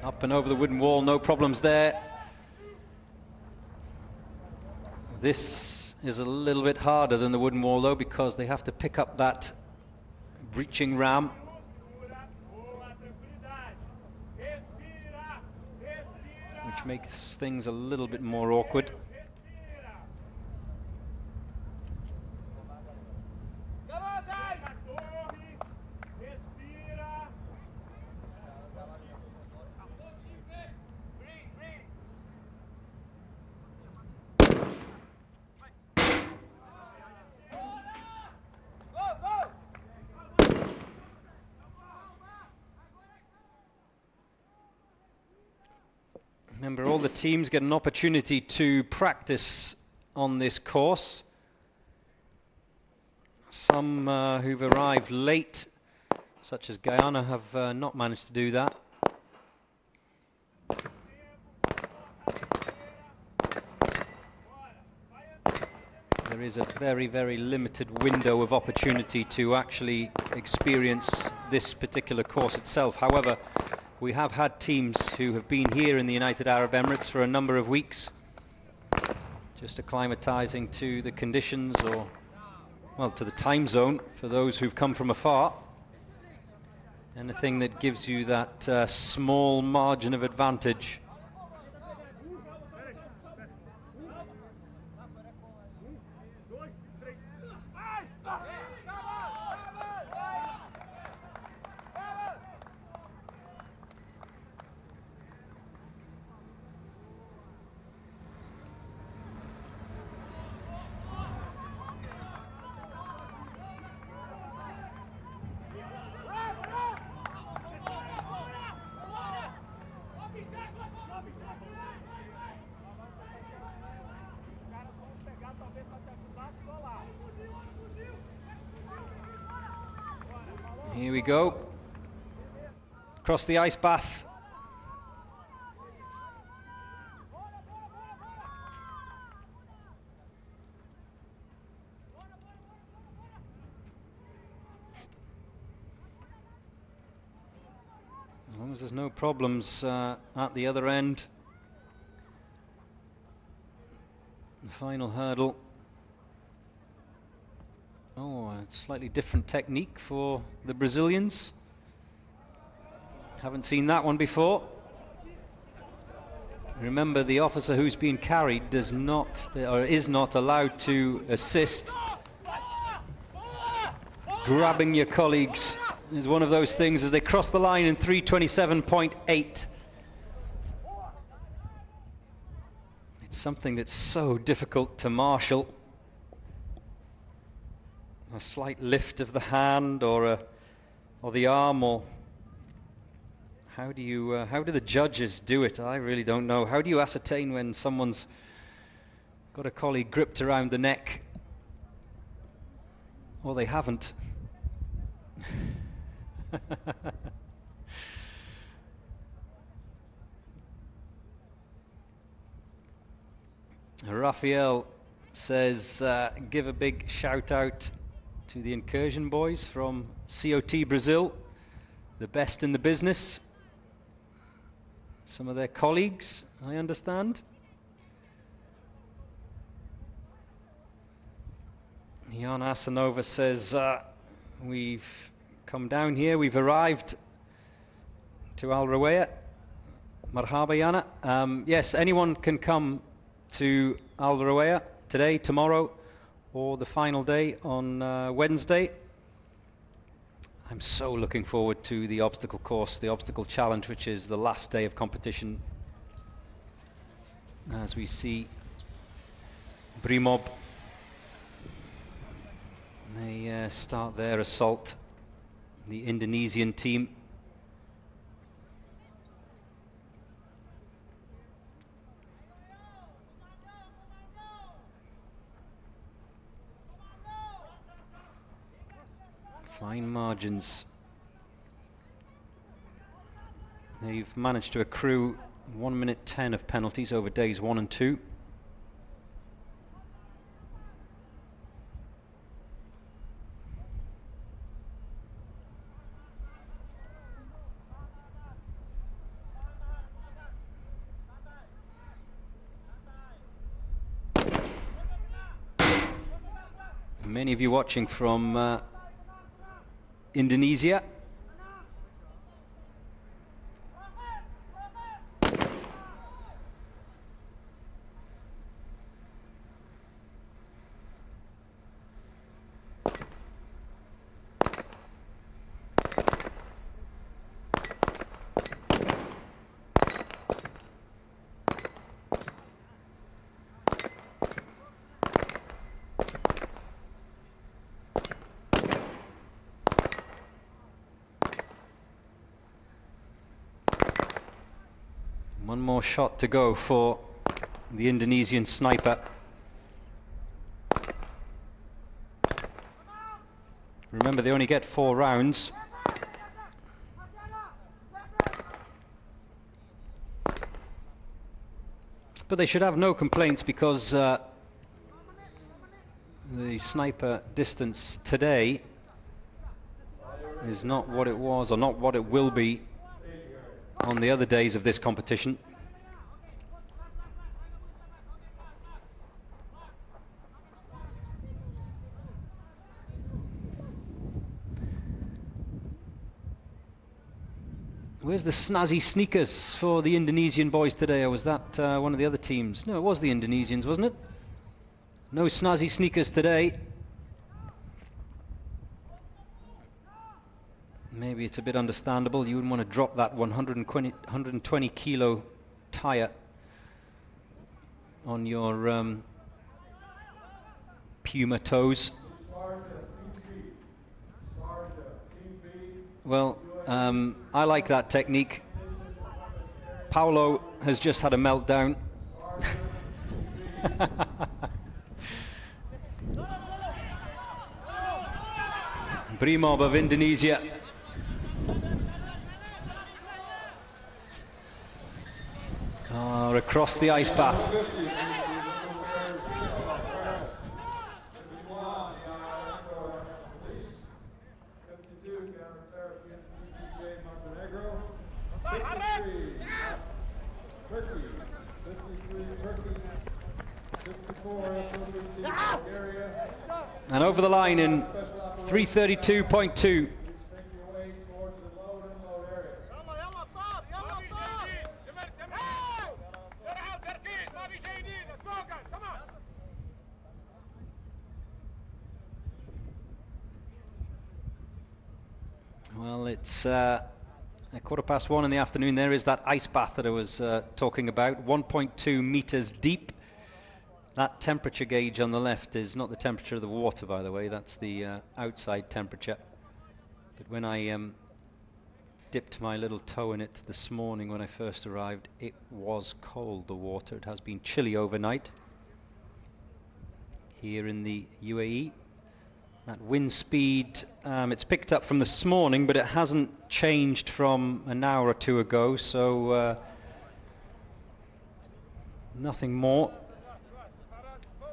Up and over the wooden wall, no problems there. This is a little bit harder than the wooden wall though, because they have to pick up that breaching ram. Which makes things a little bit more awkward. Remember, all the teams get an opportunity to practice on this course. Some who've arrived late, such as Guyana, have not managed to do that. There is a very, very limited window of opportunity to actually experience this particular course itself. However, we have had teams who have been here in the United Arab Emirates for a number of weeks, just acclimatizing to the conditions, or, well, to the time zone for those who've come from afar. Anything that gives you that small margin of advantage. Here we go. Across the ice bath. As long as there's no problems at the other end. The final hurdle. Oh, a slightly different technique for the Brazilians. Haven't seen that one before. Remember, the officer who's being carried does not, or is not allowed to assist. Grabbing your colleagues is one of those things as they cross the line in 3:27.8. It's something that's so difficult to marshal. A slight lift of the hand or the arm, or how do the judges do it? I really don't know. How do you ascertain when someone's got a colleague gripped around the neck or they haven't? Rafael says, give a big shout out to the Incursion boys from COT Brazil, the best in the business. Some of their colleagues, I understand. Jan Asanova says, we've come down here, we've arrived to Al Rawaya. Marhaba Yana. Yes, anyone can come to Al Rawaya today, tomorrow, or the final day on Wednesday. I'm so looking forward to the obstacle course, the obstacle challenge, which is the last day of competition. As we see Brimob, they start their assault, the Indonesian team. Fine margins. They've managed to accrue 1 minute 10 of penalties over days 1 and 2. Many of you watching from Indonesia. One more shot to go for the Indonesian sniper. Remember, they only get 4 rounds. But they should have no complaints, because the sniper distance today is not what it was, or not what it will be on the other days of this competition. Where's the snazzy sneakers for the Indonesian boys today? Or was that one of the other teams? No, it was the Indonesians, wasn't it? No snazzy sneakers today. Maybe it's a bit understandable. You wouldn't want to drop that 120 kilo tire on your Puma toes. Well, I like that technique. Paulo has just had a meltdown. Brimob of Indonesia. Across the ice path. And over the line in 3:32.2. Well, it's a 1:15 in the afternoon. There is that ice bath that I was talking about, 1.2 meters deep. That temperature gauge on the left is not the temperature of the water, by the way. That's the outside temperature. But when I dipped my little toe in it this morning when I first arrived, it was cold, the water. It has been chilly overnight here in the UAE. That wind speed, it's picked up from this morning, but it hasn't changed from an hour or two ago, so nothing more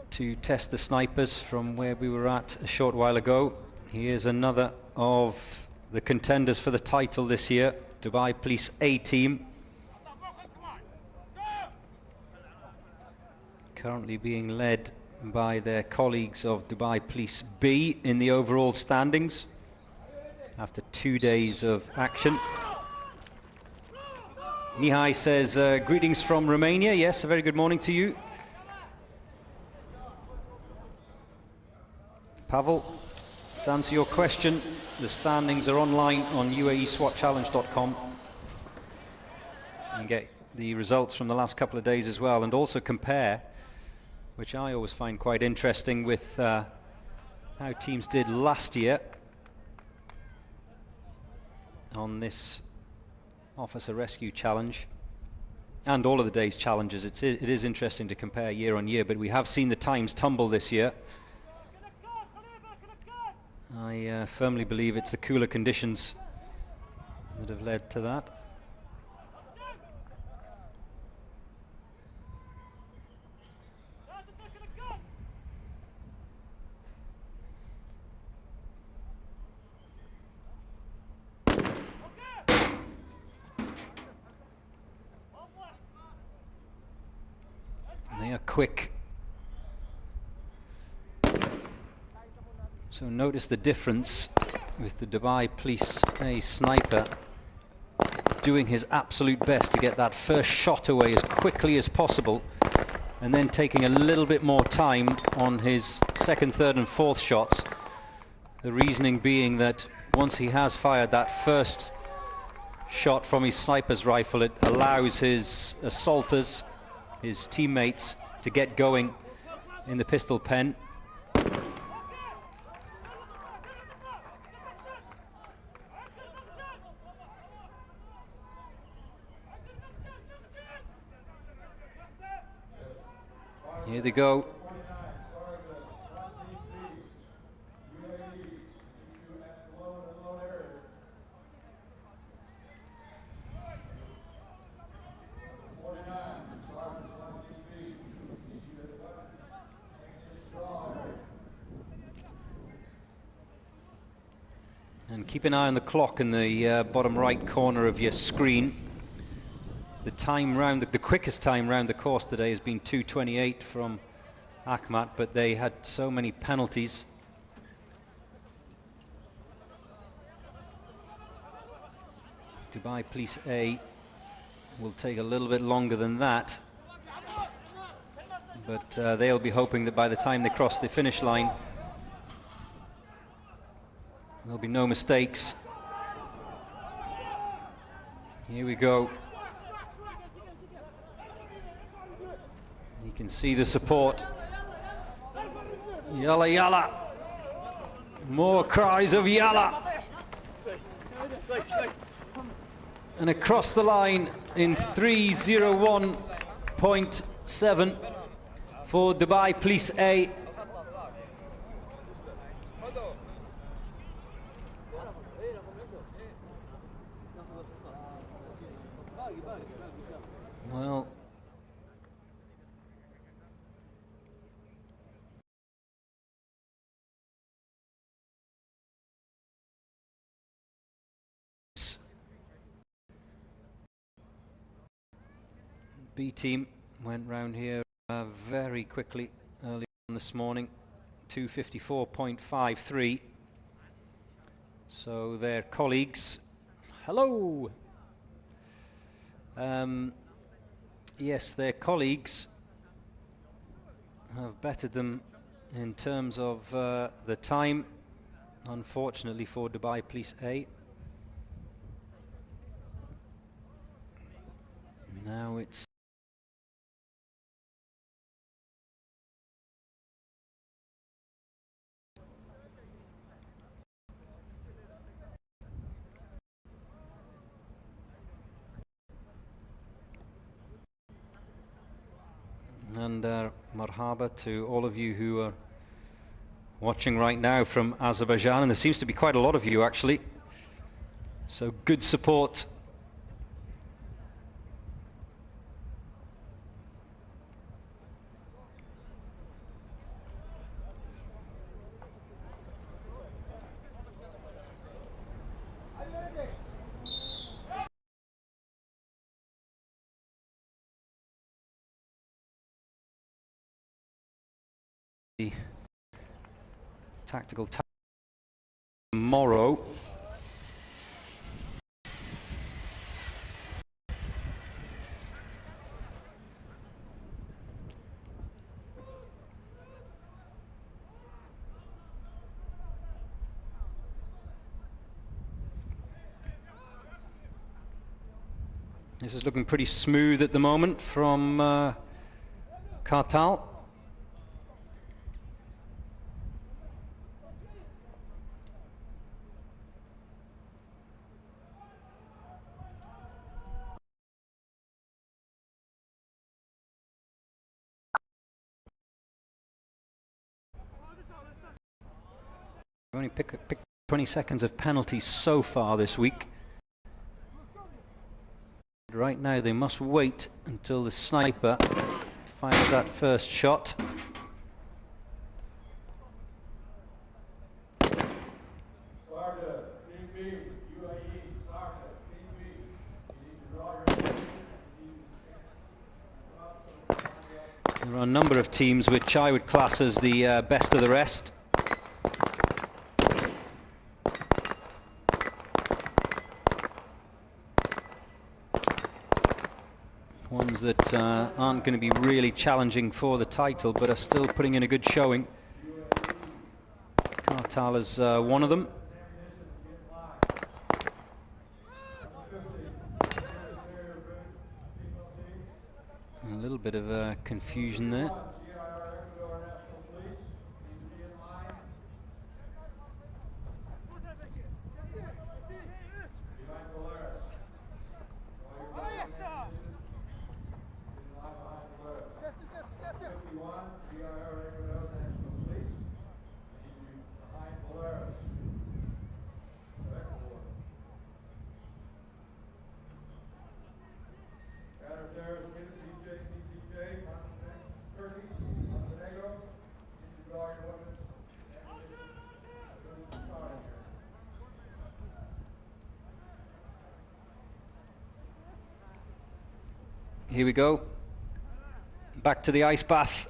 to test the snipers from where we were at a short while ago. Here's another of the contenders for the title this year, Dubai Police A team. Currently being led by their colleagues of Dubai Police B in the overall standings after 2 days of action. Mihai says, greetings from Romania. Yes, a very good morning to you. Pavel, to answer your question, the standings are online on UAESWATchallenge.com. You can get the results from the last couple of days as well, and also compare, which I always find quite interesting, with how teams did last year on this Officer Rescue Challenge and all of the day's challenges. It is interesting to compare year on year, but we have seen the times tumble this year. I firmly believe it's the cooler conditions that have led to that. They are quick. So notice the difference with the Dubai Police A sniper doing his absolute best to get that first shot away as quickly as possible, and then taking a little bit more time on his second, third and fourth shots. The reasoning being that once he has fired that first shot from his sniper's rifle, it allows his assaulters, his teammates, to get going in the pistol pen. Here they go. And keep an eye on the clock in the bottom right corner of your screen. The time round, the quickest time round the course today has been 2:28 from Akhmat, but they had so many penalties. Dubai Police A will take a little bit longer than that, but they'll be hoping that by the time they cross the finish line, there'll be no mistakes. Here we go. You can see the support. Yalla yalla. More cries of yalla. And across the line in 3:01.7 for Dubai Police A. Well, B team went round here very quickly early on this morning, 2:54.53. So their colleagues, hello. Yes, their colleagues have bettered them in terms of the time, unfortunately for Dubai Police A. Now it's and marhaba to all of you who are watching right now from Azerbaijan, and there seems to be quite a lot of you actually, so good support. The tactical tomorrow. This is looking pretty smooth at the moment from Kartal. Only picked 20 seconds of penalties so far this week. Right now they must wait until the sniper fires that first shot. There are a number of teams which I would class as the best of the rest. Ones that aren't going to be really challenging for the title, but are still putting in a good showing. Kartal is one of them. A little bit of confusion there. Here we go. Back to the ice bath.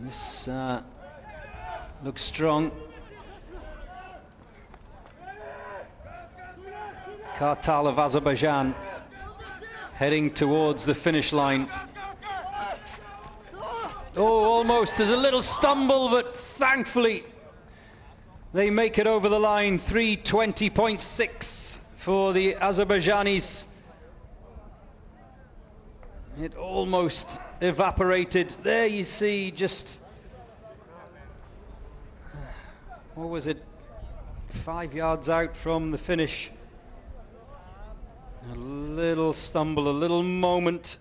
This looks strong. Kartal of Azerbaijan heading towards the finish line. Oh, almost. There's a little stumble, but thankfully they make it over the line. 3:20.6 for the Azerbaijanis. It almost evaporated. There you see just, what was it, 5 yards out from the finish. A little stumble, a little moment.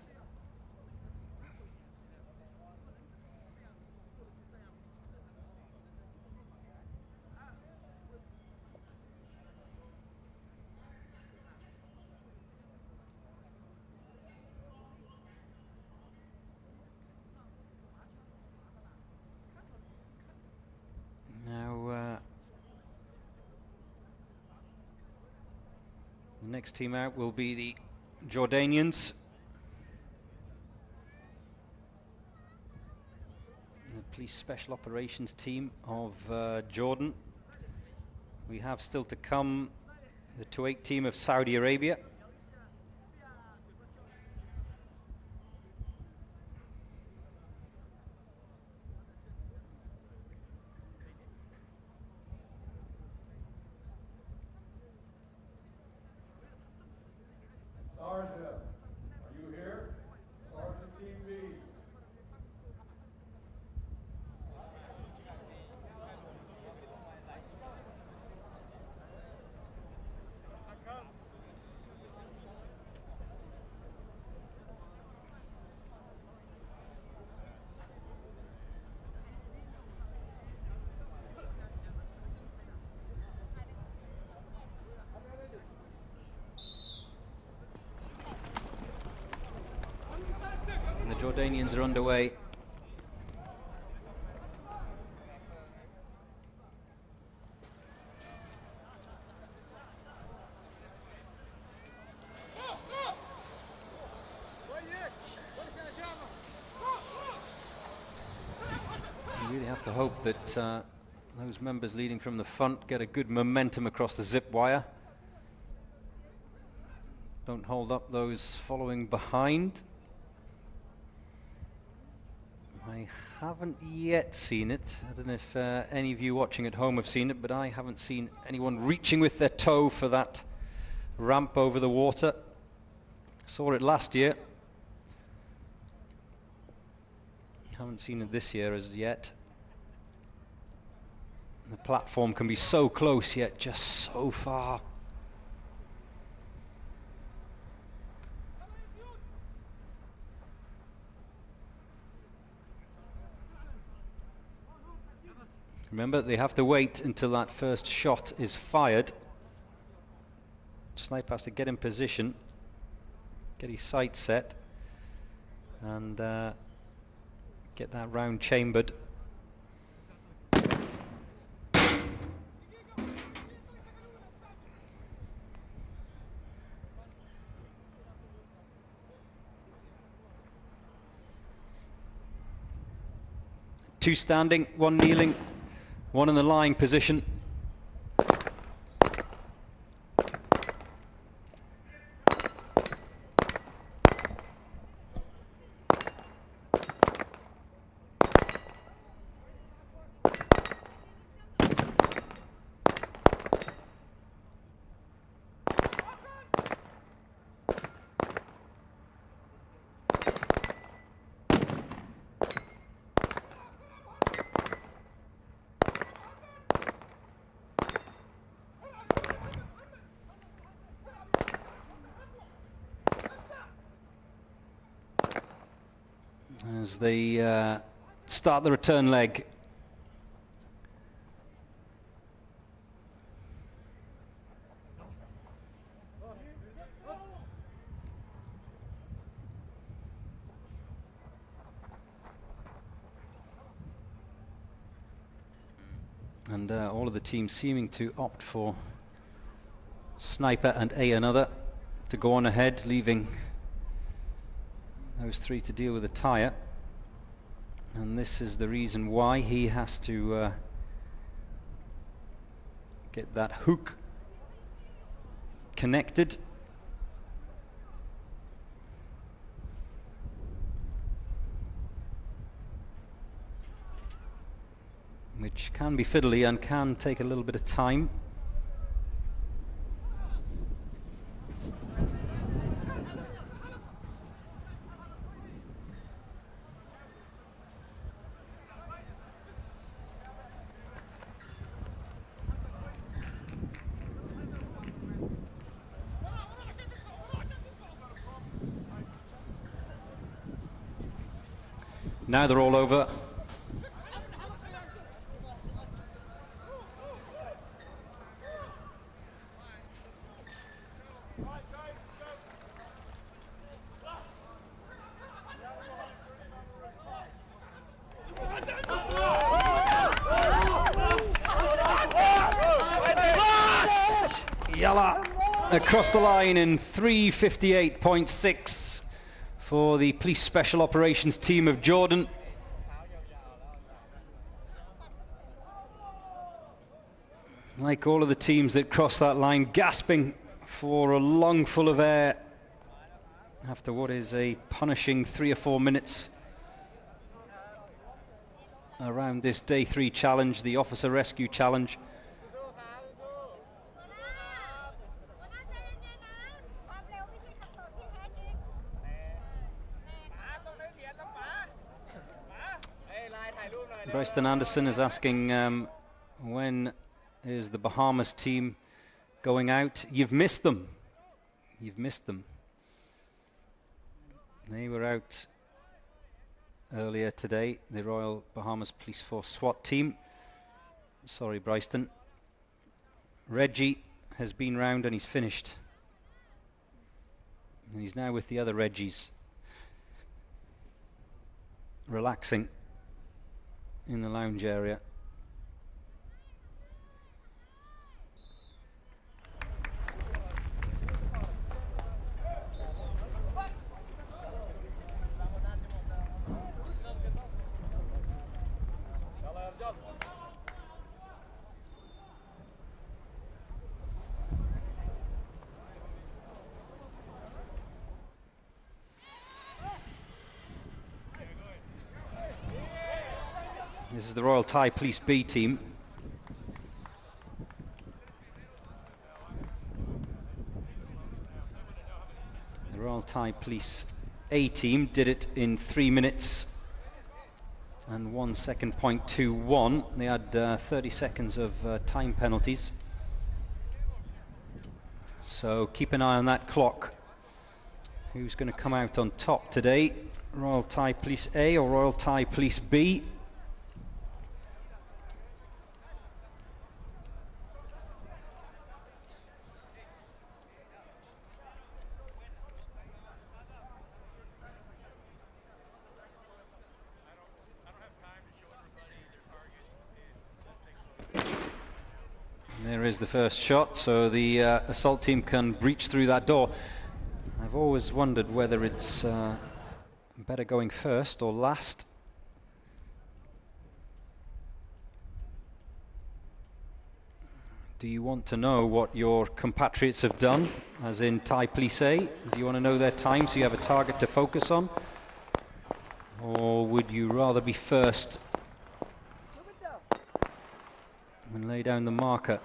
The next team out will be the Jordanians. The police special operations team of Jordan. We have still to come the 2-8 team of Saudi Arabia. The Jordanians are underway. You really have to hope that those members leading from the front get a good momentum across the zip wire. Don't hold up those following behind. I haven't yet seen it. I don't know if any of you watching at home have seen it, but I haven't seen anyone reaching with their toe for that ramp over the water. Saw it last year. Haven't seen it this year as yet. The platform can be so close yet just so far. Remember, they have to wait until that first shot is fired. Sniper has to get in position, get his sight set, and get that round chambered. Two standing, one kneeling. One in the lying position. as they start the return leg. And all of the teams seeming to opt for Sniper and another to go on ahead, leaving those three to deal with the tyre. And this is the reason why he has to get that hook connected. Which can be fiddly and can take a little bit of time. Now they're all over. Yalla across the line in 3:58.6 for the Police Special Operations team of Jordan. Like all of the teams that cross that line, gasping for a lungful of air after what is a punishing 3 or 4 minutes around this day 3 challenge, the Officer Rescue Challenge. Bryson Anderson is asking when is the Bahamas team going out? You've missed them. You've missed them. They were out earlier today, the Royal Bahamas Police Force SWAT team. Sorry, Bryson. Reggie has been round and he's finished. And he's now with the other Reggies, relaxing in the lounge area. This is the Royal Thai Police B team. The Royal Thai Police A team did it in 3 minutes and 1 second, .21. They had 30 seconds of time penalties. So keep an eye on that clock. Who's going to come out on top today? Royal Thai Police A or Royal Thai Police B? There is the first shot, so the assault team can breach through that door. I've always wondered whether it's better going first or last. Do you want to know what your compatriots have done, as in Thai Police A? Do you want to know their time so you have a target to focus on? Or would you rather be first and lay down the marker?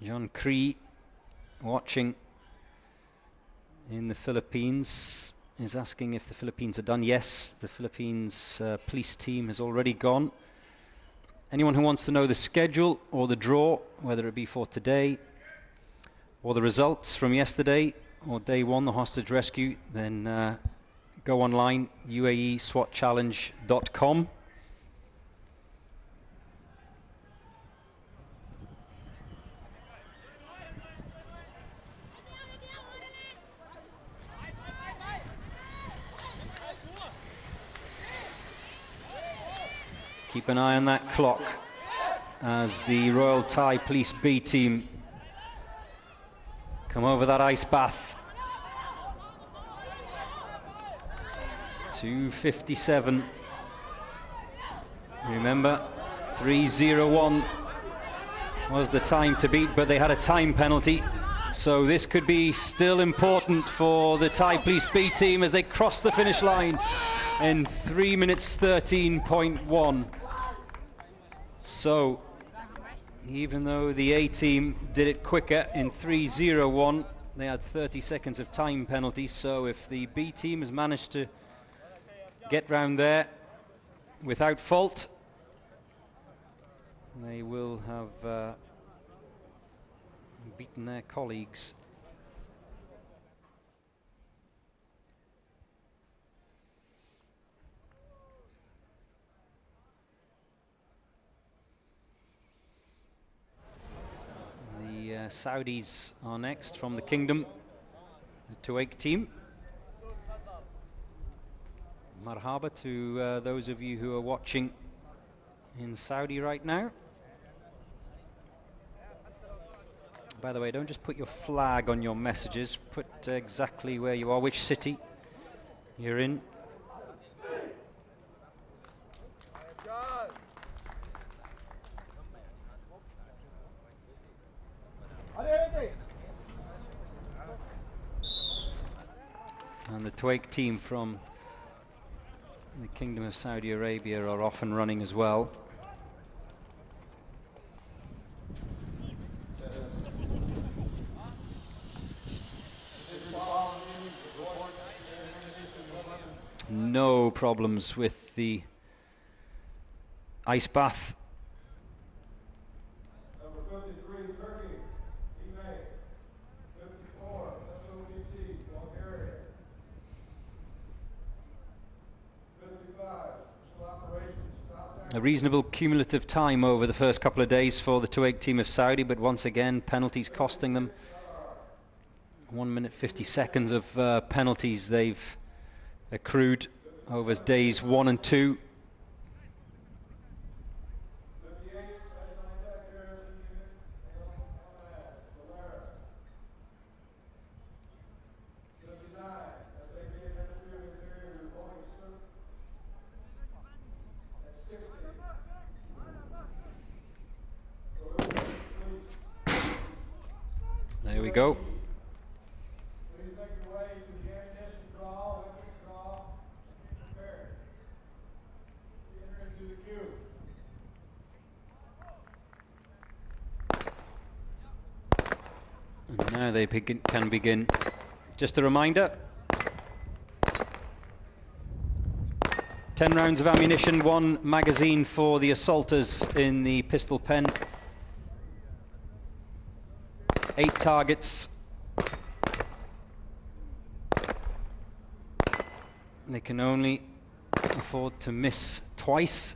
John Cree, watching in the Philippines, is asking if the Philippines are done. Yes, the Philippines police team has already gone. Anyone who wants to know the schedule or the draw, whether it be for today or the results from yesterday or day one, the hostage rescue, then go online, uaeswatchallenge.com. Keep an eye on that clock as the Royal Thai Police B team come over that ice bath. 2:57. Remember, 3:01 was the time to beat, but they had a time penalty. So this could be still important for the Thai Police B team as they cross the finish line in 3 minutes 13.1. So, even though the A team did it quicker in 3:01, they had 30 seconds of time penalty. So if the B team has managed to get round there without fault, they will have beaten their colleagues. The Saudis are next from the Kingdom, the Tuwaiq team. Marhaba to those of you who are watching in Saudi right now. By the way, don't just put your flag on your messages, put exactly where you are, which city you're in. And the Tuwaiq team from the Kingdom of Saudi Arabia are off and running as well. No problems with the ice bath. Number 53, Turkey, teammate. 54, SOBT, Bulgaria. 55, special operations, stop there. A reasonable cumulative time over the first couple of days for the Tuwaiq team of Saudi, but once again, penalties costing them. 1 minute 50 seconds of penalties they've accrued over days 1 and 2. 58, special attack terrorism unit, Solera. 59, SAP Administrative Interior reporting cert. At 60. There we go. Please make your way to the ammunition draw, weapons draw, prepare. Enter into the queue. And now they can begin. Just a reminder, 10 rounds of ammunition, 1 magazine for the assaulters in the pistol pen. 8 targets. They can only afford to miss twice.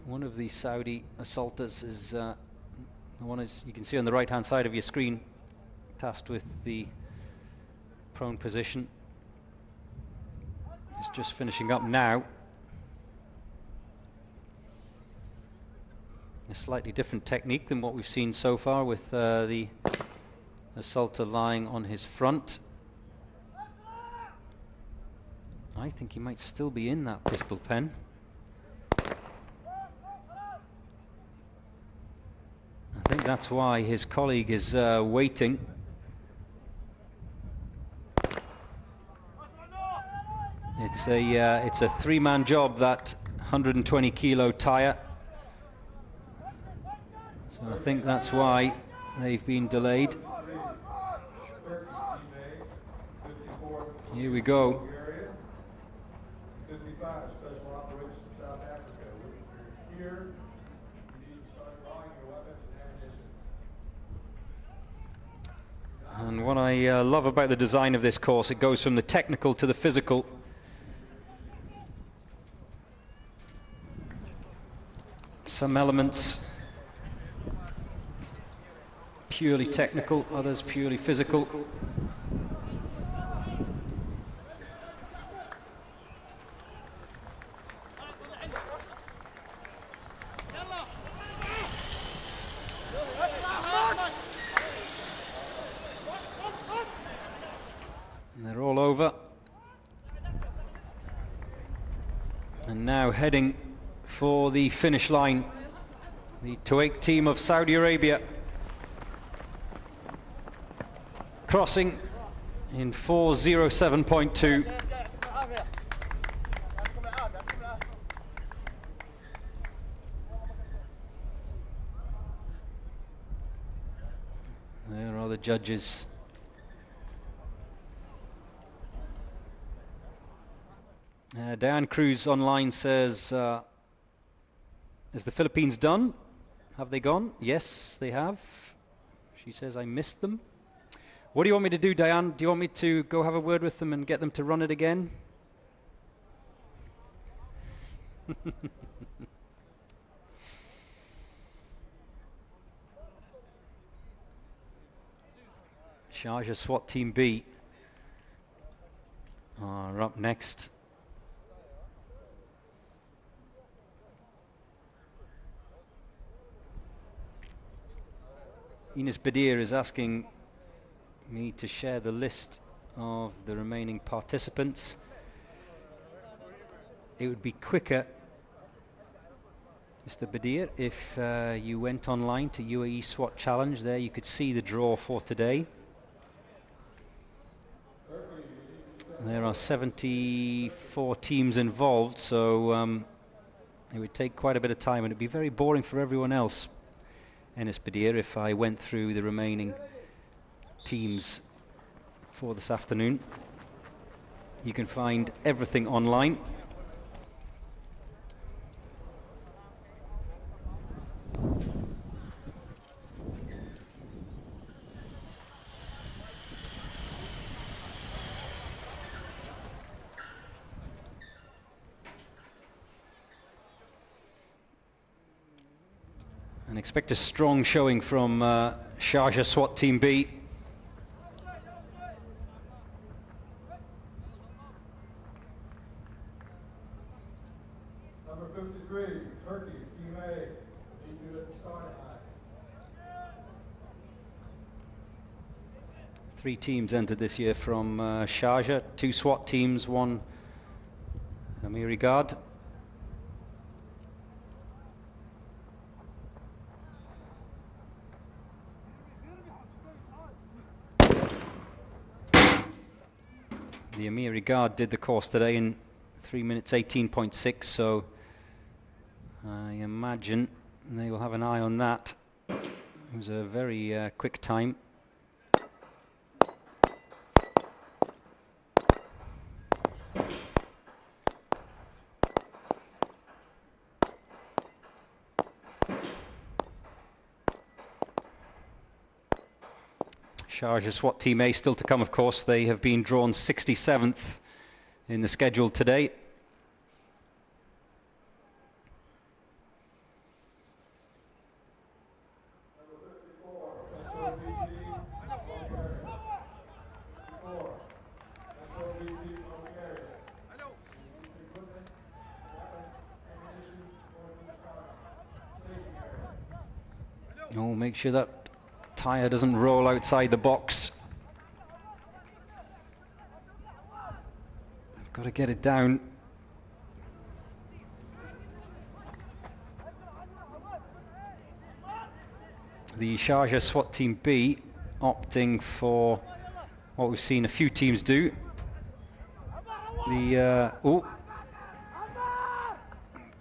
One of the Saudi assaulters is the one is you can see on the right hand side of your screen, tasked with the prone position. It's just finishing up now. A slightly different technique than what we've seen so far, with the assaulter lying on his front. I think he might still be in that pistol pen. I think that's why his colleague is waiting. It's a three-man job, that 120 kilo tire. So I think that's why they've been delayed. Here we go. 55 Special Operations South Africa. When you're here, you need to start drawing your weapons and ammunition. And what I love about the design of this course, it goes from the technical to the physical. Some elements purely technical, others purely physical. And they're all over. And now heading for the finish line, the Tuwaiq team of Saudi Arabia, crossing in 4:07.2. There are the judges. Diane Cruz online says, is the Philippines done? Have they gone? Yes, they have. She says, I missed them. What do you want me to do, Diane? Do you want me to go have a word with them and get them to run it again? Sharjah SWAT Team B are up next. Ines Badir is asking me to share the list of the remaining participants. It would be quicker, Mr. Badir, if you went online to UAE SWAT Challenge. There you could see the draw for today. There are 74 teams involved, so it would take quite a bit of time, and it'd be very boring for everyone else, Enes Badir, if I went through the remaining teams for this afternoon. You can find everything online. And expect a strong showing from Sharjah SWAT Team B. Number 53, Turkey, Team A. Need you at the starting line. 3 teams entered this year from Sharjah, 2 SWAT teams, 1 Amiri Guard. The Amiri Guard did the course today in 3 minutes 18.6, so I imagine they will have an eye on that. It was a very quick time. Sharjah SWAT Team A still to come, of course. They have been drawn 67th in the schedule today. Oh, make sure that tire doesn't roll outside the box. Got to get it down. The Sharjah SWAT Team B opting for what we've seen a few teams do.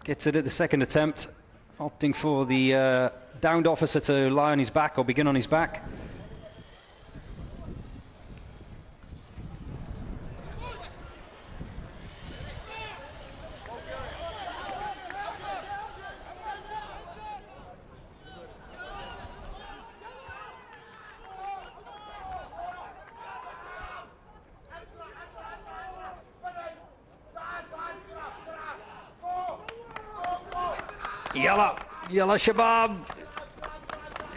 Gets it at the second attempt, opting for the downed officer to lie on his back or begin on his back. Yalla Shabab.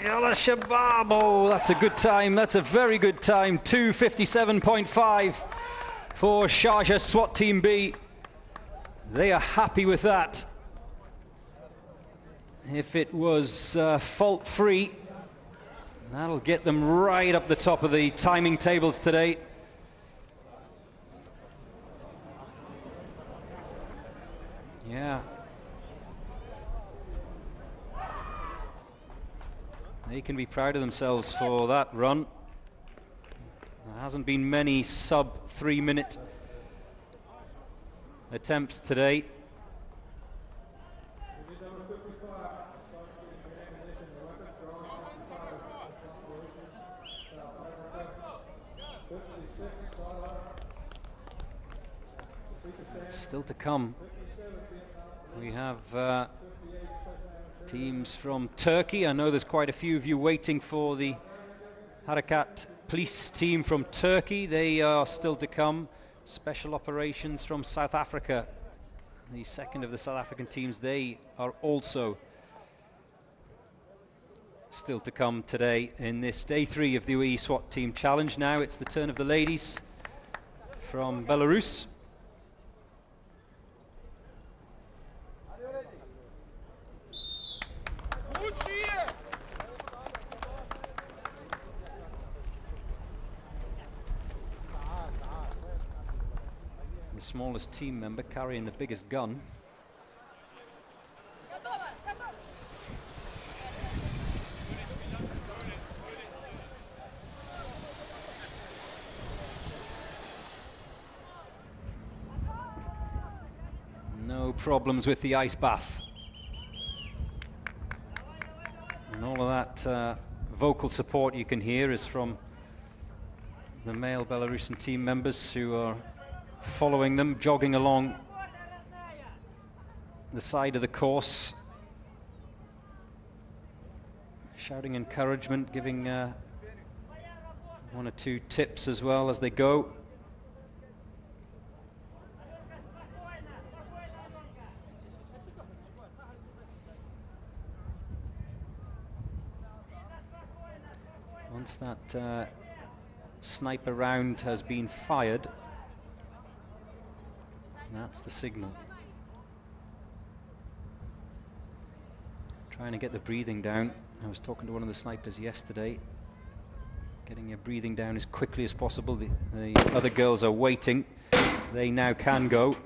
Yalla Shabab. Oh, that's a good time. That's a very good time. 2:57.5 for Sharjah SWAT Team B. They are happy with that. If it was fault-free, that'll get them right up the top of the timing tables today. Yeah. They can be proud of themselves for that run. There hasn't been many sub-3-minute attempts today. Still to come. We have teams from Turkey. I know there's quite a few of you waiting for the Harakat police team from Turkey. They are still to come. Special operations from South Africa. The second of the South African teams, they are also still to come today in this day 3 of the UAE SWAT Team Challenge. Now it's the turn of the ladies from Belarus. The smallest team member carrying the biggest gun. No problems with the ice bath. And all of that vocal support you can hear is from the male Belarusian team members who are following them, jogging along the side of the course, shouting encouragement, giving one or two tips as well as they go. Once that sniper round has been fired, that's the signal. Trying to get the breathing down. I was talking to one of the snipers yesterday. Getting your breathing down as quickly as possible. The other girls are waiting. They now can go.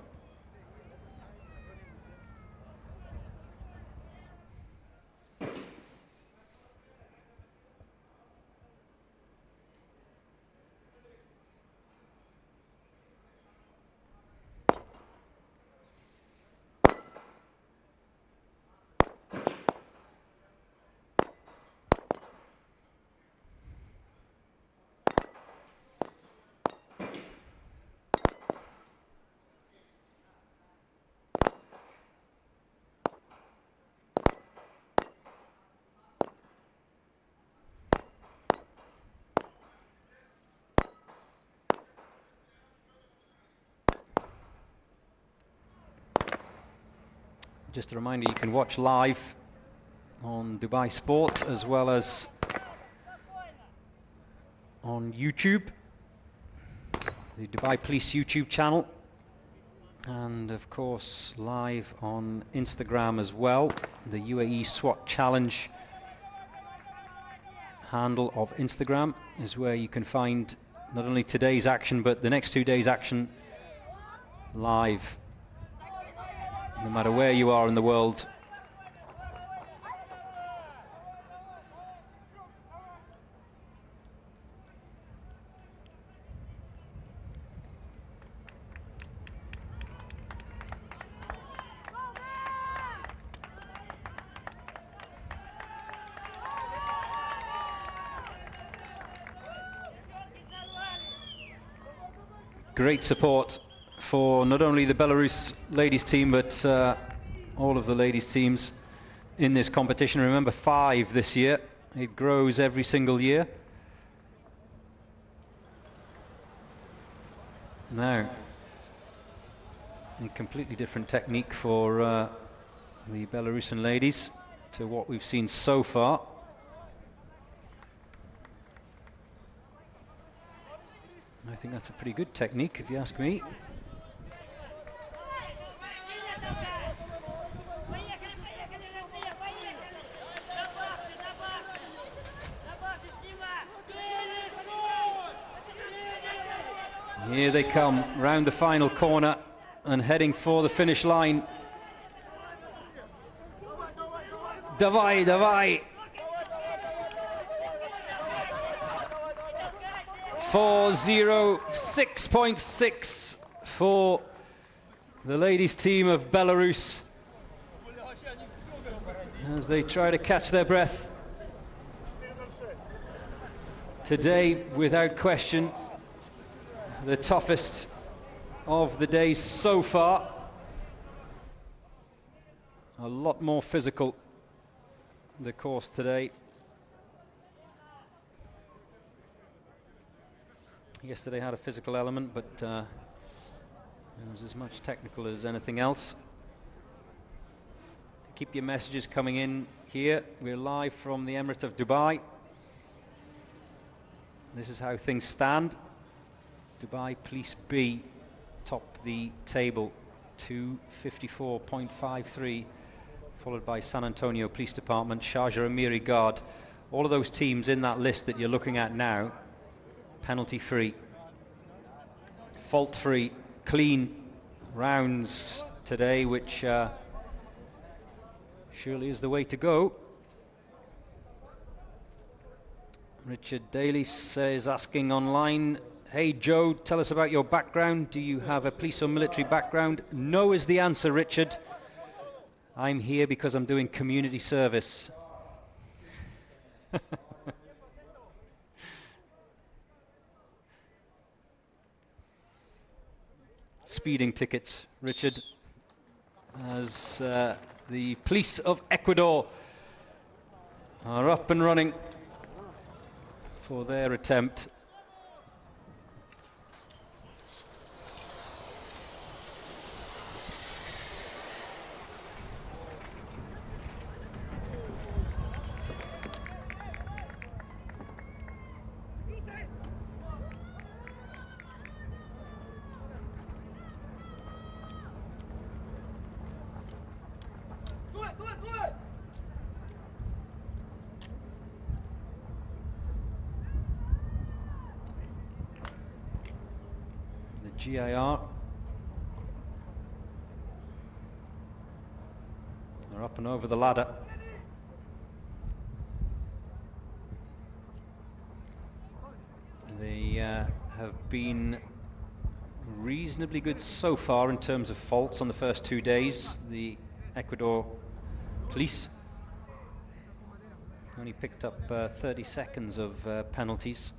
Just a reminder, you can watch live on Dubai Sport as well as on YouTube, the Dubai Police YouTube channel, and of course live on Instagram as well. The UAE SWAT Challenge handle of Instagram is where you can find not only today's action but the next 2 days' action live, no matter where you are in the world. Great support for not only the Belarus ladies team, but all of the ladies teams in this competition. Remember, 5 this year. It grows every single year. Now, a completely different technique for the Belarusian ladies to what we've seen so far. I think that's a pretty good technique, if you ask me. Here they come, round the final corner and heading for the finish line. Davai, davai! 4:06.6 for the ladies team of Belarus as they try to catch their breath. Today, without question, the toughest of the days so far. A lot more physical, the course today. Yesterday had a physical element, but it was as much technical as anything else. Keep your messages coming in here. We're live from the Emirate of Dubai. This is how things stand. Dubai Police B top the table, 254.53, followed by San Antonio Police Department, Sharjah Amiri Guard. All of those teams in that list that you're looking at now, penalty-free, fault-free, clean rounds today, which surely is the way to go. Richard Daly is asking online, hey Joe, tell us about your background. Do you have a police or military background? No is the answer, Richard. I'm here because I'm doing community service. Speeding tickets, Richard, as the police of Ecuador are up and running for their attempt. GIR are up and over the ladder. They have been reasonably good so far in terms of faults on the first 2 days. The Ecuador police only picked up 30 seconds of penalties.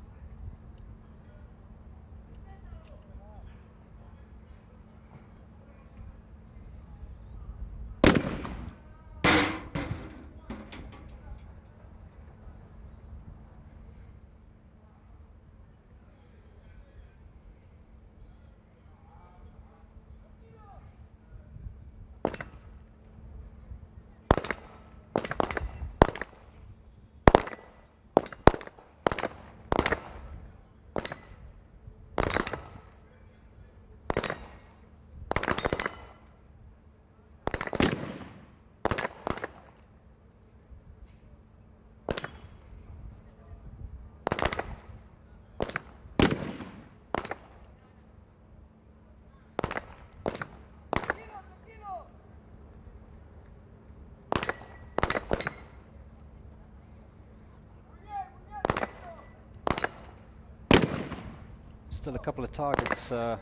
Still a couple of targets out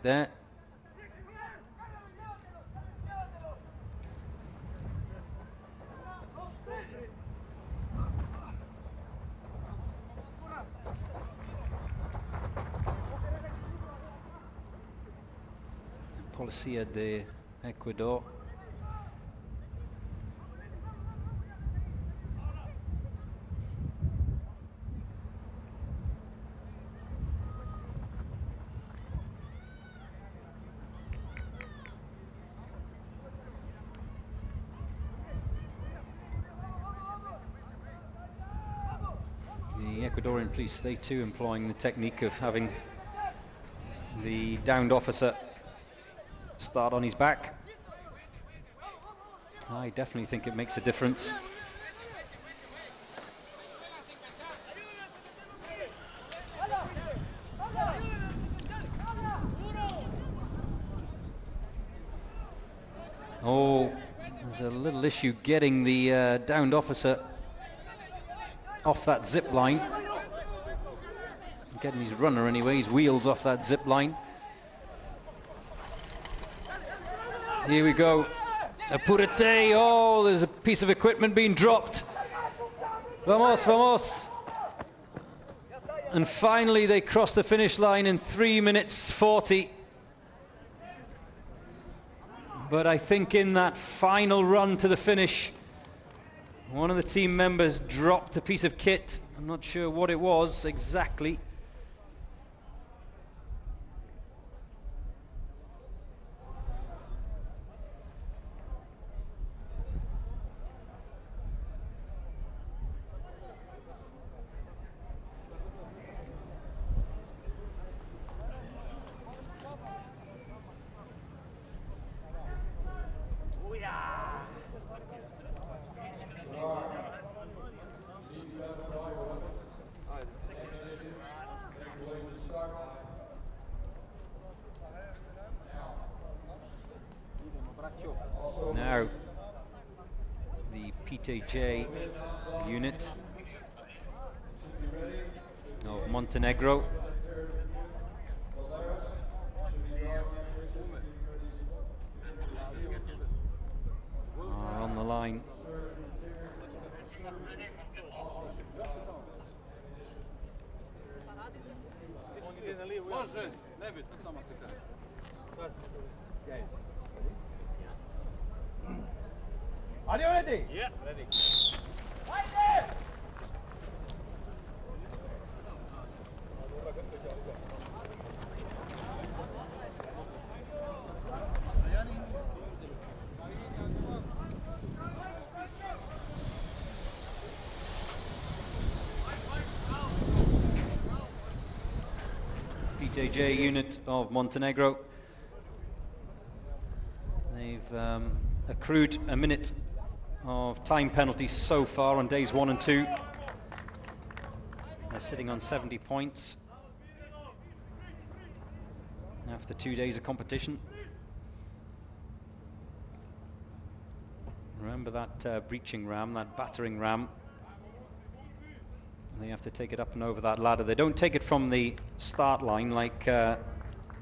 there. Policía de Ecuador. The Ecuadorian police, they too employing the technique of having the downed officer start on his back. I definitely think it makes a difference. Oh, there's a little issue getting the downed officer off that zip line. Getting his runner anyway, his wheels off that zip line. Here we go. Apurate. Oh, there's a piece of equipment being dropped. Vamos, vamos. And finally they cross the finish line in 3 minutes 40. But I think in that final run to the finish, one of the team members dropped a piece of kit. I'm not sure what it was exactly. Now, the PTJ unit of Montenegro are on the line. Are you ready? Yeah, ready. PTJ unit of Montenegro. They've accrued a minute of time penalties so far on days 1 and 2. They're sitting on 70 points after 2 days of competition. Remember that breaching ram, that battering ram. They have to take it up and over that ladder. They don't take it from the start line like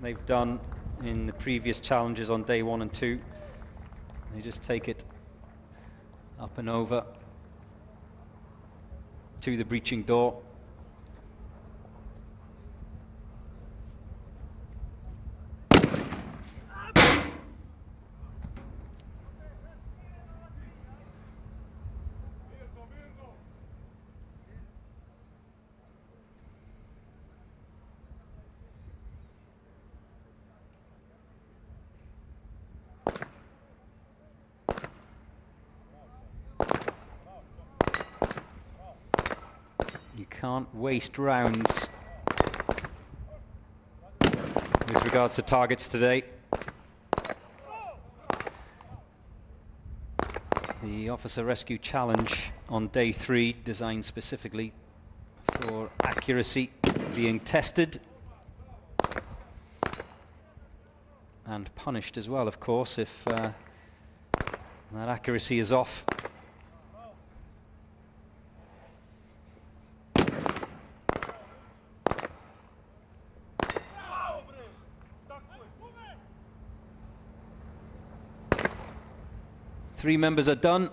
they've done in the previous challenges on day 1 and 2. They just take it up and over to the breaching door. You can't waste rounds with regards to targets today. The Officer Rescue Challenge on day 3, designed specifically for accuracy, being tested and punished as well, of course, if that accuracy is off. 3 members are done.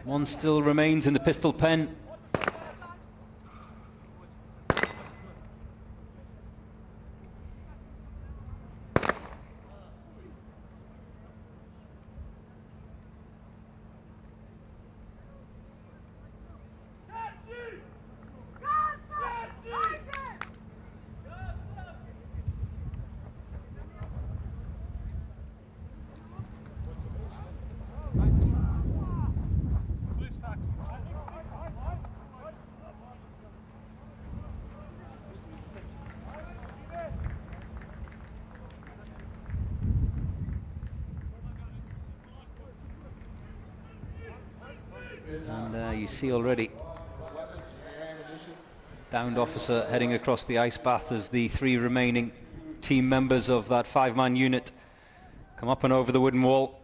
1 still remains in the pistol pen. And you see already downed officer heading across the ice bath as the 3 remaining team members of that 5-man unit come up and over the wooden wall.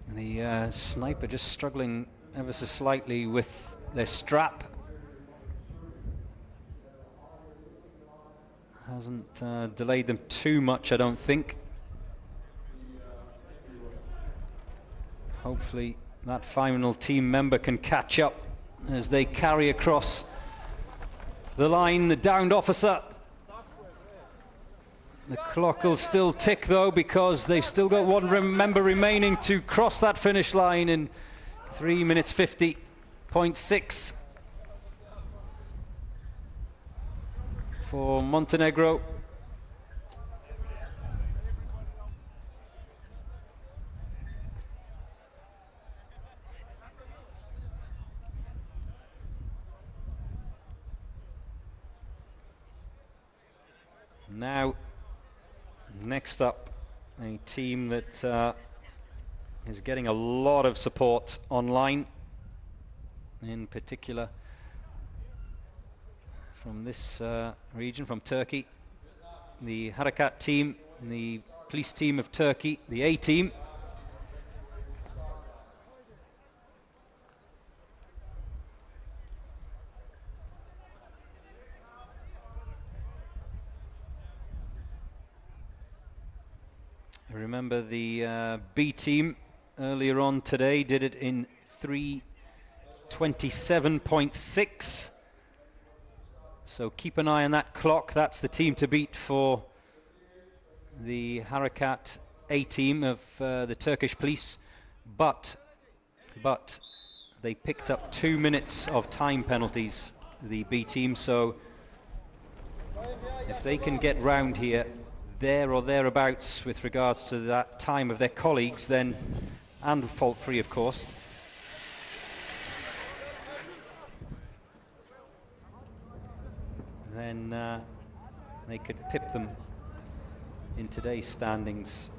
And the sniper just struggling ever so slightly with their strap. Hasn't delayed them too much, I don't think. Hopefully that final team member can catch up as they carry across the line. The downed officer. The clock will still tick though, because they've still got 1 member remaining to cross that finish line in 3 minutes 50.6 for Montenegro. Now, next up, a team that is getting a lot of support online, in particular from this region, from Turkey. The Harekat team, the police team of Turkey, the A team. Remember the B team earlier on today did it in 3:27.6. So keep an eye on that clock. That's the team to beat for the Harekat A team of the Turkish police. But they picked up 2 minutes of time penalties, the B team. So if they can get round here, there or thereabouts with regards to that time of their colleagues, then, and fault free of course, then they could pip them in today's standings.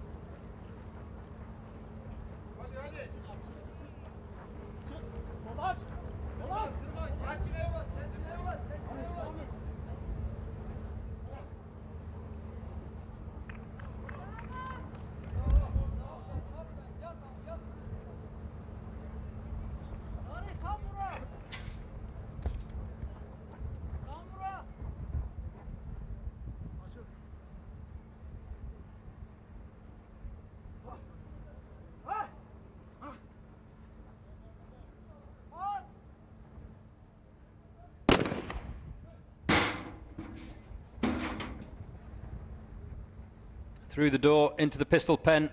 Through the door into the pistol pen.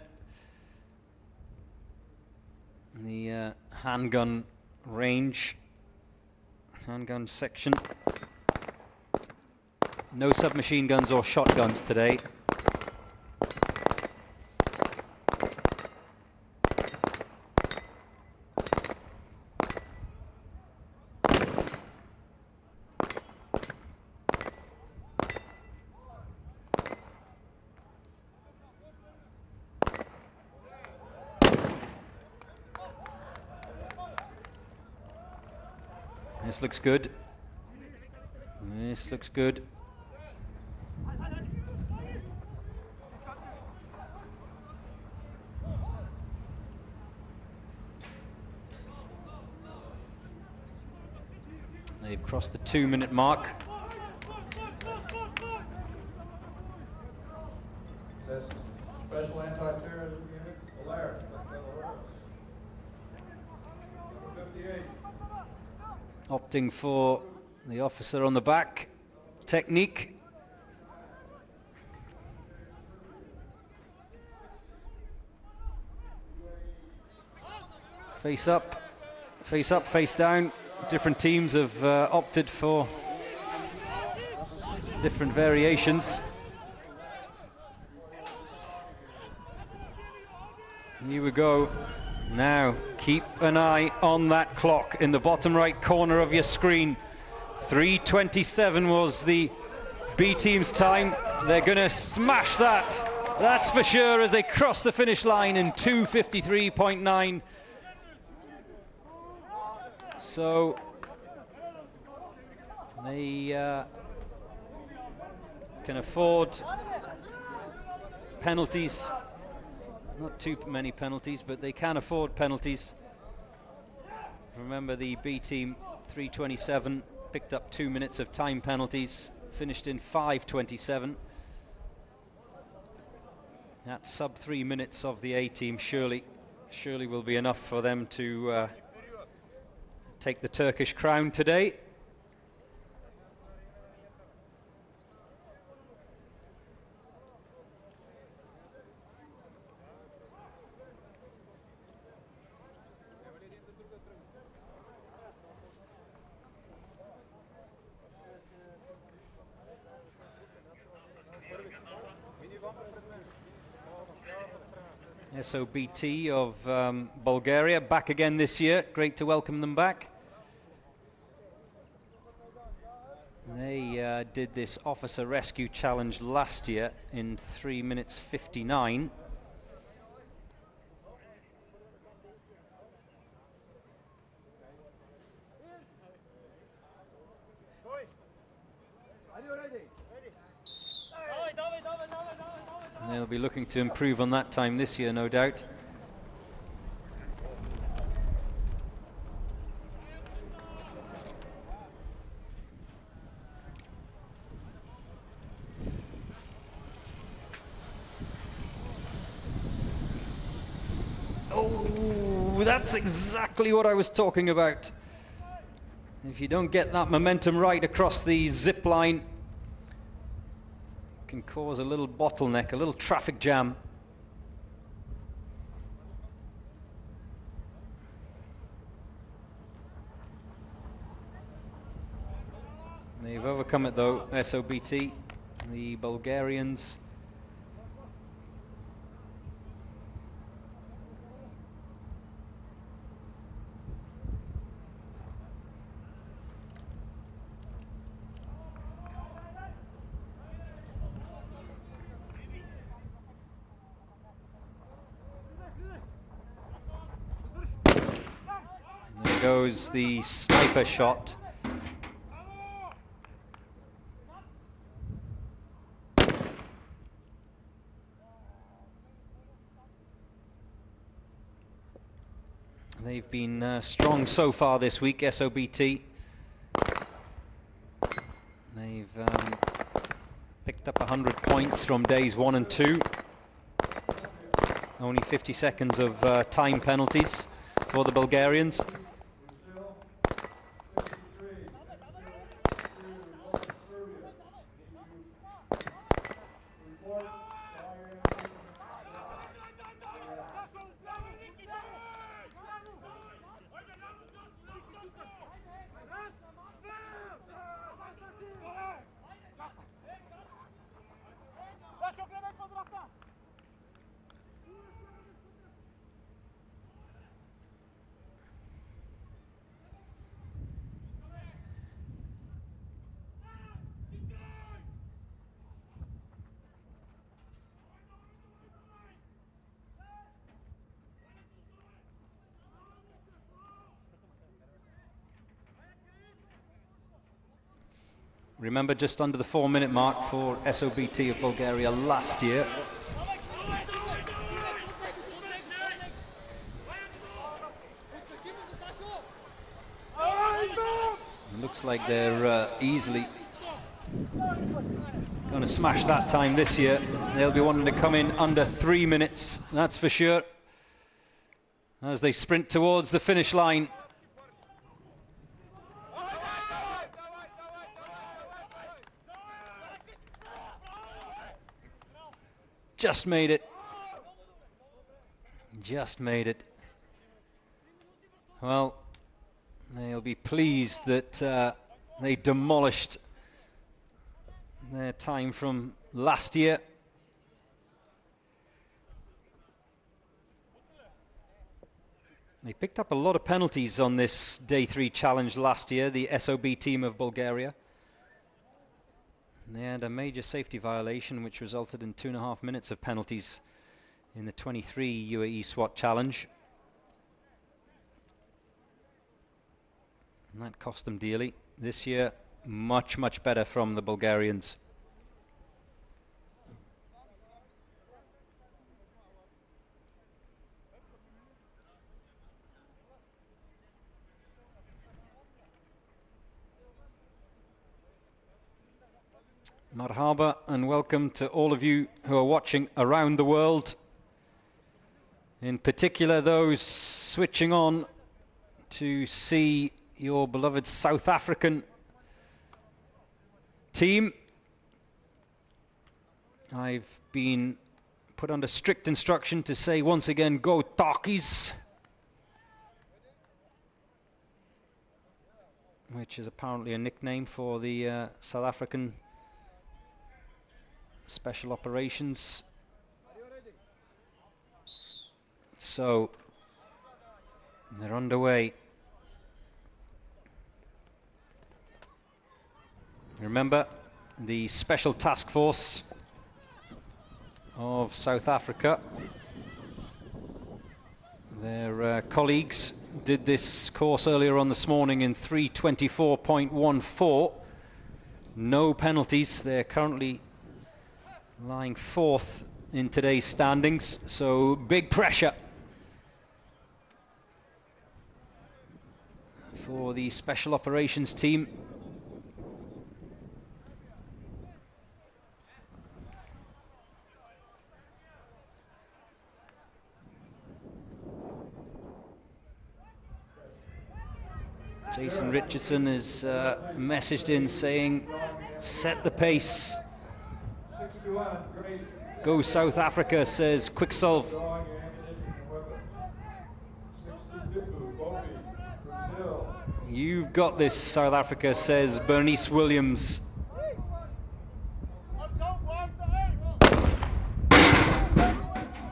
The handgun range, handgun section. No submachine guns or shotguns today. This looks good. This looks good. They've crossed the 2-minute mark. That's Special Anti-Terrorism Unit, Alert. Number 58. Opting for the officer on the back technique. Face up, face down. Different teams have opted for different variations. Here we go. Now, keep an eye on that clock in the bottom right corner of your screen. 3:27 was the B team's time. They're going to smash that. That's for sure, as they cross the finish line in 2:53.9. So they can afford penalties. Not too many penalties, but they can afford penalties. Remember, the B team 3:27 picked up 2 minutes of time penalties, finished in 5:27. That sub 3 minutes of the A team surely will be enough for them to take the Turkish crown today. SOBT of Bulgaria back again this year. Great to welcome them back. They did this officer rescue challenge last year in 3 minutes 59. They'll be looking to improve on that time this year, no doubt. Oh, that's exactly what I was talking about. If you don't get that momentum right across the zip line, can cause a little bottleneck, a little traffic jam. They've overcome it though, SOBT, the Bulgarians. Goes the sniper shot. They've been strong so far this week, SOBT. They've picked up 100 points from days 1 and 2. Only 50 seconds of time penalties for the Bulgarians. Remember, just under the 4-minute mark for SOBT of Bulgaria last year. It looks like they're easily going to smash that time this year. They'll be wanting to come in under 3 minutes, that's for sure, as they sprint towards the finish line. Just made it. Just made it. Well, they'll be pleased that they demolished their time from last year. They picked up a lot of penalties on this Day 3 challenge last year, the SOB team of Bulgaria. They had a major safety violation which resulted in 2.5 minutes of penalties in the 23 UAE SWAT challenge. And that cost them dearly. This year, much, much better from the Bulgarians. Marhaba and welcome to all of you who are watching around the world. In particular, those switching on to see your beloved South African team. I've been put under strict instruction to say once again, go Talkies, which is apparently a nickname for the South African Special Operations. So they're underway. Remember, the Special Task Force of South Africa, their colleagues did this course earlier on this morning in 3:24.14. No penalties. They're currently lying 4th in today's standings, so big pressure for the Special Operations team. Jason Richardson is messaged in saying, set the pace. Go South Africa, says Quicksolve. You've got this, South Africa, says Bernice Williams.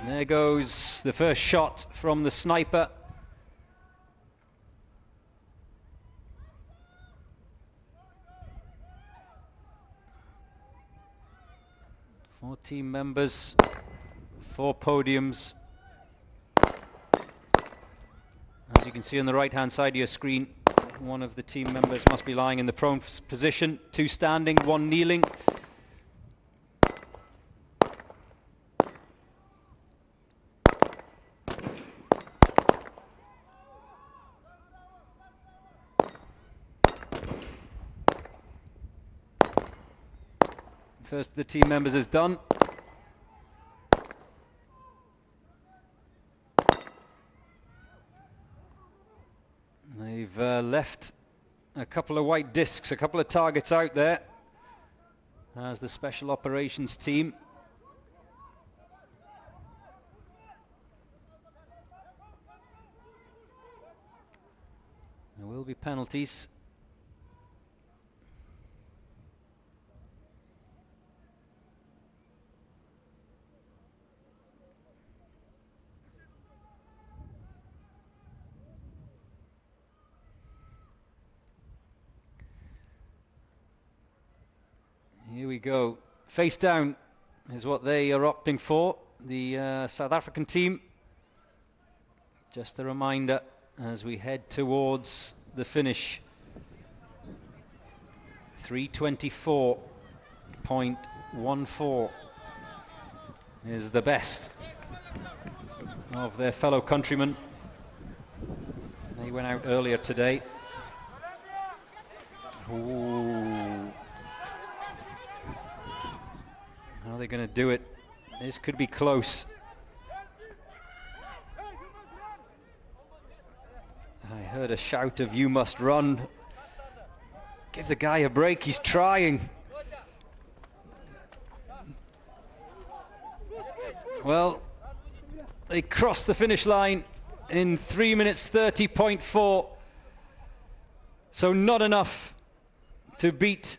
There goes the first shot from the sniper. Four team members, 4 podiums. As you can see on the right-hand side of your screen, one of the team members must be lying in the prone position, 2 standing, 1 kneeling. First of the team members is done. They've left a couple of white discs, a couple of targets out there as the Special Operations team. There will be penalties. Here we go. Face down is what they are opting for, the South African team. Just a reminder as we head towards the finish. 3:24.14 is the best of their fellow countrymen. They went out earlier today. Ooh. they going to do it? This could be close. I heard a shout of "You must run." Give the guy a break, he's trying. Well, they crossed the finish line in 3 minutes 30.4. So not enough to beat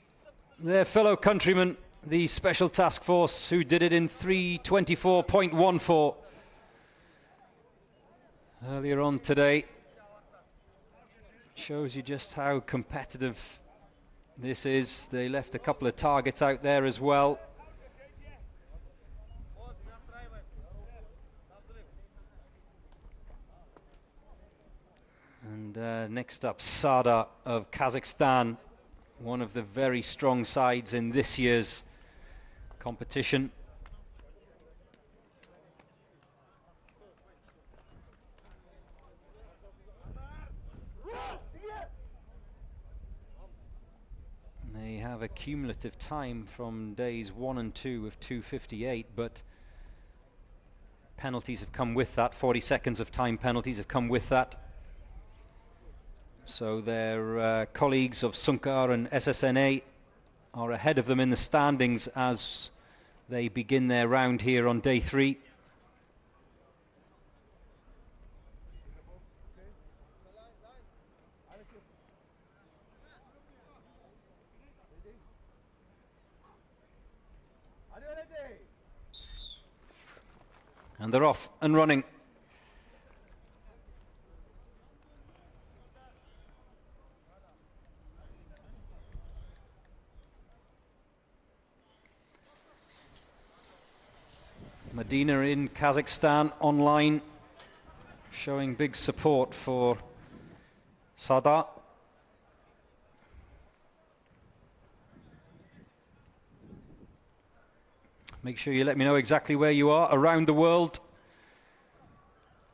their fellow countrymen, the Special Task Force, who did it in 3:24.14 earlier on today. Shows you just how competitive this is. They left a couple of targets out there as well. And next up, Sada of Kazakhstan, one of the very strong sides in this year's competition. They have a cumulative time from days 1 and 2 of 2:58, but penalties have come with that. 40 seconds of time penalties have come with that. So their colleagues of Sunkar and SSNA are ahead of them in the standings as they begin their round here on day 3. And they're off and running. Medina in Kazakhstan online, showing big support for Sada. Make sure you let me know exactly where you are around the world.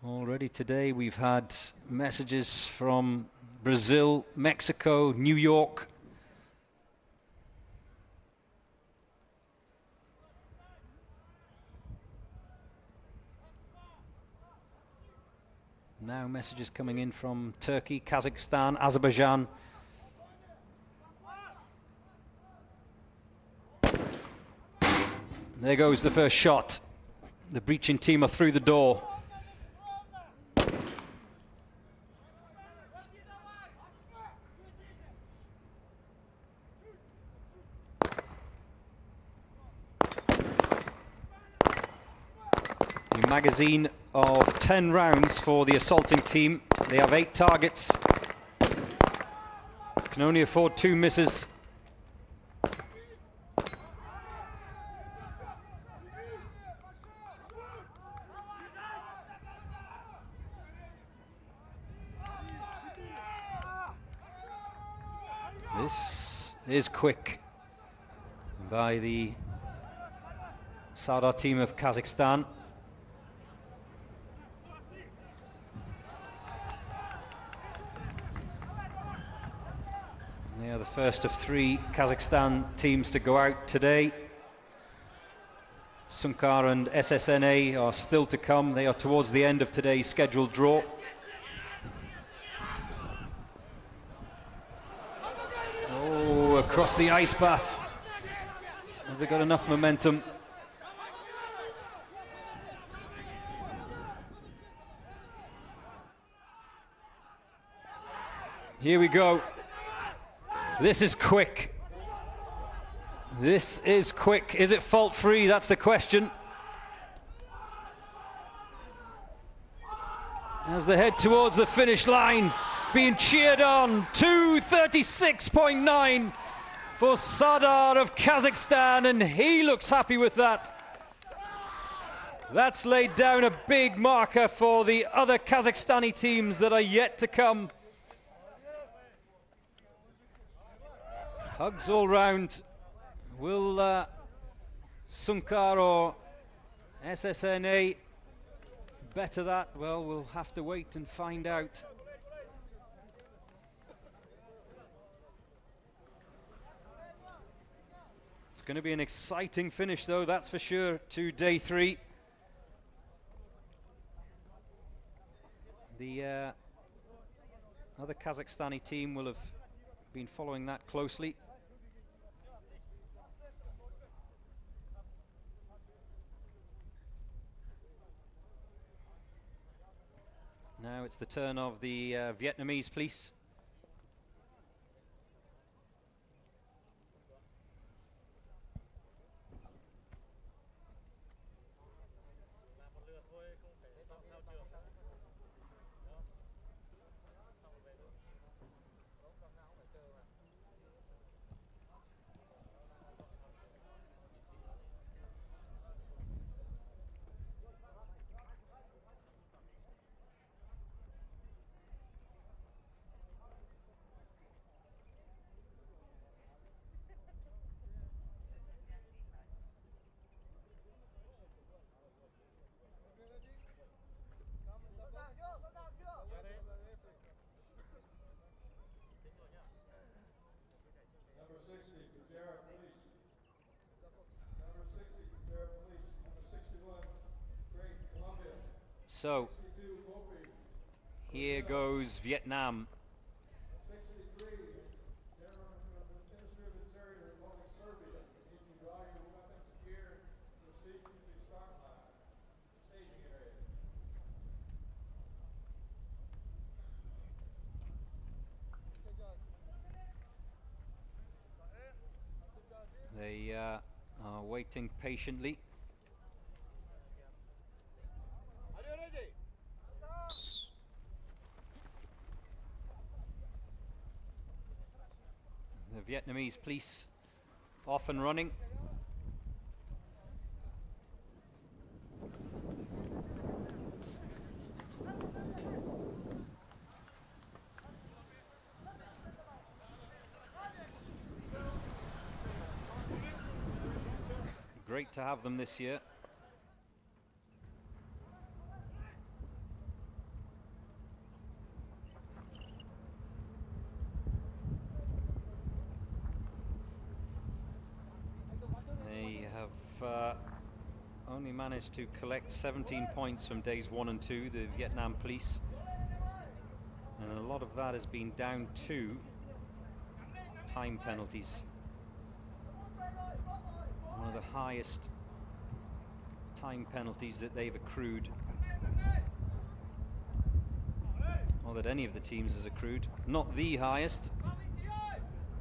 Already today we've had messages from Brazil, Mexico, New York. Now messages coming in from Turkey, Kazakhstan, Azerbaijan. There goes the first shot. The breaching team are through the door. A magazine of 10 rounds for the assaulting team. They have 8 targets. Can only afford 2 misses. This is quick by the Sada team of Kazakhstan. They are the first of 3 Kazakhstan teams to go out today. Sunkar and SSNA are still to come. They are towards the end of today's scheduled draw. Oh, across the ice bath. Have they got enough momentum? Here we go. This is quick. This is quick. Is it fault-free? That's the question. As they head towards the finish line, being cheered on. 2:36.9 for Sadar of Kazakhstan, and he looks happy with that. That's laid down a big marker for the other Kazakhstani teams that are yet to come. Hugs all round. Will Sunkar or SSNA better that? Well, we'll have to wait and find out. It's going to be an exciting finish, though, that's for sure, to day 3. The other Kazakhstani team will have been following that closely. Now it's the turn of the Vietnamese police. Number 60 for Jarrah Police. Number 60 for Jarrah Police. Number 61, Great Columbia. So 62, Mopi. here goes Vietnam. 63, General Minister of Interior, Republic Serbia. Need to draw your weapons and gear and proceed to the start line, staging area. They are waiting patiently. The Vietnamese police off and running. Great to have them this year. They have only managed to collect 17 points from days 1 and 2, the Vietnam police. And a lot of that has been down to time penalties. One of the highest time penalties that they've accrued, or that any of the teams has accrued. Not the highest.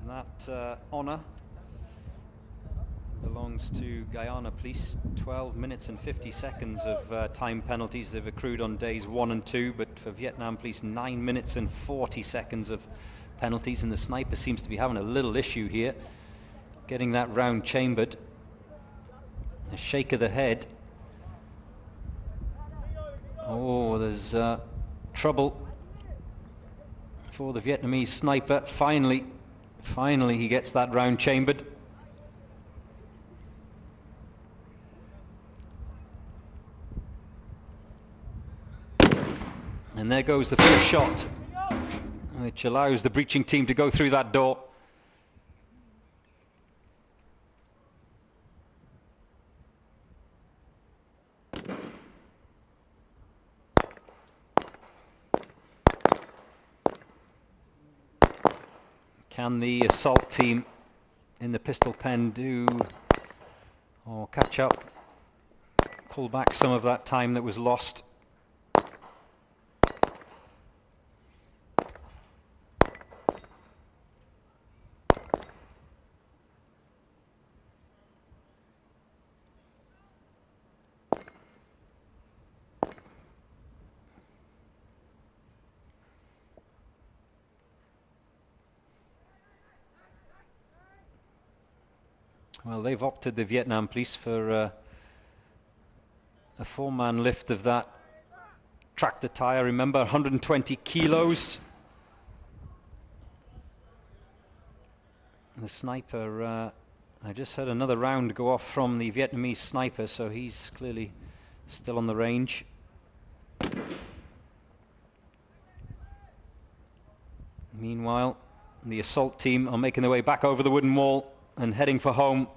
And that honour belongs to Guyana Police. 12 minutes and 50 seconds of time penalties they've accrued on days 1 and 2, but for Vietnam Police 9 minutes and 40 seconds of penalties, and the sniper seems to be having a little issue here getting that round chambered. A shake of the head. Oh, there's trouble for the Vietnamese sniper. Finally he gets that round chambered. And there goes the first shot, which allows the breaching team to go through that door. Can the assault team in the pistol pen do or catch up, pull back some of that time that was lost? Well, they've opted, the Vietnam police, for a 4-man lift of that tractor tire. Remember, 120 kilos. And the sniper, I just heard another round go off from the Vietnamese sniper, so he's clearly still on the range. Meanwhile, the assault team are making their way back over the wooden wall and heading for home.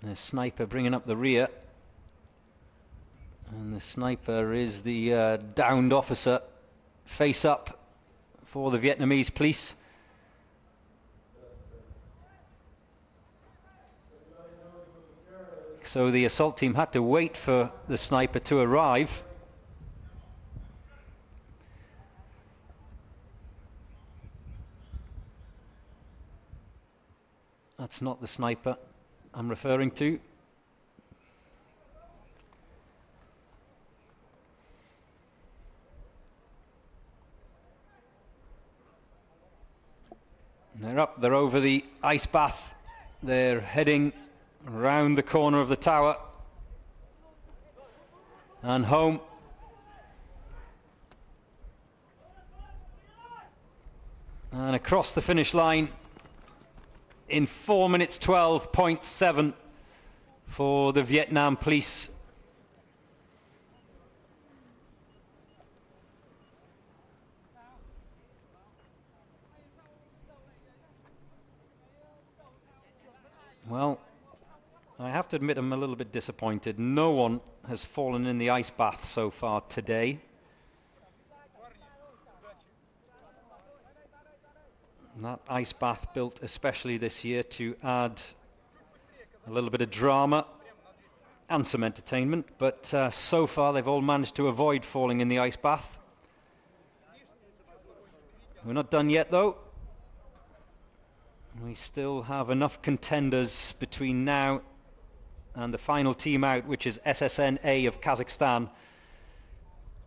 The sniper bringing up the rear. And the sniper is the downed officer, face up for the Vietnamese police. So the assault team had to wait for the sniper to arrive. That's not the sniper I'm referring to. They're up, they're over the ice bath. They're heading round the corner of the tower and home. And across the finish line in 4 minutes 12.7 for the Vietnam police. Well, I have to admit I'm a little bit disappointed. No one has fallen in the ice bath so far today. That ice bath built especially this year to add a little bit of drama and some entertainment, but so far they've all managed to avoid falling in the ice bath. We're not done yet though. We still have enough contenders between now and the final team out, which is SSN-A of Kazakhstan,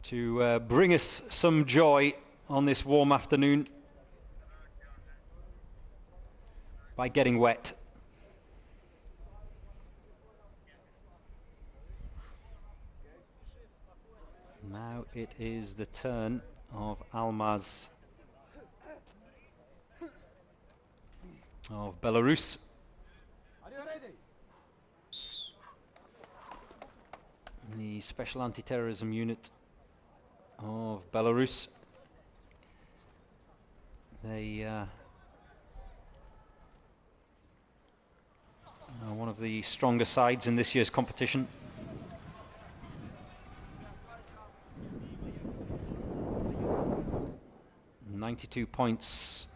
to bring us some joy on this warm afternoon by getting wet. Now it is the turn of Almaz of Belarus. The Special Anti-Terrorism Unit of Belarus. They are one of the stronger sides in this year's competition. .92 points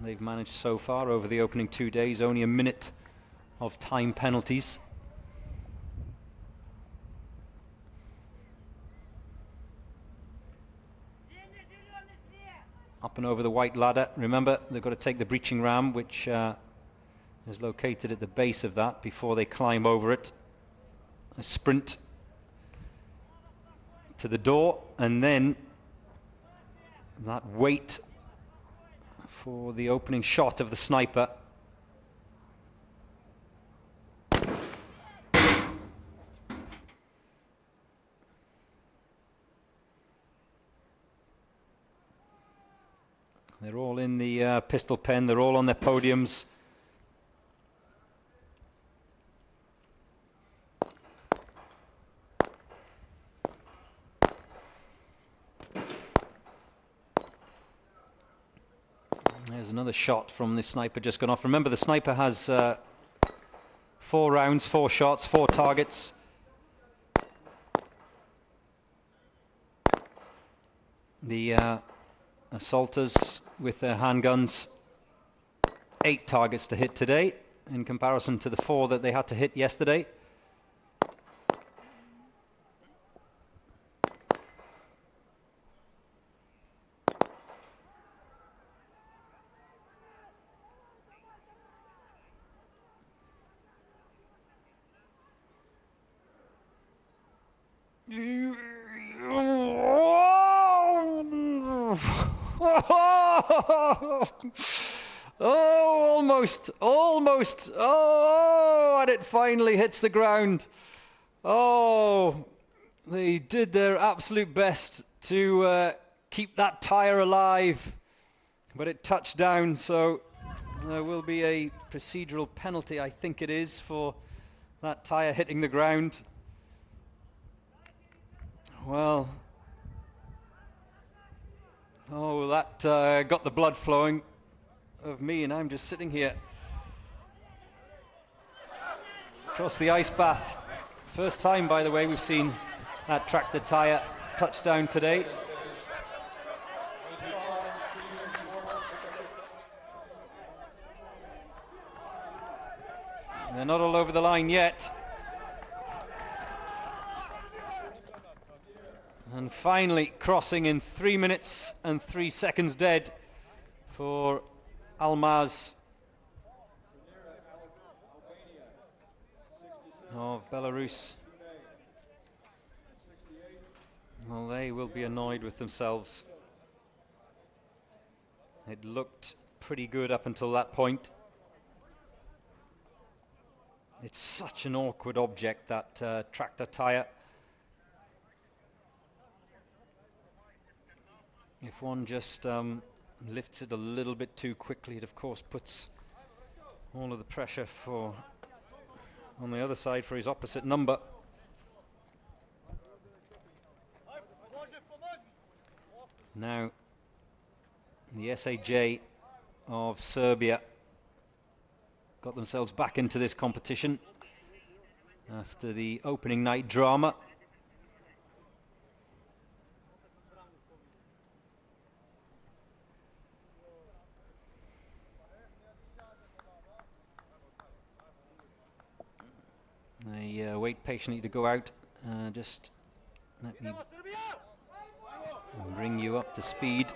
they've managed so far over the opening 2 days, only a minute of time penalties. Up and over the white ladder. Remember, they've got to take the breaching ram, which is located at the base of that before they climb over it. A sprint to the door, and then that wait for the opening shot of the sniper. They're all in the pistol pen, they're all on their podiums. There's another shot from the sniper just gone off. Remember, the sniper has 4 rounds, 4 shots, 4 targets. The assaulters with their handguns, 8 targets to hit today in comparison to the 4 that they had to hit yesterday. Oh, almost. Oh, and it finally hits the ground. Oh, they did their absolute best to keep that tire alive, but it touched down, so there will be a procedural penalty, I think it is, for that tire hitting the ground. Well, oh, that got the blood flowing of me, and I'm just sitting here. across the ice bath. First time, by the way, we've seen that tractor tire touchdown today. They're not all over the line yet. And finally crossing in 3 minutes and 3 seconds dead for Almaz of Belarus. Well, they will be annoyed with themselves. It looked pretty good up until that point. It's such an awkward object, that tractor tire. If one just lifts it a little bit too quickly, it of course puts all of the pressure on the other side for his opposite number. Now, the SAJ of Serbia got themselves back into this competition after the opening night drama. They wait patiently to go out. Just let me bring you up to speed.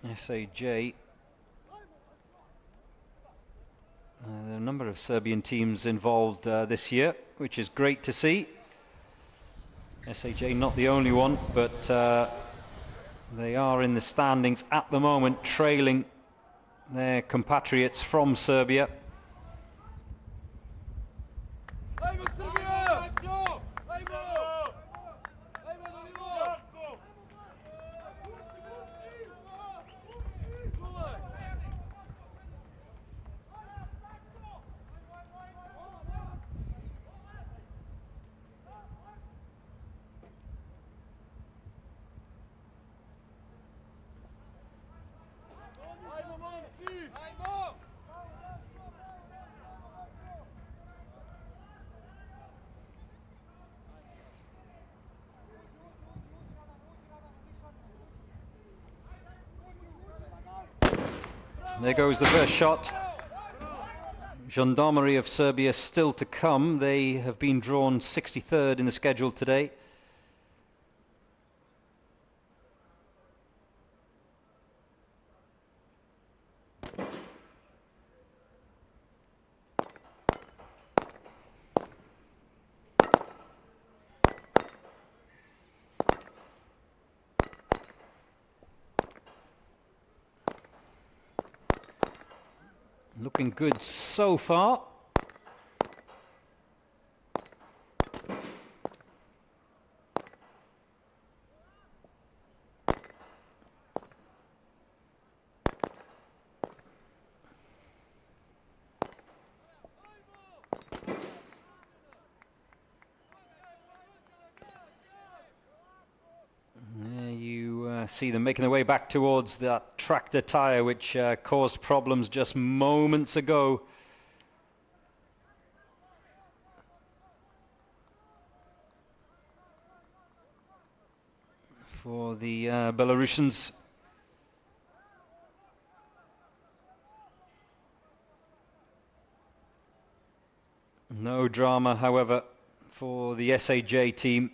SAJ. There are a number of Serbian teams involved this year, which is great to see. SAJ not the only one, but they are in the standings at the moment, trailing their compatriots from Serbia. There goes the first shot. Gendarmerie of Serbia still to come. They have been drawn 63rd in the schedule today. Looking good so far. See them making their way back towards that tractor tire, which caused problems just moments ago. For the Belarusians. No drama, however, for the SAJ team.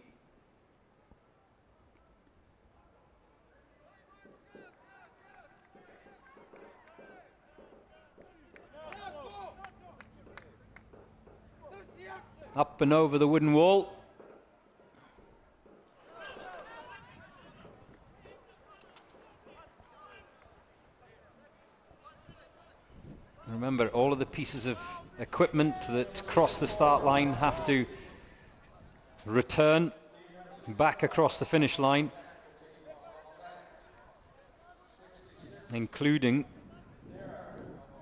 Up and over the wooden wall. Remember, all of the pieces of equipment that cross the start line have to return back across the finish line, including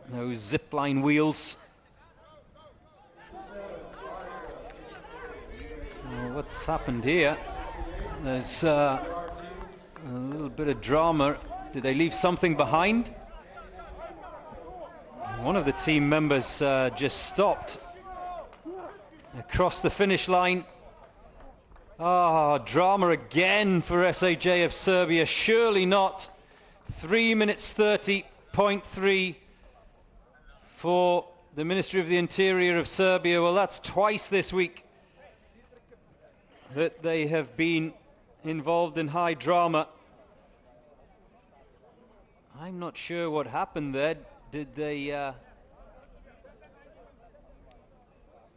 those zip line wheels. What's happened here? There's a little bit of drama. Did they leave something behind? One of the team members just stopped across the finish line. Drama again for SAJ of Serbia. Surely not. 3 minutes 30.3 for the Ministry of the Interior of Serbia. Well, that's twice this week that they have been involved in high drama. I'm not sure what happened there. Did they...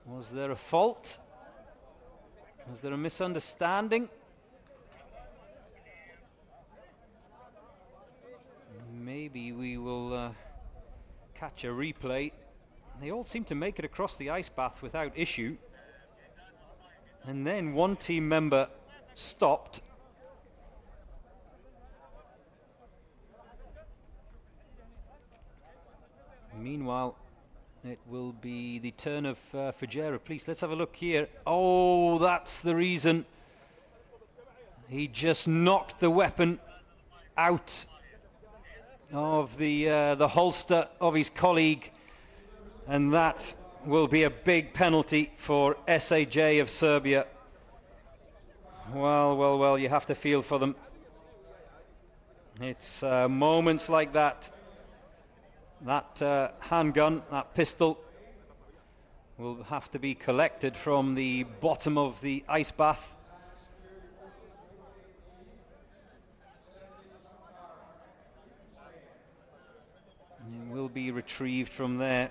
was there a fault? Was there a misunderstanding? Maybe we will catch a replay. They all seem to make it across the ice bath without issue. And then one team member stopped. Meanwhile, it will be the turn of Fujairah Police. Let's have a look here. Oh, that's the reason. He just knocked the weapon out of the holster of his colleague, and that will be a big penalty for SAJ of Serbia. Well, you have to feel for them. It's moments like that. That handgun, that pistol, will have to be collected from the bottom of the ice bath. It will be retrieved from there.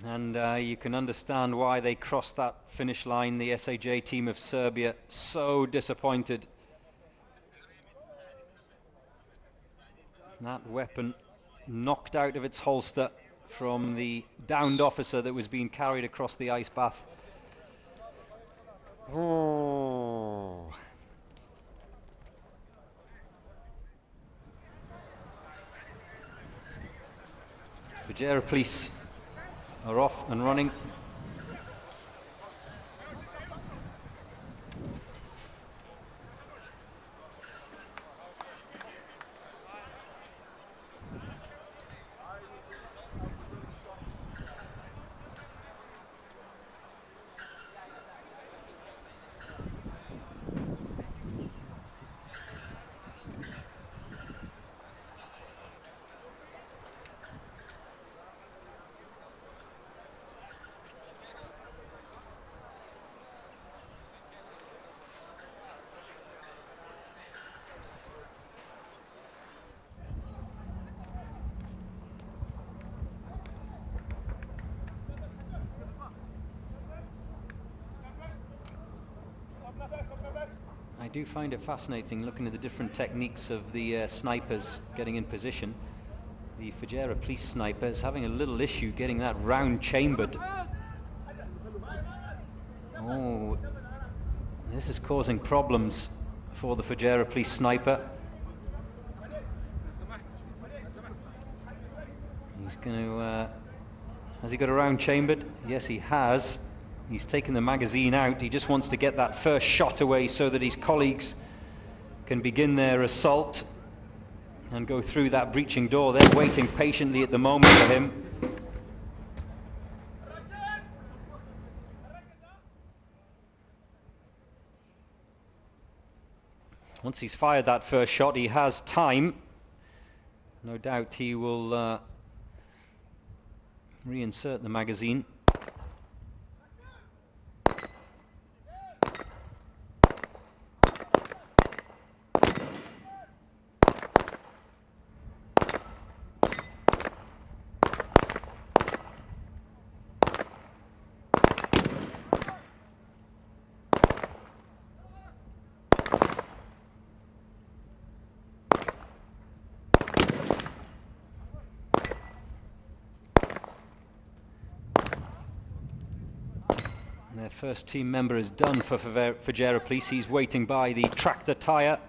And you can understand why they crossed that finish line, the SAJ team of Serbia. So disappointed. That weapon knocked out of its holster from the downed officer that was being carried across the ice bath. Oh. Fujairah Police are off and running. I do find it fascinating looking at the different techniques of the snipers getting in position. The Fujairah Police sniper is having a little issue getting that round chambered. Oh, this is causing problems for the Fujairah Police sniper. He's going to... has he got a round chambered? Yes, he has. He's taken the magazine out. He just wants to get that first shot away so that his colleagues can begin their assault and go through that breaching door. They're waiting patiently at the moment for him. Once he's fired that first shot, he has time. No doubt he will reinsert the magazine. Their first team member is done for Fujairah Police. He's waiting by the tractor tyre.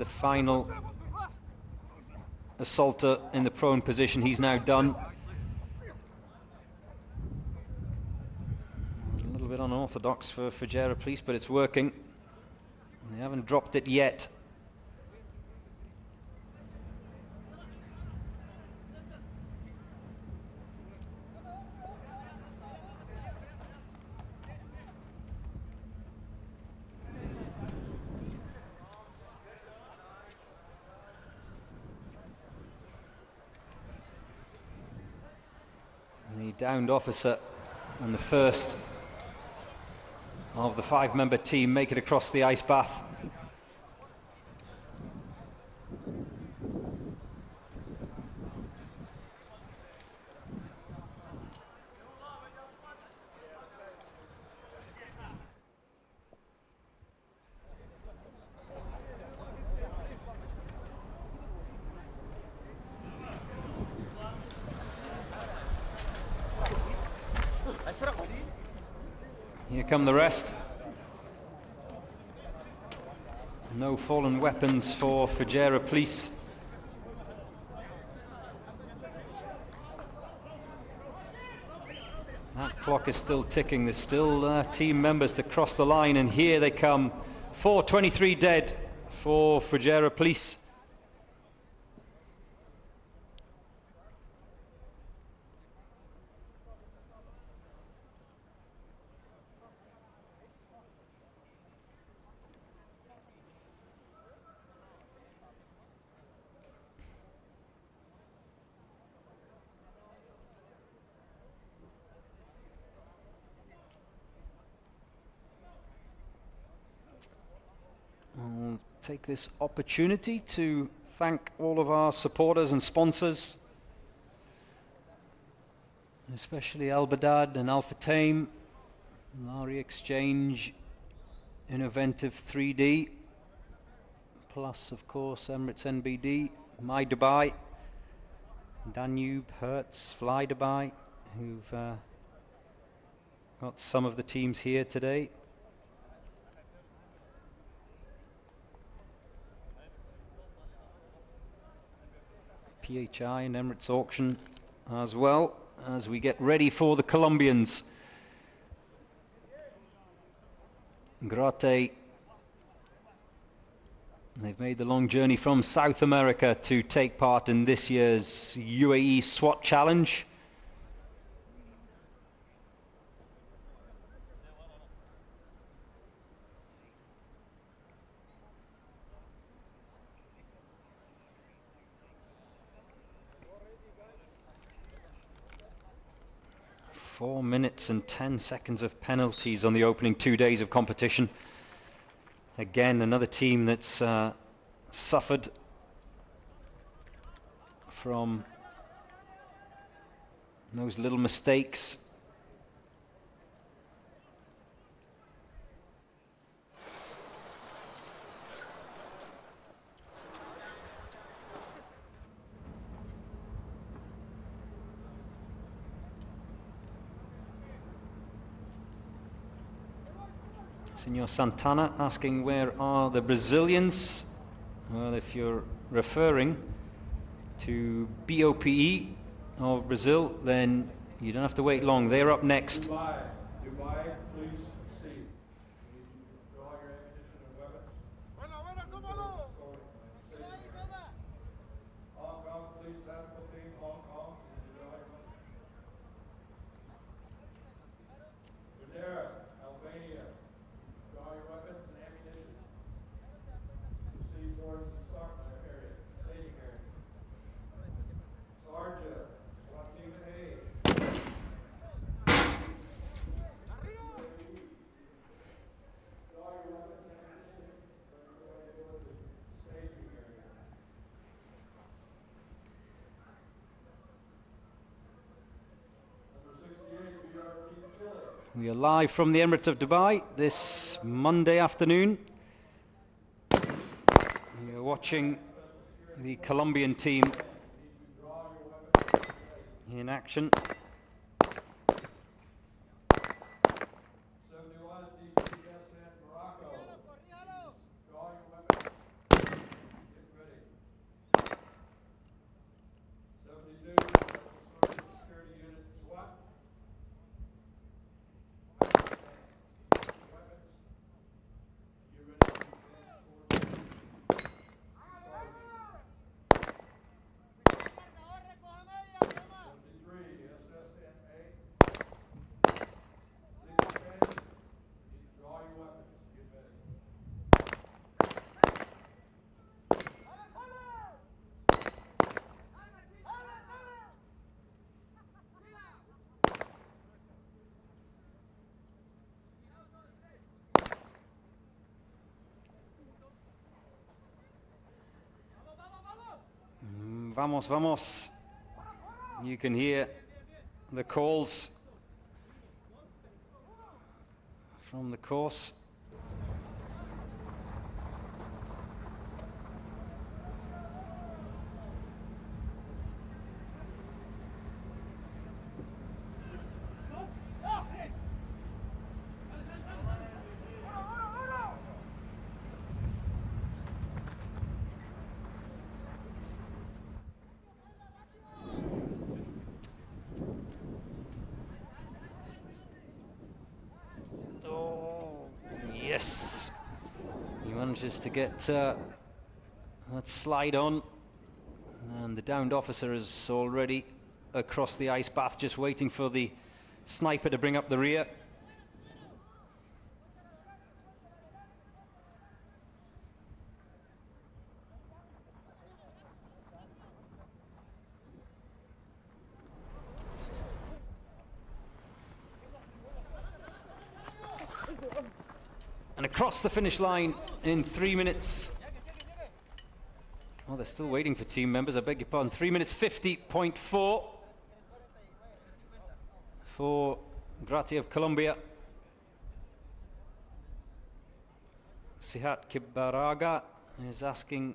the final assaulter in the prone position. He's now done. A little bit unorthodox for Fajera Police, but it's working. They haven't dropped it yet. The downed officer and the first of the 5-member team make it across the ice bath. Here come the rest. No fallen weapons for Fajera Police. That clock is still ticking. There's still team members to cross the line, and here they come. 4:23 dead for Fajera Police. I'll take this opportunity to thank all of our supporters and sponsors, especially Al Badad and Alpha Tame, Lari Exchange, Innoventive 3D, plus of course Emirates NBD, My Dubai, Danube, Hertz, Fly Dubai, who've got some of the teams here today. PHI and Emirates Auction as well, as we get ready for the Colombians. Grate, they've made the long journey from South America to take part in this year's UAE SWAT Challenge. Four minutes and 10 seconds of penalties on the opening 2 days of competition. Again, another team that's suffered from those little mistakes. Senor Santana asking where are the Brazilians? Well, if you're referring to BOPE of Brazil, then you don't have to wait long. They're up next. Dubai, please see. You draw your ammunition and weapons. Hong Kong, please stand for team Hong Kong. Madeira, Albania. Draw your weapons and ammunition. Proceed towards the start area, staging area. Sarja, SWAT team A. Draw your weapons and ammunition. Towards the staging area. Number 68, BR Team Chile. We are live from the Emirates of Dubai this Monday afternoon. We are watching the Colombian team in action. 71 DPS and Morocco. Draw your weapons. Vamos, vamos. You can hear the calls from the course. Yes, he manages to get that slide on, and the downed officer is already across the ice bath, just waiting for the sniper to bring up the rear. And across the finish line in 3 minutes. Oh, they're still waiting for team members, I beg your pardon. 3 minutes 50.4 for Grati of Colombia. Sihat Kibaraga is asking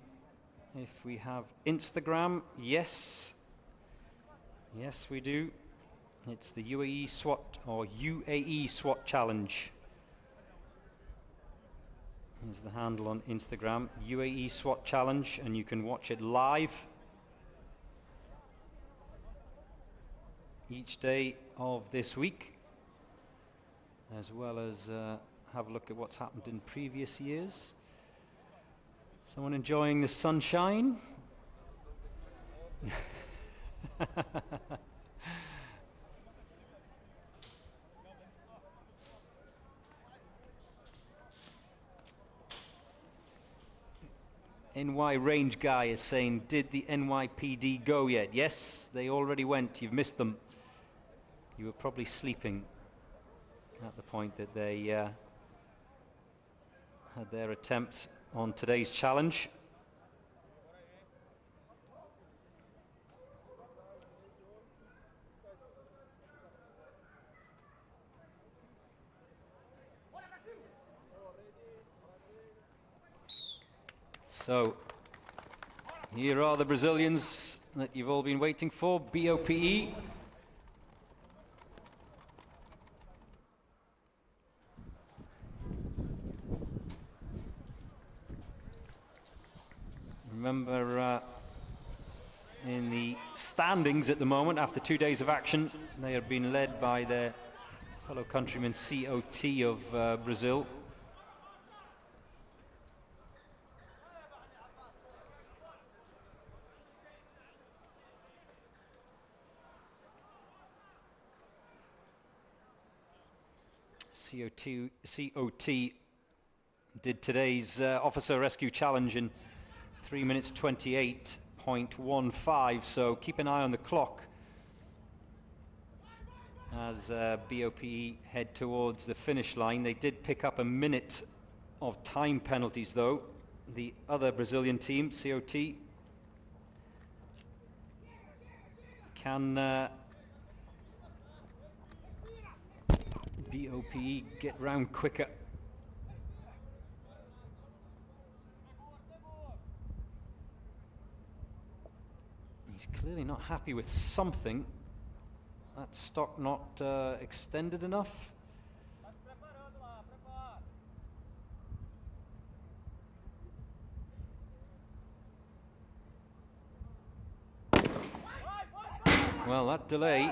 if we have Instagram. Yes. Yes, we do. It's the UAE SWAT or UAE SWAT Challenge. Is the handle on Instagram, UAE SWAT Challenge, and you can watch it live each day of this week, as well as have a look at what's happened in previous years. Someone enjoying the sunshine? NY Range Guy is saying, did the NYPD go yet? Yes, they already went. You've missed them. You were probably sleeping at the point that they had their attempt on today's challenge. So, here are the Brazilians that you've all been waiting for, BOPE. Remember, in the standings at the moment, after 2 days of action, they are being led by their fellow countryman COT of Brazil. COT did today's officer rescue challenge in 3 minutes 28.15, so keep an eye on the clock as BOPE head towards the finish line. They did pick up a minute of time penalties though, the other Brazilian team, COT. Can BOPE get round quicker? He's clearly not happy with something. That stock not extended enough. Well, that delay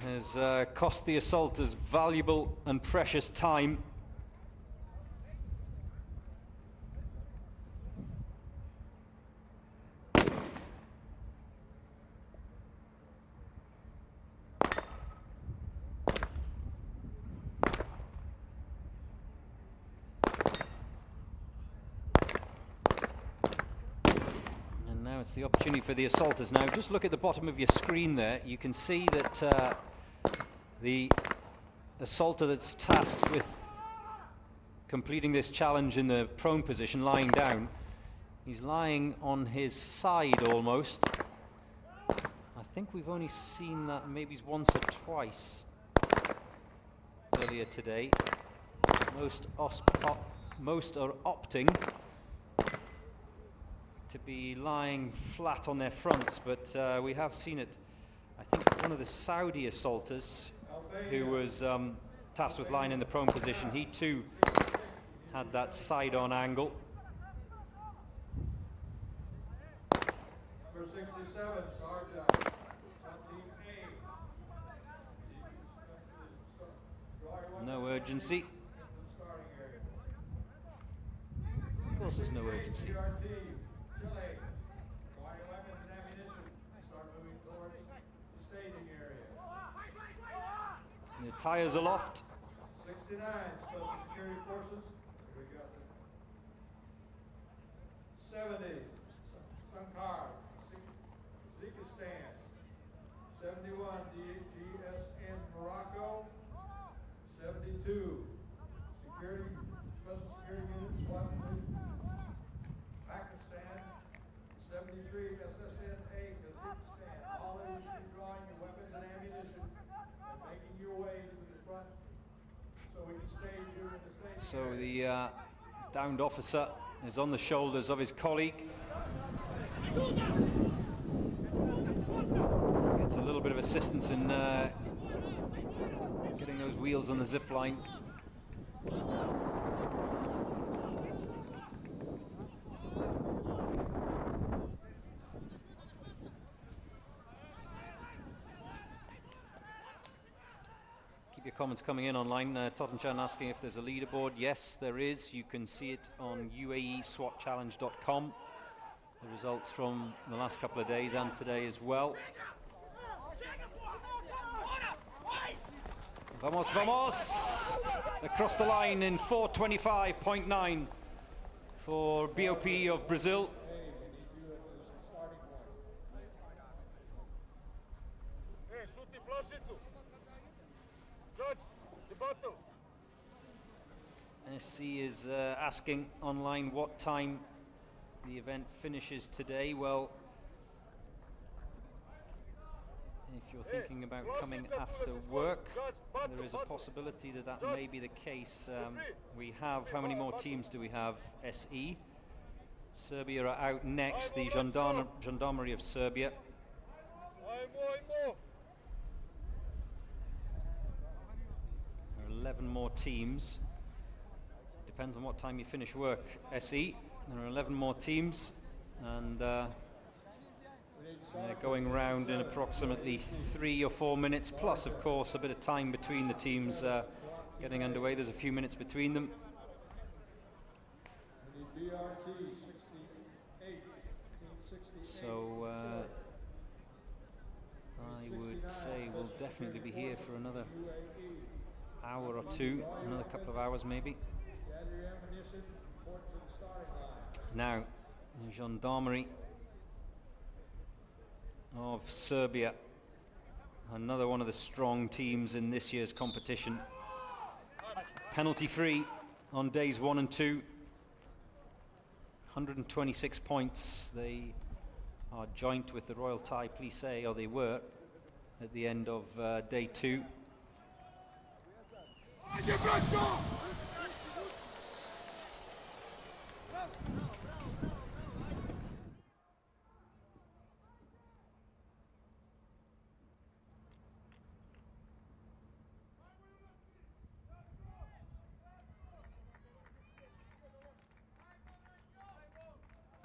has cost the assaulters valuable and precious time. And now it's the opportunity for the assaulters. Now just look at the bottom of your screen there. You can see that the assaulter that's tasked with completing this challenge in the prone position, lying down, he's lying on his side almost, think we've only seen that maybe once or twice earlier today. Most are opting to be lying flat on their fronts, but we have seen it. I think one of the Saudi assaulters who was tasked with lying in the prone position, he too had that side-on angle. Number 67, Sergeant, Team A. No urgency. Starting area. Of course there's no urgency. BRT, Chile, draw your weapons and ammunition. Start moving towards the staging area. The tires aloft. 69, Special Security Forces. Here we go. 70, Sankar, Uzbekistan. 71, DGSN, Morocco. 72, Security, Special Security Unit, SWAT Unit, Pakistan. 73, SSN-A, Kazakhstan. All of you should be drawing your weapons and ammunition and making your way to the front so we can stage you in the stage. So the downed officer is on the shoulders of his colleague. Gets a little bit of assistance in getting those wheels on the zip line. Keep your comments coming in online. Tottenchan asking if there's a leaderboard. Yes, there is. You can see it on UAESWATchallenge.com. The results from the last couple of days and today as well. Vamos, vamos! Across the line in 4:25.9 for BOP of Brazil. SC is asking online what time the event finishes today. Well, if you're thinking about coming after work, there is a possibility that that may be the case. We have, how many more teams do we have? SE. Serbia are out next, the Gendarmerie of Serbia. There are 11 more teams. Depends on what time you finish work, SE. There are 11 more teams, and they're going round in approximately 3 or 4 minutes, plus, of course, a bit of time between the teams getting underway. There's a few minutes between them. So I would say we'll definitely be here for another hour or two, another couple of hours maybe. Now, the Gendarmerie of Serbia, another one of the strong teams in this year's competition. Penalty free on days 1 and 2. 126 points. They are joint with the Royal Thai Police, or they were at the end of day 2.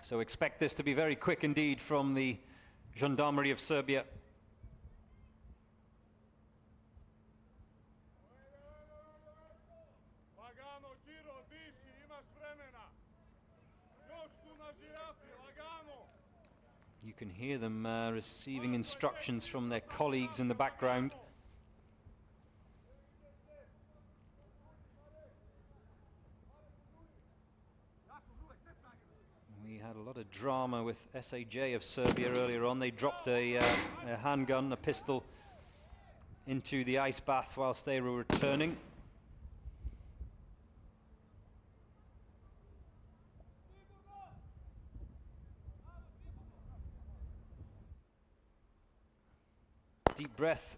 So expect this to be very quick indeed from the Gendarmerie of Serbia. You can hear them receiving instructions from their colleagues in the background. We had a lot of drama with SAJ of Serbia earlier on. They dropped a handgun, a pistol, into the ice bath whilst they were returning. deep breath.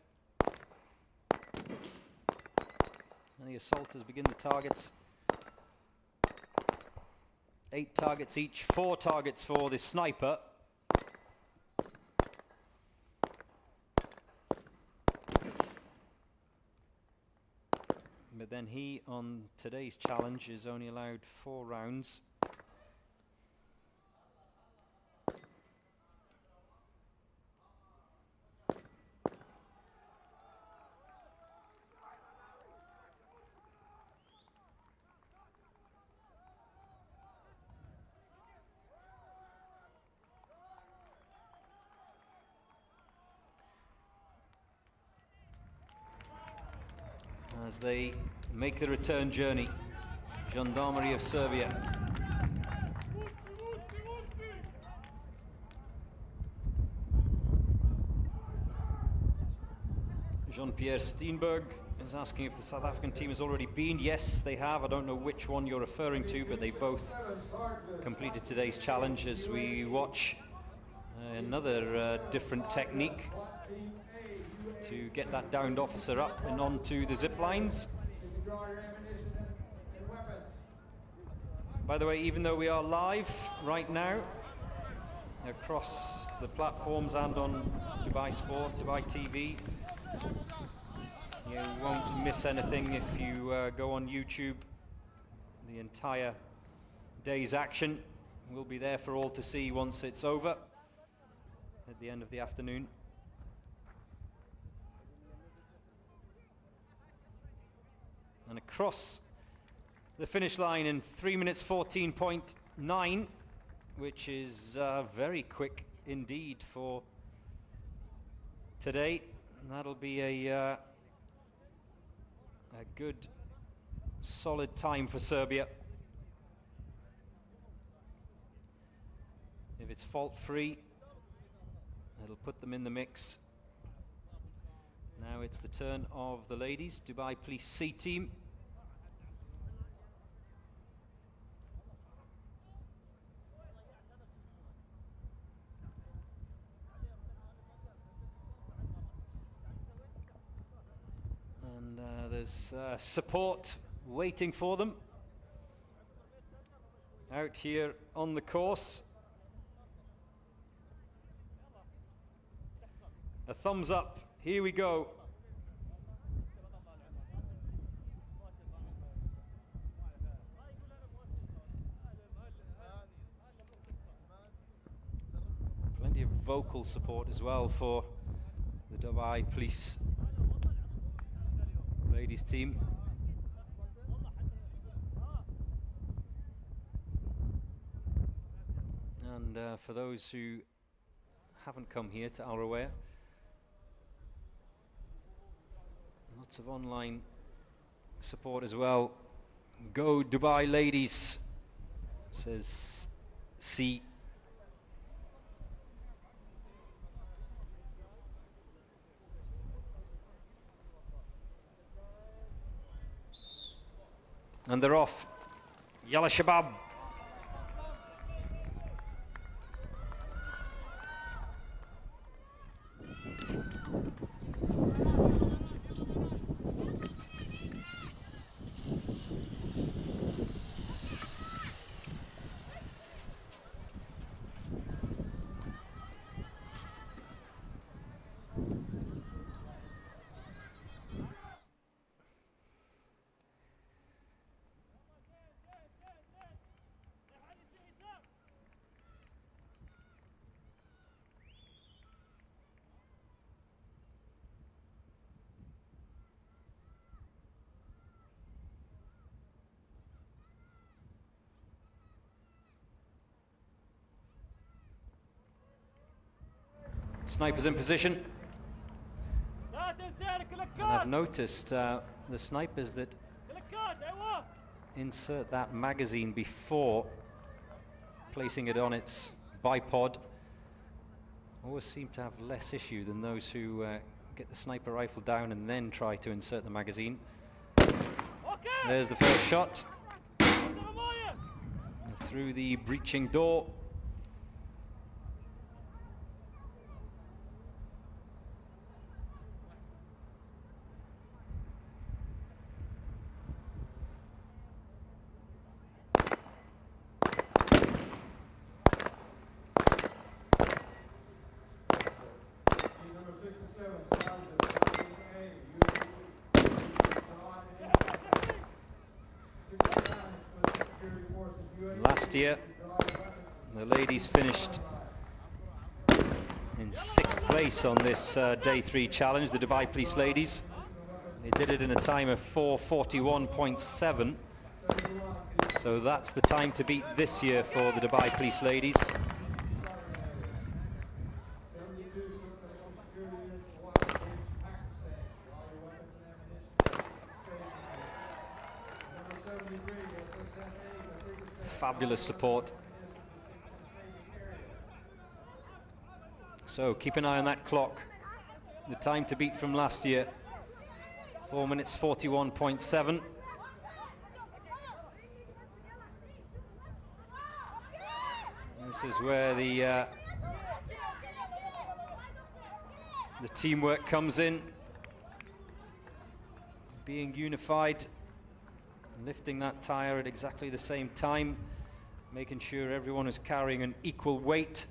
And the assaulters begin the targets. 8 targets each, 4 targets for the sniper. But then he, on today's challenge, is only allowed 4 rounds. As they make the return journey, Gendarmerie of Serbia. Jean-Pierre Steenberg is asking if the South African team has already been. Yes, they have. I don't know which one you're referring to, but they both completed today's challenge as we watch another different technique to get that downed officer up and onto the zip lines. By the way, even though we are live right now across the platforms and on Dubai Sport, Dubai TV, you won't miss anything if you go on YouTube. The entire day's action will be there for all to see once it's over at the end of the afternoon. And across the finish line in 3 minutes 14.9, which is very quick indeed for today. And that'll be a good, solid time for Serbia. If it's fault-free, it'll put them in the mix. Now it's the turn of the ladies, Dubai Police C team. And there's support waiting for them out here on the course. A thumbs up, here we go. Plenty of vocal support as well for the Dubai Police ladies team. And for those who haven't come here to Al Rawaya, lots of online support as well. Go Dubai ladies, says C. And they're off. Yalla Shabab. Snipers in position. And I've noticed the snipers that insert that magazine before placing it on its bipod always seem to have less issue than those who get the sniper rifle down and then try to insert the magazine. There's the first shot through the breaching door. last year. The ladies finished in 6th place on this Day 3 challenge, the Dubai Police ladies. They did it in a time of 4:41.7. So that's the time to beat this year for the Dubai Police ladies. Fabulous support. So keep an eye on that clock. The time to beat from last year, 4 minutes 41.7. This is where the teamwork comes in. Being unified, lifting that tire at exactly the same time, making sure everyone is carrying an equal weight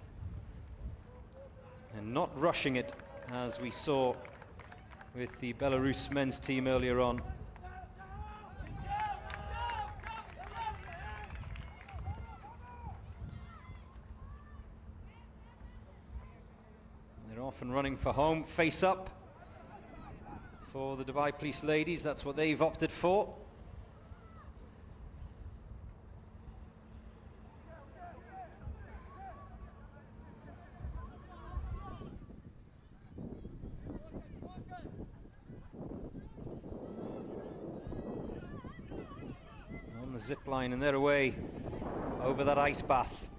and not rushing it, as we saw with the Belarus men's team earlier on. They're off and running for home, face up for the Dubai Police ladies. That's what they've opted for. On the zip line, and they're away over that ice bath.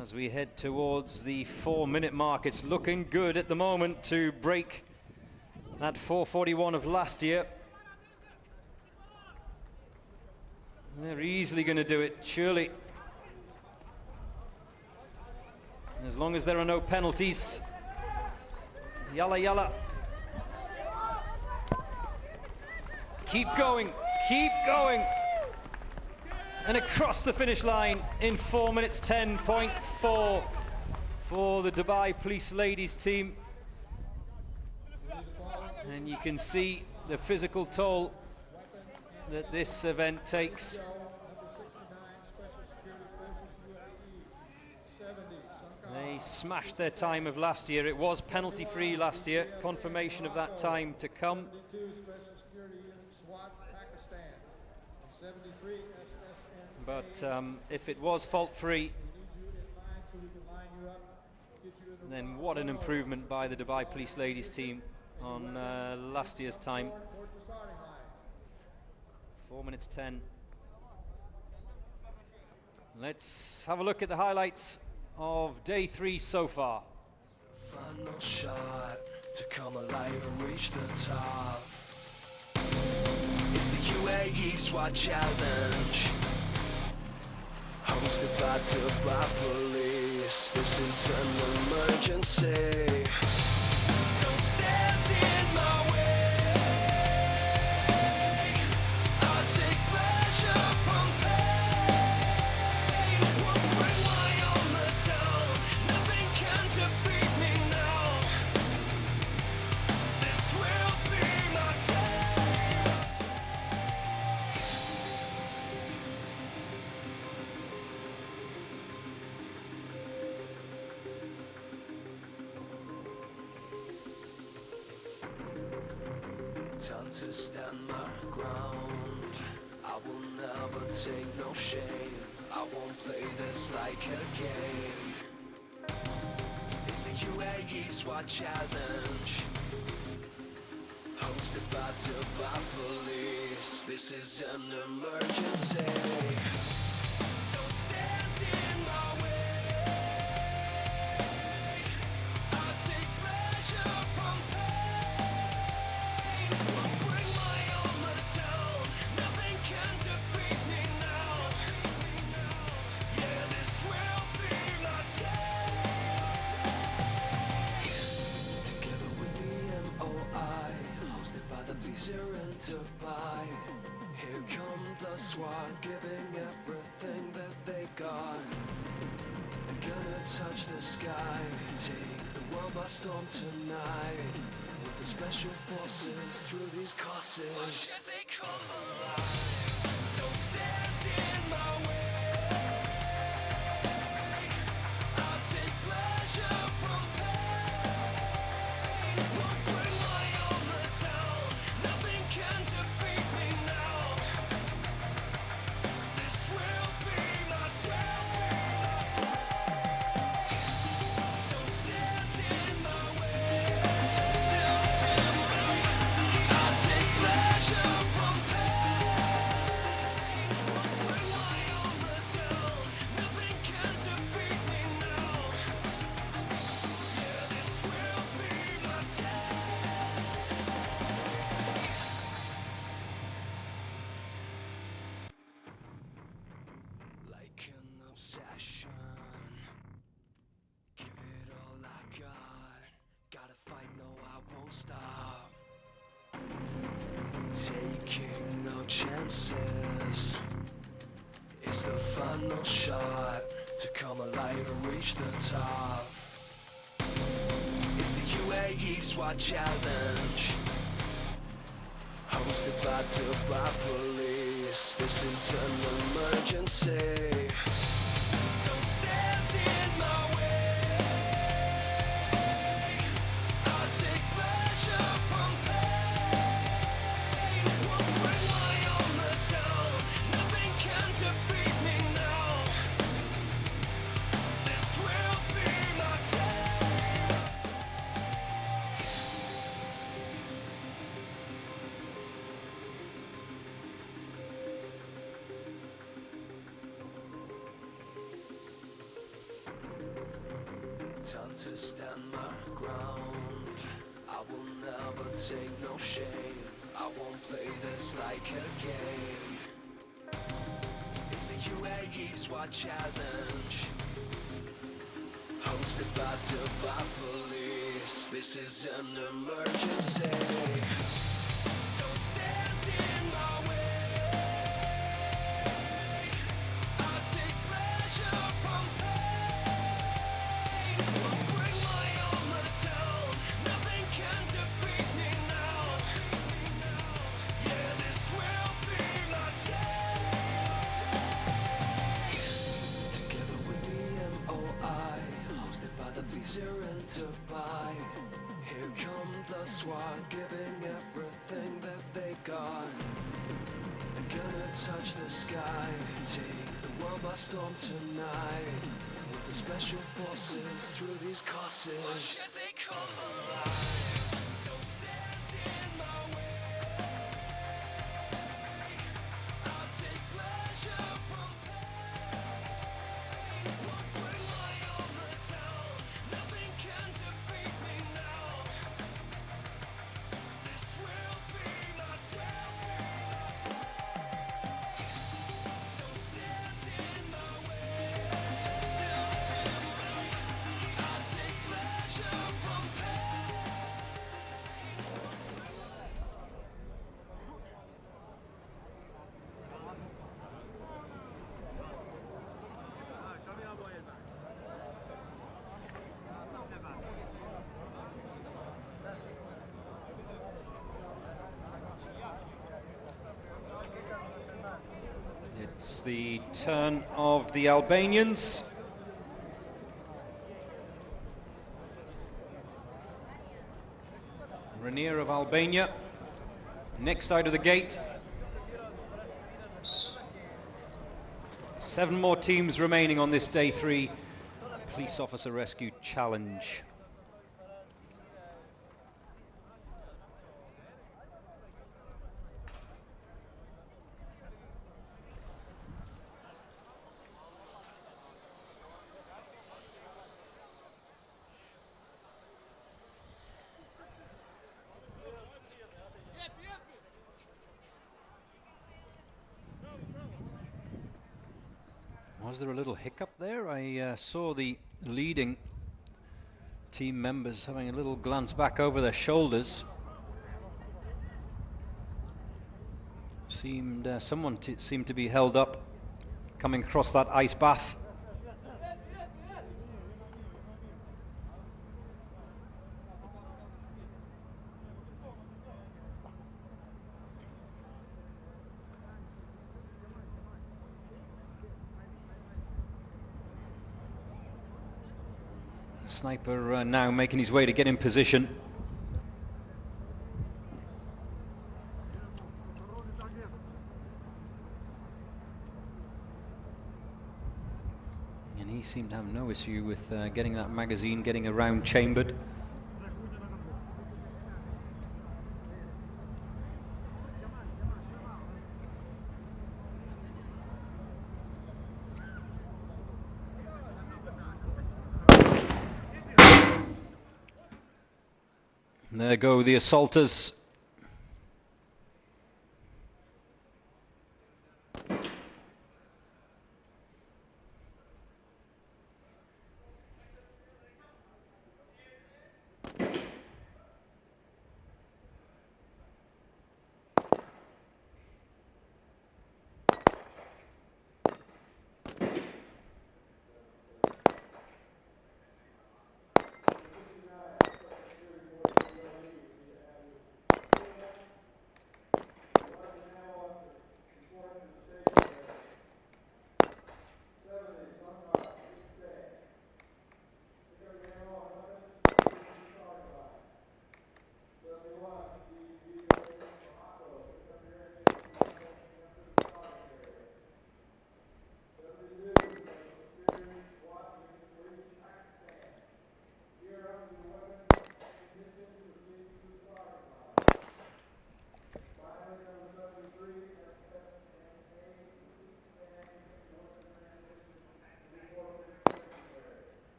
As we head towards the 4-minute mark, it's looking good at the moment to break that 4:41 of last year. They're easily going to do it, surely. As long as there are no penalties. Yalla, yalla. Keep going, keep going. And across the finish line in 4 minutes 10.4 for the Dubai Police ladies team. And you can see the physical toll that this event takes. They smashed their time of last year. It was penalty free last year. Confirmation of that time to come. But if it was fault-free, then what an improvement by the Dubai Police ladies team on last year's time. 4 minutes 10. Let's have a look at the highlights of Day 3 so far. Final shot to come alive and reach the top. It's the UAE Swat Challenge, hosted by Dubai Police. This is an emergency. Don't stand in my way. I'll take pleasure from pain. Won't rely on the town. Nothing can defeat me now. This will be my day. Time to stand my ground. I will never take no shame. I won't play this like a game. It's the UAE Swat Challenge, hosted by Dubai Police. This is an emergency. Don't stand in my way. I'll take pleasure from pain. Won't rely on the town. Nothing can defeat me now. Yeah, this will be my day. Together with the MOI, hosted by the police here in Dubai. Here come the SWAT, giving everything that they got. I'm gonna touch the sky, take the world by storm tonight. With the special forces through these courses. Watch as they come alive. Don't stand in my way. I'll take pleasure from pain. Won't bring my armor down. Nothing can defeat me now. This will be my day. Don't stand in my way. I'll take pleasure from pain. Won't bring my armor down. Nothing can defeat me now. Yeah, this will be my day. Like an obsession, give it all I got. Gotta fight, no, I won't stop. Taking no chances. It's the final shot to come alive and reach the top. It's the UAE SWAT Challenge, hosted by Dubai Police. This is an emergency. Don't stand in my way. I'll take pleasure from pain. Won't bring my armor down. Nothing can defeat me now. This will be my day. Time to stand my ground. I will never take no shame. I won't play this like a game. It's the UAE SWAT Challenge, hosted by Dubai Police. This is an emergency. Don't stand in my way. I'll take pleasure from pain. Won't bring my armor down. Nothing can defeat me now. Yeah, this will be my day. Together with the MOI, hosted by the police here in Dubai. Here come the SWAT, giving everything that they got. They're gonna touch the sky, take the world by storm tonight. With the special forces through these courses. Watch as they come alive. Don't stand in my way. I'll take pleasure from pain. Won't bring my armor down. Nothing can defeat me now. This will be my day. Don't stand in my way. I'll take pleasure from pain. It's the turn of the Albanians. Rainier of Albania, next out of the gate. 7 more teams remaining on this day 3 Police Officer Rescue Challenge. Was there a little hiccup there? I saw the leading team members having a little glance back over their shoulders. Someone seemed to be held up coming across that ice bath. Sniper now making his way to get in position. And he seemed to have no issue with getting that magazine, getting a round chambered. There go the assaulters.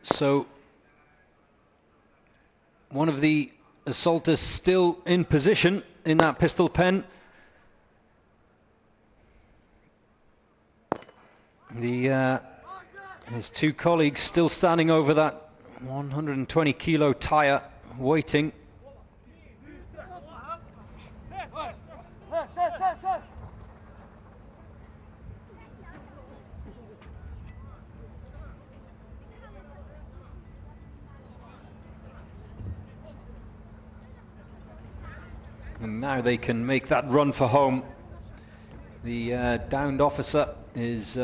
So one of the assaulters still in position in that pistol pen. His two colleagues still standing over that 120 kilo tire, waiting. And now they can make that run for home. The downed officer is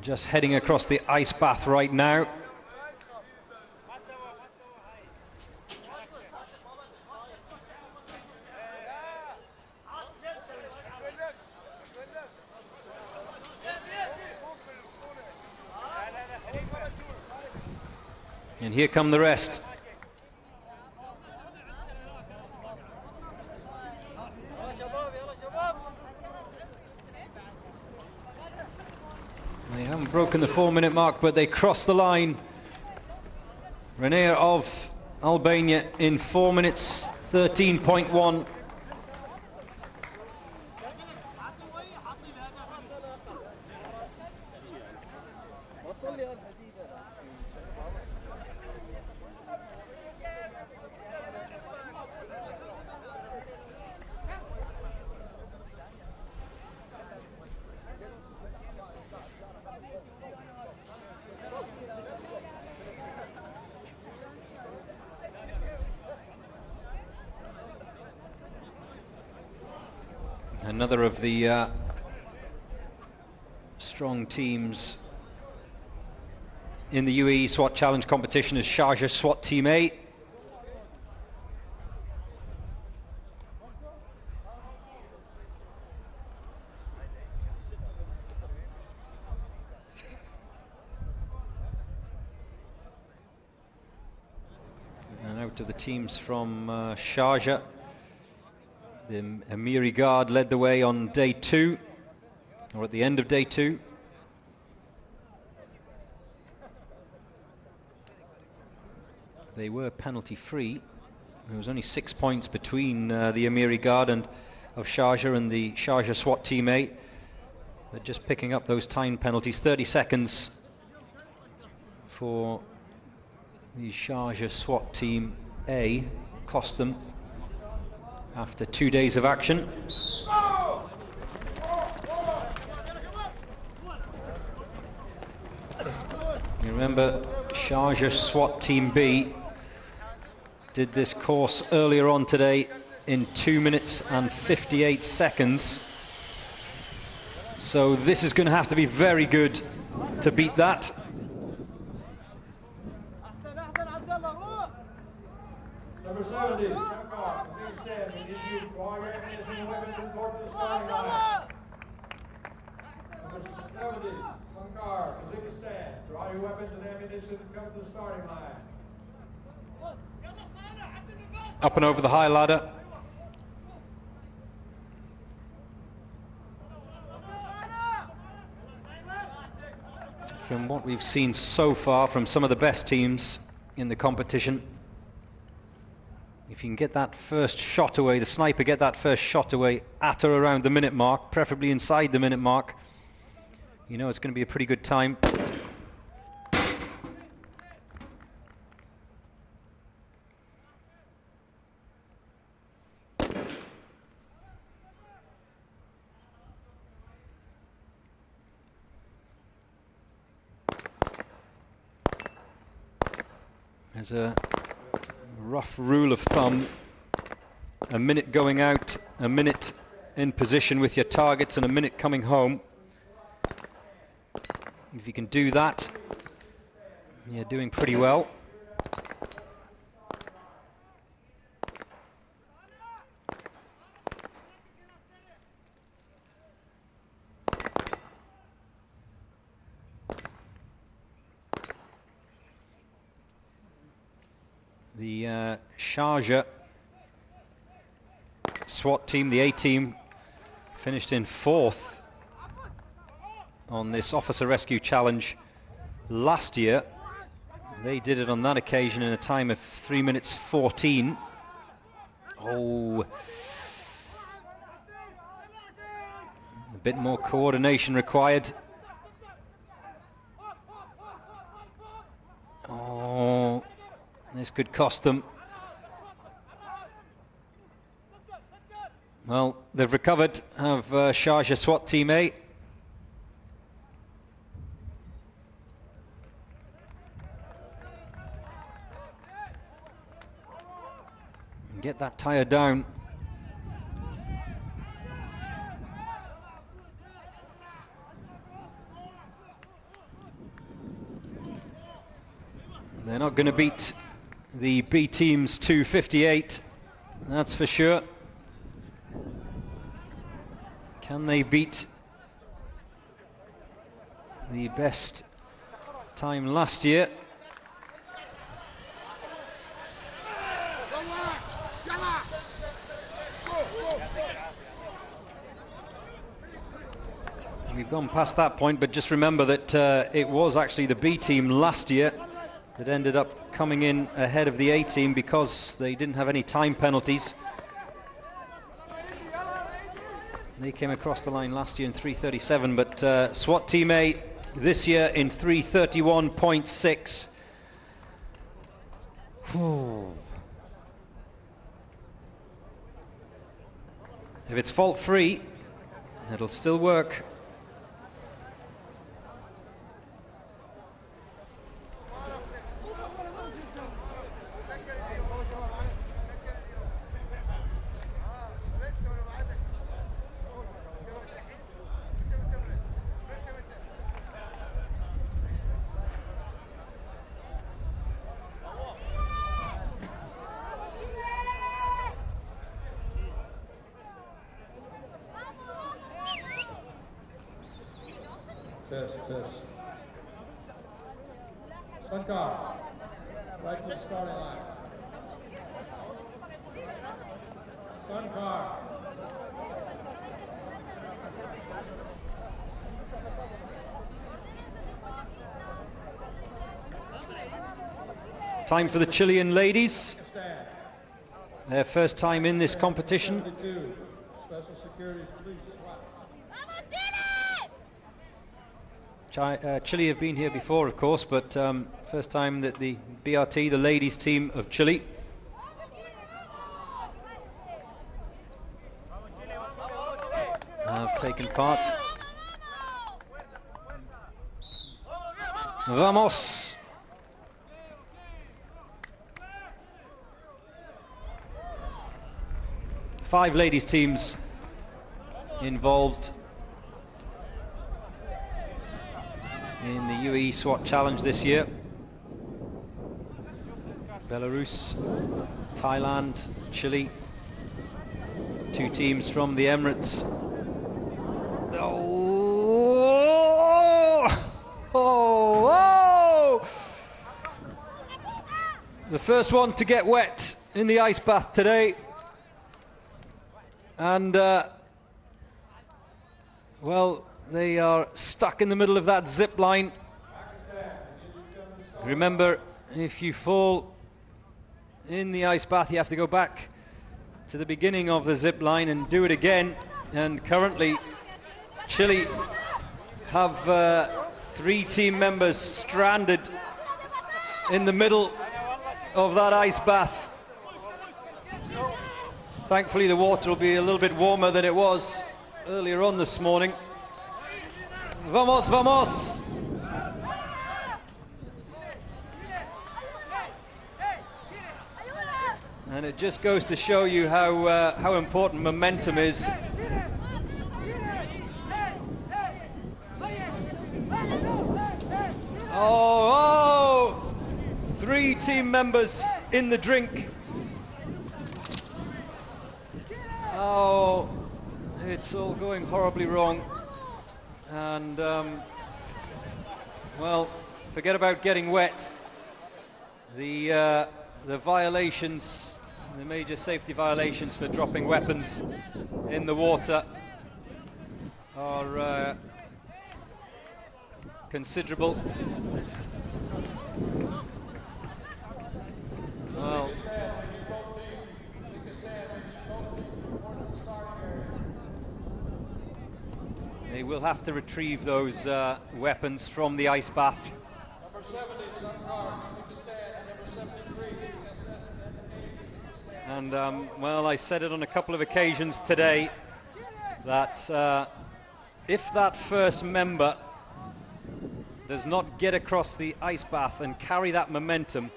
just heading across the ice bath right now. And here come the rest. They haven't broken the 4-minute mark, but they crossed the line. Renier of Albania in 4 minutes 13.1. Another of the strong teams in the UAE SWAT Challenge competition is Sharjah SWAT Team A. And out to the teams from Sharjah. The Amiri Guard led the way on day 2, or at the end of day 2. They were penalty free. There was only 6 points between the Amiri Guard and of Sharjah and the Sharjah SWAT Team A. They're just picking up those time penalties. 30 seconds for the Sharjah SWAT Team A cost them after 2 days of action. You remember Sharjah SWAT Team B did this course earlier on today in 2 minutes and 58 seconds. So this is going to have to be very good to beat that. Number 70, Shankar, Kazakhstan. We need you to draw your ammunition and weapons and report to the starting line. Number 70, Shankar, Kazakhstan. Draw your weapons and ammunition and come to the starting line. Up and over the high ladder. From what we've seen so far from some of the best teams in the competition, if you can get that first shot away, the sniper get that first shot away at or around the minute mark, preferably inside the minute mark, you know it's going to be a pretty good time. There's a rough rule of thumb: a minute going out, a minute in position with your targets, and a minute coming home. If you can do that, you're doing pretty well. The Sharjah SWAT team, the A team, finished in 4th on this officer rescue challenge last year. They did it on that occasion in a time of 3 minutes 14. Oh, a bit more coordination required. Oh, this could cost them. Well, they've recovered, have Sharjah SWAT Team A. And get that tire down. They're not going to beat the B team's 2:58, that's for sure. Can they beat the best time last year? We've gone past that point, but just remember that it was actually the B team last year that ended up coming in ahead of the A team because they didn't have any time penalties. They came across the line last year in 3:37, but SWAT Team A this year in 3:31.6. If it's fault-free, it'll still work. Test. Sankar, right to the starting line. Sankar. Time for the Chilean ladies. Their first time in this competition. 72, Special Securities Police, SWAT. Chile have been here before, of course, but first time that the BRT, the ladies team of Chile, have taken part. Vamos! Five ladies teams involved UAE Swat Challenge this year. Belarus, Thailand, Chile. 2 teams from the Emirates. Oh! The first one to get wet in the ice bath today. And, well, they are stuck in the middle of that zip line. Remember, if you fall in the ice bath, you have to go back to the beginning of the zip line and do it again. And currently, Chile have 3 team members stranded in the middle of that ice bath. Thankfully, the water will be a little bit warmer than it was earlier on this morning. Vamos, vamos! And it just goes to show you how important momentum is. Oh, 3 team members in the drink. Oh, it's all going horribly wrong. And, well, forget about getting wet. The violations, the major safety violations for dropping weapons in the water are considerable. Well, they will have to retrieve those weapons from the ice bath. Number 70, some guard, Uzbekistan, and number 73, And, well, I said it on a couple of occasions today that if that first member does not get across the ice bath and carry that momentum,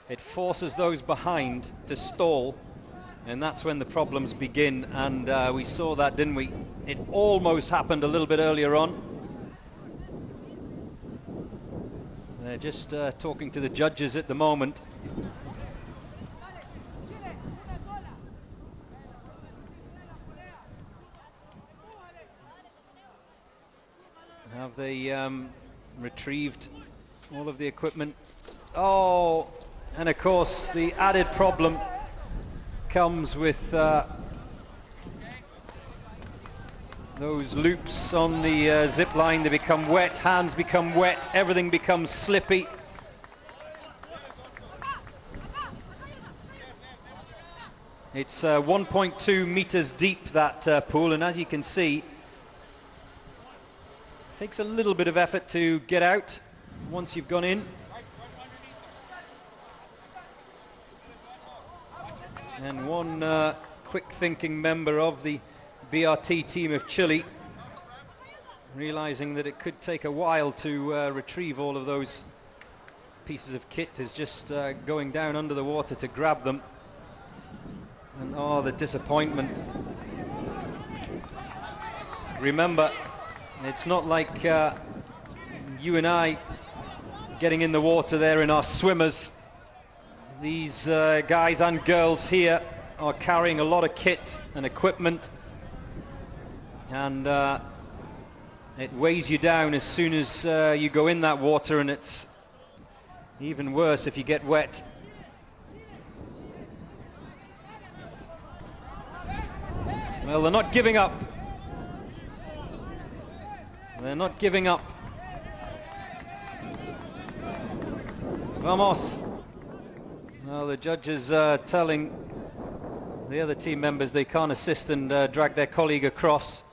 it forces those behind to stall, and that's when the problems begin. And we saw that, didn't we? It almost happened a little bit earlier on. They're just talking to the judges at the moment. Have they retrieved all of the equipment? Oh, and of course the added problem comes with those loops on the zip line. They become wet, hands become wet, everything becomes slippy. It's 1.2 meters deep, that pool, and as you can see, it takes a little bit of effort to get out once you've gone in. And one quick-thinking member of the BRT team of Chile, realizing that it could take a while to retrieve all of those pieces of kit, is just going down under the water to grab them. And oh, the disappointment. Remember, it's not like you and I getting in the water there in our swimmers. These guys and girls here are carrying a lot of kit and equipment, and it weighs you down as soon as you go in that water, and it's even worse if you get wet. Well, they're not giving up. They're not giving up. Vamos. Well, the judges are telling the other team members they can't assist and drag their colleague across.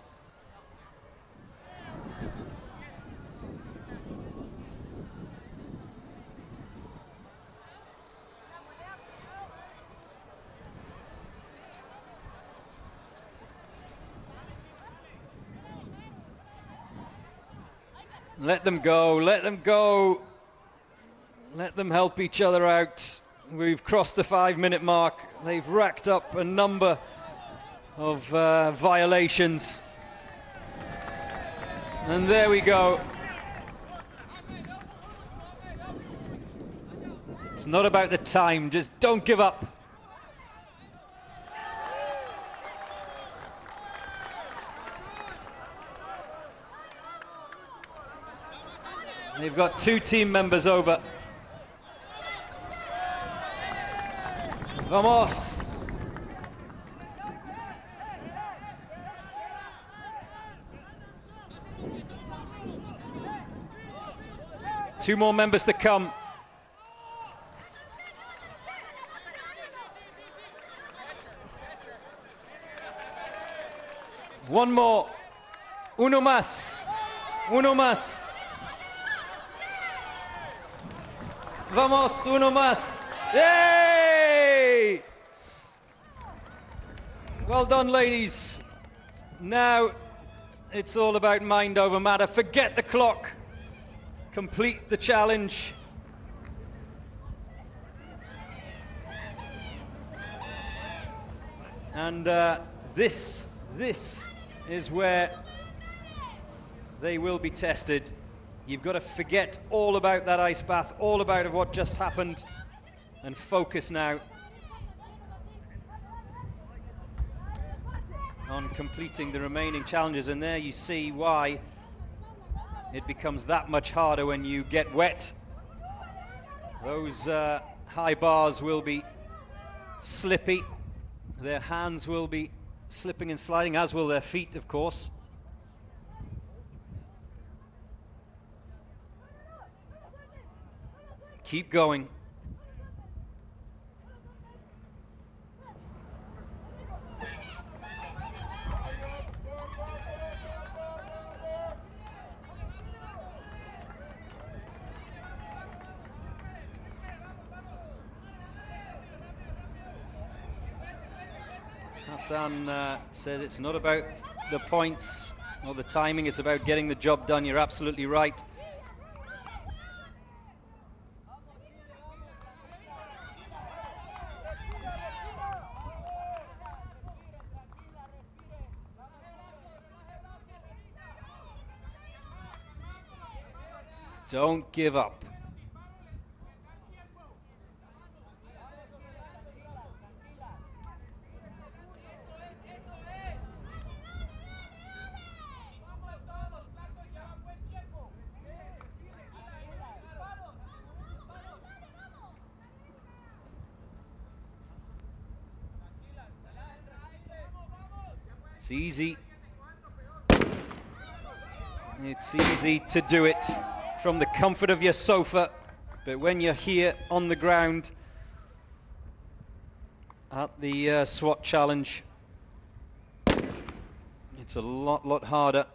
Let them go, let them go. Let them help each other out. We've crossed the 5-minute mark. They've racked up a number of violations. And there we go. It's not about the time, just don't give up. They've got 2 team members over. Vamos! Two more members to come. One more. Uno más. Uno más. Vamos, uno más. Yay! Well done, ladies. Now it's all about mind over matter. Forget the clock. Complete the challenge. And this is where they will be tested. You've got to forget all about that ice bath, all about what just happened, and focus now on completing the remaining challenges. And there you see why it becomes that much harder when you get wet. Those high bars will be slippy. Their hands will be slipping and sliding, as will their feet, of course. Keep going. Hassan says it's not about the points or the timing, it's about getting the job done. You're absolutely right. Don't give up. It's easy. It's easy to do it from the comfort of your sofa, but when you're here on the ground at the Swat challenge, it's a lot harder.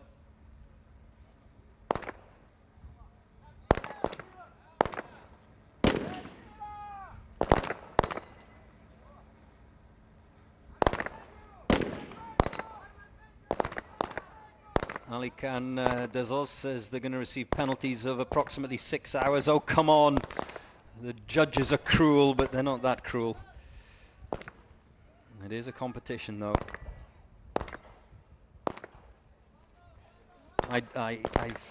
Ali Khan Dazos says they're going to receive penalties of approximately 6 hours. Oh, come on. The judges are cruel, but they're not that cruel. It is a competition, though. I've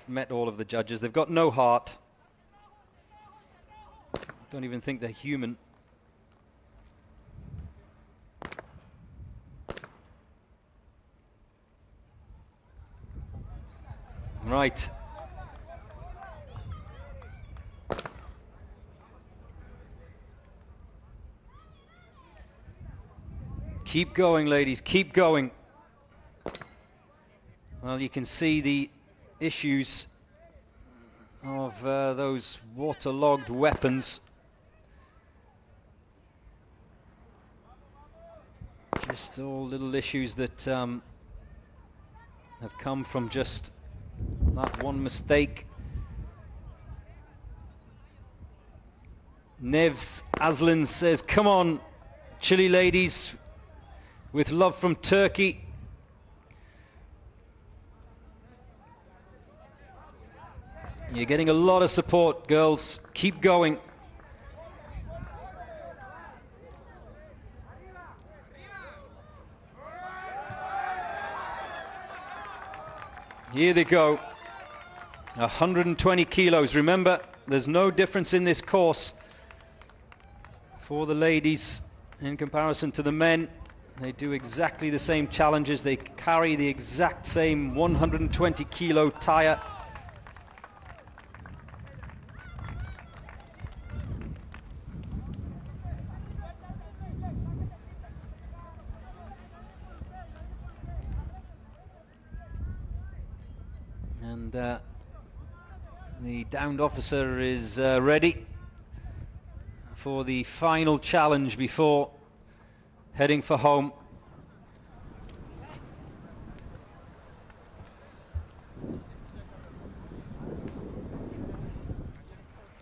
met all of the judges. They've got no heart. Don't even think they're human. Right. Keep going, ladies, keep going. Well, you can see the issues of those waterlogged weapons. Just all little issues that have come from just that one mistake. Nevs Aslan says, come on, Chile ladies, with love from Turkey. You're getting a lot of support, girls. Keep going. Here they go. 120 kilos. Remember, there's no difference in this course for the ladies in comparison to the men. They do exactly the same challenges. They carry the exact same 120 kilo tire. And the downed officer is ready for the final challenge before heading for home.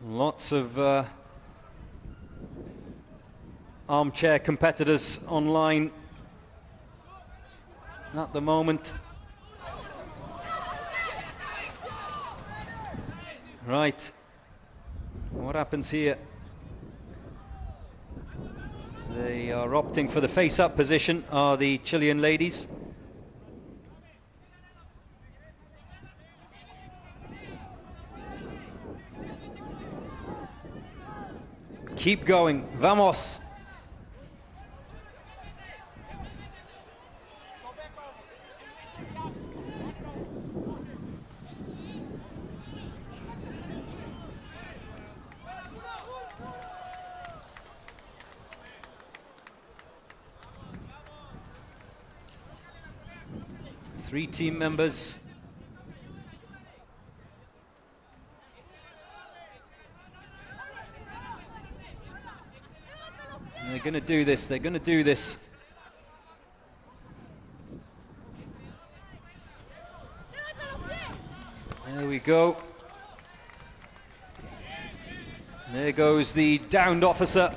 Lots of armchair competitors online at the moment. Right, what happens here? They are opting for the face-up position, are the Chilean ladies. Keep going, vamos! Three team members. And they're going to do this, they're going to do this. There we go. There goes the downed officer.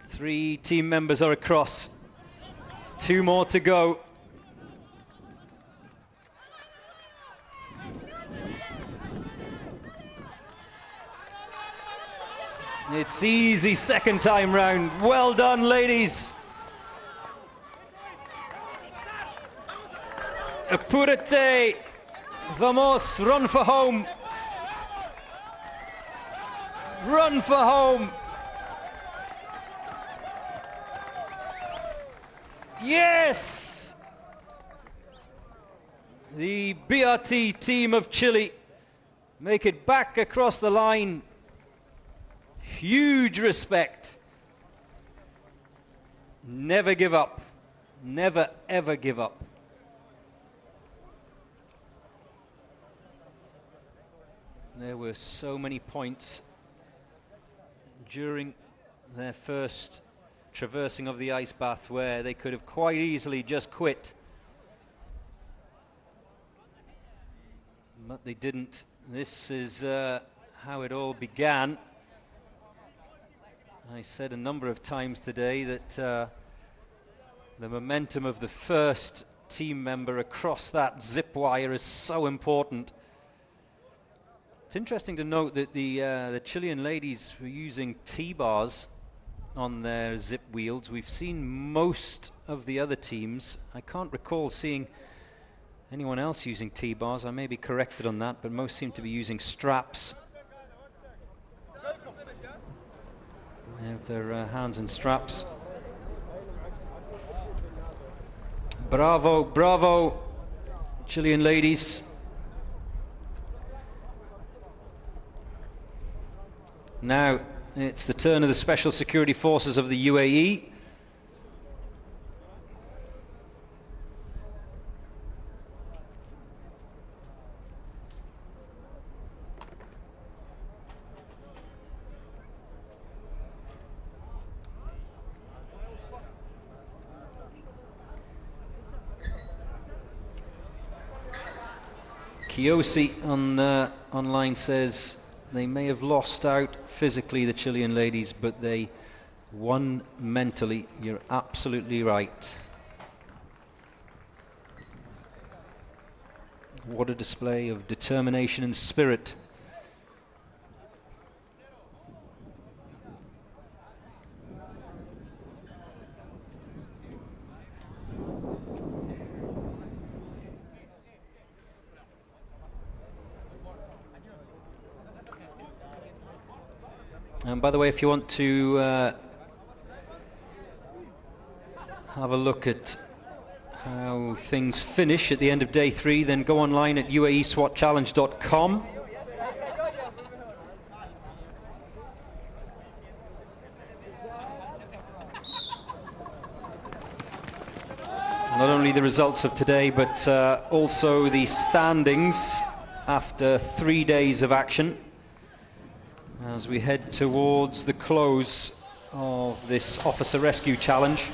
Three team members are across. Two more to go. It's easy second time round. Well done, ladies. Apúrate. Vamos, run for home. Run for home. Yes! The BRT team of Chile make it back across the line. Huge respect. Never give up. Never, ever give up. There were so many points during their first traversing of the ice bath where they could have quite easily just quit. But they didn't. This is how it all began. I said a number of times today that the momentum of the first team member across that zip wire is so important. It's interesting to note that the Chilean ladies were using T-bars on their zip wheels. We've seen most of the other teams. I can't recall seeing anyone else using T-bars. I may be corrected on that, but most seem to be using straps. They have their hands in straps. Bravo, bravo, Chilean ladies. Now it's the turn of the Special Security Forces of the UAE. Kiyoshi on online says they may have lost out physically, the Chilean ladies, but they won mentally. You're absolutely right. What a display of determination and spirit. And by the way, if you want to have a look at how things finish at the end of day 3, then go online at uaeswatchallenge.com. Not only the results of today, but also the standings after 3 days of action as we head towards the close of this Officer Rescue Challenge.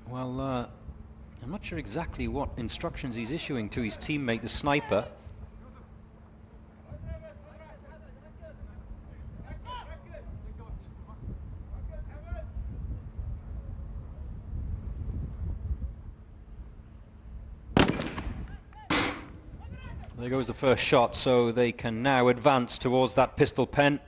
Well, I'm not sure exactly what instructions he's issuing to his teammate, the sniper. There goes the first shot, so they can now advance towards that pistol pen.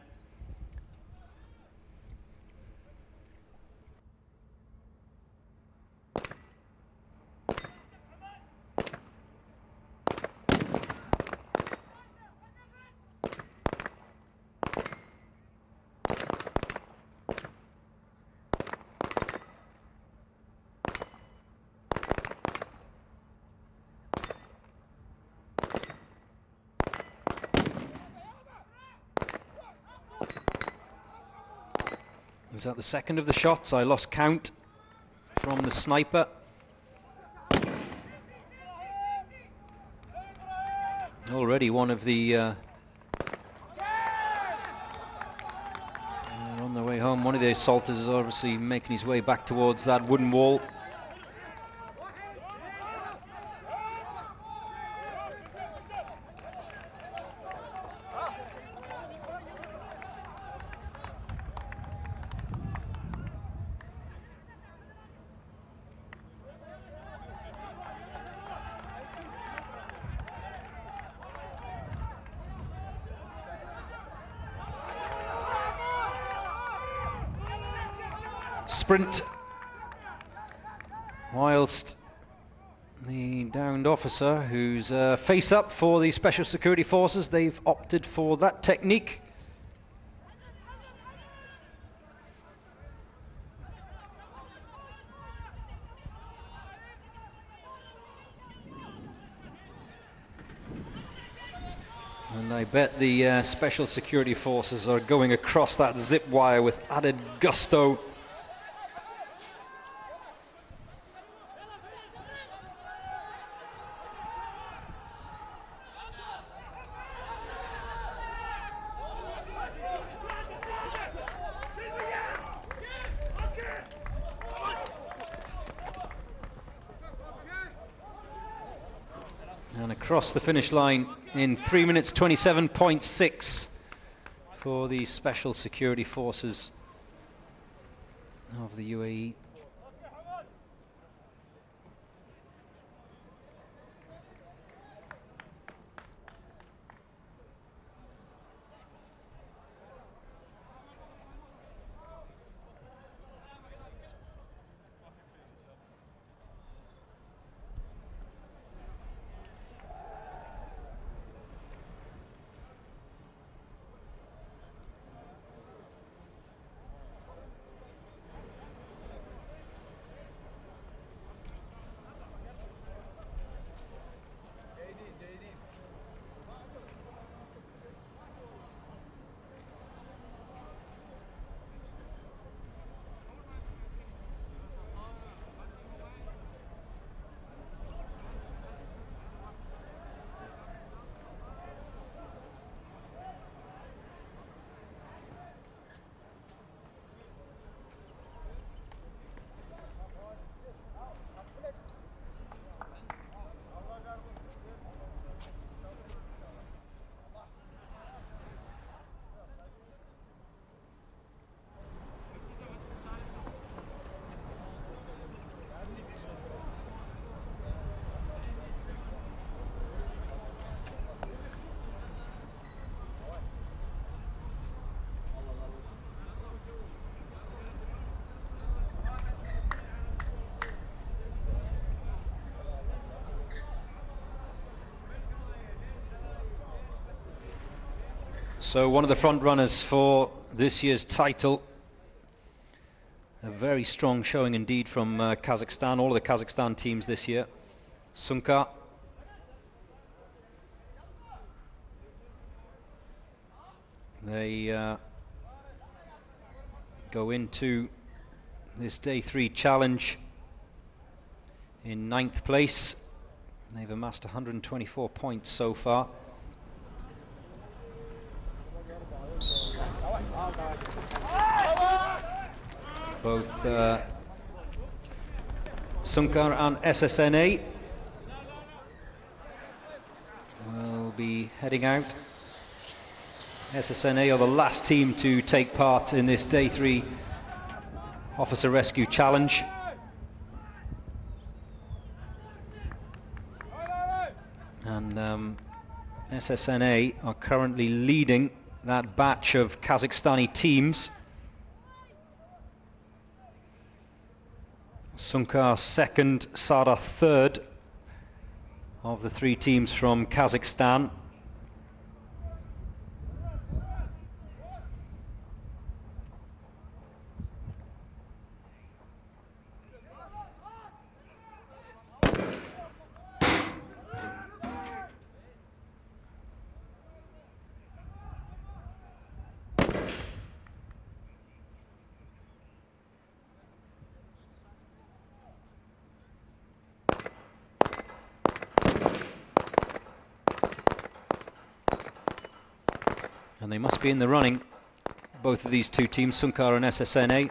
Was that the second of the shots? I lost count from the sniper. Already one of the on their way home, one of the assaulters is obviously making his way back towards that wooden wall. Sprint, whilst the downed officer, who's face up for the Special Security Forces, they've opted for that technique. And I bet the Special Security Forces are going across that zip wire with added gusto. And across the finish line in 3 minutes 27.6 for the Special Security Forces of the UAE. So one of the front runners for this year's title. A very strong showing indeed from Kazakhstan, all of the Kazakhstan teams this year. Sunka. They go into this day 3 challenge in 9th place. They've amassed 124 points so far. Both Sunkar and SSNA will be heading out. SSNA are the last team to take part in this day 3 Officer Rescue Challenge. And SSNA are currently leading that batch of Kazakhstani teams. Sunkar second, Sada third of the 3 teams from Kazakhstan. And they must be in the running, both of these 2 teams, Sunkar and SSNA.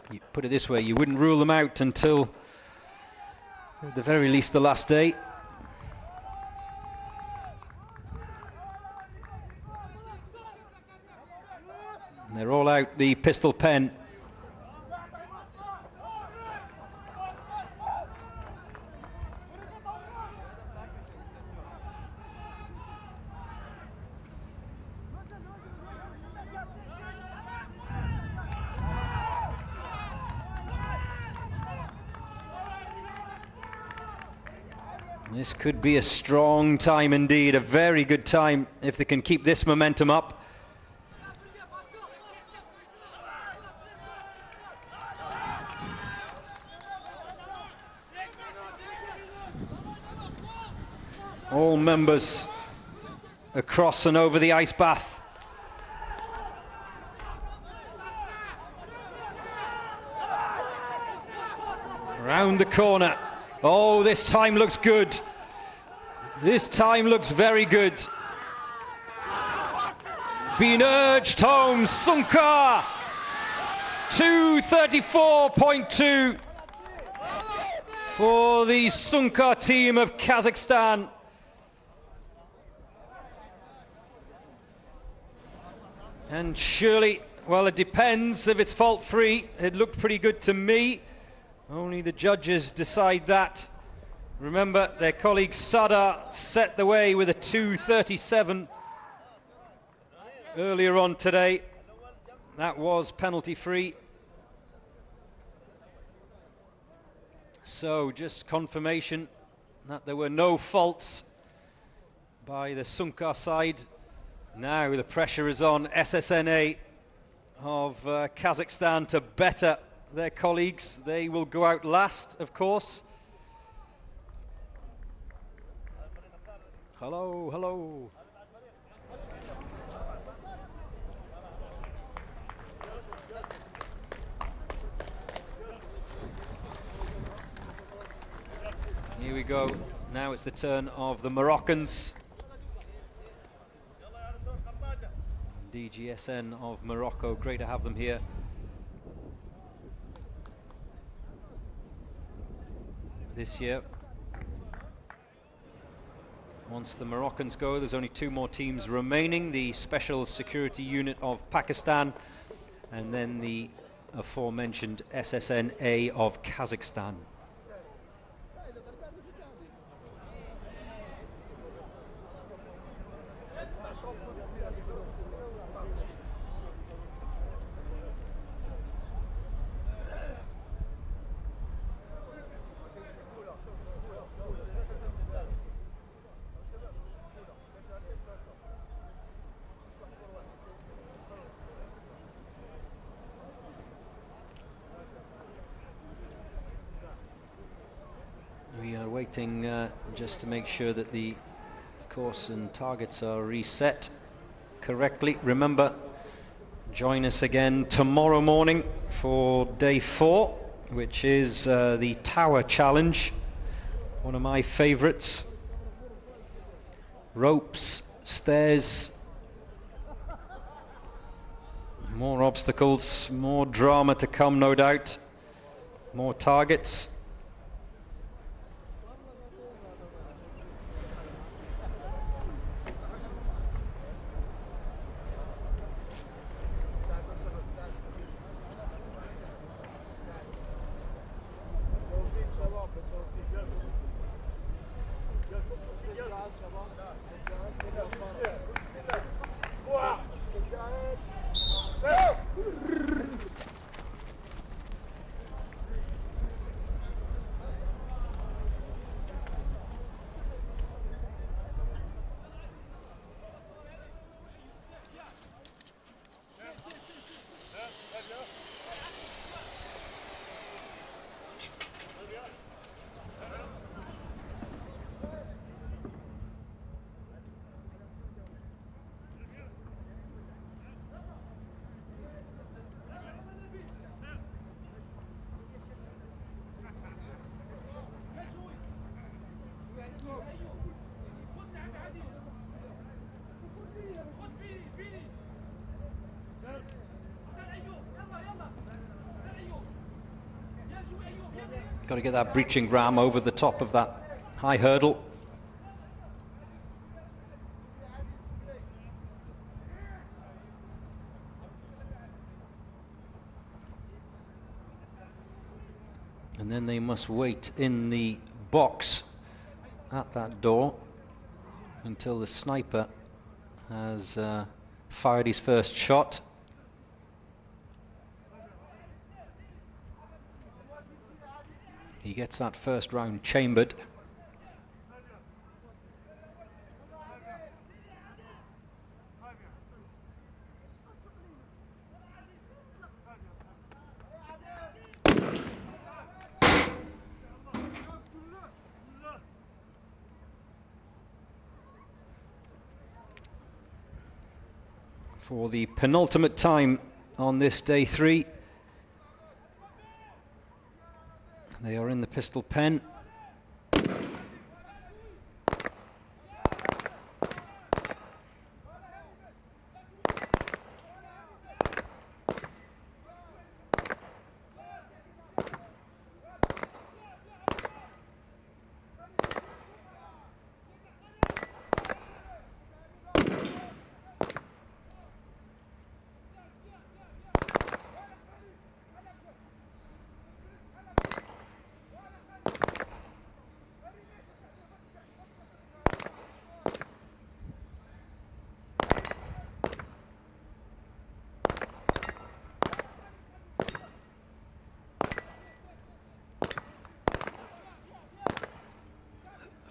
You put it this way, you wouldn't rule them out until, at the very least, the last day. And they're all out the pistol pen. This could be a strong time indeed, a very good time if they can keep this momentum up. All members across and over the ice bath. Around the corner. Oh, this time looks good. This time looks very good. Being urged home, Sunkar. 2:34.2 for the Sunkar team of Kazakhstan. And surely, well, it depends if it's fault-free. It looked pretty good to me. Only the judges decide that. Remember, their colleague Sada set the way with a 2:37 earlier on today. That was penalty-free. So just confirmation that there were no faults by the Sunkar side. Now the pressure is on SSNA of Kazakhstan to better their colleagues. They will go out last, of course. Hello, hello. Here we go. Now it's the turn of the Moroccans. DGSN of Morocco, great to have them here. This year. Once the Moroccans go, there's only 2 more teams remaining. The Special Security Unit of Pakistan and then the aforementioned SSNA of Kazakhstan. waiting just to make sure that the course and targets are reset correctly. Remember, join us again tomorrow morning for day 4, which is the Tower Challenge, one of my favorites. Ropes, stairs, more obstacles, more drama to come, no doubt, more targets. Got to get that breaching ram over the top of that high hurdle. And then they must wait in the box at that door until the sniper has fired his first shot. He gets that first round chambered. For the penultimate time on this day 3. They are in the pistol pen.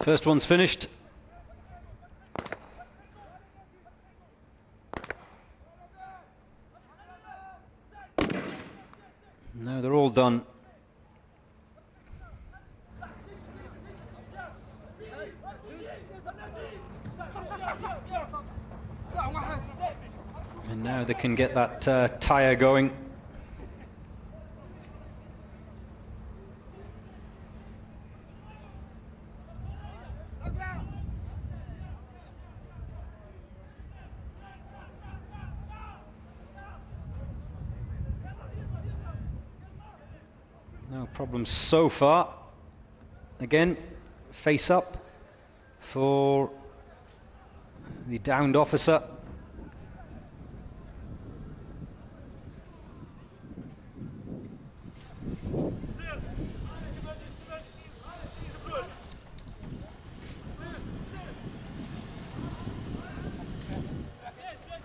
First one's finished. No, they're all done. And now they can get that tire going. No problems so far. Again, face up for the downed officer.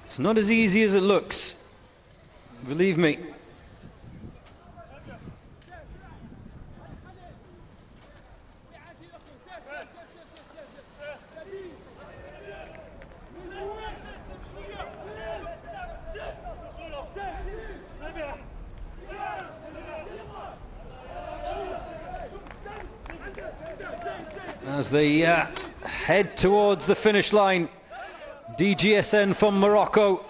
It's not as easy as it looks, believe me. as they head towards the finish line. DGSN from Morocco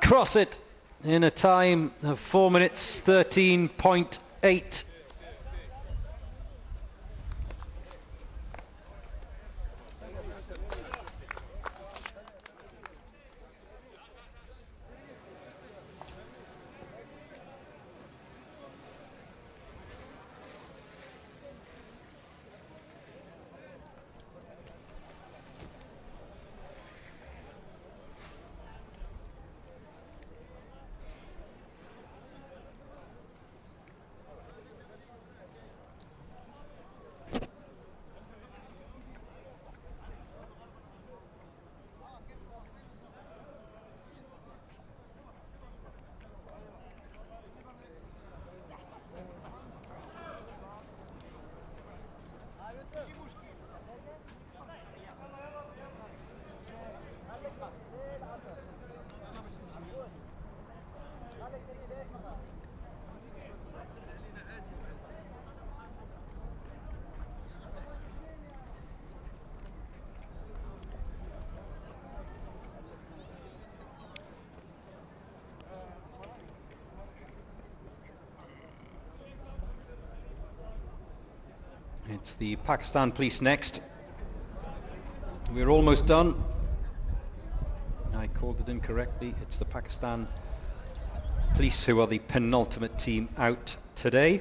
cross it in a time of 4 minutes 13.8. It's the Pakistan police next. We're almost done. I called it incorrectly. It's the Pakistan police who are the penultimate team out today.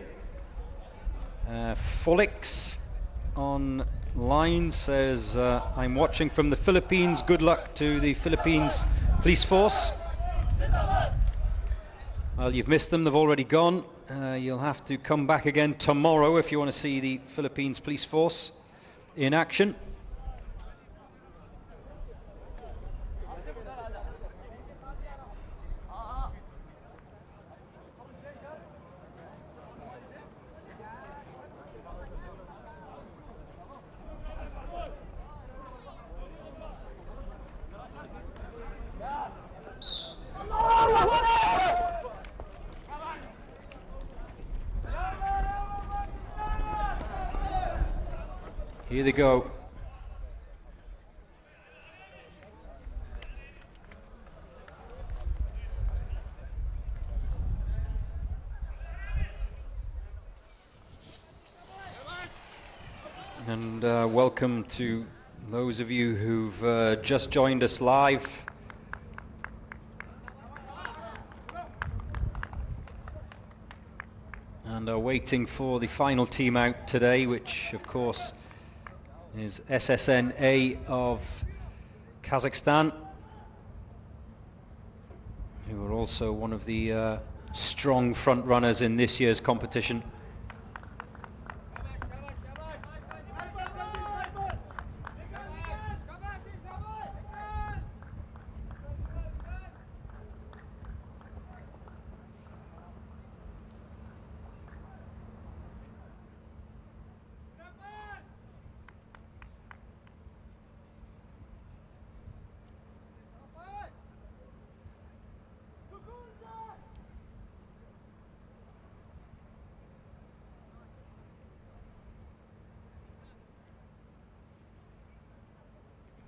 Folix online says, I'm watching from the Philippines. Good luck to the Philippines police force. Well, you've missed them. They've already gone. You'll have to come back again tomorrow if you want to see the Philippines police force in action. Here they go. And welcome to those of you who've just joined us live. And are waiting for the final team out today, which of course is SSN-A of Kazakhstan, who are also one of the strong front runners in this year's competition.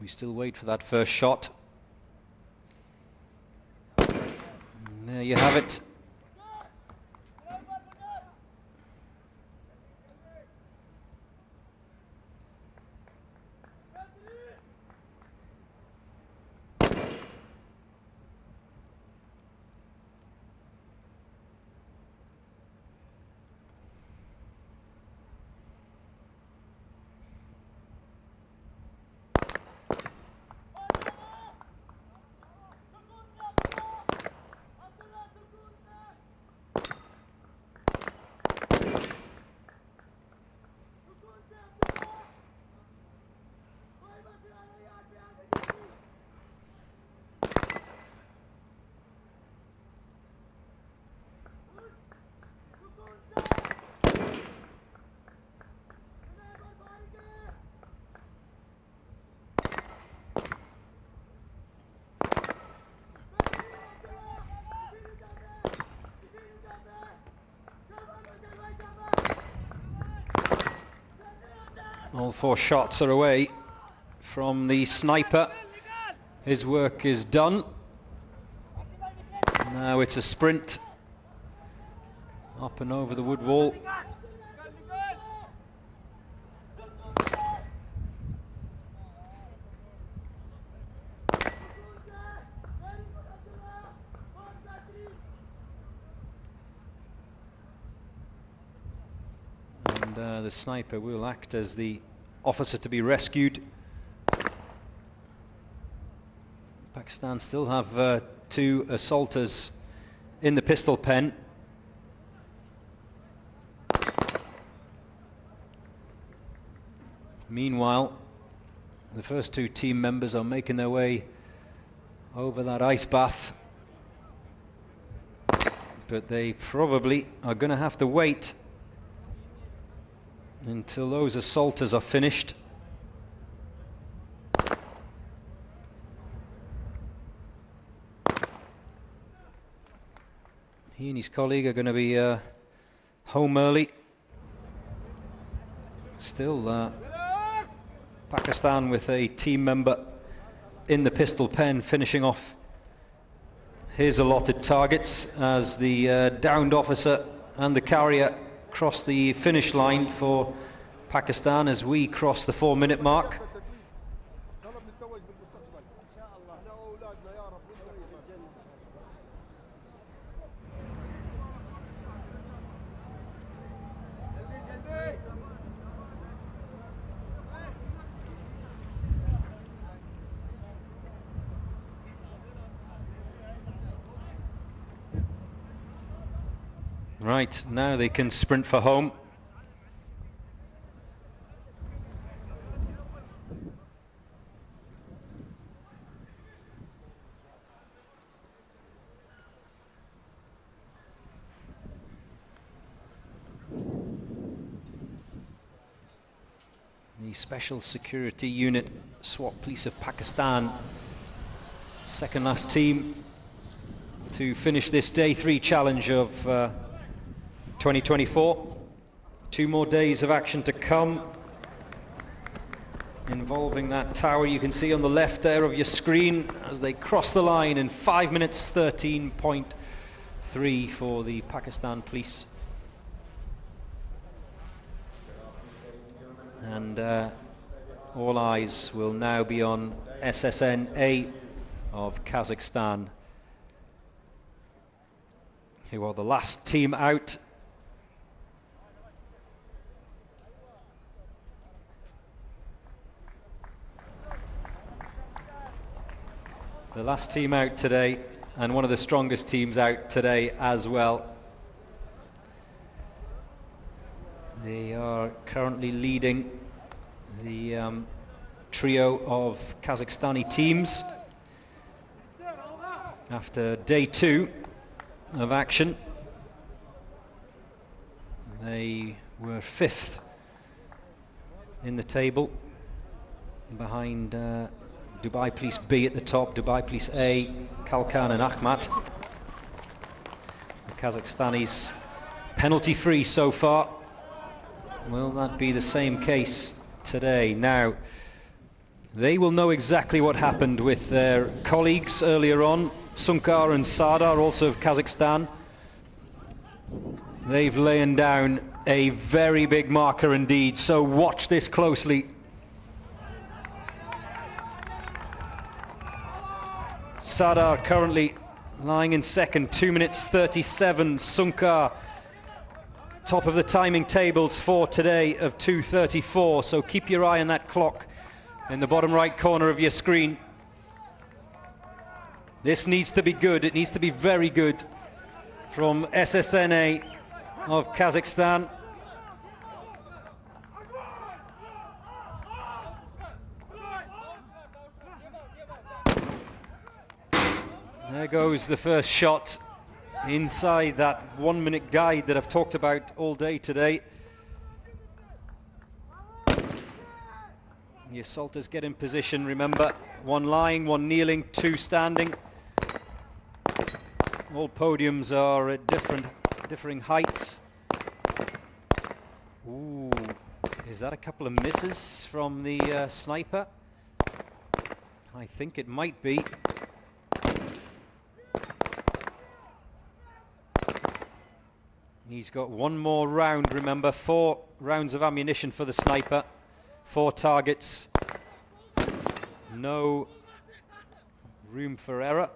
We still wait for that first shot. And there you have it. All 4 shots are away from the sniper. His work is done. Now it's a sprint up and over the wood wall. And the sniper will act as the officer to be rescued. Pakistan still have 2 assaulters in the pistol pen. Meanwhile, the first 2 team members are making their way over that ice bath, but they probably are going to have to wait until those assaulters are finished. He and his colleague are going to be home early. Still, Pakistan with a team member in the pistol pen finishing off his allotted targets as the downed officer and the carrier cross the finish line for Pakistan as we cross the 4-minute mark. Right, now they can sprint for home. The Special Security Unit, SWAT Police of Pakistan, second last team to finish this day 3 challenge of 2024. 2 more days of action to come involving that tower you can see on the left there of your screen as they cross the line in 5 minutes 13.3 for the Pakistan Police. And all eyes will now be on SSN-A of Kazakhstan, who are the last team out. The last team out today, and one of the strongest teams out today as well. They are currently leading the trio of Kazakhstani teams after day 2 of action. They were 5th in the table behind Dubai Police B at the top, Dubai Police A, Kalkan and Akhmat. The Kazakhstanis penalty-free so far. Will that be the same case today? Now, they will know exactly what happened with their colleagues earlier on. Sunkar and Sardar, also of Kazakhstan. They've laid down a very big marker indeed, so watch this closely. Sardar currently lying in second, 2 minutes 37. Sunkar, top of the timing tables for today of 2:34, so keep your eye on that clock in the bottom right corner of your screen. This needs to be good, it needs to be very good from SSN-A of Kazakhstan. There goes the first shot inside that 1-minute guide that I've talked about all day today. The assaulters get in position, remember, 1 lying, 1 kneeling, 2 standing. All podiums are at differing heights. Ooh, Is that a couple of misses from the sniper? I think it might be. He's got one more round, remember, 4 rounds of ammunition for the sniper, 4 targets, no room for error.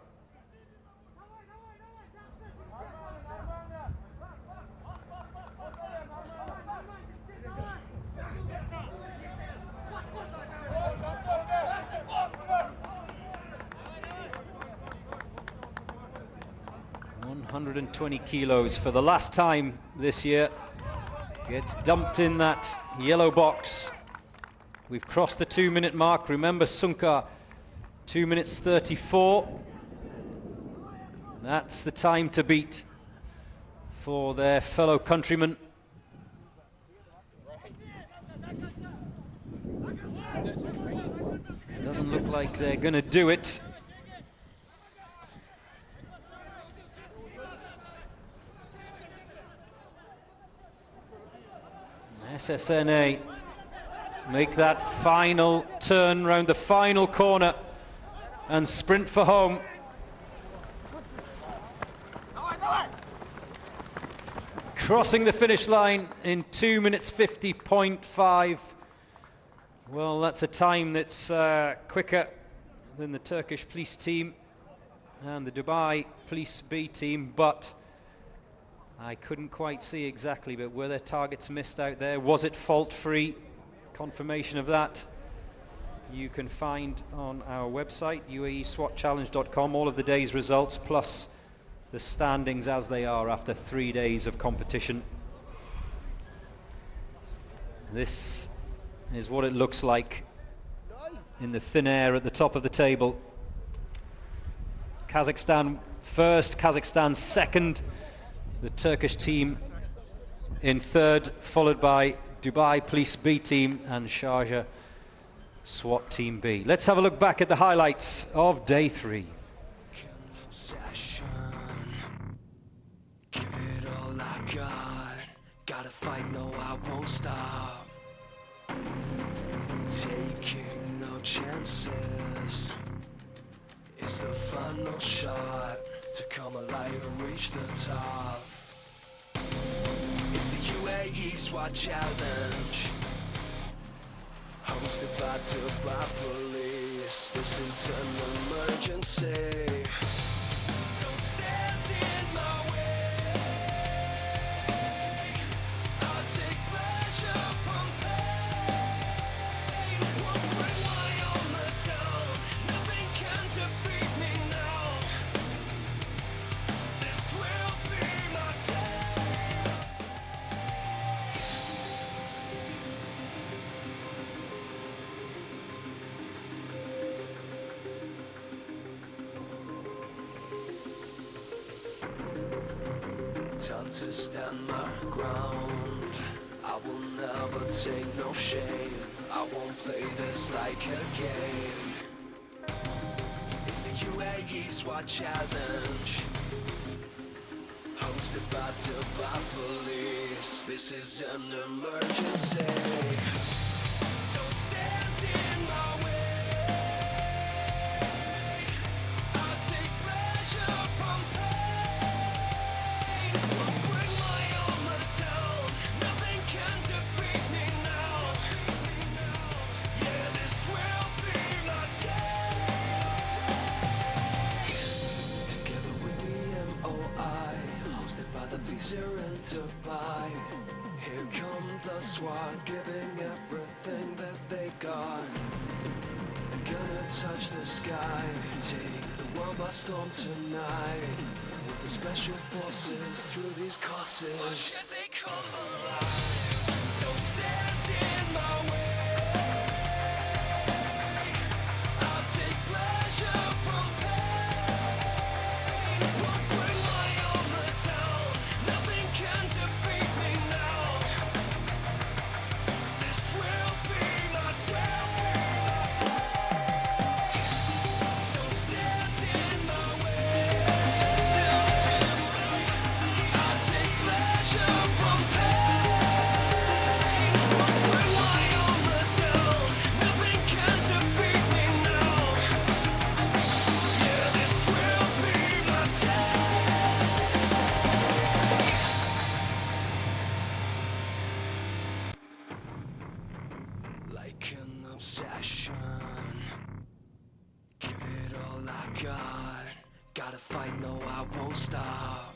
$120 kilos for the last time this year. Gets dumped in that yellow box. We've crossed the 2-minute mark. Remember, Sunkar, 2 minutes 34. That's the time to beat for their fellow countrymen. Doesn't look like they're going to do it. SSNA make that final turn round the final corner and sprint for home. Crossing the finish line in 2 minutes 50.5. Well, that's a time that's quicker than the Turkish police team and the Dubai police B team, but I couldn't quite see exactly, but were there targets missed out there? Was it fault-free? Confirmation of that you can find on our website, uaeswatchallenge.com, all of the day's results, plus the standings as they are after 3 days of competition. This is what it looks like in the thin air at the top of the table. Kazakhstan first, Kazakhstan second. The Turkish team in third, followed by Dubai Police B team and Sharjah SWAT team B. Let's have a look back at the highlights of day 3. Possession. Give it all I got. Gotta fight, no, I won't stop. Taking no chances. It's the final shot to come alive and reach the top. It's the UAE SWAT Challenge, hosted by Dubai Police. This is an emergency. Don't stand in my way. I'll take pleasure from pain. Won't bring my armor down. Nothing can defeat me now. This will be my day. Time to stand my ground. I will never take no shame. I won't play this like a game. It's the UAE SWAT Challenge, hosted by Dubai Police. This is an emergency. Don't stand in my way. I'll take pleasure from pain. Won't bring my armor down. Nothing can defeat me now. Yeah, this will be my day. Together with the MOI, hosted by the police here in Dubai. Here come the SWAT, giving everything that they got. They're gonna touch the sky, take the world by storm tonight. With the special forces through these courses. They come alive. Don't stand in my way. I'll take pleasure from pain. Won't bring my armor down. Nothing can defeat me now. This will be my day. Don't stand in my way. I'll take pleasure from pain. obsession. Give it all I got. Gotta fight, no, I won't stop.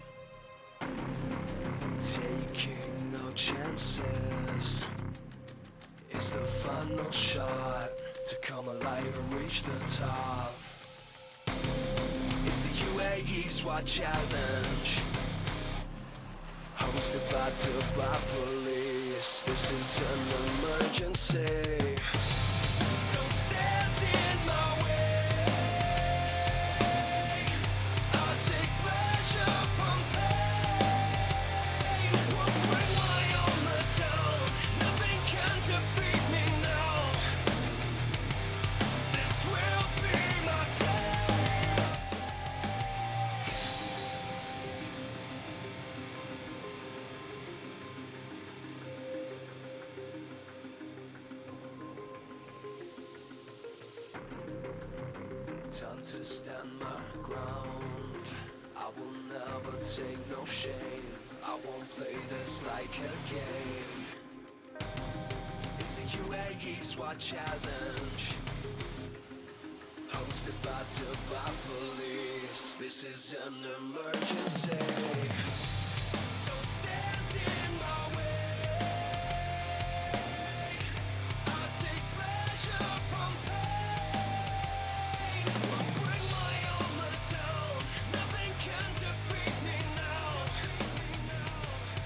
Taking no chances. It's the final shot to come alive and reach the top. It's the UAE SWAT Challenge, hosted by Dubai Police. This is an emergency. Don't stand in my way. I take pleasure from pain. Won't bring my armor down. Nothing can defeat me now. This will be my day. Time to stand my ground. I will never take no shame. I won't play this like a game. It's the UAE SWAT Challenge, hosted by Dubai Police. This is an emergency. Don't stand in my way. I take pleasure from pain. Won't bring my armor down. Nothing can defeat me now.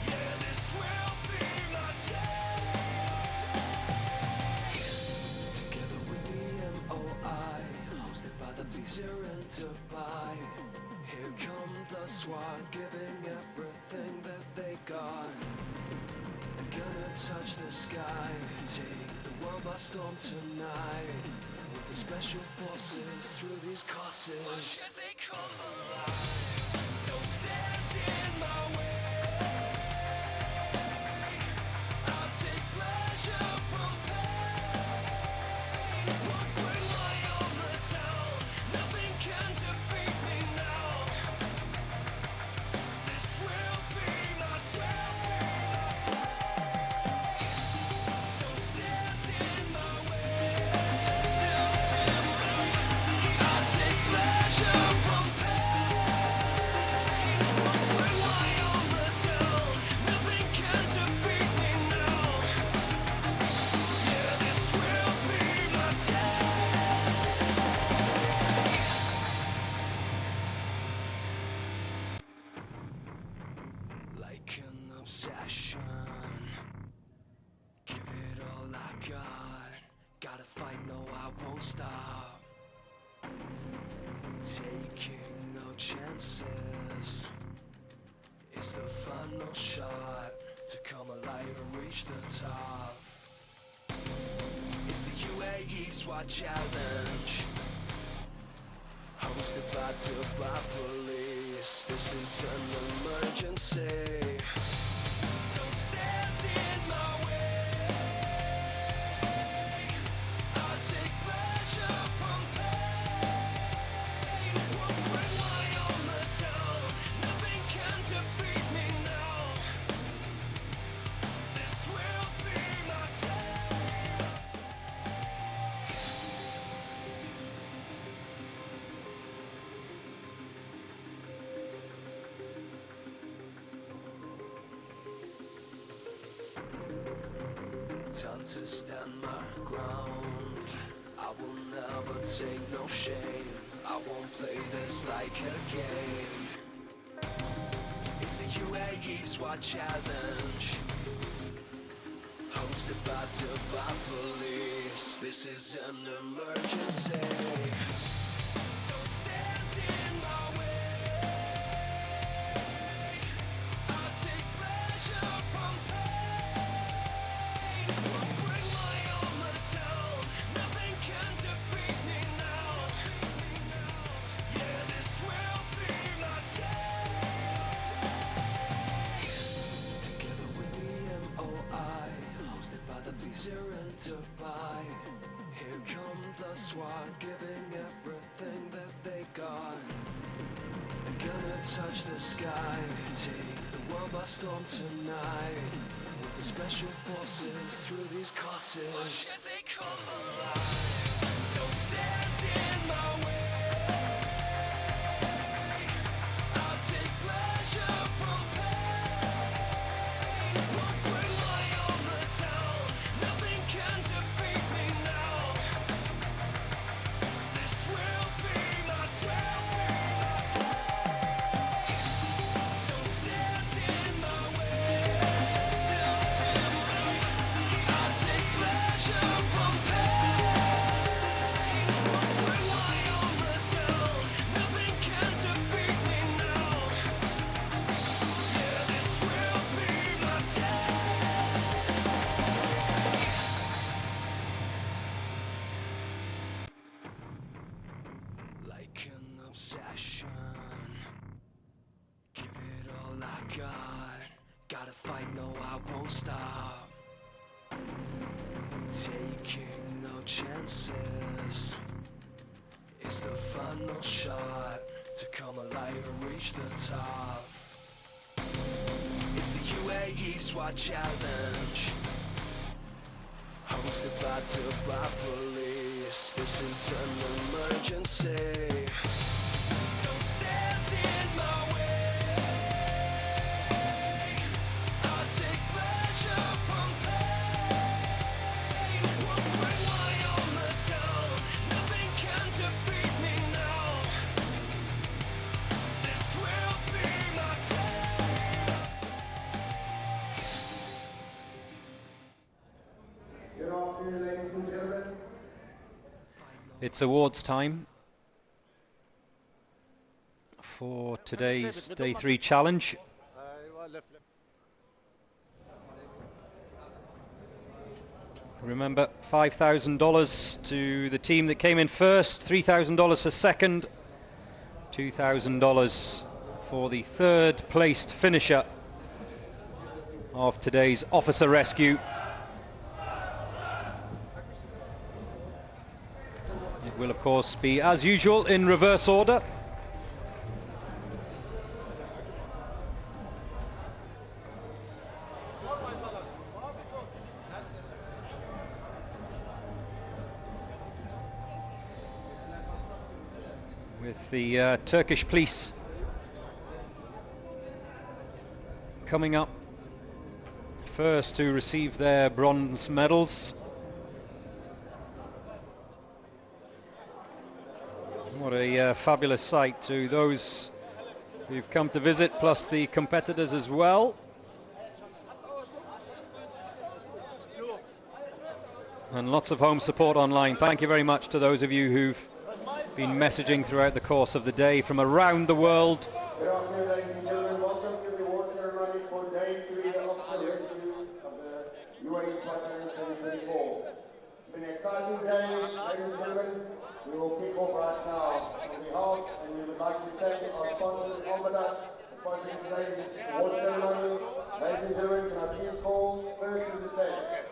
Yeah, this will be my day. Together with the MOI, hosted by the police here in Dubai. Here come the SWAT, giving everything that they got. I'm gonna touch the sky, take the world by storm tonight. With the special forces through these courses. Why should they come alive? Don't stand in my way. I'll take pleasure from pain. Won't bring my armor down. Nothing can defeat me now. This will be my day. Don't stand in my way. I'll take pleasure from pain. Won't bring my armor down. Nothing can defeat me now. Yeah, this will be my day. Like an obsession. Give it all I got. Gotta fight, no, I won't stop. Taking no chances. It's the final shot to come alive and reach the top. It's the UAE SWAT Challenge, hosted by Dubai Police. This is an emergency. Don't stand in my way. I take pleasure from pain. Won't bring my armor down. Nothing can defeat me now. This will be my day. Time to stand my ground. I will never take no shame. I won't play this like a game. It's the UAE SWAT Challenge, hosted by Dubai Police. This is an emergency. Don't stand in my way. I'll take pleasure from pain. Won't bring my armor down. Nothing can defeat me now. Yeah, this will be my day. Together with the MOI, hosted by the police here in Dubai. Here come the SWAT, giving everything that they got. I'm gonna touch the sky, take the world by storm tonight. With the special forces through these courses. Don't stand in my way. I'll take pleasure from pain. Won't bring my armor down. Nothing can defeat me now. This will be my day. Don't stand in my way. I'll take pleasure from pain. Won't bring my armor down. Nothing can defeat me now. Yeah, this will be my day. Like an obsession, give it all I got. Gotta fight, no, I won't stop. Taking no chances. It's the final shot to come alive and reach the top. It's the UAE SWAT Challenge, hosted by Dubai Police. This is an emergency. Don't stand in my way. I'll take pleasure from pain. Won't bring my armor down. Nothing can defeat me now. This will be my day. Good afternoon, ladies and gentlemen. It's awards time for today's Day 3 challenge. Remember, $5,000 to the team that came in first, $3,000 for second, $2,000 for the third placed finisher of today's officer rescue. It will, of course, be, as usual, in reverse order. With the Turkish police coming up first to receive their bronze medals. What a fabulous sight to those who've come to visit, plus the competitors as well. And lots of home support online. Thank you very much to those of you who've been messaging throughout the course of the day from around the world. Good afternoon, ladies and gentlemen. Welcome to the award ceremony for Day 3 of the rescue of the UAE SWAT Challenge 2024. It's been an exciting day, ladies and gentlemen. We will kick off right now. On behalf, and we would like to thank our sponsors, Almanac, sponsoring today's award ceremony. Ladies and gentlemen, can I please call first to the stage?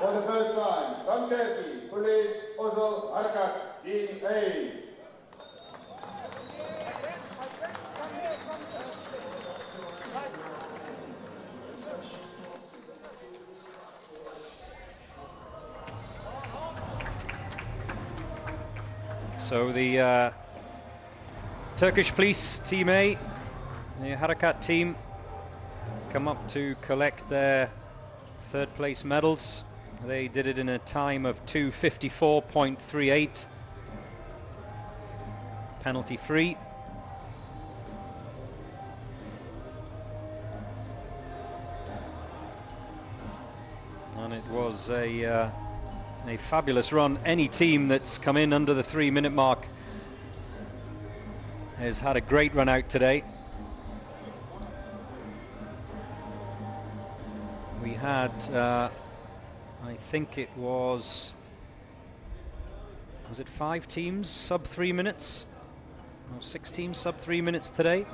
For the first time, from Turkey, Police Özel Harekat Team A. So the Turkish police Team A, the Harekat team, come up to collect their third place medals. They did it in a time of 2:54.38, penalty free. And it was a fabulous run. Any team that's come in under the 3-minute mark has had a great run out today. We had, I think it was it 5 teams sub 3 minutes? Or 6 teams sub 3 minutes today?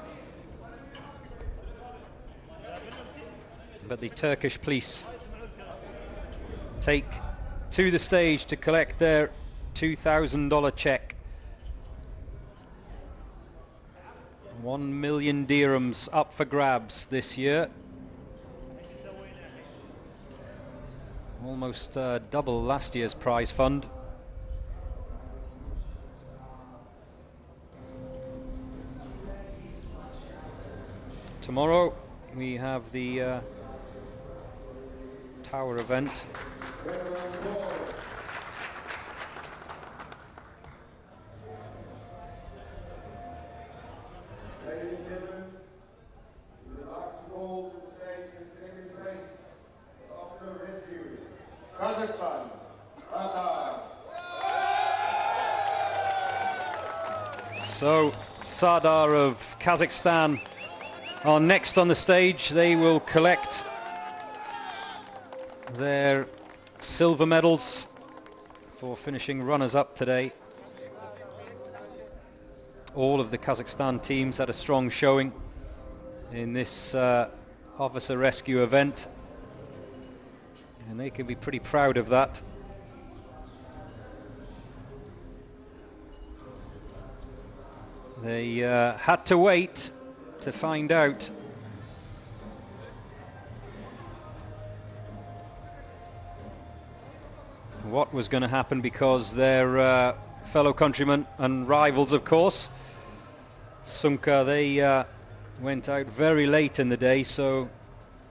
But the Turkish police take to the stage to collect their $2,000 check. 1 million dirhams up for grabs this year. Almost double last year's prize fund. Tomorrow we have the tower event. Kazakhstan, So Sardar of Kazakhstan are next on the stage. They will collect their silver medals for finishing runners-up today. All of the Kazakhstan teams had a strong showing in this officer rescue event, and they can be pretty proud of that. They had to wait to find out what was going to happen, because their fellow countrymen and rivals, of course, Sunka, they went out very late in the day, so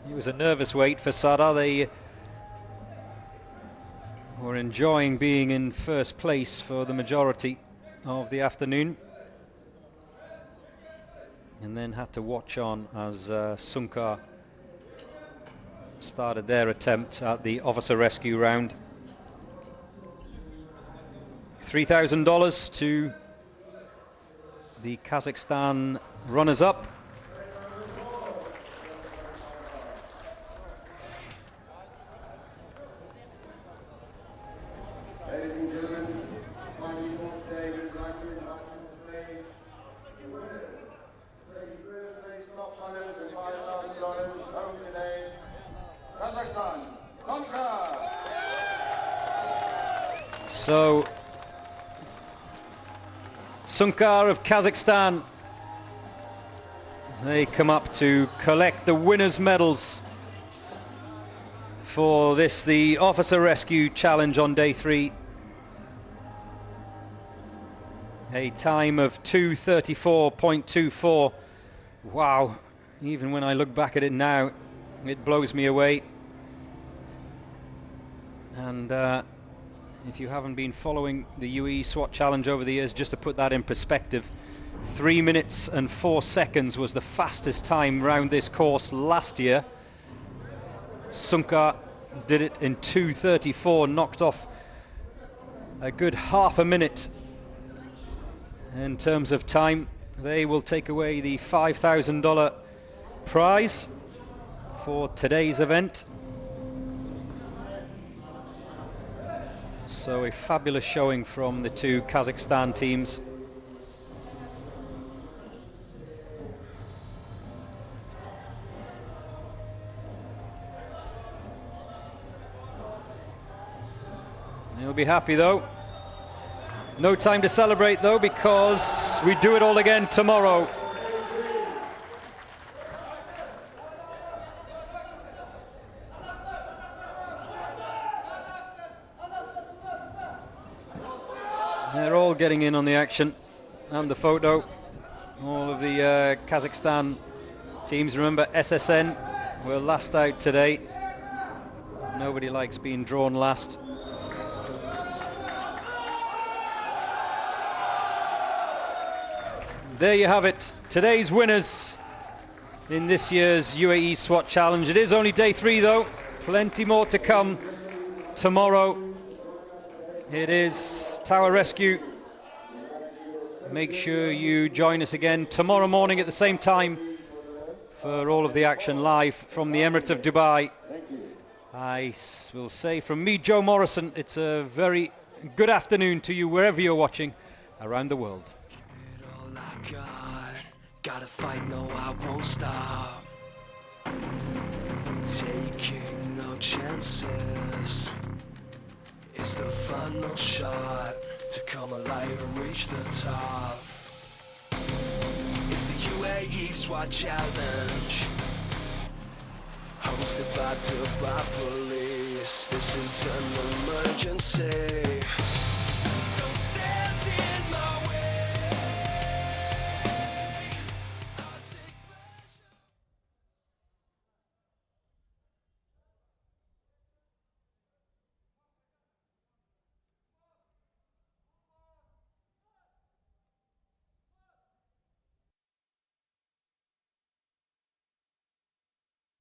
it was a nervous wait for Sardar. They were enjoying being in first place for the majority of the afternoon, and then had to watch on as Sunka started their attempt at the officer rescue round. $3,000 to the Kazakhstan runners-up. Ladies and gentlemen, finally for today, we'd like to invite to the stage the winner. First place top runners with $5,000 home today, Kazakhstan, Sunka. So Sunkar of Kazakhstan, they come up to collect the winners' medals for this, the Officer Rescue Challenge on day 3. A time of 2:34.24. Wow, even when I look back at it now, it blows me away. And if you haven't been following the UAE SWAT Challenge over the years, just to put that in perspective, 3 minutes and 4 seconds was the fastest time round this course last year. Sunka did it in 2:34, knocked off a good half a minute in terms of time. They will take away the $5,000 prize for today's event. So a fabulous showing from the two Kazakhstan teams. They'll be happy though. No time to celebrate though, because we do it all again tomorrow. They're all getting in on the action and the photo. All of the Kazakhstan teams. Remember, SSN were last out today. Nobody likes being drawn last. There you have it. Today's winners in this year's UAE SWAT Challenge. It is only day 3 though. Plenty more to come tomorrow. It is Tower Rescue. Make sure you join us again tomorrow morning at the same time for all of the action live from the Emirate of Dubai. I will say from me, Joe Morrison, it's a very good afternoon to you wherever you're watching around the world. All I got, gotta fight, no I won't stop. Taking no chances. It's the final shot to come alive and reach the top. It's the UN. SWAT challenge, hosted by Dubai police. This is an emergency.